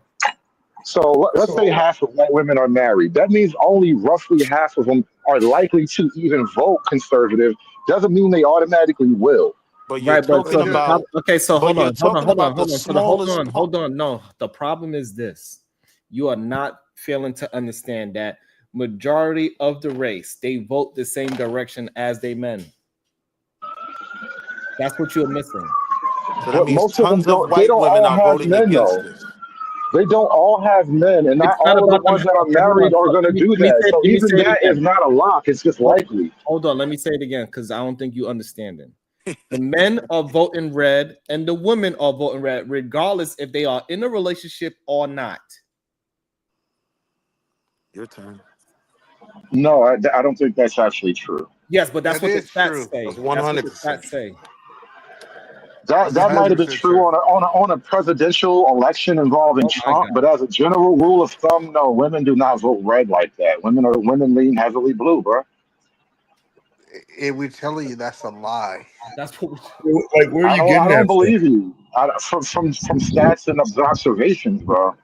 So let's say half of white women are married. That means only roughly half of them are likely to even vote conservative. Doesn't mean they automatically will. But you're talking about okay. So hold on. Hold on. No, the problem is this: you are not failing to understand that majority of the race they vote the same direction as they men. That's what you're missing. So that means most of them tons of they white don't women all are have voting men, against though. this. They don't all have men, and not all of the ones that are married are going to do that. So even that is not a lock. It's just likely. Hold on. Let me say it again because I don't think you understand it. The men are voting red and the women are voting red, regardless if they are in a relationship or not. Your turn. No, I don't think that's actually true. Yes, but that's what the stats say. That's 100%. That's what the stats say. That might have been true on a presidential election involving Trump, but as a general rule of thumb, no, women do not vote red like that. Women lean heavily blue, bro. We're telling you that's a lie. That's what like. Where are you getting that? I don't believe you. From stats and observations, bro.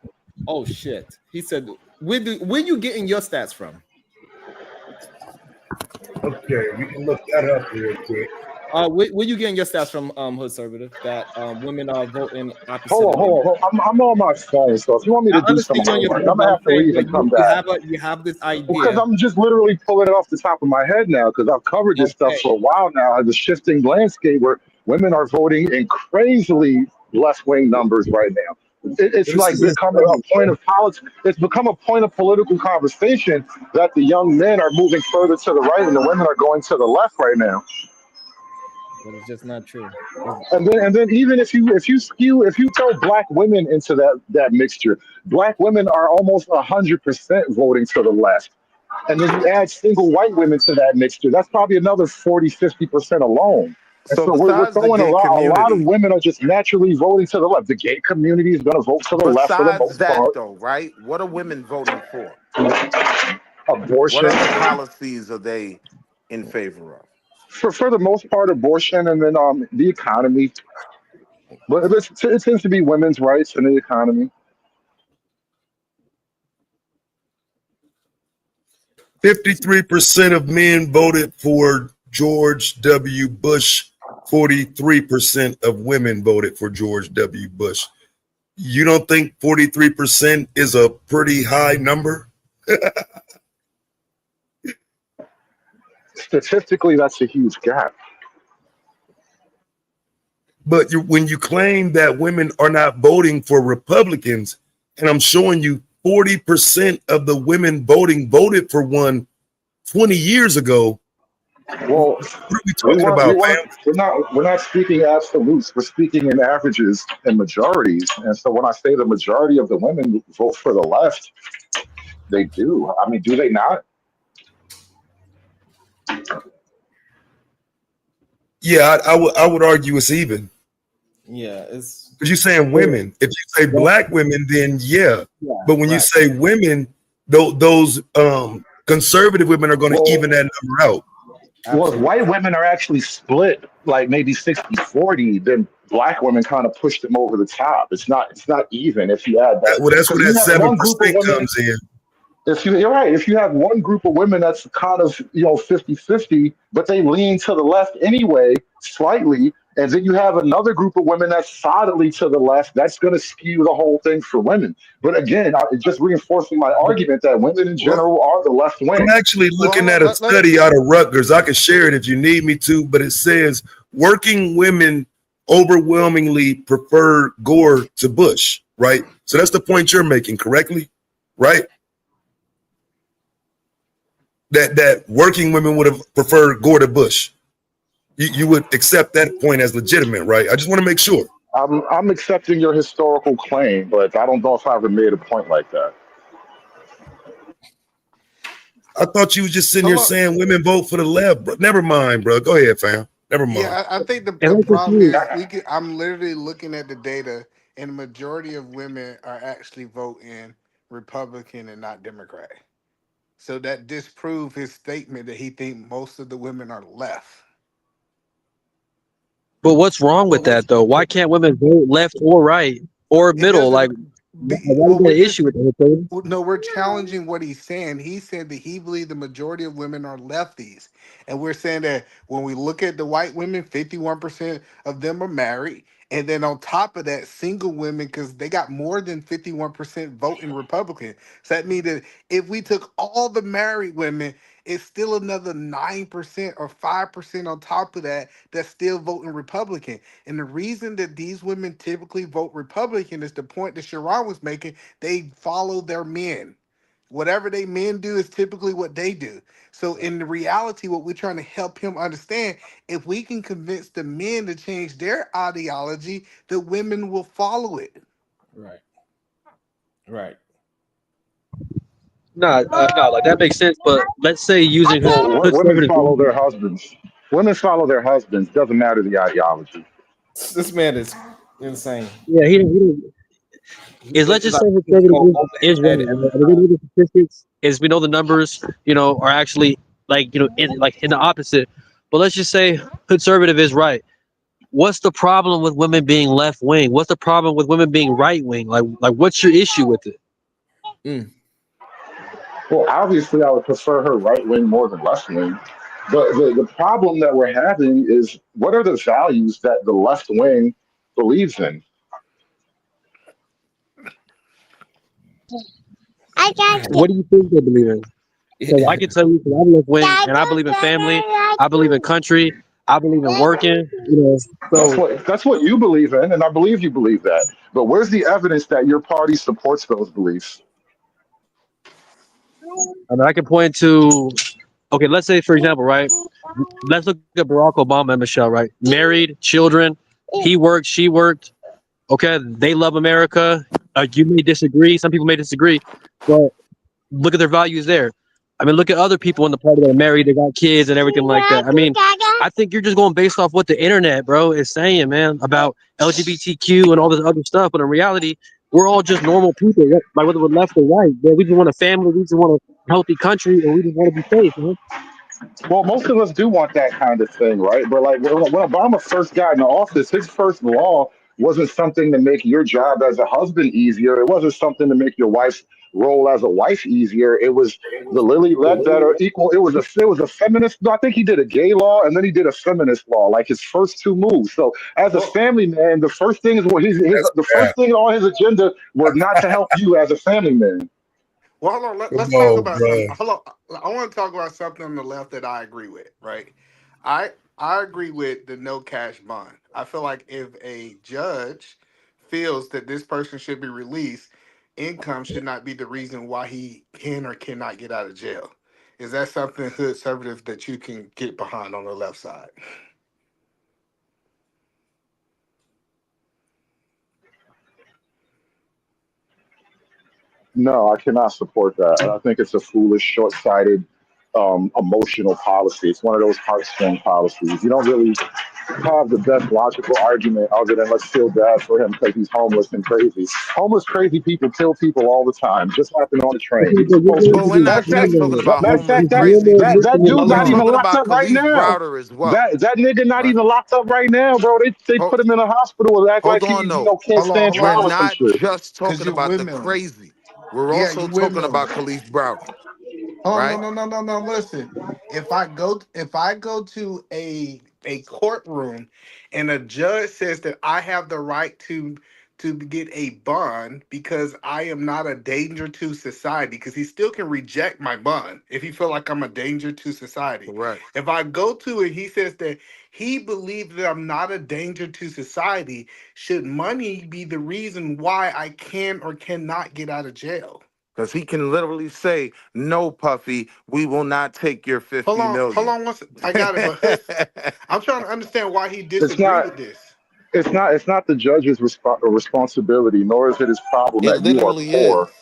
Oh shit! He said, "Where you getting your stats from?" Okay, we can look that up real quick. Where you getting your stats from, Hood Conservative? That women are voting opposite. Hold on. I'm on my phone, so if you want me to do some homework, I'm gonna have to leave and come back. You have this idea because I'm just literally pulling it off the top of my head now because I've covered this stuff for a while now. The shifting landscape where women are voting in crazily left-wing numbers right now. It's like becoming a point of politics. It's become a point of political conversation that the young men are moving further to the right and the women are going to the left right now. But it's just not true. And then even if you throw black women into that mixture, black women are almost 100% voting to the left. And then you add single white women to that mixture, that's probably another 40-50% alone. And so we're throwing a lot of women are just naturally voting to the left. The gay community is going to vote to the left for the most part. Though, right? What are women voting for? Abortion. What other policies are they in favor of? For the most part, abortion, and then the economy. But it tends to be women's rights and the economy. 53% of men voted for George W. Bush. 43% of women voted for George W. Bush. You don't think 43% is a pretty high number? Statistically, that's a huge gap. But when you claim that women are not voting for Republicans, and I'm showing you 40% of the women voted for one 20 years ago. Well, what are we talking about, man? We're not speaking absolutes. We're speaking in averages and majorities. And so when I say the majority of the women vote for the left, they do. I mean, do they not? Yeah, I would argue it's even. Yeah, it's because you're saying women. If you say black women, then yeah. But when you say women, those conservative women are going to even that number out. Well, if white women are actually split, like maybe 60-40, then black women kind of pushed them over the top. It's not even if you add that Well, that's because where you that have seven one group of percent women. comes in. You're right, if you have one group of women that's kind of 50-50, but they lean to the left anyway, slightly, and then you have another group of women that's solidly to the left, that's going to skew the whole thing for women. But again, just reinforcing my argument that women in Well, general are the left I'm wing. actually well, looking hold at on. a study out of Rutgers. I can share it if you need me to, but it says working women overwhelmingly prefer Gore to Bush, right? So that's the point you're making, correctly? Right? That working women would have preferred Gore to Bush. You would accept that point as legitimate, right? I just want to make sure. I'm accepting your historical claim, but I don't know if I ever made a point like that. I thought you was just sitting here hold on. saying women vote for the left, bro. Never mind, bro. Go ahead, fam. Never mind. Yeah, I think the And I'm problem confused. is I'm literally looking at the data, and the majority of women are actually voting Republican and not Democrat. So that disproves his statement that he think most of the women are left. But what's wrong with that though? Why can't women vote left or right or It middle? doesn't. Like, why Well, you got we're an issue just with that? no, we're challenging what he's saying. He said that he believes the majority of women are lefties, and we're saying that when we look at the white women, 51% of them are married, and then on top of that, single women because they got more than 51% voting Republican. So that means that if we took all the married women, it's still another 9% or 5% on top of that that's still voting Republican. And the reason that these women typically vote Republican is the point that Sharon was making. They follow their men. Whatever they men do is typically what they do. So in the reality, what we're trying to help him understand, if we can convince the men to change their ideology, the women will follow it. Right. Right. No, like that makes sense. But let's say using Well, women conservative follow their logic. husbands. Women follow their husbands. Doesn't matter the ideology. This man is insane. Yeah, is let's just say He's conservative go is over right. his head every I mean, we know the statistics is we know the numbers, are actually like in the opposite. But let's just say conservative is right. What's the problem with women being left wing? What's the problem with women being right wing? Like what's your issue with it? time. Well, obviously, I would prefer her right wing more than left wing. But the problem that we're having is what are the values that the left wing believes in? What do you think they believe in? So I can tell you, because I'm left wing, and I believe in family. I believe in country. I believe in working. So That's what you believe in, and I believe you believe that. But where's the evidence that your party supports those beliefs? I mean, I can point to. Okay, let's say for example, right? Let's look at Barack Obama and Michelle, right? Married, children. He worked, she worked. Okay, they love America. You may disagree. Some people may disagree, but look at their values there. I mean, look at other people in the party that are married, they got kids and everything like that. I mean, I think you're just going based off what the internet, bro, is saying, man, about LGBTQ and all this other stuff. But in reality, we're all just normal people, like whether we're left or right. Man, we just want a family, we just want a healthy country, and we just want to be safe, man. Well, most of us do want that kind of thing, right? But like when Obama first got into office, his first law wasn't something to make your job as a husband easier. It wasn't something to make your wife's role as a wife easier. It was the Lily Ledbetter equal. It was a feminist. No, I think he did a gay law and then he did a feminist law, like his first two moves. So as a Well, family man, the first thing is what That's the bad. first thing on his agenda was not to help you as a family man. well, hold on. Come Let's talk on, about bro. something. Hold on. I want to talk about something on the left that I agree with. Right. I agree with the no cash bond. I feel like if a judge feels that this person should be released, income should not be the reason why he can or cannot get out of jail. Is that something conservative that you can get behind on the left side? No, I cannot support that. I think it's a foolish, short-sighted, emotional policy. It's one of those heartstring policies. You don't really have the best logical argument other than let's feel bad for him because he's homeless and crazy. Homeless, crazy people kill people all the time. Just happened on the train. Okay, He's but you're supposed to. going But to we're this Matter of not fact, just talking Brahmo. about matter of fact, homeless This crazy Brahmo that people. dude listening We're not to even talking locked about up right Khalifa now. Browder as well, That nigga not right? even locked up right now, bro. They Hold, put him in a hospital and act hold like he on, though. can't stand We're trial or some not shit. just Cause talking you're about the women. crazy. We're Yeah, also you talking women. about Khalif Browder, Oh no right? no no no no! Listen, if I go to a courtroom, and a judge says that I have the right to get a bond because I am not a danger to society, because he still can reject my bond if he feel like I'm a danger to society. Correct. If I go to it, he says that he believes that I'm not a danger to society. Should money be the reason why I can or cannot get out of jail? Because he can literally say, "No, Puffy, we will not take your Hold 50 on, hold million." on. I got it, but I'm trying to understand why he It's disagree not. with this. It's not the judge's responsibility, nor is it his problem It that you are literally poor. is.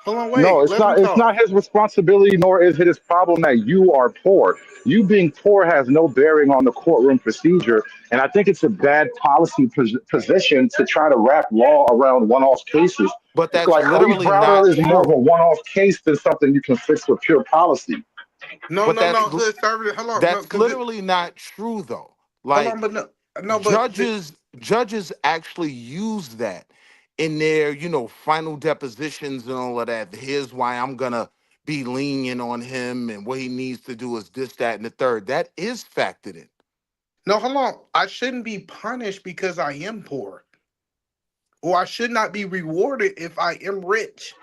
Hold on, No, wait. it's Let him not. It's talk. not his responsibility, nor is it his problem that you are poor. You being poor has no bearing on the courtroom procedure, and I think it's a bad policy position to try to wrap law around one-off cases. But that's Like Khalif literally not Browder is more of a true. one-off case than something you can fix with pure policy. No, But no, no. Hood conservative. Hold on, no, that's because literally not true though. hold on, Like but no, no, but judges actually use that in their, final depositions and all of that. Here's why I'm gonna be lenient on him and what he needs to do is this, that, and the third. That is factored in. no, hold on. I shouldn't be punished because I am poor, or I should not be rewarded if I am rich.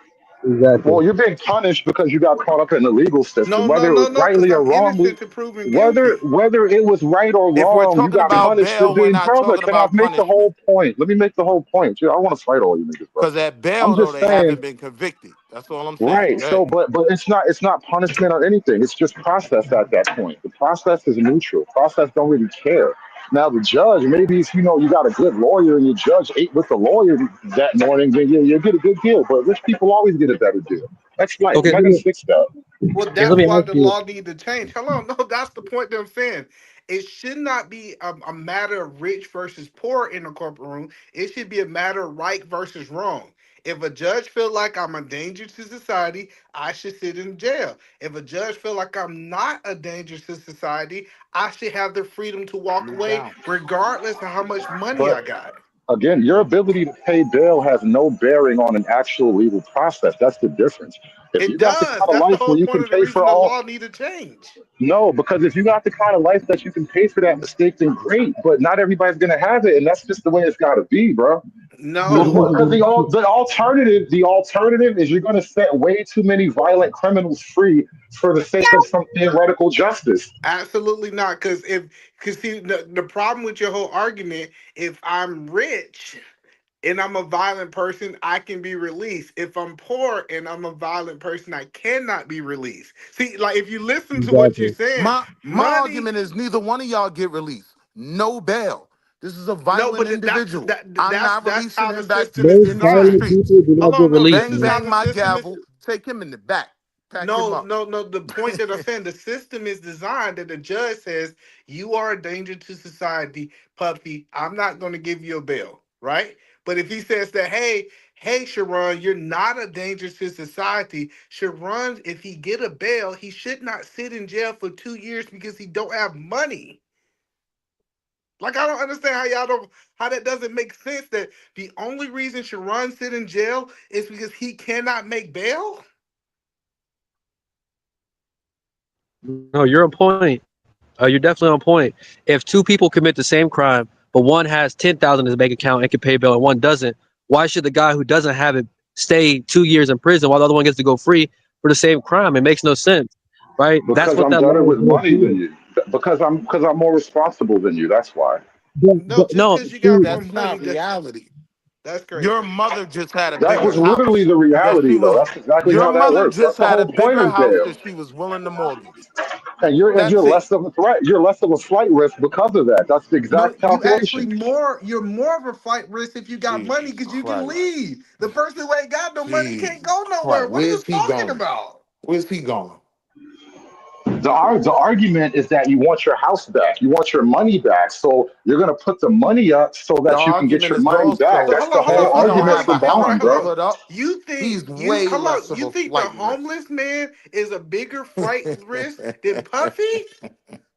exactly. Well, you're being punished because you got caught up in the legal system, No, no, whether it no, was no, because rightly or I'm wrongly. innocent to proven Whether guilty. whether it was right or If we're wrong, you talking got about punished for bail, we're being not brother. talking Can I about make the punishment. whole point? Let me make the whole point. I want to fight all you niggas, bro. Because at I'm bail, though, just they saying. haven't been convicted. That's all I'm saying. Right. Go ahead. So, but it's not punishment or anything. It's just process at that point. The process is neutral. Process don't really care. Now the judge, maybe if you got a good lawyer and your judge ate with the lawyer that morning, then you get a good deal. But rich people always get a better deal. That's life. Okay, You're not gonna fix that. Well, let that's me why ask the you. law need to change. Hello, no, that's the point that I'm saying. It should not be a matter of rich versus poor in the corporate room. It should be a matter of right versus wrong. If a judge feel like I'm a danger to society, I should sit in jail. If a judge feel like I'm not a danger to society, I should have the freedom to walk Blue away bounce. regardless of how much money But I got. again, your ability to pay bail has no bearing on an actual legal process. That's the difference. If It you got the does. kind of That's the life whole where you point can of the pay reason for the all, law need to change. no, because if you got the kind of life that you can pay for that mistake, then great. But not everybody's gonna have it, and that's just the way it's got to be, bro. But No. Because the alternative is you're gonna set way too many violent criminals free for the sake of some theoretical justice. Absolutely not. Because see, the problem with your whole argument, if I'm rich and I'm a violent person, I can be released. If I'm poor and I'm a violent person, I cannot be released. See, like if you listen to what you're exactly. saying, My money. argument is neither one of y'all get released. No bail. This is a No, violent but individual. that I'm that's not that's releasing how the him back to system is the Most into the designed. violent streets. people do Hold not get on, no. This released, Bang is man. how bang the my system is. gavel. Take him in the back. Pack him No, up. no, no. The point that I'm saying, the system is designed that the judge says you are a danger to society, puppy. I'm not going to give you a bail, right? But if he says that, hey, Sharon, you're not a danger to society. Sharon, if he get a bail, he should not sit in jail for 2 years because he don't have money. Like I don't understand how that doesn't make sense. That the only reason Sharon sit in jail is because he cannot make bail. No, you're on point. You're definitely on point. If two people commit the same crime, but one has 10,000 in his bank account and can pay bail, and one doesn't, why should the guy who doesn't have it stay 2 years in prison while the other one gets to go free for the same crime? It makes no sense, right? That's Because what I'm that law better is with there money for. than you. Because I'm more responsible than you. That's why. No, just No, because you got see, more That's money, not reality. that's Your crazy. mother just had a That bigger was literally house the that she reality, though. was That's exactly your how that mother works. just That's the had a whole point bigger of house bail. that she was willing to mortgage. And you're That's less it. of a threat. You're less of a flight risk because of that. That's the No, exact you actually calculation. you're more of a flight risk if you got money Jesus because you can Christ. leave. The person who ain't got no money can't Jesus go nowhere. Christ. What are you Where's he talking going? about? Where's he going? the argument is that you want your house back, you want your money back, so you're gonna put the money up so The that you can get argument your is money back. also That's Hold the on, hold on, whole if he hold on, don't hold argument have on, for a hold house on, bond, to hold bro. on. put up, You he's think way hold on, less of you a think the flight risk. homeless man is a bigger flight risk than Puffy,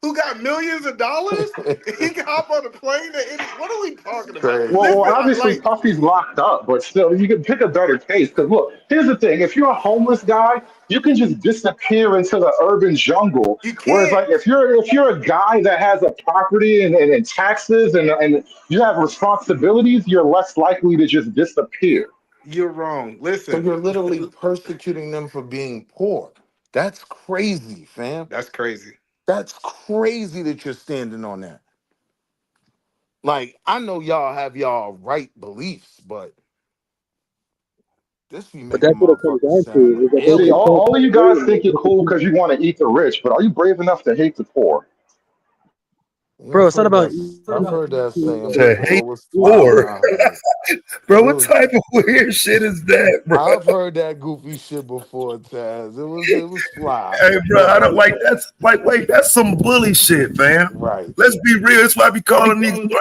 who got millions of dollars? He can hop on a plane to any. What are we talking about? Crazy. Well, Listen, obviously like Puffy's locked up, but still, you can pick a better case. Because look, here's the thing: if you're a homeless guy, you can just disappear into the urban jungle. you Whereas, can't. like, if you're a guy that has a property and taxes and you have responsibilities, you're less likely to just disappear. You're wrong. So Listen, you're literally persecuting them for being poor. That's crazy, fam. that's crazy. That's crazy that you're standing on that. Like, I know y'all have y'all right beliefs, but this be But making that's what it comes motherfuckers down sound to. like Is a bunch See, of all, aliens. self all of you guys think you're cool because you want to eat the rich, but are you brave enough to hate the poor? Yeah, bro. It's not about I've heard that saying To hate before. It's fly poor, behind it. bro. It What was. type of weird shit is that, bro? I've heard that goofy shit before, Taz. It was fly. Hey, bro, I don't like that's like wait, that's some bully shit, man. Right. Let's be real. That's why I be calling these, bro,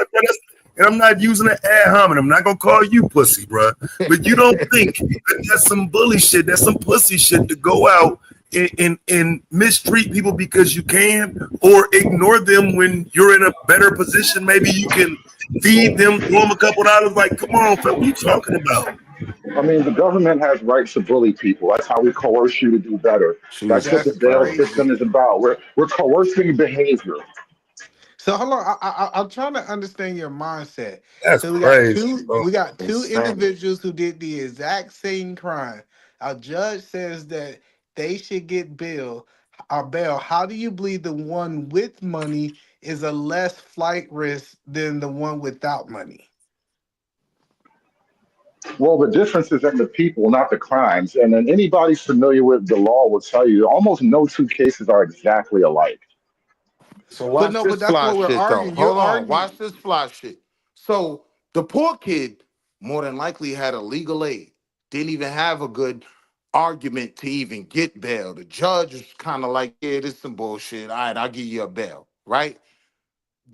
and I'm not using an ad hominem. I'm not gonna call you pussy, bro. But you don't think that that's some bully shit? That's some pussy shit to go out and mistreat people because you can, or ignore them when you're in a better position. Maybe you can feed them, throw them a couple dollars. Like, come on, fam, what are you talking about? I mean, the government has rights to bully people. That's how we coerce you to do better. That's what Jesus the That's bail Christ. system crazy. is about. We're coercing behavior. So hold on, I'm trying to understand your mindset. That's So we got crazy, two, bro. we got two Insanity. individuals who did the exact same crime. Our judge says that they should get bail. How do you believe the one with money is a less flight risk than the one without money? Well, the difference is in the people, not the crimes. And then anybody familiar with the law will tell you almost no two cases are exactly alike. So But watch no, this but that's fly what we're shit though. arguing. You're Hold on. arguing. Watch this fly shit. So the poor kid more than likely had a legal aid. Didn't even have a good argument to even get bail. The judge was kind of like, yeah, this is some bullshit. All right, I'll give you a bail. Right?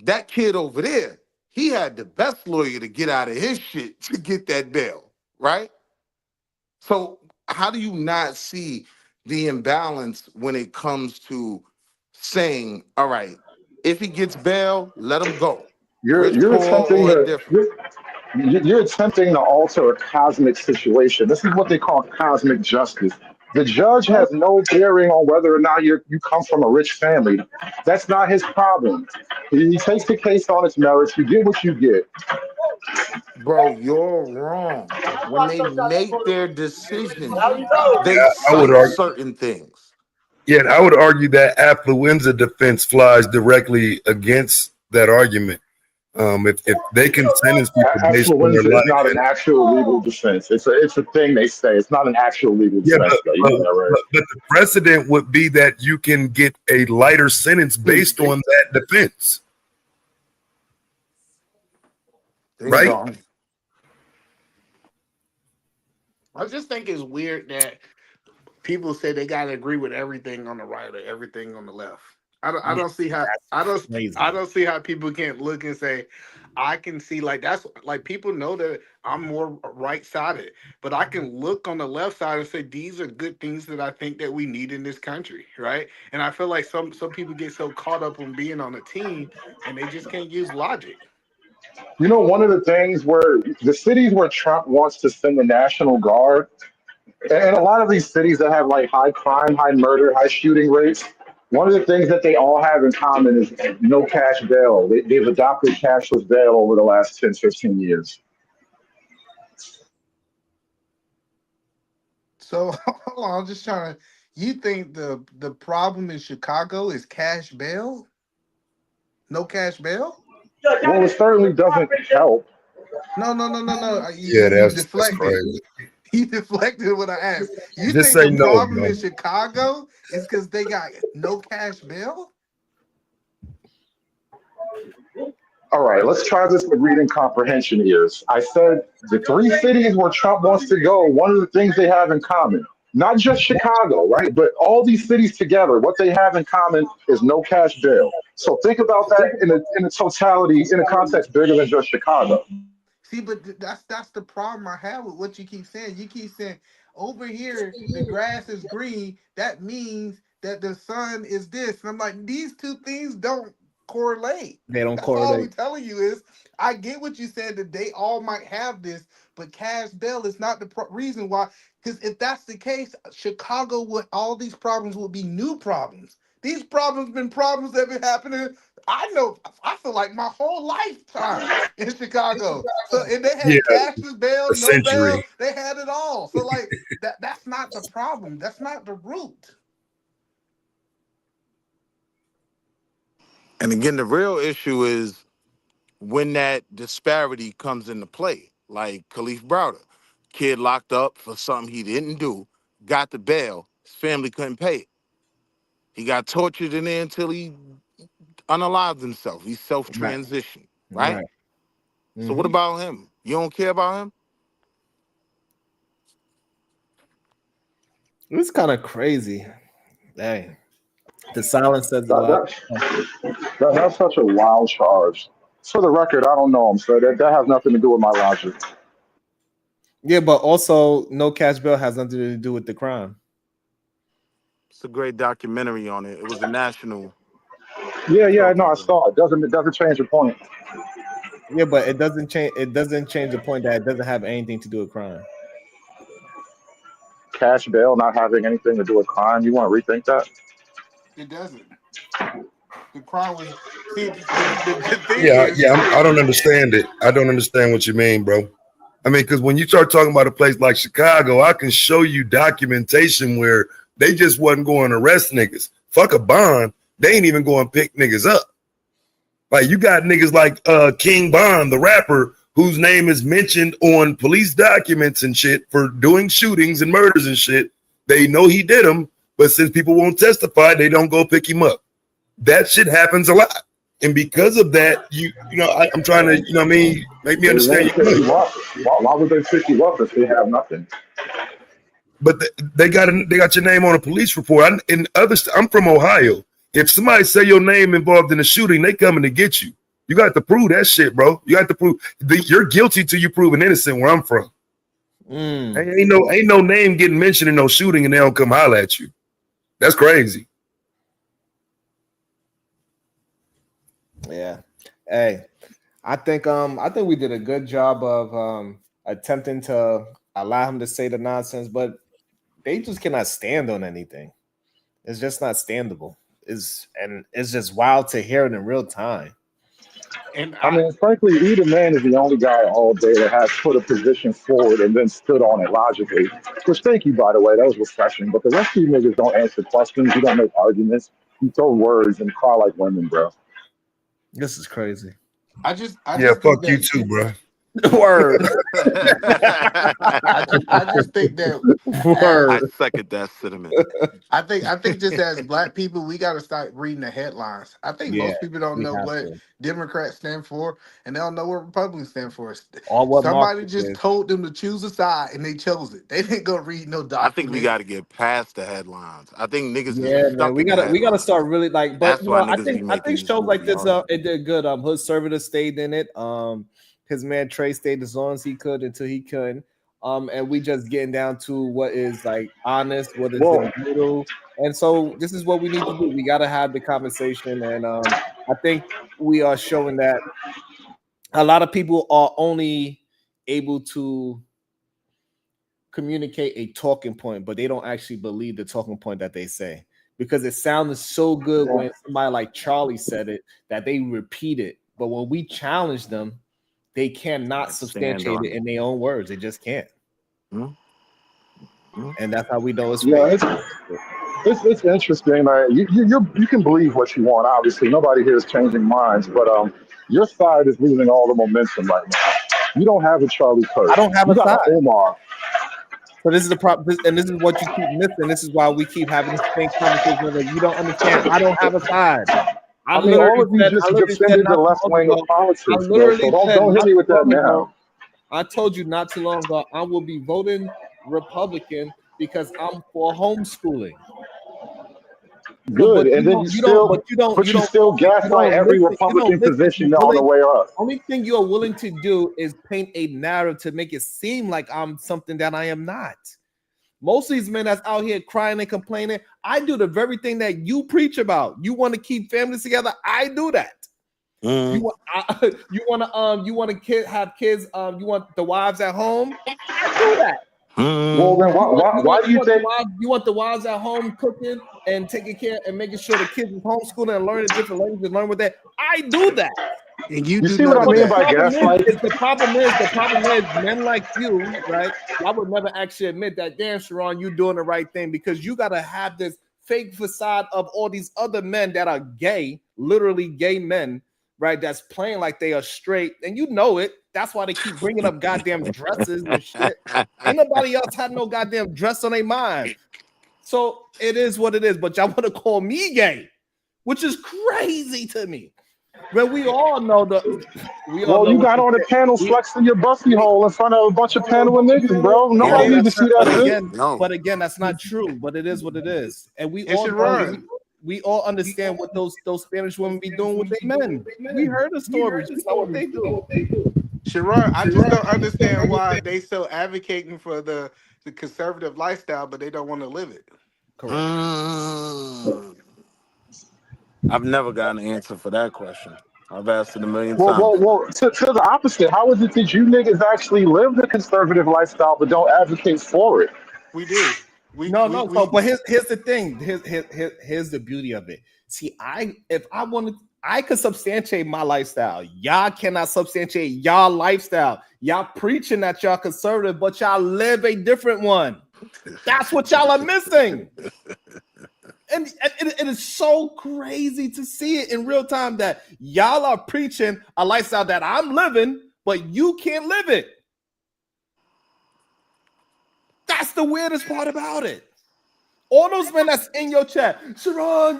That kid over there, he had the best lawyer to get out of his shit to get that bail. Right? So how do you not see the imbalance when it comes to saying, all right, if he gets bail, let him go, You're rich, you're poor, attempting or to indifferent. you're attempting to alter a cosmic situation. This is what they call cosmic justice. The judge has no bearing on whether or not you come from a rich family. That's not his problem. He takes the case on its merits. You get what you get. Bro, you're wrong. When they make their decisions, they Yeah, I would cite argue. certain things. Yeah, I would argue that affluenza defense flies directly against that argument. If they can sentence people based on their Affluenza is life, not an and actual legal defense. It's a thing they say. It's not an actual legal yeah, defense, though. You know that, right? but the precedent would be that you can get a lighter sentence based on that defense, Ding right? dong. I just think it's weird that people say they got to agree with everything on the right or everything on the left. I Yeah, don't see how that's I crazy. don't see how people can't look and say I can see like that's like people know that I'm more right sided, but I can look on the left side and say these are good things that I think that we need in this country, right? And I feel like some people get so caught up on being on a team and they just can't use logic. You know, one of the things where the cities where Trump wants to send the National Guard, and a lot of these cities that have like high crime, high murder, high shooting rates, one of the things that they all have in common is no cash bail. They've adopted cashless bail over the last 10, 15 years. So hold on, I'm just trying to. You think the problem in Chicago is cash bail? No cash bail? Well, it certainly doesn't help. No. Yeah, You that's deflected. crazy. You deflected what I asked. You Just think say the no, problem bro. in Chicago is because they got no cash bail? All right, let's try this with reading comprehension ears. I said the three cities where Trump wants to go, one of the things they have in common, Not just Chicago, right? But all these cities together, what they have in common is no cash bail. So think about that in a totality, in a context bigger than just Chicago. See, but that's the problem I have with what you keep saying. You keep saying over here the grass is green. That means that the sun is this. And I'm like, these two things don't correlate. They don't That's all correlate. we're telling you is I get what you said that they all might have this, but cash bail is not the reason why. Because if that's the case, Chicago would all these problems would be new problems. These problems been problems that been happening. I know. I feel like my whole lifetime in Chicago. So and they Yeah, had cashless bail, a no century. bail. They had it all. So like that's not the problem. That's not the root. And again, the real issue is when that disparity comes into play. Like Khalif Browder, kid locked up for something he didn't do, got the bail, his family couldn't pay it. He got tortured in there until he unalived himself. He self-transitioned, right? Right. So what about him? You don't care about him? It's kind of crazy. Hey, the silence says a lot. That's such a wild charge. For the record, I don't know him, so that has nothing to do with my logic. Yeah, but also no cash bail has nothing to do with the crime. It's a great documentary on it. It was a national. Yeah, no, I saw it. It doesn't change the point. Yeah, but it doesn't change. It doesn't change the point that it doesn't have anything to do with crime. Cash bail not having anything to do with crime. You want to rethink that? It doesn't. The crime was the thing Yeah, is I don't understand it. I don't understand what you mean, bro. I mean, because when you start talking about a place like Chicago, I can show you documentation where they just wasn't going to arrest niggas. Fuck a bond. They ain't even going to pick niggas up. Like you got niggas like King Bond, the rapper, whose name is mentioned on police documents and shit for doing shootings and murders and shit. They know he did them, but since people won't testify, they don't go pick him up. That shit happens a lot. And because of that, I'm trying to, you know what I mean, make me understand. Why would they pick you up if they have nothing? But they got your name on a police report. I'm from Ohio. If somebody say your name involved in a shooting, they coming to get you. You got to prove that shit, bro. You got to prove you're guilty till you proven innocent. Where I'm from, ain't no name getting mentioned in no shooting, and they don't come holler at you. That's crazy. Yeah. Hey, I think we did a good job of attempting to allow him to say the nonsense, but they just cannot stand on anything. It's just not standable. It's just wild to hear it in real time. And I mean, frankly, Eda Man is the only guy all day that has put a position forward and then stood on it logically. Which, thank you, by the way, that was refreshing. But the rest of you niggas don't answer questions. You don't make arguments. You throw words and cry like women, bro. This is crazy. I just fuck you too, bro. Word. I just think that I second that sentiment. I think just as black people, we got to start reading the headlines. I think most people don't know what Democrats stand for, and they don't know what Republicans stand for. Somebody just told them to choose a side, and they chose it. They didn't go read no document. I think we got to get past the headlines. I think niggas is stuck. We gotta start really like. But you know, I think shows like this, it did good. Hood Servitor stayed in it. His man Trey stayed as long as he could until he couldn't. And we just getting down to what is like honest, what is in the middle. And so this is what we need to do. We got to have the conversation. And I think we are showing that a lot of people are only able to communicate a talking point, but they don't actually believe the talking point that they say, because it sounded so good when somebody like Charlie said it that they repeat it. But when we challenge them, they cannot substantiate it in their own words. They just can't. And that's how we know it's fake. It's interesting. You can believe what you want. Obviously, nobody here is changing minds, but your side is losing all the momentum right now. You don't have a Charlie Kirk. I don't have a side. Omar. So this is the problem, and this is what you keep missing. This is why we keep having this same conversation. Like, you don't understand. I don't have a side. I mean, all of you just defended the left wing of politics, bro, so don't hit me with that now. I told you not too long ago I will be voting Republican because I'm for homeschooling. Good, and then you still, you don't gaslight every listen, Republican position you're on the willing, way up. only thing you are willing to do is paint a narrative to make it seem like I'm something that I am not. Most of these men that's out here crying and complaining, I do the very thing that you preach about. You want to keep families together, I do that. You want to have kids. You want the wives at home, I do that. Well, then why do you think? You want the wives at home cooking and taking care and making sure the kids is homeschooling and learning different languages, learn with that. I do that. And you see what I mean by gaslighting? The problem is men like you, right? I would never actually admit that, damn, Sharon, you doing the right thing, because you got to have this fake facade of all these other men that are gay, literally gay men, right? That's playing like they are straight, and you know it. That's why they keep bringing up goddamn dresses and shit. Ain't nobody else had no goddamn dress on their mind. So it is what it is. But y'all want to call me gay, which is crazy to me. Well, we all know you got on the panel flexing your busty hole in front of a bunch of paneling niggas, bro. Nobody needs to see that shit. But again, that's not true. But it is what it is, and we all understand what those Spanish women be doing with their men. We heard the stories. That's not what they do. Sharon, I just don't understand why they so advocating for the conservative lifestyle, but they don't want to live it. I've never gotten an answer for that question. I've asked it a million times. Well, to the opposite. How is it that you niggas actually live the conservative lifestyle but don't advocate for it? We do. But here's the thing. Here's the beauty of it. See, if I wanted, I could substantiate my lifestyle. Y'all cannot substantiate y'all lifestyle. Y'all preaching that y'all conservative, but y'all live a different one. That's what y'all are missing. And it is so crazy to see it in real time that y'all are preaching a lifestyle that I'm living, but you can't live it. That's the weirdest part about it. All those men that's in your chat, Sharon,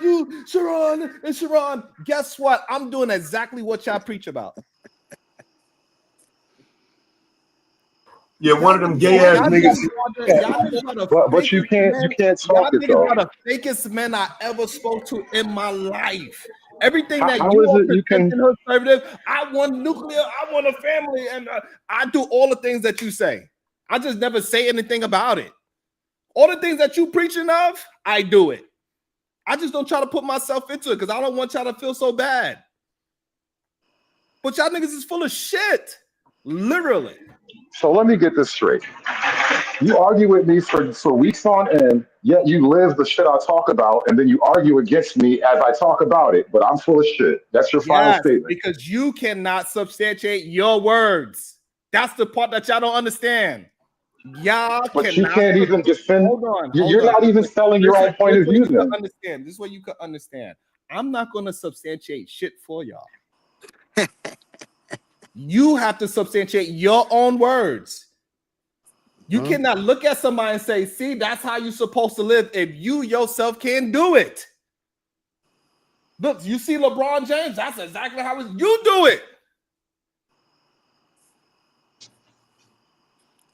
and Sharon, guess what? I'm doing exactly what y'all preach about. Yeah, one of them gay ass niggas. But you can't talk it though. Y'all the fakest men I ever spoke to in my life. Everything that how you is are it you can conservative, I want nuclear, I want a family, and I do all the things that you say. I just never say anything about it. All the things that you preaching of, I do it. I just don't try to put myself into it because I don't want y'all to feel so bad. But y'all niggas is full of shit. Literally. So let me get this straight. You argue with me for weeks on end, yet you live the shit I talk about, and then you argue against me as I talk about it, but I'm full of shit. That's your final statement. Because you cannot substantiate your words. That's the part that y'all don't understand. But you can't even defend. You're not even selling your own point of view. Then this is what you can understand. I'm not going to substantiate shit for y'all. You have to substantiate your own words. You cannot look at somebody and say, see, that's how you're supposed to live if you yourself can't do it. Look, you see LeBron James, that's exactly how you do it.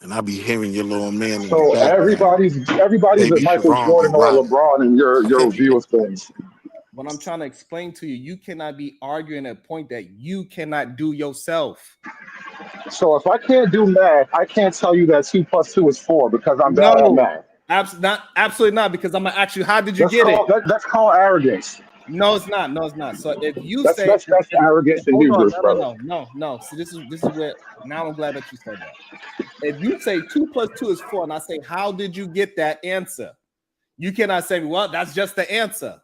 And I be hearing your little man. So everybody's a Michael Jordan or LeBron in your view of things. What I'm trying to explain to you, you cannot be arguing a point that you cannot do yourself. So if I can't do math, I can't tell you that 2 + 2 is 4 because I'm bad at math. Absolutely not. Because I'm gonna ask you, how did you get it? That's called arrogance. No, it's not. No, it's not. So if you that's arrogance in Hebrew, brother. No. So this is where now I'm glad that you said that. If you say 2 + 2 is 4, and I say, how did you get that answer? You cannot say, well, that's just the answer.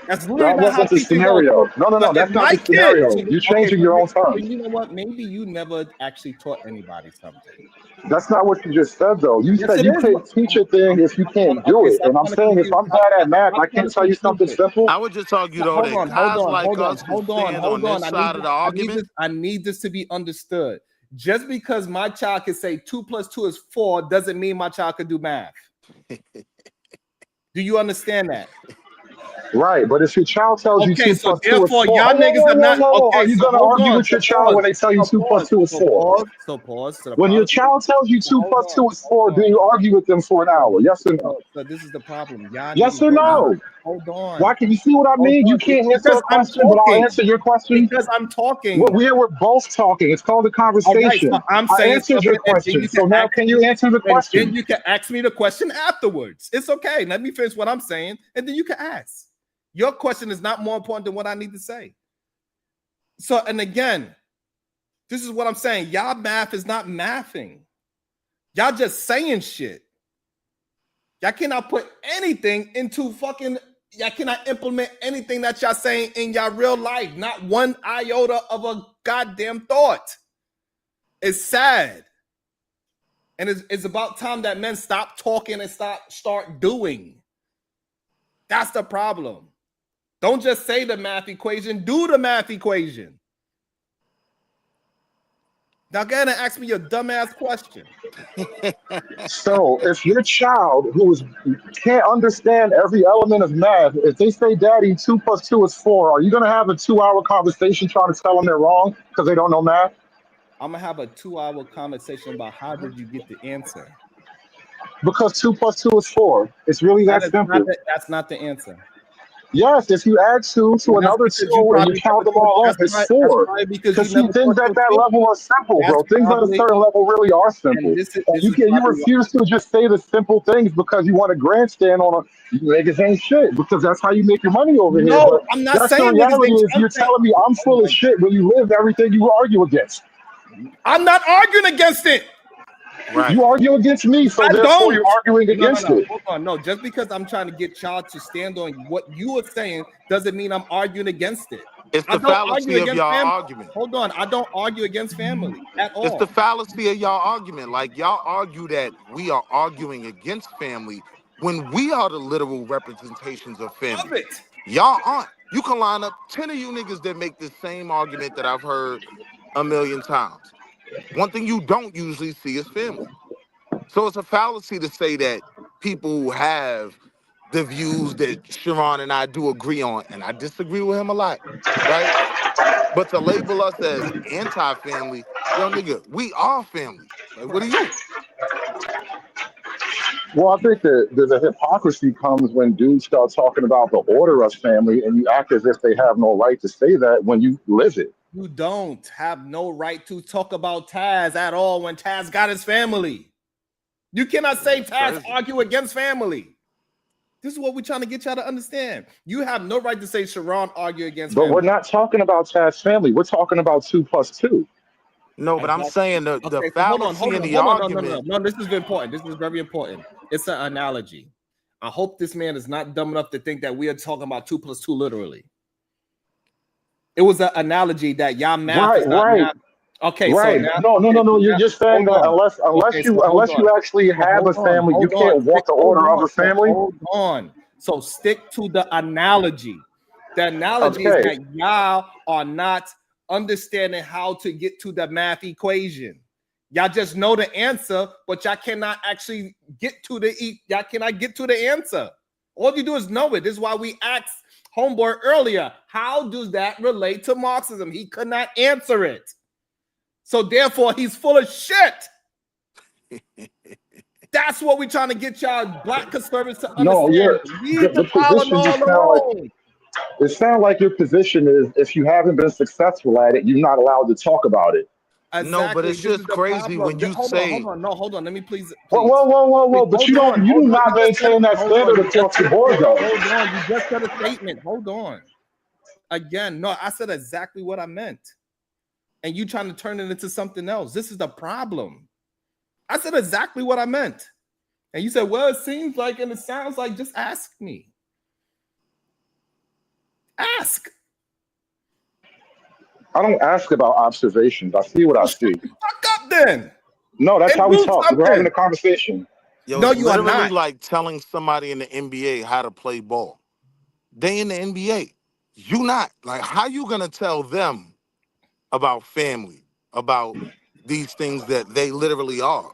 That wasn't the scenario. No, that's not the scenario. You're changing your own terms. You know what? Maybe you never actually taught anybody something. That's not what you just said, though. You said you can't teach a thing if you can't do it. And I'm saying if I'm bad at math, I can't tell you something simple. I would just argue, though, that guys like us who stand on this side of the argument. I need this to be understood. Just because my child can say 2 + 2 is 4 doesn't mean my child can do math. Do you understand that? Right, but if your child tells you Okay, two so plus two is therefore, four, y'all niggas are not are okay. you So gonna hold argue on. with So your child pause. when they tell you So two plus pause. two is So four? pause. So pause to the When your policy. child tells you So two hold plus on. two is four, do you argue with them for an hour? Yes or no? So this is the problem. Y'all Yes niggas or do not. no? Hold Why on. can you see what I Hold mean? You on. can't answer Because a I'm question, but I'll talking. answer your question. Because I'm talking. We're both talking. It's called a All right. So conversation. I'm I saying answered your something, and then question. you can So now ask can me, you answer the and then question? you can ask me the question afterwards. It's okay. Let me finish what I'm saying, and then you can ask. Your question is not more important than what I need to say. So, and again, this is what I'm saying. Y'all math is not mathing. Y'all just saying shit. Y'all cannot put anything into fucking, y'all cannot implement anything that y'all saying in y'all real life. Not one iota of a goddamn thought. It's sad. And it's about time that men stop talking and start doing. That's the problem. Don't just say the math equation, do the math equation. Now go ahead and ask me your dumbass question. So if your child can't understand every element of math, if they say, "Daddy, two plus two is four," are you gonna have a 2 hour conversation trying to tell them they're wrong because they don't know math? I'm gonna have a 2 hour conversation about how did you get the answer. Because two plus two is four. It's really that simple. That's not the answer. Yes, if you add two Well, to that's another because you two and you probably count never them taught. all up, it's That's four. probably because you Because see, never things taught at your that children. level are simple, That's bro. Things at a probably, certain level really are and simple. this And is you probably why. refuse to just say the simple things because you want to grandstand on a you niggas ain't shit because that's how you make your money over here. No, But I'm not that's the saying niggas reality ain't. is I'm you're saying, telling me I'm oh full of my, shit when you live everything you argue against. I'm not arguing against it. Right. You argue against me, so I therefore don't. you're arguing No, against it. hold on. No, just because I'm trying to get y'all to stand on what you are saying doesn't mean I'm arguing against it. It's I the don't argue fallacy of against y'all family. argument. Hold on. I don't argue against family at It's the all. fallacy of y'all argument. Like y'all argue that we are arguing against family when we are the literal representations of Of family. it. Y'all aren't. You can line up 10 of you niggas that make the same argument that I've heard a million times. One thing you don't usually see is family. So it's a fallacy to say that people who have the views that Sharon and I do agree on, and I disagree with him a lot, right? But to label us as anti-family, yo nigga, we are family. Like, what are you? Well, I think that the hypocrisy comes when dudes start talking about the order of family and you act as if they have no right to say that when you live it. You don't have no right to talk about Taz at all when Taz got his family. You cannot say Taz argue against family. This is what we're trying to get y'all to understand. You have no right to say Sharon argue against But we're family. not talking about Tad's family. We're talking about two plus two. No, but I'm Exactly. saying the Okay, so fallacy in the argument. no. This is important. This is very important. It's an analogy. I hope this man is not dumb enough to think that we are talking about 2 plus 2 literally. It was an analogy that y'all math is not math. Okay, so Right. now, No. You're just saying hold that on. Okay, so hold unless on. you actually So have a family, you hold on. can't walk the Hold order of on. a family. So stick to the analogy. The analogy is Okay. that y'all are not understanding how to get to the math equation. Y'all just know the answer, but y'all cannot actually get to y'all cannot get to the answer. All you do is know it. This is why we asked Homeboy earlier, how does that relate to Marxism? He could not answer it. So therefore, he's full of shit. That's what we're trying to get y'all black conservatives to No, understand. Leave the the position Tylenol just sound like alone. it sounds like your position is if you haven't been successful at it, you're not allowed to talk about it. No, but Exactly. it's This is just the crazy problem. when you Hold on. say, No, hold on. Let me please. But you do not maintain that standard across the board though. Hold on. You just said a statement. Hold on. Again, no, I said exactly what I meant. And you trying to turn it into something else. This is the problem. I said exactly what I meant. And you said, well, it seems like and it sounds like, just ask me. Ask. I don't ask about observations. I see what I see. Fuck up then. No, that's And how we do talk. We're having something. a conversation. yo, No, it's you are literally not. like telling somebody in the NBA how to play ball. They in the NBA. You not. Like, how you gonna tell them about family, about these things that they literally are?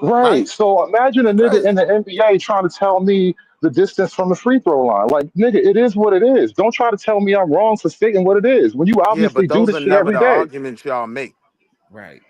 Right. Right? So imagine a nigga in Crazy. the NBA trying to tell me the distance from the free throw line. Like, nigga, it is what it is. Don't try to tell me I'm wrong for stating what it is when you Yeah, obviously but do those this are shit never every the day. arguments y'all make. Right.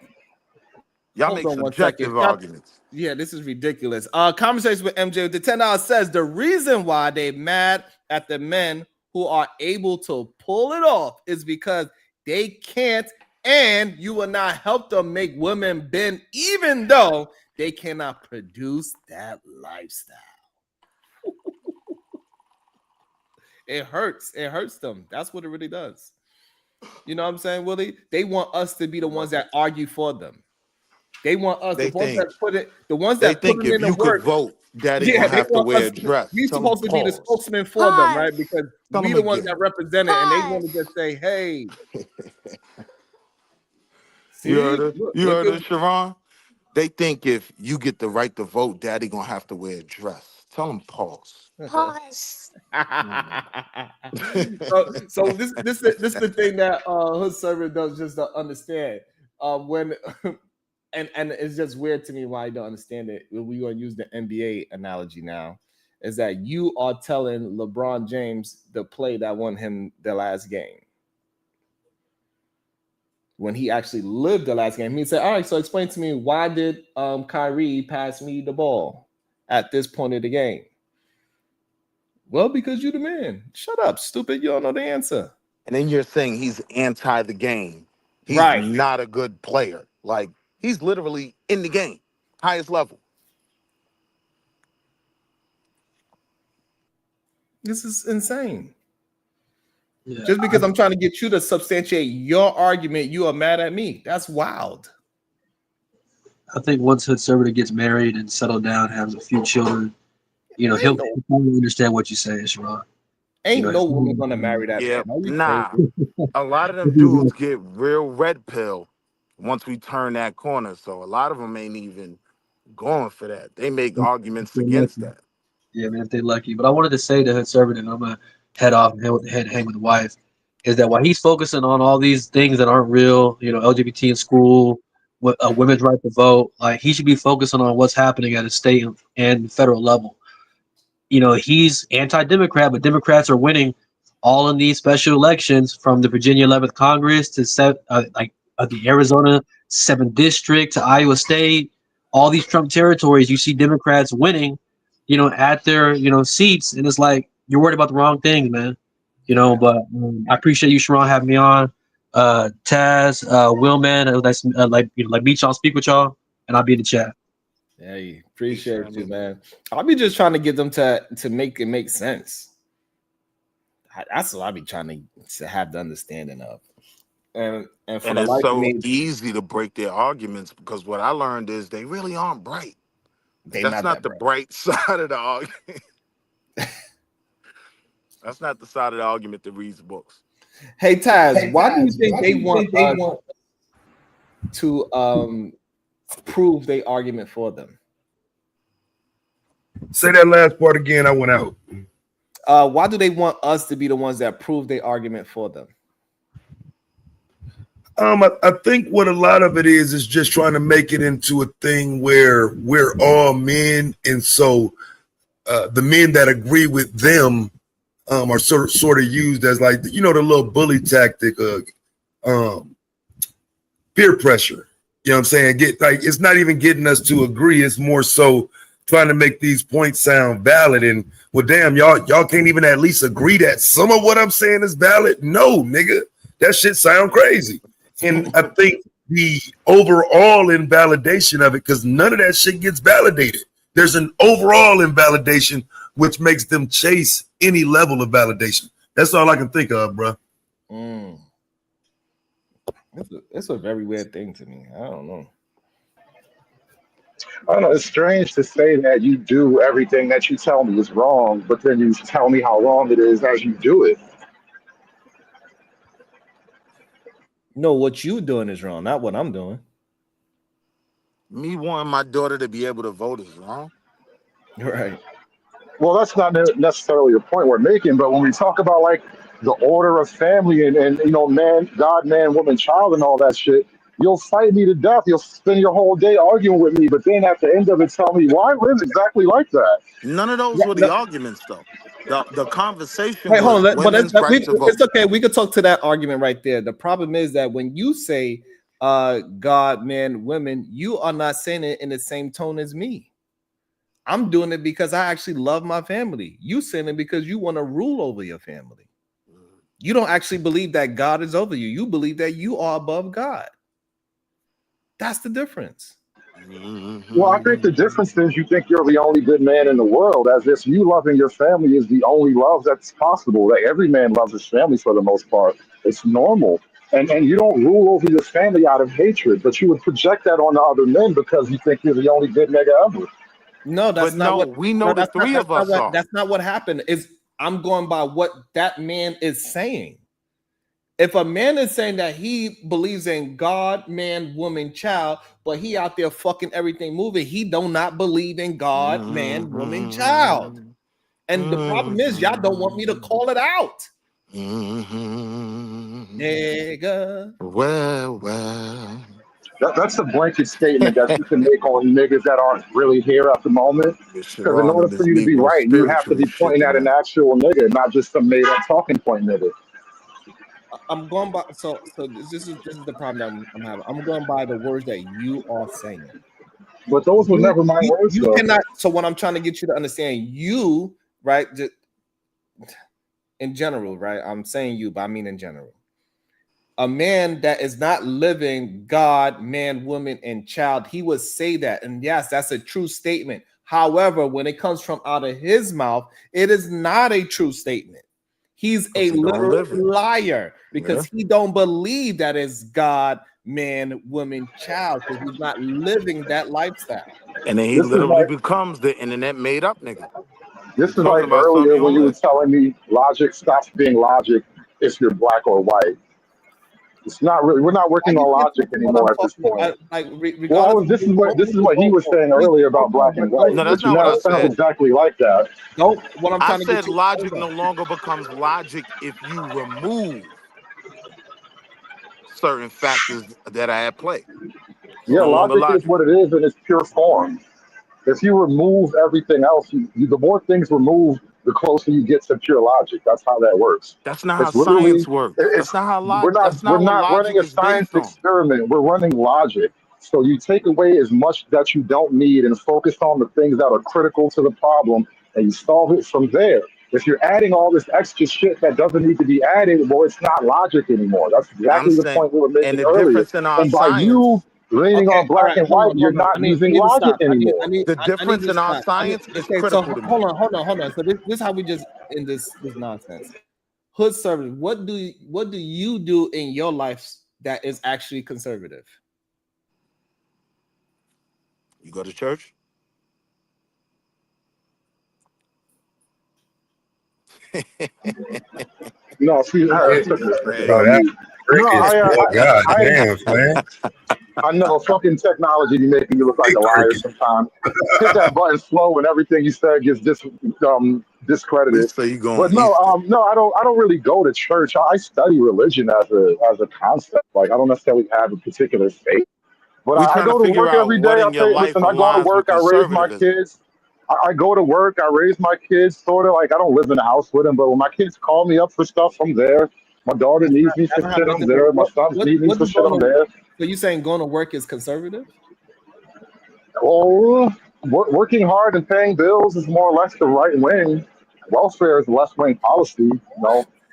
Y'all Hold make on 1 second. subjective arguments. Yeah, this is ridiculous. Conversation with MJ with the $10 says the reason why they mad at the men who are able to pull it off is because they can't, and you will not help them make women bend, even though they cannot produce that lifestyle. It hurts. It hurts them. That's what it really does. You know what I'm saying, Willie? They want us to be the ones that argue for them. They want us, They the ones think that put it, the ones they that put think it in if the you could work. vote, daddy Yeah, gonna they have to want wear us. a dress. We Tell them supposed to be the pause. spokesman for them, right? Because Tell we them the ones again. that represent it, and they want to just say, "Hey, You see, heard her? look, You look heard at." her, Sharon? They think if you get the right to vote, daddy gonna have to wear a dress. Tell them pause. Pause. So this is the thing that Hood Servant does just to understand. When and it's just weird to me why I don't understand it. We're gonna use the NBA analogy now. Is that you are telling LeBron James the play that won him the last game? When he actually lived the last game, he said, "All right, so explain to me why did Kyrie pass me the ball at this point of the game?" Well, because you're the man. Shut up, stupid. You don't know the answer. And then you're saying he's anti the game. He's Right. not a good player. Like he's literally in the game, highest level. This is insane. Yeah, Just because I'm trying to get you to substantiate your argument, you are mad at me. That's wild. I think once Hood Servant gets married and settled down, has a few children, he'll probably understand what you're saying, Sharon. Ain't no woman gonna marry that Yeah, man. Are you nah. crazy? A lot of them dudes get real red pill once we turn that corner. So a lot of them ain't even going for that. They make arguments against that. Yeah, man, if they're lucky. But I wanted to say to Hood Servant, and I'm gonna head off and hang with the wife, is that while he's focusing on all these things that aren't real, LGBT in school, women's right to vote, like he should be focusing on what's happening at a state and federal level. He's anti-Democrat, but Democrats are winning all in these special elections, from the Virginia 11th Congress to the Arizona 7th District to Iowa State. All these Trump territories, you see Democrats winning, at their seats, and it's like you're worried about the wrong things, man. But I appreciate you, Sharon, having me on. Taz, Will, man, that's like meet y'all, speak with y'all, and I'll be in the chat. Hey, appreciate you, man. I'll be just trying to get them to make it make sense. That's what I'll be trying to have the understanding of. And for And the it's life of so me, easy to break their arguments because what I learned is they really aren't bright. they That's not not that the bright. bright side of the argument. That's not the side of the argument that reads books. Hey Taz, why do you think they want us to prove their argument for them? Say that last part again. I went out. Why do they want us to be the ones that prove their argument for them? I think what a lot of it is just trying to make it into a thing where we're all men, and so the men that agree with them are sort of used as like the little bully tactic, peer pressure. You know what I'm saying? It's not even getting us to agree. It's more so trying to make these points sound valid. And well, damn, y'all can't even at least agree that some of what I'm saying is valid. No, nigga, that shit sound crazy. And I think the overall invalidation of it, because none of that shit gets validated. There's an overall invalidation, which makes them chase any level of validation. That's all I can think of, bro. It's a very weird thing to me. I don't know. I don't know. It's strange to say that you do everything that you tell me is wrong, but then you tell me how wrong it is as you do it. No, what you doing is wrong, not what I'm doing. Me wanting my daughter to be able to vote is wrong. Right. Well, that's not necessarily the point we're making, but when we talk about like the order of family and man, God, man, woman, child, and all that shit, You'll fight me to death. You'll spend your whole day arguing with me, but then at the end of it, tell me, well, I live exactly like that. None of those Yeah, were the arguments, though. The conversation wait, hold was on. women's right to vote. It's okay. We could talk to that argument right there. The problem is that when you say God, men, women, you are not saying it in the same tone as me. I'm doing it because I actually love my family. You saying it because you want to rule over your family. You don't actually believe that God is over you. You believe that you are above God. That's the difference. Well, I think the difference is you think you're the only good man in the world, as if you loving your family is the only love that's possible. That every man loves his family for the most part. It's normal. And you don't rule over your family out of hatred, but you would project that on the other men because you think you're the only good nigga ever. No, But no, we know the three of us are. That's not what happened. Is I'm going by what that man is saying. If a man is saying that he believes in God, man, woman, child, but he out there fucking everything moving, he do not believe in God, man, woman, child. And the problem is, y'all don't want me to call it out. Nigga. Well. That's a blanket statement that you can make on niggas that aren't really here at the moment. Because in order for you to be right, you have to be pointing at an actual nigga, not just some made up talking point nigga. I'm going by so this is the problem that I'm having. I'm going by the words that you are saying. But those were never my words, You though. cannot. So what I'm trying to get you to understand, you right, just in general, right? I'm saying you, but I mean in general. A man that is not living God, man, woman, and child, he would say that, and yes, that's a true statement. However, when it comes from out of his mouth, it is not a true statement. He's a literal liar because he don't believe that is God, man, woman, child, because he's not living that lifestyle. And then he literally becomes the internet made up nigga. This is like earlier when you were telling me logic stops being logic if you're black or white. It's not really. We're not working on logic anymore at this point. Well, this is what he was saying earlier about black and white. No, that's but you not what now I it sounds said. exactly like that. I said logic no longer becomes logic if you remove certain factors that are at play. Yeah, No longer logic is logic. what it is in its pure form. If you remove everything else, the more things removed, the closer you get to pure logic. That's how that works. That's not how It's literally, science works. it's That's not how that's we're not what not running logic a is based science on. experiment. We're running logic. So you take away as much that you don't need and focus on the things that are critical to the problem, and you solve it from there. If you're adding all this extra shit that doesn't need to be added, well, it's not logic anymore. That's I'm exactly the saying, point we were and making the earlier. difference in our And by science, you leaning Okay, on all black right, and hold white, on, you're hold on. not I using need to logic stop. anymore. the I need difference to in our stop. science is Okay, so critical to me. hold on. So this is how we just end this nonsense. Hood service. What do you do in your life that is actually conservative? You go to church? No, see, Bro, took this nigga on that mute. No, break is god damn, man. I know fucking technology be making you look like Big a liar cricket. sometimes. Hit that button slow, and everything you said gets We discredited. say you But going no, Easter. no, I don't really go to church. I study religion as a concept. Like I don't necessarily have a particular faith. But We I trying to go to figure work out every day. what I in your pay. life Listen, I go to aligns with work. I raise my conservatism. kids. I go to work. I raise my kids. Sort of like I don't live in a house with them, but when my kids call me up for stuff, I'm there. My daughter needs me I for don't have shit. I'm nothing to there. My what sons what need me what for does shit. going I'm to there. so you saying going to work is conservative? Oh, working hard and paying bills is more or less the right wing. Welfare is a left wing policy.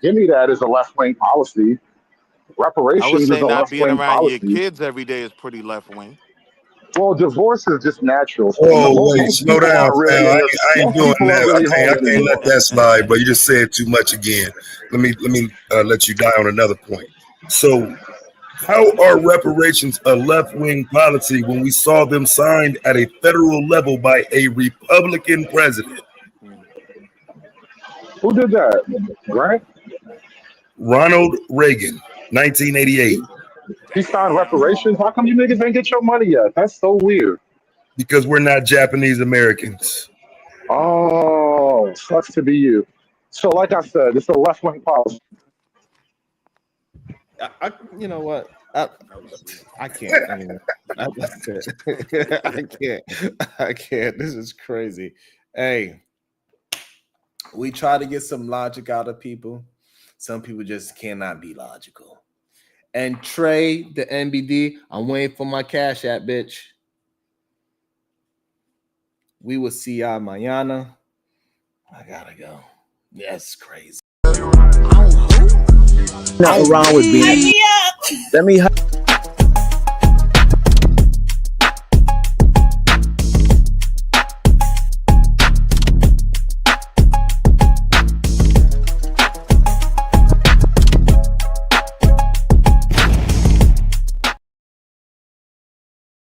Give me that is a left wing policy. I would Reparations is say a not left being wing around your policy. kids every day is pretty left wing. Well, divorce is just natural. So Oh wait, most slow people down, aren't really fam. in their I ain't most doing people aren't that. really I home can't let anymore. that slide, bro. You just said too much again. Let me let you die on another point. So how are reparations a left-wing policy when we saw them signed at a federal level by a Republican president? Who did that? Grant? Ronald Reagan, 1988. He signed reparations. How come you niggas ain't get your money yet? That's so weird. Because we're not Japanese Americans. Oh, sucks to be you. So, like I said, it's a left wing policy. You know what? I can't anymore. That's it. I can't. This is crazy. Hey, we try to get some logic out of people. Some people just cannot be logical. And Trey, the NBD, I'm waiting for my cash app, bitch. We will see y'all mañana. I gotta go. That's crazy. Nothing wrong with being. Let me